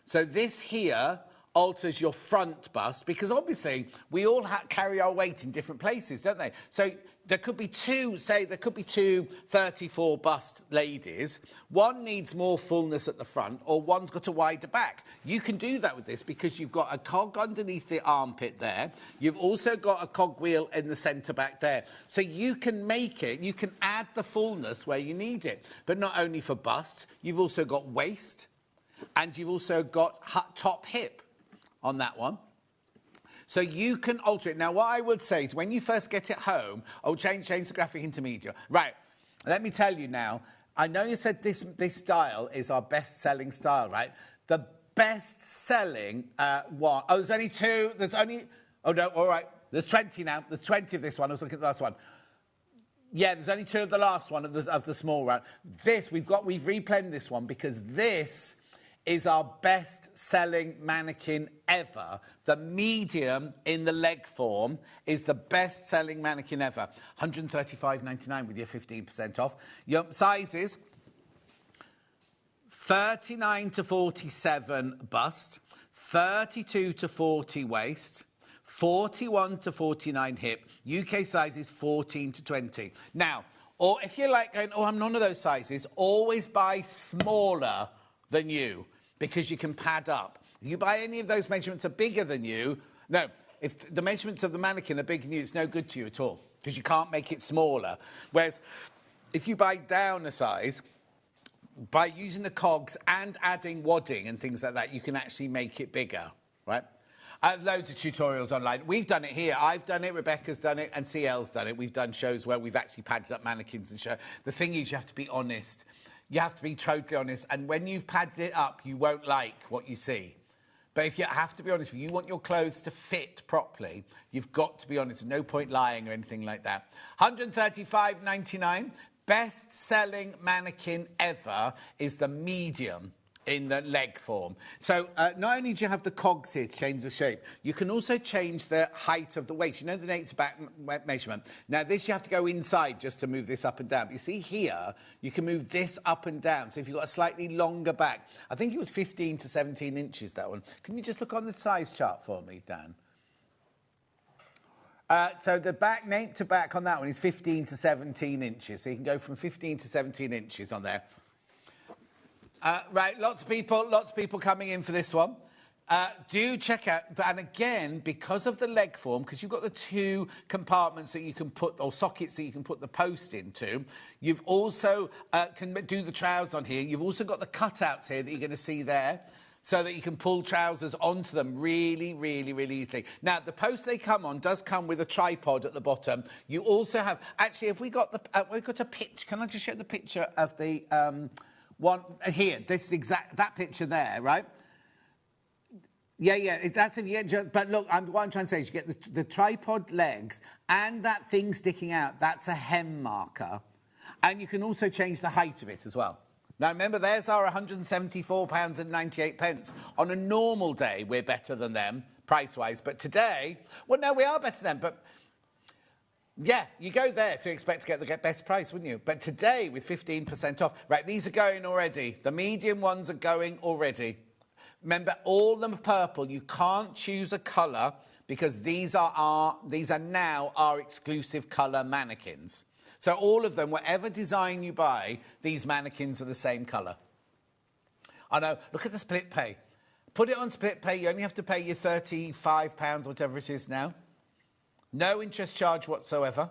So this here alters your front bust, because obviously we all carry our weight in different places, don't they? So there could be two 34 bust ladies. One needs more fullness at the front, or one's got a wider back. You can do that with this because you've got a cog underneath the armpit there. You've also got a cog wheel in the centre back there. So you can make it, you can add the fullness where you need it. But not only for bust, you've also got waist, and you've also got top hip on that one. So you can alter it. Now, what I would say is when you first get it home, change the graphic into media. Right, let me tell you now, I know you said this style is our best-selling style, right? The best-selling one, there's only two, all right, there's 20 now. There's 20 of this one. I was looking at the last one. Yeah, there's only two of the last one of the small one. We've replaned this one because this is our best-selling mannequin ever. The medium in the leg form is the best-selling mannequin ever. £135.99 with your 15% off. Your sizes, 39 to 47 bust, 32 to 40 waist, 41 to 49 hip. UK sizes 14 to 20. Now, or if you're like going, I'm none of those sizes, always buy smaller than you, because you can pad up. If you buy any of those measurements are bigger than you, no, if the measurements of the mannequin are bigger than you, it's no good to you at all, because you can't make it smaller. Whereas if you buy down a size, by using the cogs and adding wadding and things like that, you can actually make it bigger, right? Loads of tutorials online. We've done it here. I've done it, Rebecca's done it, and CL's done it. We've done shows where we've actually padded up mannequins and show. The thing is, you have to be honest. You have to be totally honest. And when you've padded it up, you won't like what you see. But if you have to be honest, if you want your clothes to fit properly, you've got to be honest. There's no point lying or anything like that. £135.99. Best-selling mannequin ever is the medium in the leg form. So not only do you have the cogs here to change the shape, you can also change the height of the waist. You know the nape to back measurement. Now this you have to go inside just to move this up and down. But you see here, you can move this up and down. So if you've got a slightly longer back, I think it was 15 to 17 inches, that one. Can you just look on the size chart for me, Dan? So the back nape to back on that one is 15 to 17 inches. So you can go from 15 to 17 inches on there. Right, lots of people coming in for this one. Do check out, and again, because of the leg form, because you've got the two compartments that you can put, or sockets that you can put the post into, you've also can do the trousers on here. You've also got the cutouts here that you're going to see there, so that you can pull trousers onto them really, really, really easily. Now, the post they come on does come with a tripod at the bottom. You also have, actually, if we got we've got a picture. Can I just show the picture of the one here? This is that picture there, right? Yeah, that's if you get. But look, what I'm trying to say is you get the tripod legs and that thing sticking out. That's a hem marker, and you can also change the height of it as well. Now remember, there's our £174.98. On a normal day, we're better than them price-wise, but today, well, no, we are better than them. But yeah, you go there to expect to get the best price, wouldn't you? But today, with 15% off, right? These are going already. The medium ones are going already. Remember, all of them are purple. You can't choose a colour because these are now our exclusive colour mannequins. So all of them, whatever design you buy, these mannequins are the same colour. I know. Look at the split pay. Put it on split pay. You only have to pay your £35, whatever it is now. No interest charge whatsoever.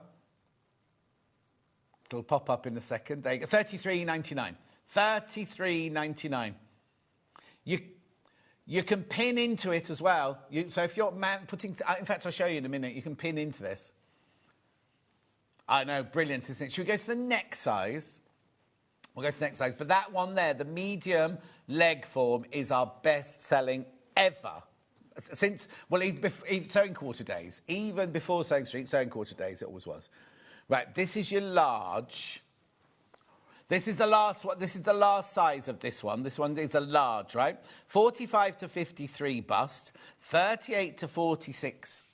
It'll pop up in a second. There you go. £33.99. £33.99. You can pin into it as well. So if you're putting... In fact, I'll show you in a minute. You can pin into this. I know, brilliant, isn't it? Should we go to the next size? We'll go to the next size. But that one there, the medium leg form, is our best-selling ever. Since, well, even Sewing Quarter days. Even before Sewing Street, Sewing Quarter days, it always was. Right, this is your large. This is the last one. This is the last size of this one. This one is a large, right? 45 to 53 bust, 38 to 46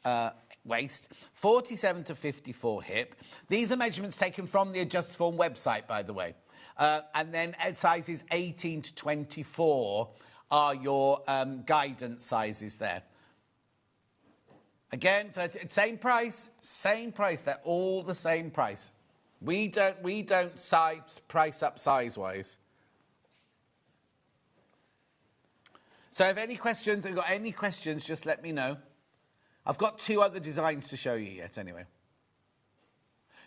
waist, 47 to 54 hip. These are measurements taken from the Adjustform website, by the way. And then sizes 18 to 24 are your guidance sizes there. Again, same price. They're all the same price. We don't price up size-wise. So if any questions, if you've got any questions, just let me know. I've got 2 other designs to show you yet anyway.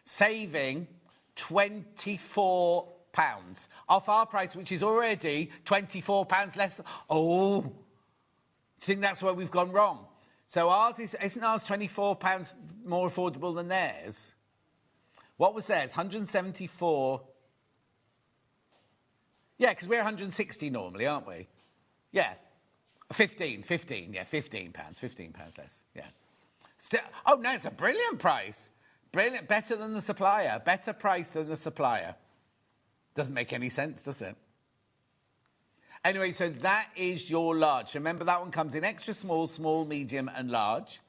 Saving £24 off our price, which is already £24 less. Oh, do you think that's where we've gone wrong? So isn't ours £24 more affordable than theirs? What was theirs? 174. Yeah, because we're 160 normally, aren't we? Yeah. 15, yeah, £15 less, yeah. Oh, no, it's a brilliant price. Brilliant, better than the supplier, better price than the supplier. Doesn't make any sense, does it? Anyway, so that is your large. Remember, that one comes in extra small, small, medium, and large.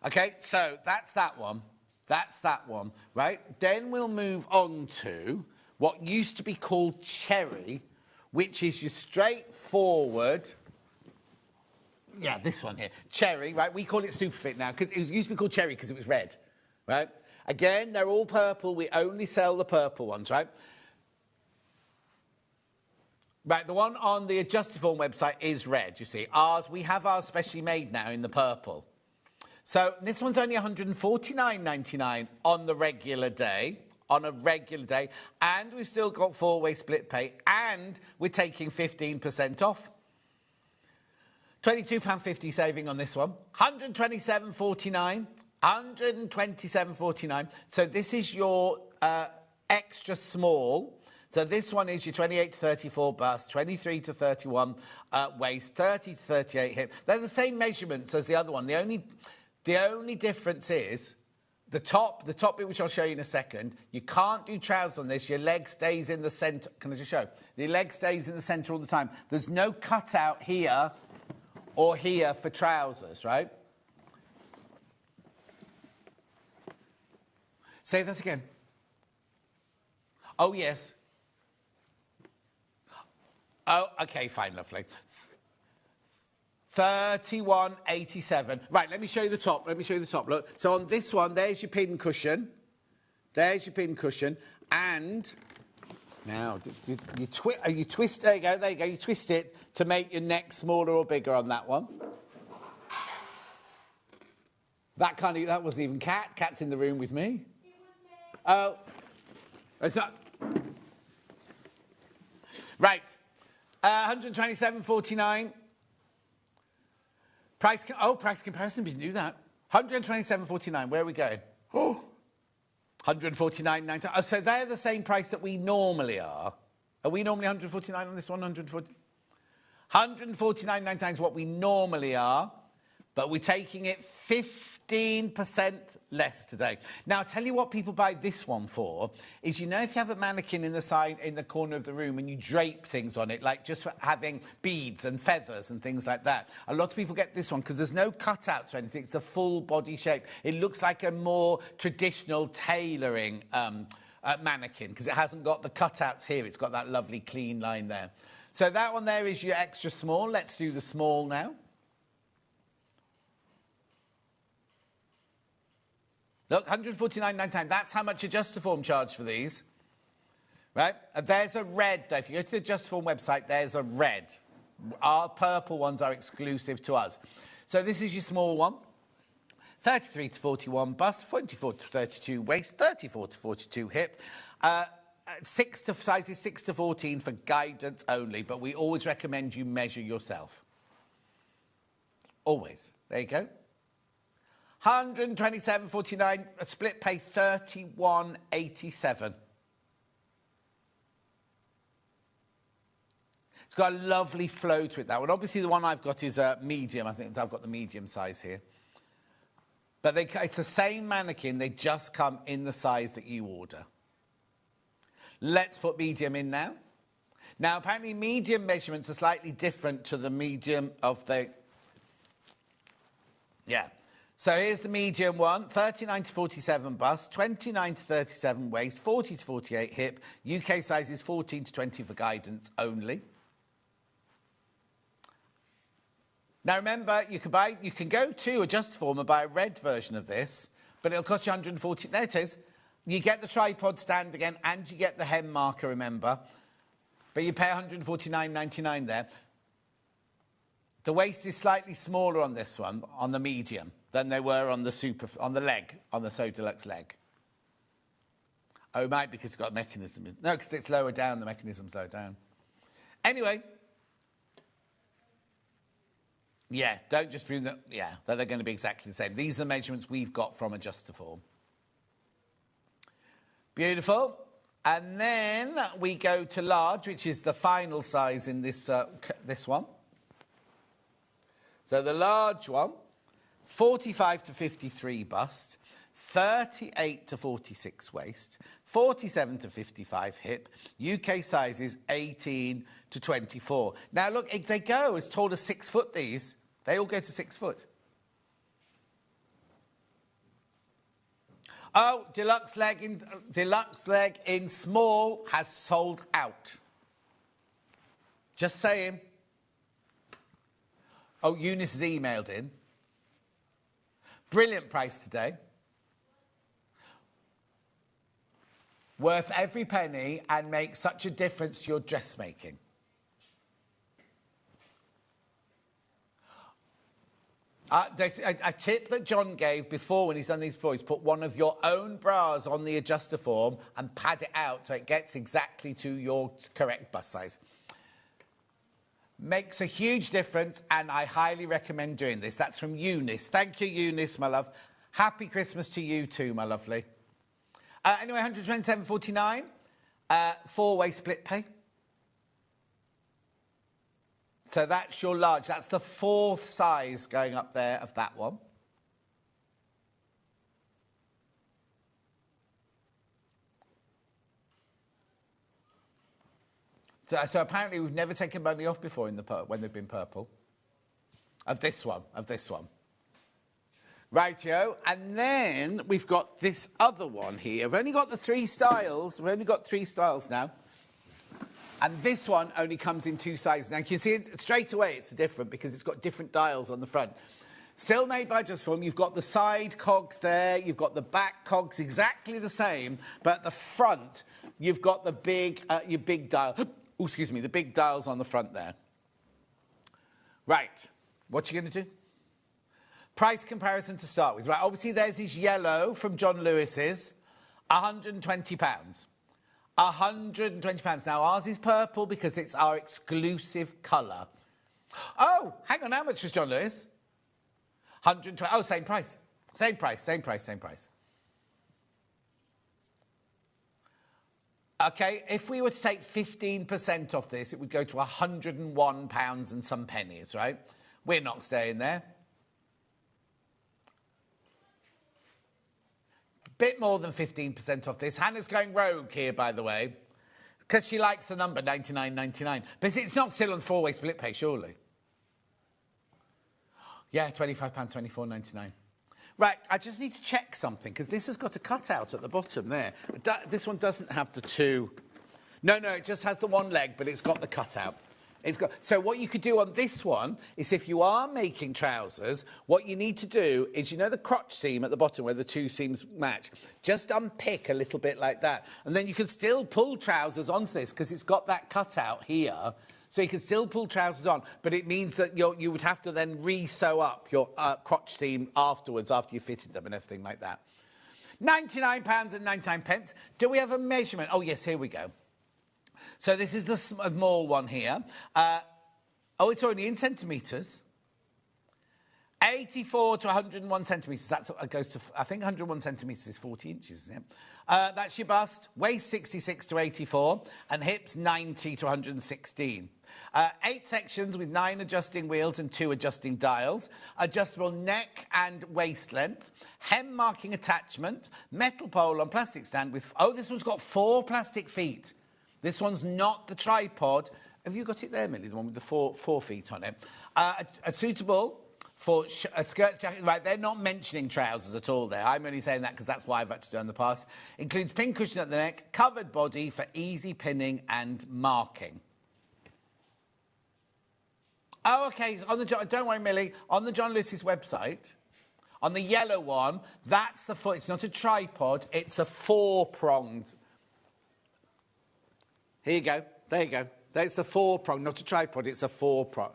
Okay, so that's that one. That's that one, right? Then we'll move on to what used to be called cherry, which is your straightforward... Yeah, this one here. Cherry, right? We call it Superfit now, because it used to be called cherry because it was red, right? Again, they're all purple. We only sell the purple ones, right? Right, the one on the Adjustform website is red, you see. Ours, we have ours specially made now in the purple. So this one's only £149.99 on the regular day, and we've still got 4-way split pay, and we're taking 15% off. £22.50 saving on this one. £127.49. £127.49. So this is your extra small. So this one is your 28 to 34 bust, 23 to 31 waist, 30 to 38 hip. They're the same measurements as the other one. The only difference is the top bit, which I'll show you in a second. You can't do trousers on this. Your leg stays in the centre. Can I just show? The leg stays in the centre all the time. There's no cutout here or here for trousers, right? Say that again. Oh, yes. Oh, OK, fine, lovely. 31.87. Right, let me show you the top. Look, so on this one, there's your pin cushion. And now, you twist, there you go. You twist it to make your neck smaller or bigger on that one. That wasn't even Cat. Cat's in the room with me. Oh, it's not. Right, 127.49. Price comparison, we didn't do that. 127.49, where are we going? Oh, 149.90. Oh, so they're the same price that we normally are. Are we normally 149 on this one? 149.99 is what we normally are, but we're taking it 15% less today. Now, I'll tell you what people buy this one for is, you know, if you have a mannequin in the corner of the room and you drape things on it, like just for having beads and feathers and things like that, a lot of people get this one because there's no cutouts or anything. It's a full body shape. It looks like a more traditional tailoring mannequin because it hasn't got the cutouts here. It's got that lovely clean line there. So that one there is your extra small. Let's do the small now. Look, £149.99. That's how much Adjustform charge for these. Right? And there's a red. If you go to the Adjustform website, there's a red. Our purple ones are exclusive to us. So this is your small one. 33 to 41 bust, 24 to 32 waist, 34 to 42 hip. Sizes 6 to 14 for guidance only, but we always recommend you measure yourself. Always. There you go. 127.49, a split pay 31.87. It's got a lovely flow to it, that one. Obviously, the one I've got is a medium. I think I've got the medium size here. But it's the same mannequin. They just come in the size that you order. Let's put medium in now. Now, apparently, medium measurements are slightly different to the medium of the... Yeah. So here's the medium one, 39 to 47 bust, 29 to 37 waist, 40 to 48 hip. UK size is 14 to 20 for guidance only. Now remember, you can go to Adjustaform and buy a red version of this, but it'll cost you 140. There it is. You get the tripod stand again, and you get the hem marker. Remember, but you pay 149.99 there. The waist is slightly smaller on this one, on the medium, than they were on the leg, on the So Deluxe leg. Oh, it might be because it's got a mechanism. No, because it's lower down. The mechanism's lower down. Anyway. Yeah, don't just presume that, that they're going to be exactly the same. These are the measurements we've got from Adjustaform. Beautiful. And then we go to large, which is the final size in this one. So the large one, 45 to 53 bust, 38 to 46 waist, 47 to 55 hip. UK size is 18 to 24. Now, look, they go as tall as 6 foot, these. They all go to 6 foot. Oh, deluxe leg in small has sold out. Just saying. Oh, Eunice has emailed in. Brilliant price today. Worth every penny and make such a difference to your dressmaking. A tip that John gave before when he's done these before is put one of your own bras on the Adjustaform and pad it out so it gets exactly to your correct bust size. Makes a huge difference, and I highly recommend doing this. That's from Eunice. Thank you, Eunice, my love. Happy Christmas to you too, my lovely. Anyway, 127.49, 4-way split pay. So that's your large. That's the 4th size going up there of that one. So apparently we've never taken money off before when they've been purple. Of this one. Rightio. And then we've got this other one here. We've only got the 3 styles. We've only got 3 styles now. And this one only comes in 2 sizes. Now, you can see it straight away it's different because it's got different dials on the front. Still made by Adjustaform. You've got the side cogs there. You've got the back cogs exactly the same. But at the front, you've got the your big dial. Oh, excuse me, the big dials on the front there. Right. What you going to do? Price comparison to start with. Right, obviously there's this yellow from John Lewis's. £120. £120. Now, ours is purple because it's our exclusive colour. Oh, hang on, how much was John Lewis? 120. Oh, same price. Same price. OK, if we were to take 15% off this, it would go to £101 and some pennies, right? We're not staying there. Bit more than 15% off this. Hannah's going rogue here, by the way, because she likes the number 99.99. But it's not still on 4-way split pay, surely. Yeah, £25, £24.99. Right, I just need to check something, because this has got a cutout at the bottom there. This one doesn't have the 2. No, it just has the 1 leg, but it's got the cutout. So what you could do on this one is if you are making trousers, what you need to do is, you know the crotch seam at the bottom where the 2 seams match? Just unpick a little bit like that. And then you can still pull trousers onto this because it's got that cutout here. So you can still pull trousers on, but it means that you would have to then re-sew up your crotch seam afterwards, after you fitted them and everything like that. £99.99. Do we have a measurement? Oh, yes, here we go. So this is the small one here. It's only in centimetres. 84 to 101 centimetres. That goes to, I think 101 centimetres is 40 inches, isn't it? That's your bust. Waist 66 to 84 and hips 90 to 116. 8 sections with 9 adjusting wheels and 2 adjusting dials. Adjustable neck and waist length. Hem marking attachment. Metal pole on plastic stand with... Oh, this one's got 4 plastic feet. This one's not the tripod. Have you got it there, Millie? The one with the four feet on it. A suitable... for a skirt jacket, right, they're not mentioning trousers at all there. I'm only saying that because that's why I've had to do in the past. Includes pin cushion at the neck, covered body for easy pinning and marking. Oh, OK, on the don't worry, Millie, on the John Lewis's website, on the yellow one, that's the foot. It's not a tripod, it's a 4-pronged. Here you go, there you go. There's the 4-pronged, not a tripod, it's a 4-pronged.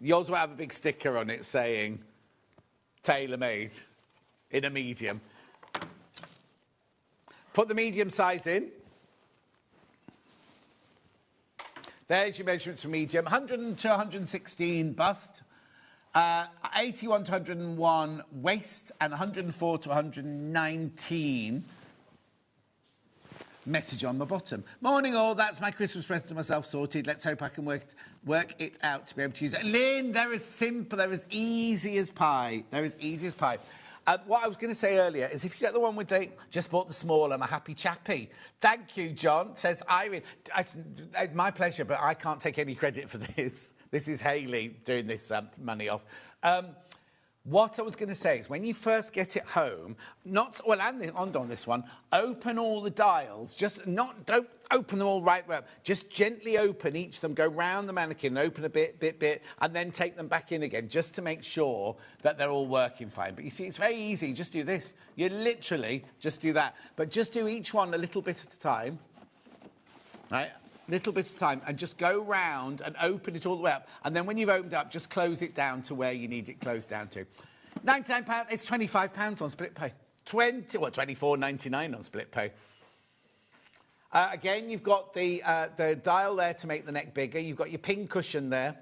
Yours will have a big sticker on it saying tailor-made in a medium. Put the medium size in. There's your measurements for medium. 100 to 116 bust, 81 to 101 waist, and 104 to 119 message on the bottom. Morning all, that's my Christmas present to myself sorted. Let's hope I can work it out to be able to use it. Lynn, they're as simple, they're as easy as pie. They're as easy as pie. What I was going to say earlier is if you get the one with the, just bought the small, I'm a happy chappy. Thank you, John, says Irene. My pleasure, but I can't take any credit for this. This is Hayley doing this money off. What I was going to say is when you first get it home, on this one, open all the dials. Don't open them all right up. Just gently open each of them, go round the mannequin, open a bit, and then take them back in again, just to make sure that they're all working fine. But you see, it's very easy. Just do this. You literally just do that. But just do each one a little bit at a time, right? Little bit of time, and just go round and open it all the way up, and then when you've opened up, just close it down to where you need it closed down to. £99, it's £25 on split pay. £24.99 on split pay. Again, you've got the dial there to make the neck bigger. You've got your pin cushion there.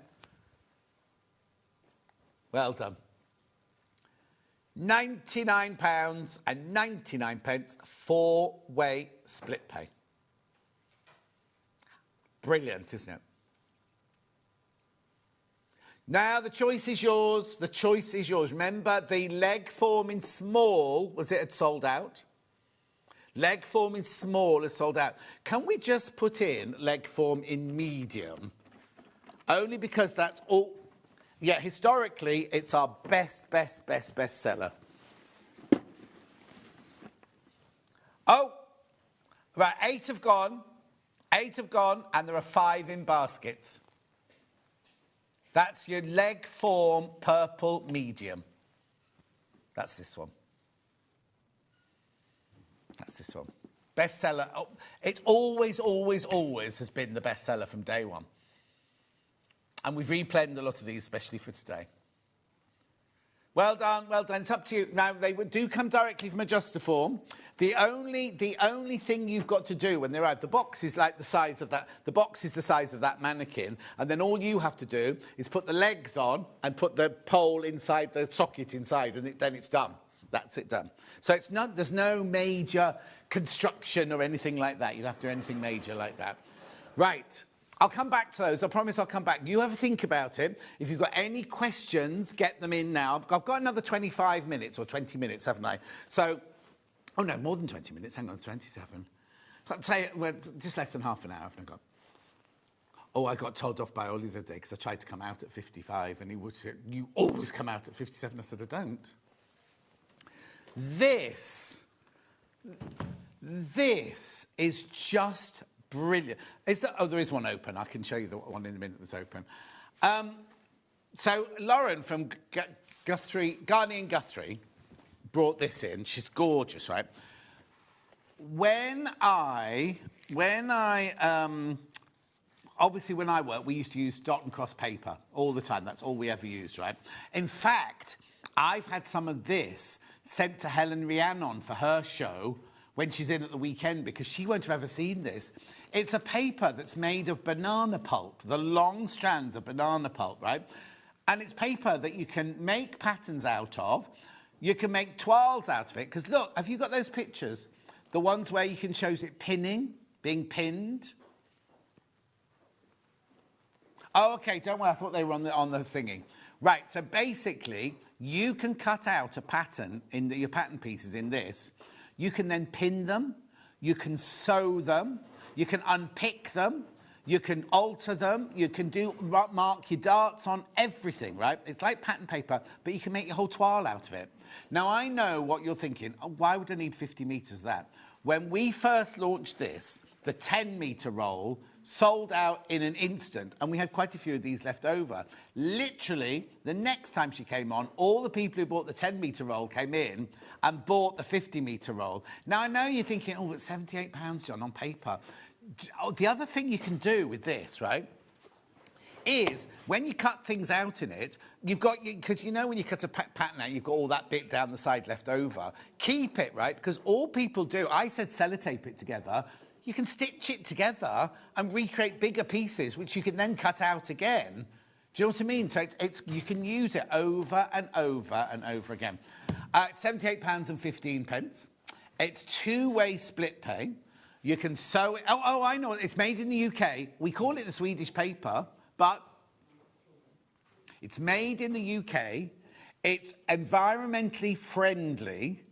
Well done. £99.99, 4-way split pay. Brilliant, isn't it? Now, the choice is yours. The choice is yours. Remember, the leg form in small, had sold out? Leg form in small is sold out. Can we just put in leg form in medium? Only because that's all... Yeah, historically, it's our best seller. Oh, right, 8 have gone. 8 have gone, and there are 5 in baskets. That's your leg form purple medium. That's this one. That's this one. Bestseller. Oh, it always has been the bestseller from day one. And we've replaned a lot of these, especially for today. Well done, well done. It's up to you. Now, they do come directly from Adjuster Form. The only thing you've got to do when they're out, the box is like the size of that. The box is the size of that mannequin, and then all you have to do is put the legs on and put the pole inside the socket inside, and then it's done. That's it done. So it's not. There's no major construction or anything like that. You don't have to do anything major like that. Right. I'll come back to those. I promise I'll come back. You have a think about it. If you've got any questions, get them in now. I've got another 25 minutes or 20 minutes, haven't I? So, oh no, more than 20 minutes. Hang on, 27. I'd say, well, just less than half an hour, haven't I got? Oh, I got told off by Ollie the other day because I tried to come out at 55 and he would say, you always come out at 57. I said, I don't. This is just... brilliant. There is one open. I can show you the one in a minute that's open. So Lauren from Garney and Guthrie brought this in. She's gorgeous, right? Obviously when I work, we used to use dot and cross paper all the time. That's all we ever used, right? In fact, I've had some of this sent to Helen Rhiannon for her show when she's in at the weekend, because she won't have ever seen this. It's a paper that's made of banana pulp, the long strands of banana pulp, right? And it's paper that you can make patterns out of. You can make toiles out of it. Because look, have you got those pictures? The ones where you can show it pinning, being pinned. Oh, okay, don't worry, I thought they were on the thingy. Right, so basically, you can cut out a pattern in your pattern pieces in this. You can then pin them, you can sew them, you can unpick them, you can alter them, you can mark your darts on everything, right? It's like pattern paper, but you can make your whole toile out of it. Now, I know what you're thinking. Oh, why would I need 50 metres of that? When we first launched this, the 10-metre roll sold out in an instant, and we had quite a few of these left over. Literally, the next time she came on, all the people who bought the 10-metre roll came in and bought the 50-metre roll. Now, I know you're thinking, oh, it's £78, John, on paper. The other thing you can do with this, right, is when you cut things out in it, you've got, because you know when you cut a pattern out, you've got all that bit down the side left over. Keep it, right, because all people do, I said sellotape it together, you can stitch it together and recreate bigger pieces, which you can then cut out again. Do you know what I mean? So you can use it over and over and over again. It's £78.15. It's two-way split pay. You can sew it. Oh, I know. It's made in the UK. We call it the Swedish paper, but it's made in the UK. It's environmentally friendly.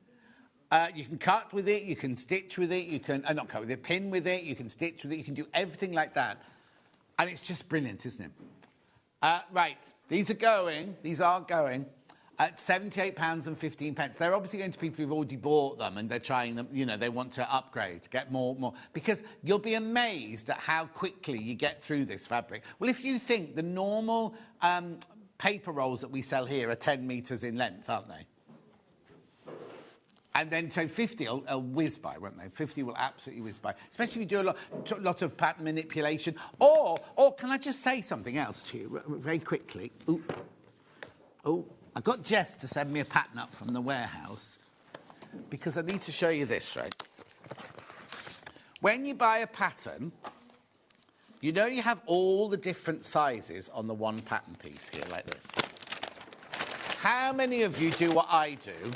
You can cut with it. You can stitch with it. You can not cut with it. Pin with it. You can stitch with it. You can do everything like that. And it's just brilliant, isn't it? Right. These are going at £78.15. They're obviously going to people who've already bought them and they're trying them, you know, they want to upgrade, get more. Because you'll be amazed at how quickly you get through this fabric. Well, if you think the normal paper rolls that we sell here are 10 metres in length, aren't they? And then, so 50 will whiz by, won't they? 50 will absolutely whiz by, especially if you do a lot of pattern manipulation. Or can I just say something else to you very quickly? Oh, I got Jess to send me a pattern up from the warehouse because I need to show you this, right? When you buy a pattern, you know you have all the different sizes on the one pattern piece here, like this. How many of you do what I do?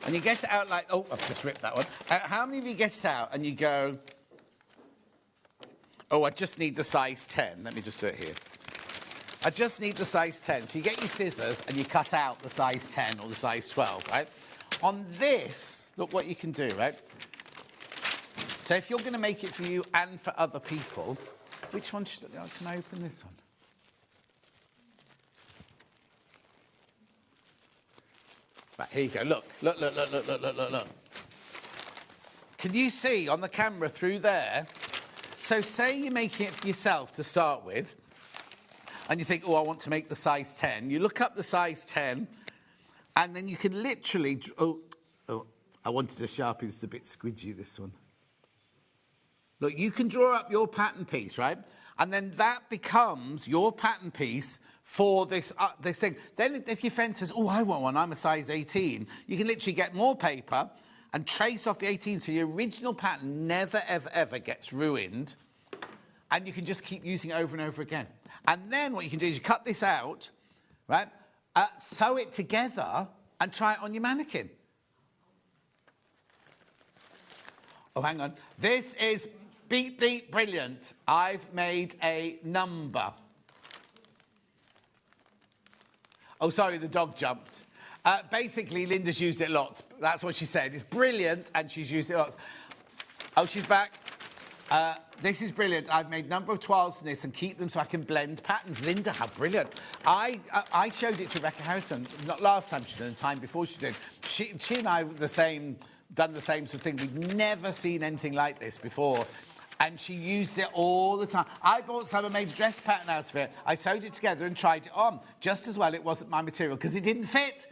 And you get it out like, oh, I've just ripped that one. How many of you get it out and you go, oh, I just need the size 10. Let me just do it here. I just need the size 10. So you get your scissors and you cut out the size 10 or the size 12, right? On this, look what you can do, right? So if you're going to make it for you and for other people, which one should I... Can I open this one? Right, here you go. Look. Can you see on the camera through there? So say you're making it for yourself to start with, and you think, oh, I want to make the size 10. You look up the size 10, and then you can literally... Oh, I wanted a Sharpie. It's a bit squidgy, this one. Look, you can draw up your pattern piece, right? And then that becomes your pattern piece for this thing. Then if your friend says, oh, I want one, I'm a size 18, you can literally get more paper and trace off the 18 so your original pattern never, ever, ever gets ruined, and you can just keep using it over and over again. And then what you can do is you cut this out, right, sew it together and try it on your mannequin. Oh, hang on. This is beep, beep, brilliant. I've made a number. Oh, sorry, the dog jumped. Basically, Linda's used it lots. That's what she said. It's brilliant, and she's used it lots. Oh, she's back. This is brilliant. I've made a number of toiles in this and keep them so I can blend patterns. Linda, how brilliant. I showed it to Rebecca Harrison, not last time she did, the time before she did. She and I were done the same sort of thing. We'd never seen anything like this before. And she used it all the time. I bought some and made a dress pattern out of it. I sewed it together and tried it on. Just as well it wasn't my material because it didn't fit.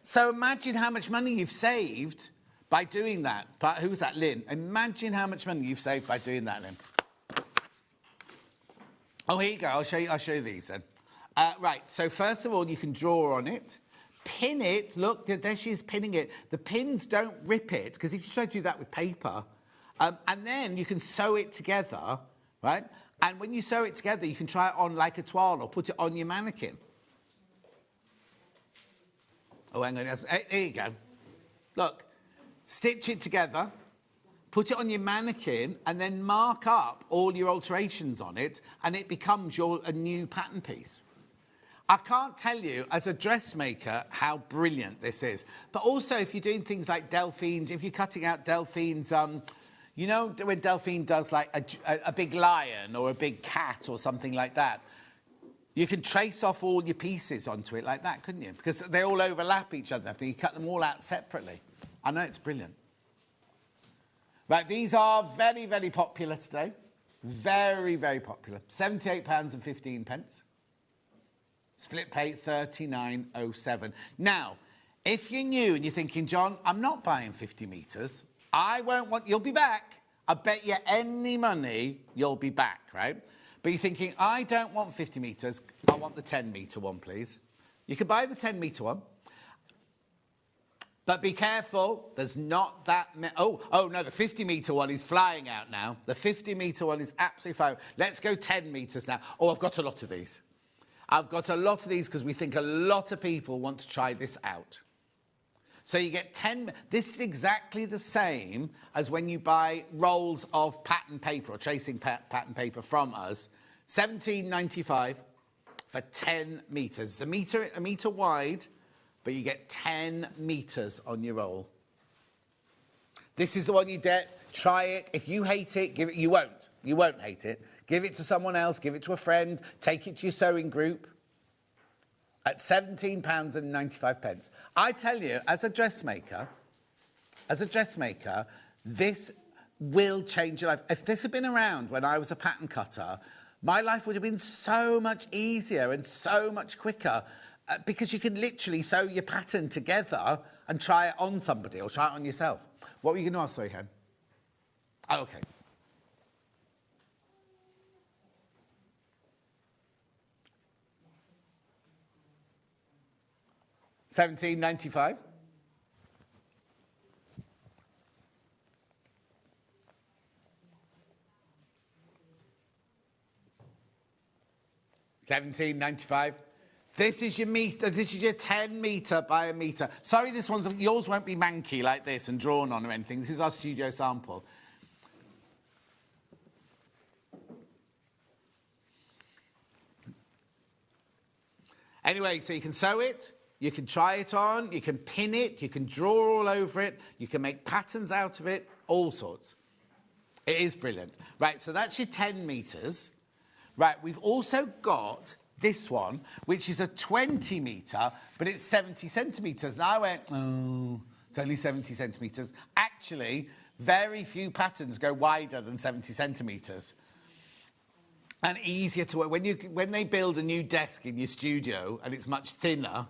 So imagine how much money you've saved by doing that. But who was that? Lynn. Imagine how much money you've saved by doing that, Lynn. Oh, here you go. I'll show you these then. Right, so first of all, you can draw on it. Pin it. Look, there she is pinning it. The pins don't rip it, because if you try to do that with paper, and then you can sew it together, right? And when you sew it together, you can try it on like a toile or put it on your mannequin. Oh, hang on. Here you go. Look, stitch it together, put it on your mannequin, and then mark up all your alterations on it, and it becomes a new pattern piece. I can't tell you, as a dressmaker, how brilliant this is. But also, if you're doing things like Delphine's, if you're cutting out Delphine's, you know when Delphine does like a big lion or a big cat or something like that, you can trace off all your pieces onto it like that, couldn't you? Because they all overlap each other. After you cut them all out separately. I know, it's brilliant. Right, these are very, very popular today. Very, very popular. £78.15. Split pay £39.07. Now, if you're new and you're thinking, John, I'm not buying 50 metres, I won't want... You'll be back. I bet you any money you'll be back, right? But you're thinking, I don't want 50 metres. I want the 10-metre one, please. You can buy the 10-metre one. But be careful. There's not that... Oh, no, the 50-metre one is flying out now. The 50-metre one is absolutely flying. Let's go 10 metres now. Oh, I've got a lot of these. I've got a lot of these because we think a lot of people want to try this out. So you get 10... This is exactly the same as when you buy rolls of pattern paper or tracing pattern paper from us. £17.95 for 10 metres. It's a metre wide, but you get 10 metres on your roll. This is the one you get. Try it. If you hate it, give it... You won't. You won't hate it. Give it to someone else. Give it to a friend. Take it to your sewing group. At £17.95. I tell you, as a dressmaker, this will change your life. If this had been around when I was a pattern cutter, my life would have been so much easier and so much quicker because you can literally sew your pattern together and try it on somebody or try it on yourself. What were you going to ask, sorry, Hen? Oh, OK. £17.95. £17.95. This is your metre. This is your 10 metre by a metre. Sorry, yours won't be manky like this and drawn on or anything. This is our studio sample. Anyway, so you can sew it. You can try it on, you can pin it, you can draw all over it, you can make patterns out of it, all sorts. It is brilliant. Right, so that's your 10 metres. Right, we've also got this one, which is a 20 metre, but it's 70 centimetres. And I went, oh, it's only 70 centimetres. Actually, very few patterns go wider than 70 centimetres. And easier to work. When they build a new desk in your studio and it's much thinner...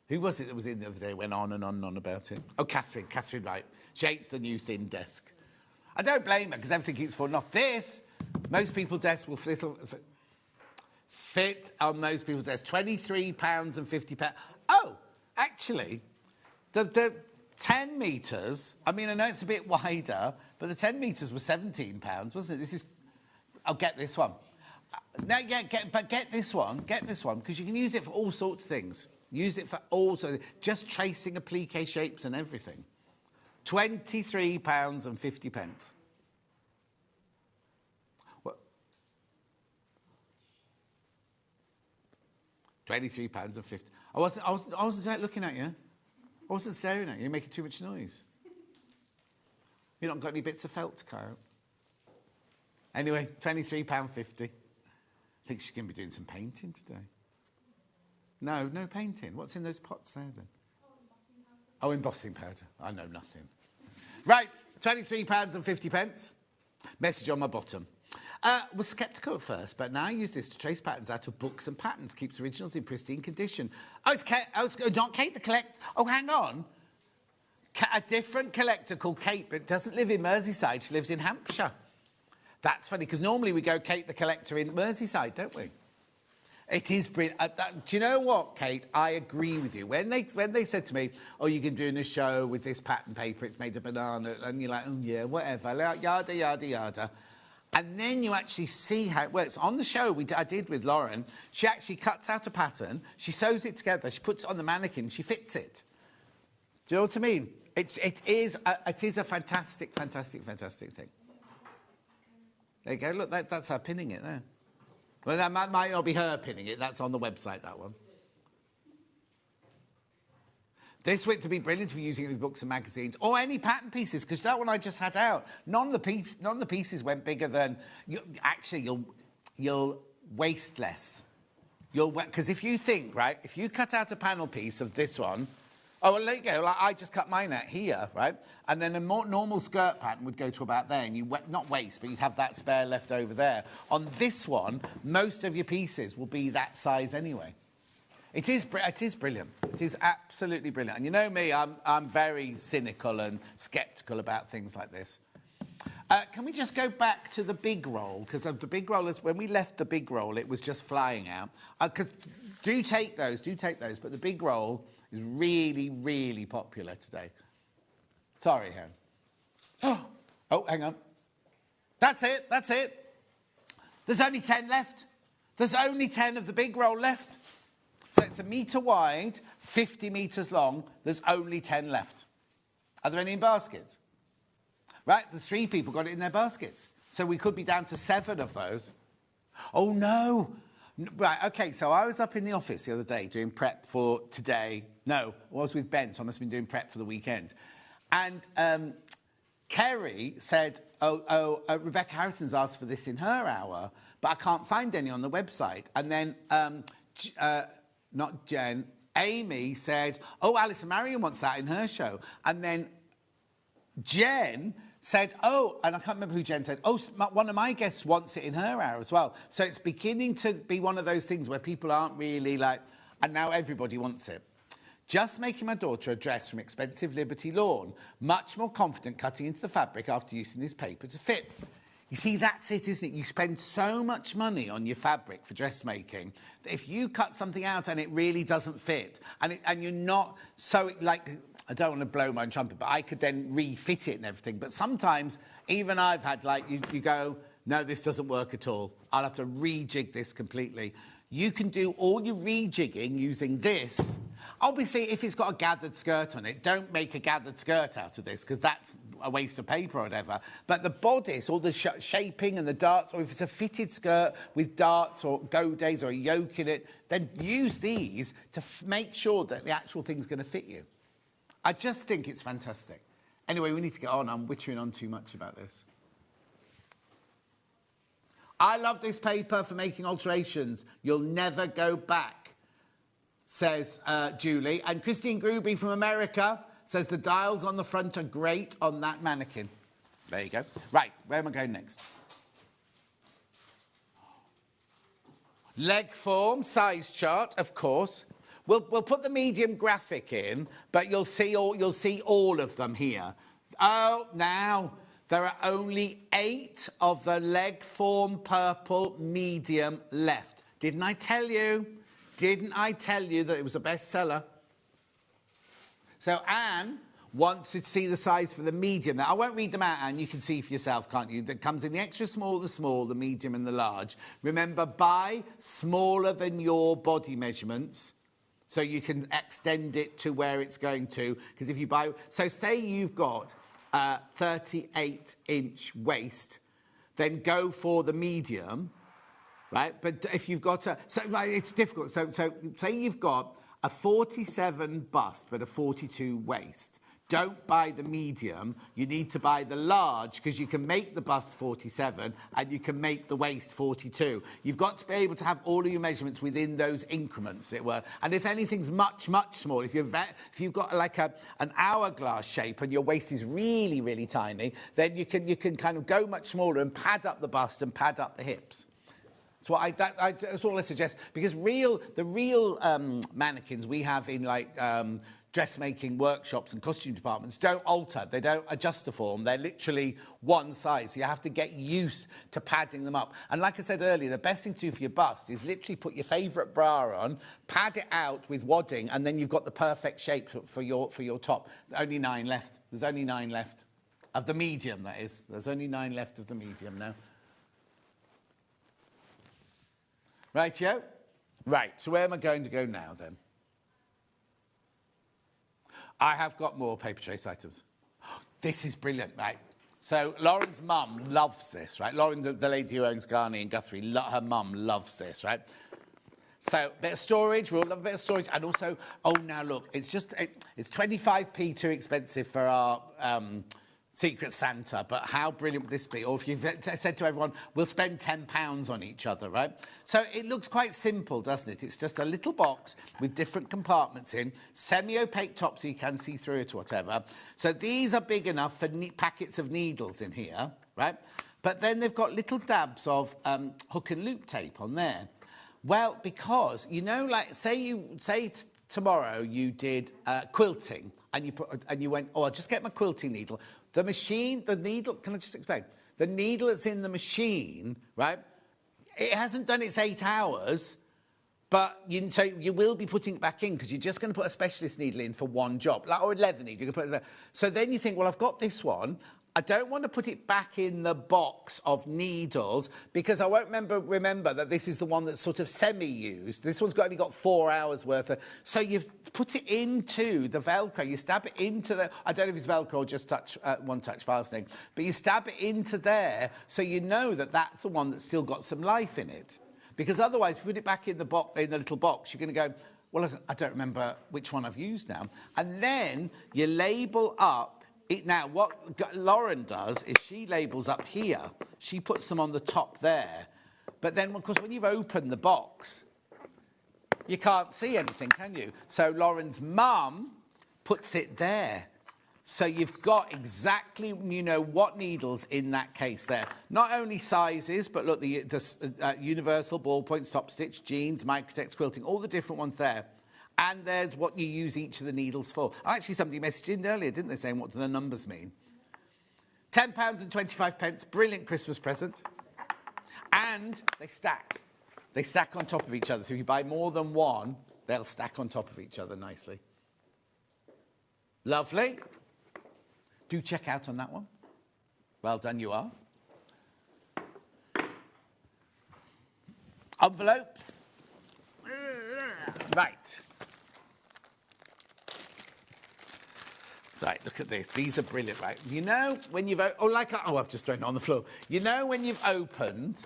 Who was it that was in the other day went on and on and on about it? Oh, Catherine, right. She hates the new thin desk. I don't blame her, because everything keeps falling off. This, most people's desks will fit on most people's desks. £23.50. Oh, actually, the 10 metres, I mean, I know it's a bit wider, but the 10 metres was £17, wasn't it? I'll get this one. Now, yeah, get this one, because you can use it for all sorts of things. Use it for all sorts of things. Just tracing applique shapes and everything. £23.50. What? £23.50. I wasn't looking at you. I wasn't staring at you. You're making too much noise. You've not got any bits of felt to cut out. Anyway, £23.50. I think she's going to be doing some painting today. No painting. What's in those pots there, then? Oh, embossing powder. I know nothing. Right, £23.50. Message on my bottom. Was sceptical at first, but now I use this to trace patterns out of books and patterns. Keeps originals in pristine condition. Oh, it's not Kate the Collector. Oh, hang on. A different collector called Kate, but doesn't live in Merseyside. She lives in Hampshire. That's funny, because normally we go Kate the Collector in Merseyside, don't we? It is brilliant. Do you know what, Kate? I agree with you. When they said to me, oh, you can do a show with this pattern paper, it's made of banana, and you're like, oh, yeah, whatever, yada, yada, yada. And then you actually see how it works. On the show I did with Lauren, she actually cuts out a pattern, she sews it together, she puts it on the mannequin, she fits it. Do you know what I mean? It is a fantastic, fantastic, fantastic thing. There you go. Look, that's her pinning it there. Well, that might not be her pinning it. That's on the website, that one. This week to be brilliant for using it with books and magazines or any pattern pieces, because that one I just had out. None of the pieces went bigger than. You'll waste less. Because if you think, right, if you cut out a panel piece of this one, oh, well, there you go. Like I just cut mine out here, right? And then a more normal skirt pattern would go to about there, and you not waste, but you'd have that spare left over there. On this one, most of your pieces will be that size anyway. It is brilliant. It is absolutely brilliant. And you know me, I'm very cynical and sceptical about things like this. Can we just go back to the big roll? Because the big roll is, when we left the big roll, it was just flying out. Do take those. But the big roll is really, really popular today. Sorry, Hen. Oh, hang on. That's it. There's only 10 left. There's only 10 of the big roll left. So it's 1 metre wide, 50 metres long. There's only 10 left. Are there any in baskets? Right, the 3 people got it in their baskets. So we could be down to 7 of those. Oh, no. Right, OK, so I was up in the office the other day doing prep for today. No, I was with Ben, so I must have been doing prep for the weekend. And Kerry said, Rebecca Harrison's asked for this in her hour, but I can't find any on the website. And then... not Jen, Amy said, Alison Marion wants that in her show. And then Jen said, and I can't remember who Jen said, one of my guests wants it in her hour as well. So it's beginning to be one of those things where people aren't really like, and now everybody wants it. Just making my daughter a dress from expensive Liberty Lawn, much more confident cutting into the fabric after using this paper to fit. You see, that's it, isn't it? You spend so much money on your fabric for dressmaking that if you cut something out and it really doesn't fit, and you're not so, like, I don't want to blow my own trumpet, but I could then refit it and everything. But sometimes, even I've had, like, you go, no, this doesn't work at all. I'll have to rejig this completely. You can do all your rejigging using this. Obviously, if it's got a gathered skirt on it, don't make a gathered skirt out of this, because that's a waste of paper or whatever. But the bodice, all the shaping and the darts, or if it's a fitted skirt with darts or godays or a yoke in it, then use these to make sure that the actual thing's going to fit you. I just think it's fantastic. Anyway, we need to get on. I'm wittering on too much about this. I love this paper for making alterations. You'll never go back, says Julie. And Christine Gruby from America says the dials on the front are great on that mannequin. There you go. Right, where am I going next? Leg form, size chart, of course. We'll put the medium graphic in, but you'll see all of them here. Oh, now there are only 8 of the leg form purple medium left. Didn't I tell you? Didn't I tell you that it was a bestseller? So Anne wants to see the size for the medium. Now, I won't read them out, Anne. You can see for yourself, can't you? That comes in the extra small, the medium, and the large. Remember, buy smaller than your body measurements so you can extend it to where it's going to. Because if you buy... So say you've got a 38-inch waist, then go for the medium, right? But if you've got a... So right, it's difficult. So say you've got a 47 bust but a 42 waist. Don't buy the medium. You need to buy the large because you can make the bust 47 and you can make the waist 42. You've got to be able to have all of your measurements within those increments, as it were. And if anything's much, much smaller, if you've got like an hourglass shape and your waist is really, really tiny, then you can kind of go much smaller and pad up the bust and pad up the hips. That's all I suggest, because the real mannequins we have in like dressmaking workshops and costume departments don't alter. They don't adjust the form. They're literally one size. So you have to get used to padding them up. And like I said earlier, the best thing to do for your bust is literally put your favourite bra on, pad it out with wadding, and then you've got the perfect shape for your top. There's only 9 left. There's only 9 left of the medium. That is. There's only 9 left of the medium now. Rightio? Right, so where am I going to go now, then? I have got more paper chase items. This is brilliant, right? So Lauren's mum loves this, right? Lauren, the lady who owns Garni and Guthrie, her mum loves this, right? So, bit of storage, we all love a bit of storage. And also, oh, now look, it's 25p too expensive for our Secret Santa, but how brilliant would this be? Or if you've said to everyone, we'll spend £10 on each other, right? So it looks quite simple, doesn't it? It's just a little box with different compartments in, semi-opaque top so you can see through it or whatever. So these are big enough for packets of needles in here, right? But then they've got little dabs of hook and loop tape on there. Well, because, you know, like, say tomorrow you did quilting and you went, oh, I'll just get my quilting needle. The needle, can I just explain? The needle that's in the machine, right, it hasn't done its 8 hours, but so you will be putting it back in because you're just going to put a specialist needle in for one job, like, or a leather needle. You can put it there. So then you think, well, I've got this one. I don't want to put it back in the box of needles because I won't remember that this is the one that's sort of semi-used. This one's only got 4 hours worth of... So you put it into the Velcro. You stab it into the... I don't know if it's Velcro or just one-touch fastening. But you stab it into there so you know that that's the one that's still got some life in it. Because otherwise, if you put it back in the little box, you're going to go, well, I don't remember which one I've used now. And then you label up. Now, what Lauren does is she labels up here. She puts them on the top there. But then, of course, when you've opened the box, you can't see anything, can you? So Lauren's mum puts it there. So you've got exactly, you know, what needles in that case there. Not only sizes, but look, the universal, ballpoint, stop stitch, jeans, microtex, quilting, all the different ones there. And there's what you use each of the needles for. Actually, somebody messaged in earlier, didn't they, saying what do the numbers mean? £10 and 25p, brilliant Christmas present. And they stack. They stack on top of each other. So if you buy more than one, they'll stack on top of each other nicely. Lovely. Do check out on that one. Well done, you are. Envelopes. Right. Right, look at this. These are brilliant, right? You know when you've... I've just thrown it on the floor. You know when you've opened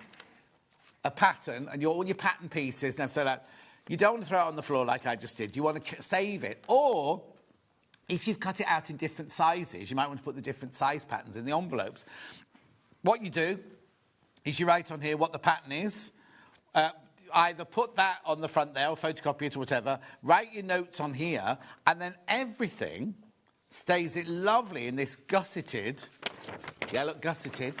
a pattern and all your pattern pieces and everything like that, you don't want to throw it on the floor like I just did. You want to save it. Or, if you've cut it out in different sizes, you might want to put the different size patterns in the envelopes. What you do is you write on here what the pattern is. Either put that on the front there or photocopy it or whatever. Write your notes on here. And then everything... stays it lovely in this gusseted, gusseted,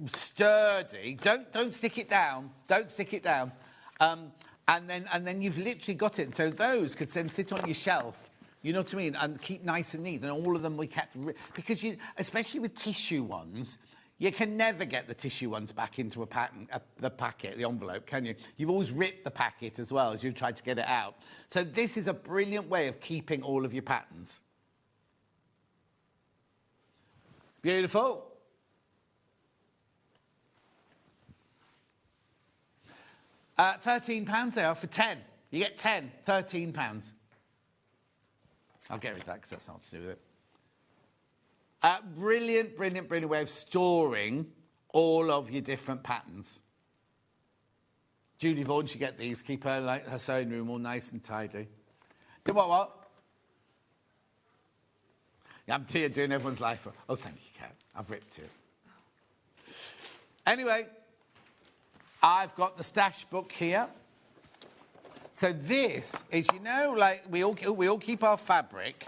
sturdy. Don't stick it down. Don't stick it down. And then you've literally got it. So those could then sit on your shelf. You know what I mean? And keep nice and neat. And all of them we kept because especially with tissue ones, you can never get the tissue ones back into the packet, the envelope, can you? You've always ripped the packet as well as you tried to get it out. So this is a brilliant way of keeping all of your patterns. Beautiful. £13 they are for 10. You get 10, £13. I'll get rid of that because that's not to do with it. Brilliant, brilliant, brilliant way of storing all of your different patterns. Julie Vaughan should get these. Keep her sewing room all nice and tidy. Do what? I'm here doing everyone's life. Oh, thank you, Kat. I've ripped it. Anyway, I've got the stash book here. So this is, you know, like we all keep our fabric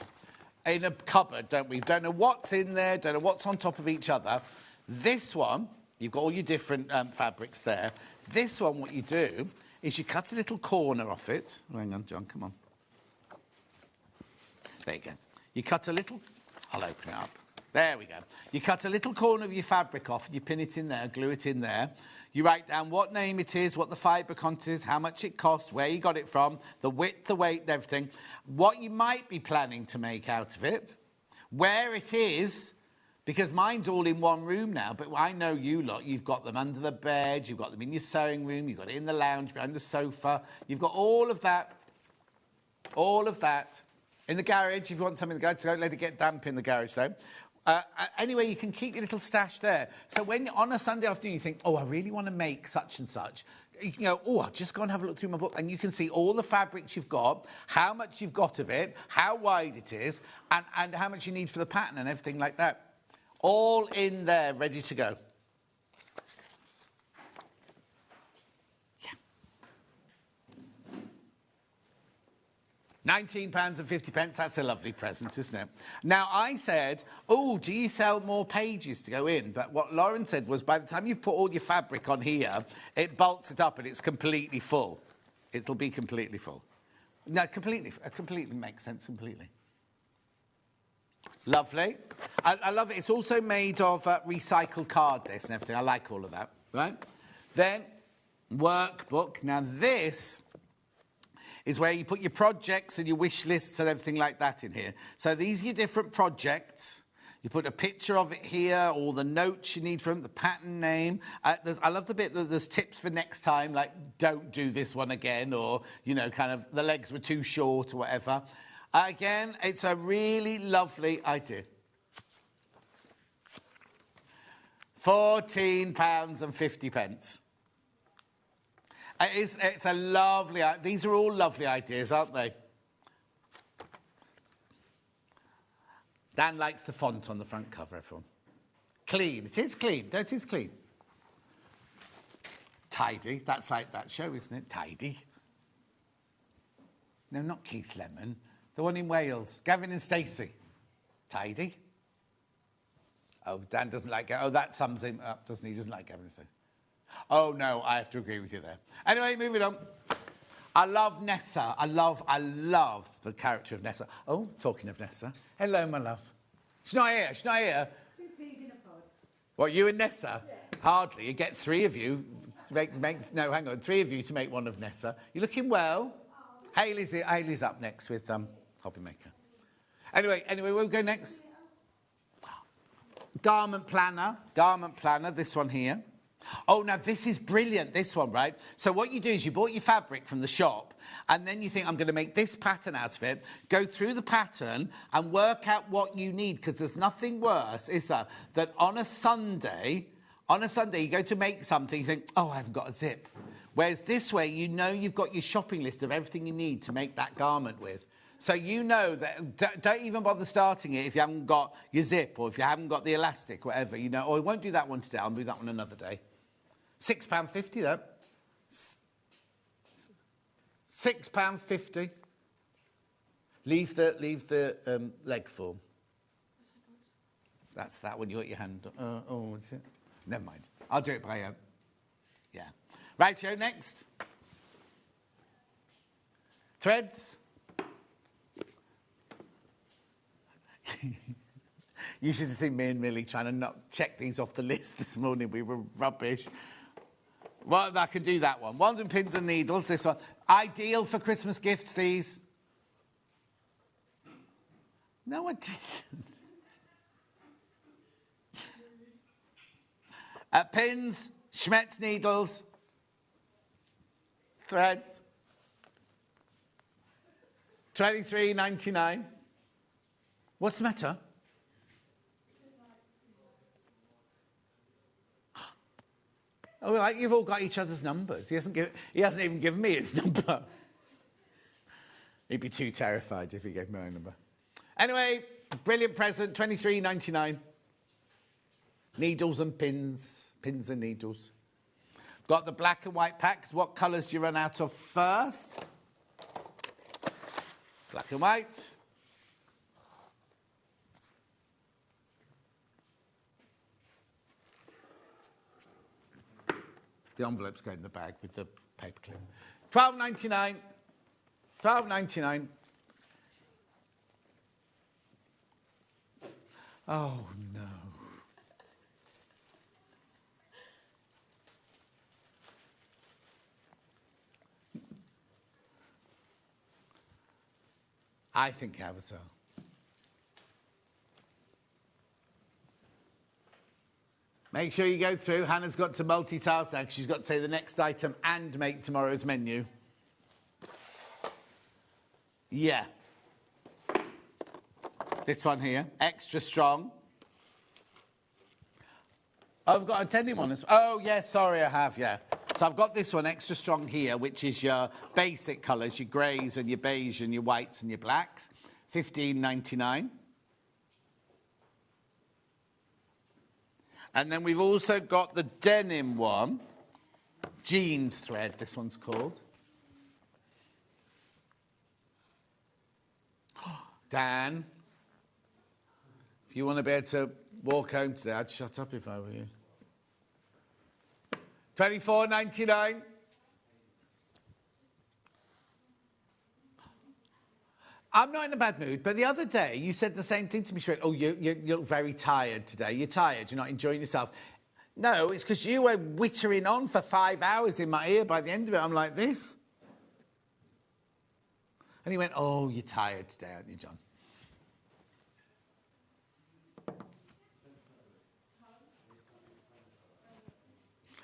in a cupboard, don't we? Don't know what's in there, don't know what's on top of each other. This one, you've got all your different fabrics there. This one, what you do is you cut a little corner off it. Oh, hang on, John, come on. There you go. You cut a little... I'll open it up. There we go. You cut a little corner of your fabric off and you pin it in there, glue it in there. You write down what name it is, what the fibre content is, how much it cost, where you got it from, the width, the weight and everything, what you might be planning to make out of it, where it is, Because mine's all in one room now, but I know you lot, you've got them under the bed, you've got them in your sewing room, you've got it in the lounge, behind the sofa. You've got all of that. In the garage, if you want something in the garage, don't let it get damp in the garage, though. Anyway, you can keep your little stash there. So when on a Sunday afternoon you think, oh, I really want to make such and such, you can go, oh, I'll just go and have a look through my book, and you can see all the fabrics you've got, how much you've got of it, how wide it is, and how much you need for the pattern and everything like that. All in there, ready to go. £19.50, that's a lovely present, isn't it? Now, I said, oh, do you sell more pages to go in? But what Lauren said was, by the time you've put all your fabric on here, it bulks it up and it's completely full. It'll be completely full. No, completely makes sense, completely. Lovely. I love it. It's also made of recycled card, this and everything. I like all of that, right? Then, workbook. Now, this is where you put your projects and your wish lists and everything like that in here. So these are your different projects. You put a picture of it here, all the notes you need from it, the pattern name. I love the bit that there's tips for next time, like don't do this one again, or, you know, kind of the legs were too short or whatever. Again, it's a really lovely idea. £14.50. It's a lovely... These are all lovely ideas, aren't they? Dan likes the font on the front cover, everyone. Clean. It is clean. No, it is clean. Tidy. That's like that show, isn't it? Tidy. No, not Keith Lemon. The one in Wales. Gavin and Stacey. Tidy. Oh, Dan doesn't like... Oh, that sums him up, doesn't he? He doesn't like Gavin and Stacey. Oh, no, I have to agree with you there. Anyway, moving on. I love Nessa. I love the character of Nessa. Oh, talking of Nessa. Hello, my love. She's not here. She's not here. 2 peas in a pod. What, you and Nessa? Yeah. Hardly. You get 3 of you. No, hang on. 3 of you to make one of Nessa. You're looking well. Oh. Hayley's up next with Hobby Maker. Anyway, we'll go next. Garment planner, this one here. Oh, now this is brilliant, this one, right? So what you do is you bought your fabric from the shop, and then you think, I'm going to make this pattern out of it, go through the pattern and work out what you need, because there's nothing worse, is there, that on a Sunday, you go to make something, you think, oh, I haven't got a zip. Whereas this way, you know you've got your shopping list of everything you need to make that garment with. So you know that, don't even bother starting it if you haven't got your zip, or if you haven't got the elastic, whatever, you know. Or I won't do that one today, I'll do that one another day. £6.50, though. £6.50. Leave the leg form. That's that one. You got your hand on. Oh, what's it? Never mind. I'll do it by yeah. Rightio, next. Threads. You should have seen me and Millie trying to not check these off the list this morning. We were rubbish. Well, I could do that one. Wands and pins and needles, this one. Ideal for Christmas gifts, these. No, I didn't. Pins, Schmetz needles, threads. $23.99. What's the matter? Oh, like you've all got each other's numbers. He hasn't even given me his number. He'd be too terrified if he gave me my number. Anyway, brilliant present, $23.99. Needles and pins and needles. Got the black and white packs. What colours do you run out of first? Black and white. The envelopes go in the bag with the paper clip. $12.99. $12.99. Oh, no. I think you have as well. Make sure you go through. Hannah's got to multitask now because she's got to say the next item and make tomorrow's menu. Yeah. This one here, extra strong. Oh, I've got a denim one as well. Oh, yeah, sorry, I have, yeah. So I've got this one, extra strong here, which is your basic colours, your greys and your beige and your whites and your blacks. $15.99. And then we've also got the denim one, jeans thread, this one's called. Dan, if you want to be able to walk home today, I'd shut up if I were you. $24.99. I'm not in a bad mood, but the other day you said the same thing to me. She went, oh, you look very tired today. You're tired. You're not enjoying yourself. No, it's because you were whittering on for 5 hours in my ear. By the end of it, I'm like this. And he went, oh, you're tired today, aren't you, John?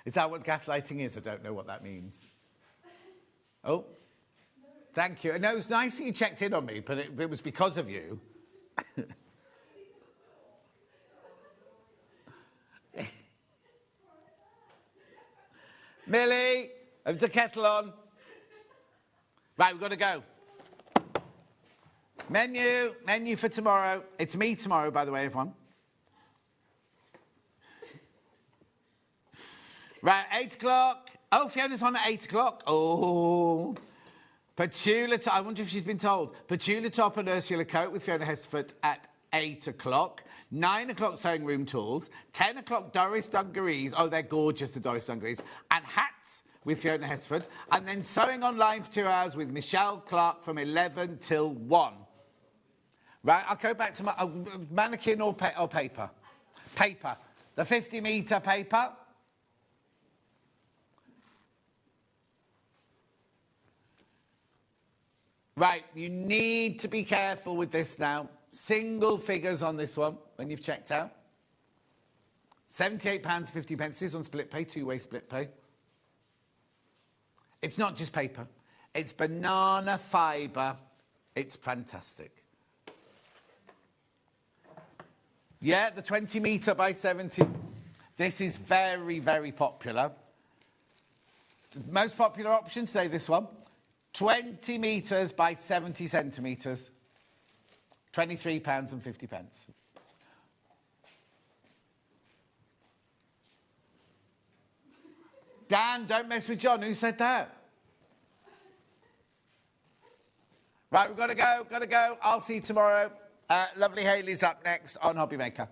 Is that what gaslighting is? I don't know what that means. Oh, thank you. No, it was nice that you checked in on me, but it was because of you. Millie, have the kettle on. Right, we've got to go. Menu for tomorrow. It's me tomorrow, by the way, everyone. Right, 8 o'clock. Oh, Fiona's on at 8 o'clock. Oh. Petula Top, I wonder if she's been told. Petula Top and Ursula Coat with Fiona Hesford at 8 o'clock. 9 o'clock Sewing Room Tools. 10 o'clock Doris Dungarees. Oh, they're gorgeous, the Doris Dungarees. And hats with Fiona Hesford. And then Sewing Online for 2 hours with Michelle Clark from 11 till 1. Right, I'll go back to my mannequin or paper. Paper. The 50-metre paper. Right, you need to be careful with this now. Single figures on this one when you've checked out. £78.50. This is on split pay, two-way split pay. It's not just paper. It's banana fibre. It's fantastic. Yeah, the 20-metre by 70. This is very, very popular. The most popular option today, this one. 20 metres by 70 centimetres. £23.50. Dan, don't mess with John. Who said that? Right, we've got to go. I'll see you tomorrow. Lovely Hayley's up next on Hobby Maker.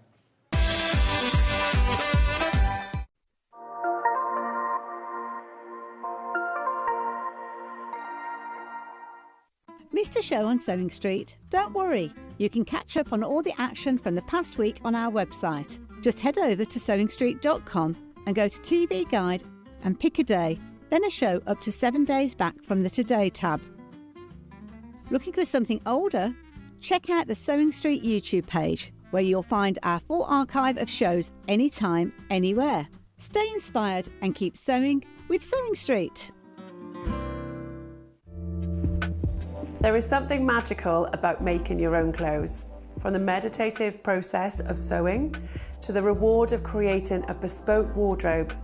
Missed a show on Sewing Street? Don't worry, you can catch up on all the action from the past week on our website. Just head over to sewingstreet.com and go to TV Guide and pick a day, then a show up to 7 days back from the Today tab. Looking for something older? Check out the Sewing Street YouTube page, where you'll find our full archive of shows anytime, anywhere. Stay inspired and keep sewing with Sewing Street. There is something magical about making your own clothes. From the meditative process of sewing to the reward of creating a bespoke wardrobe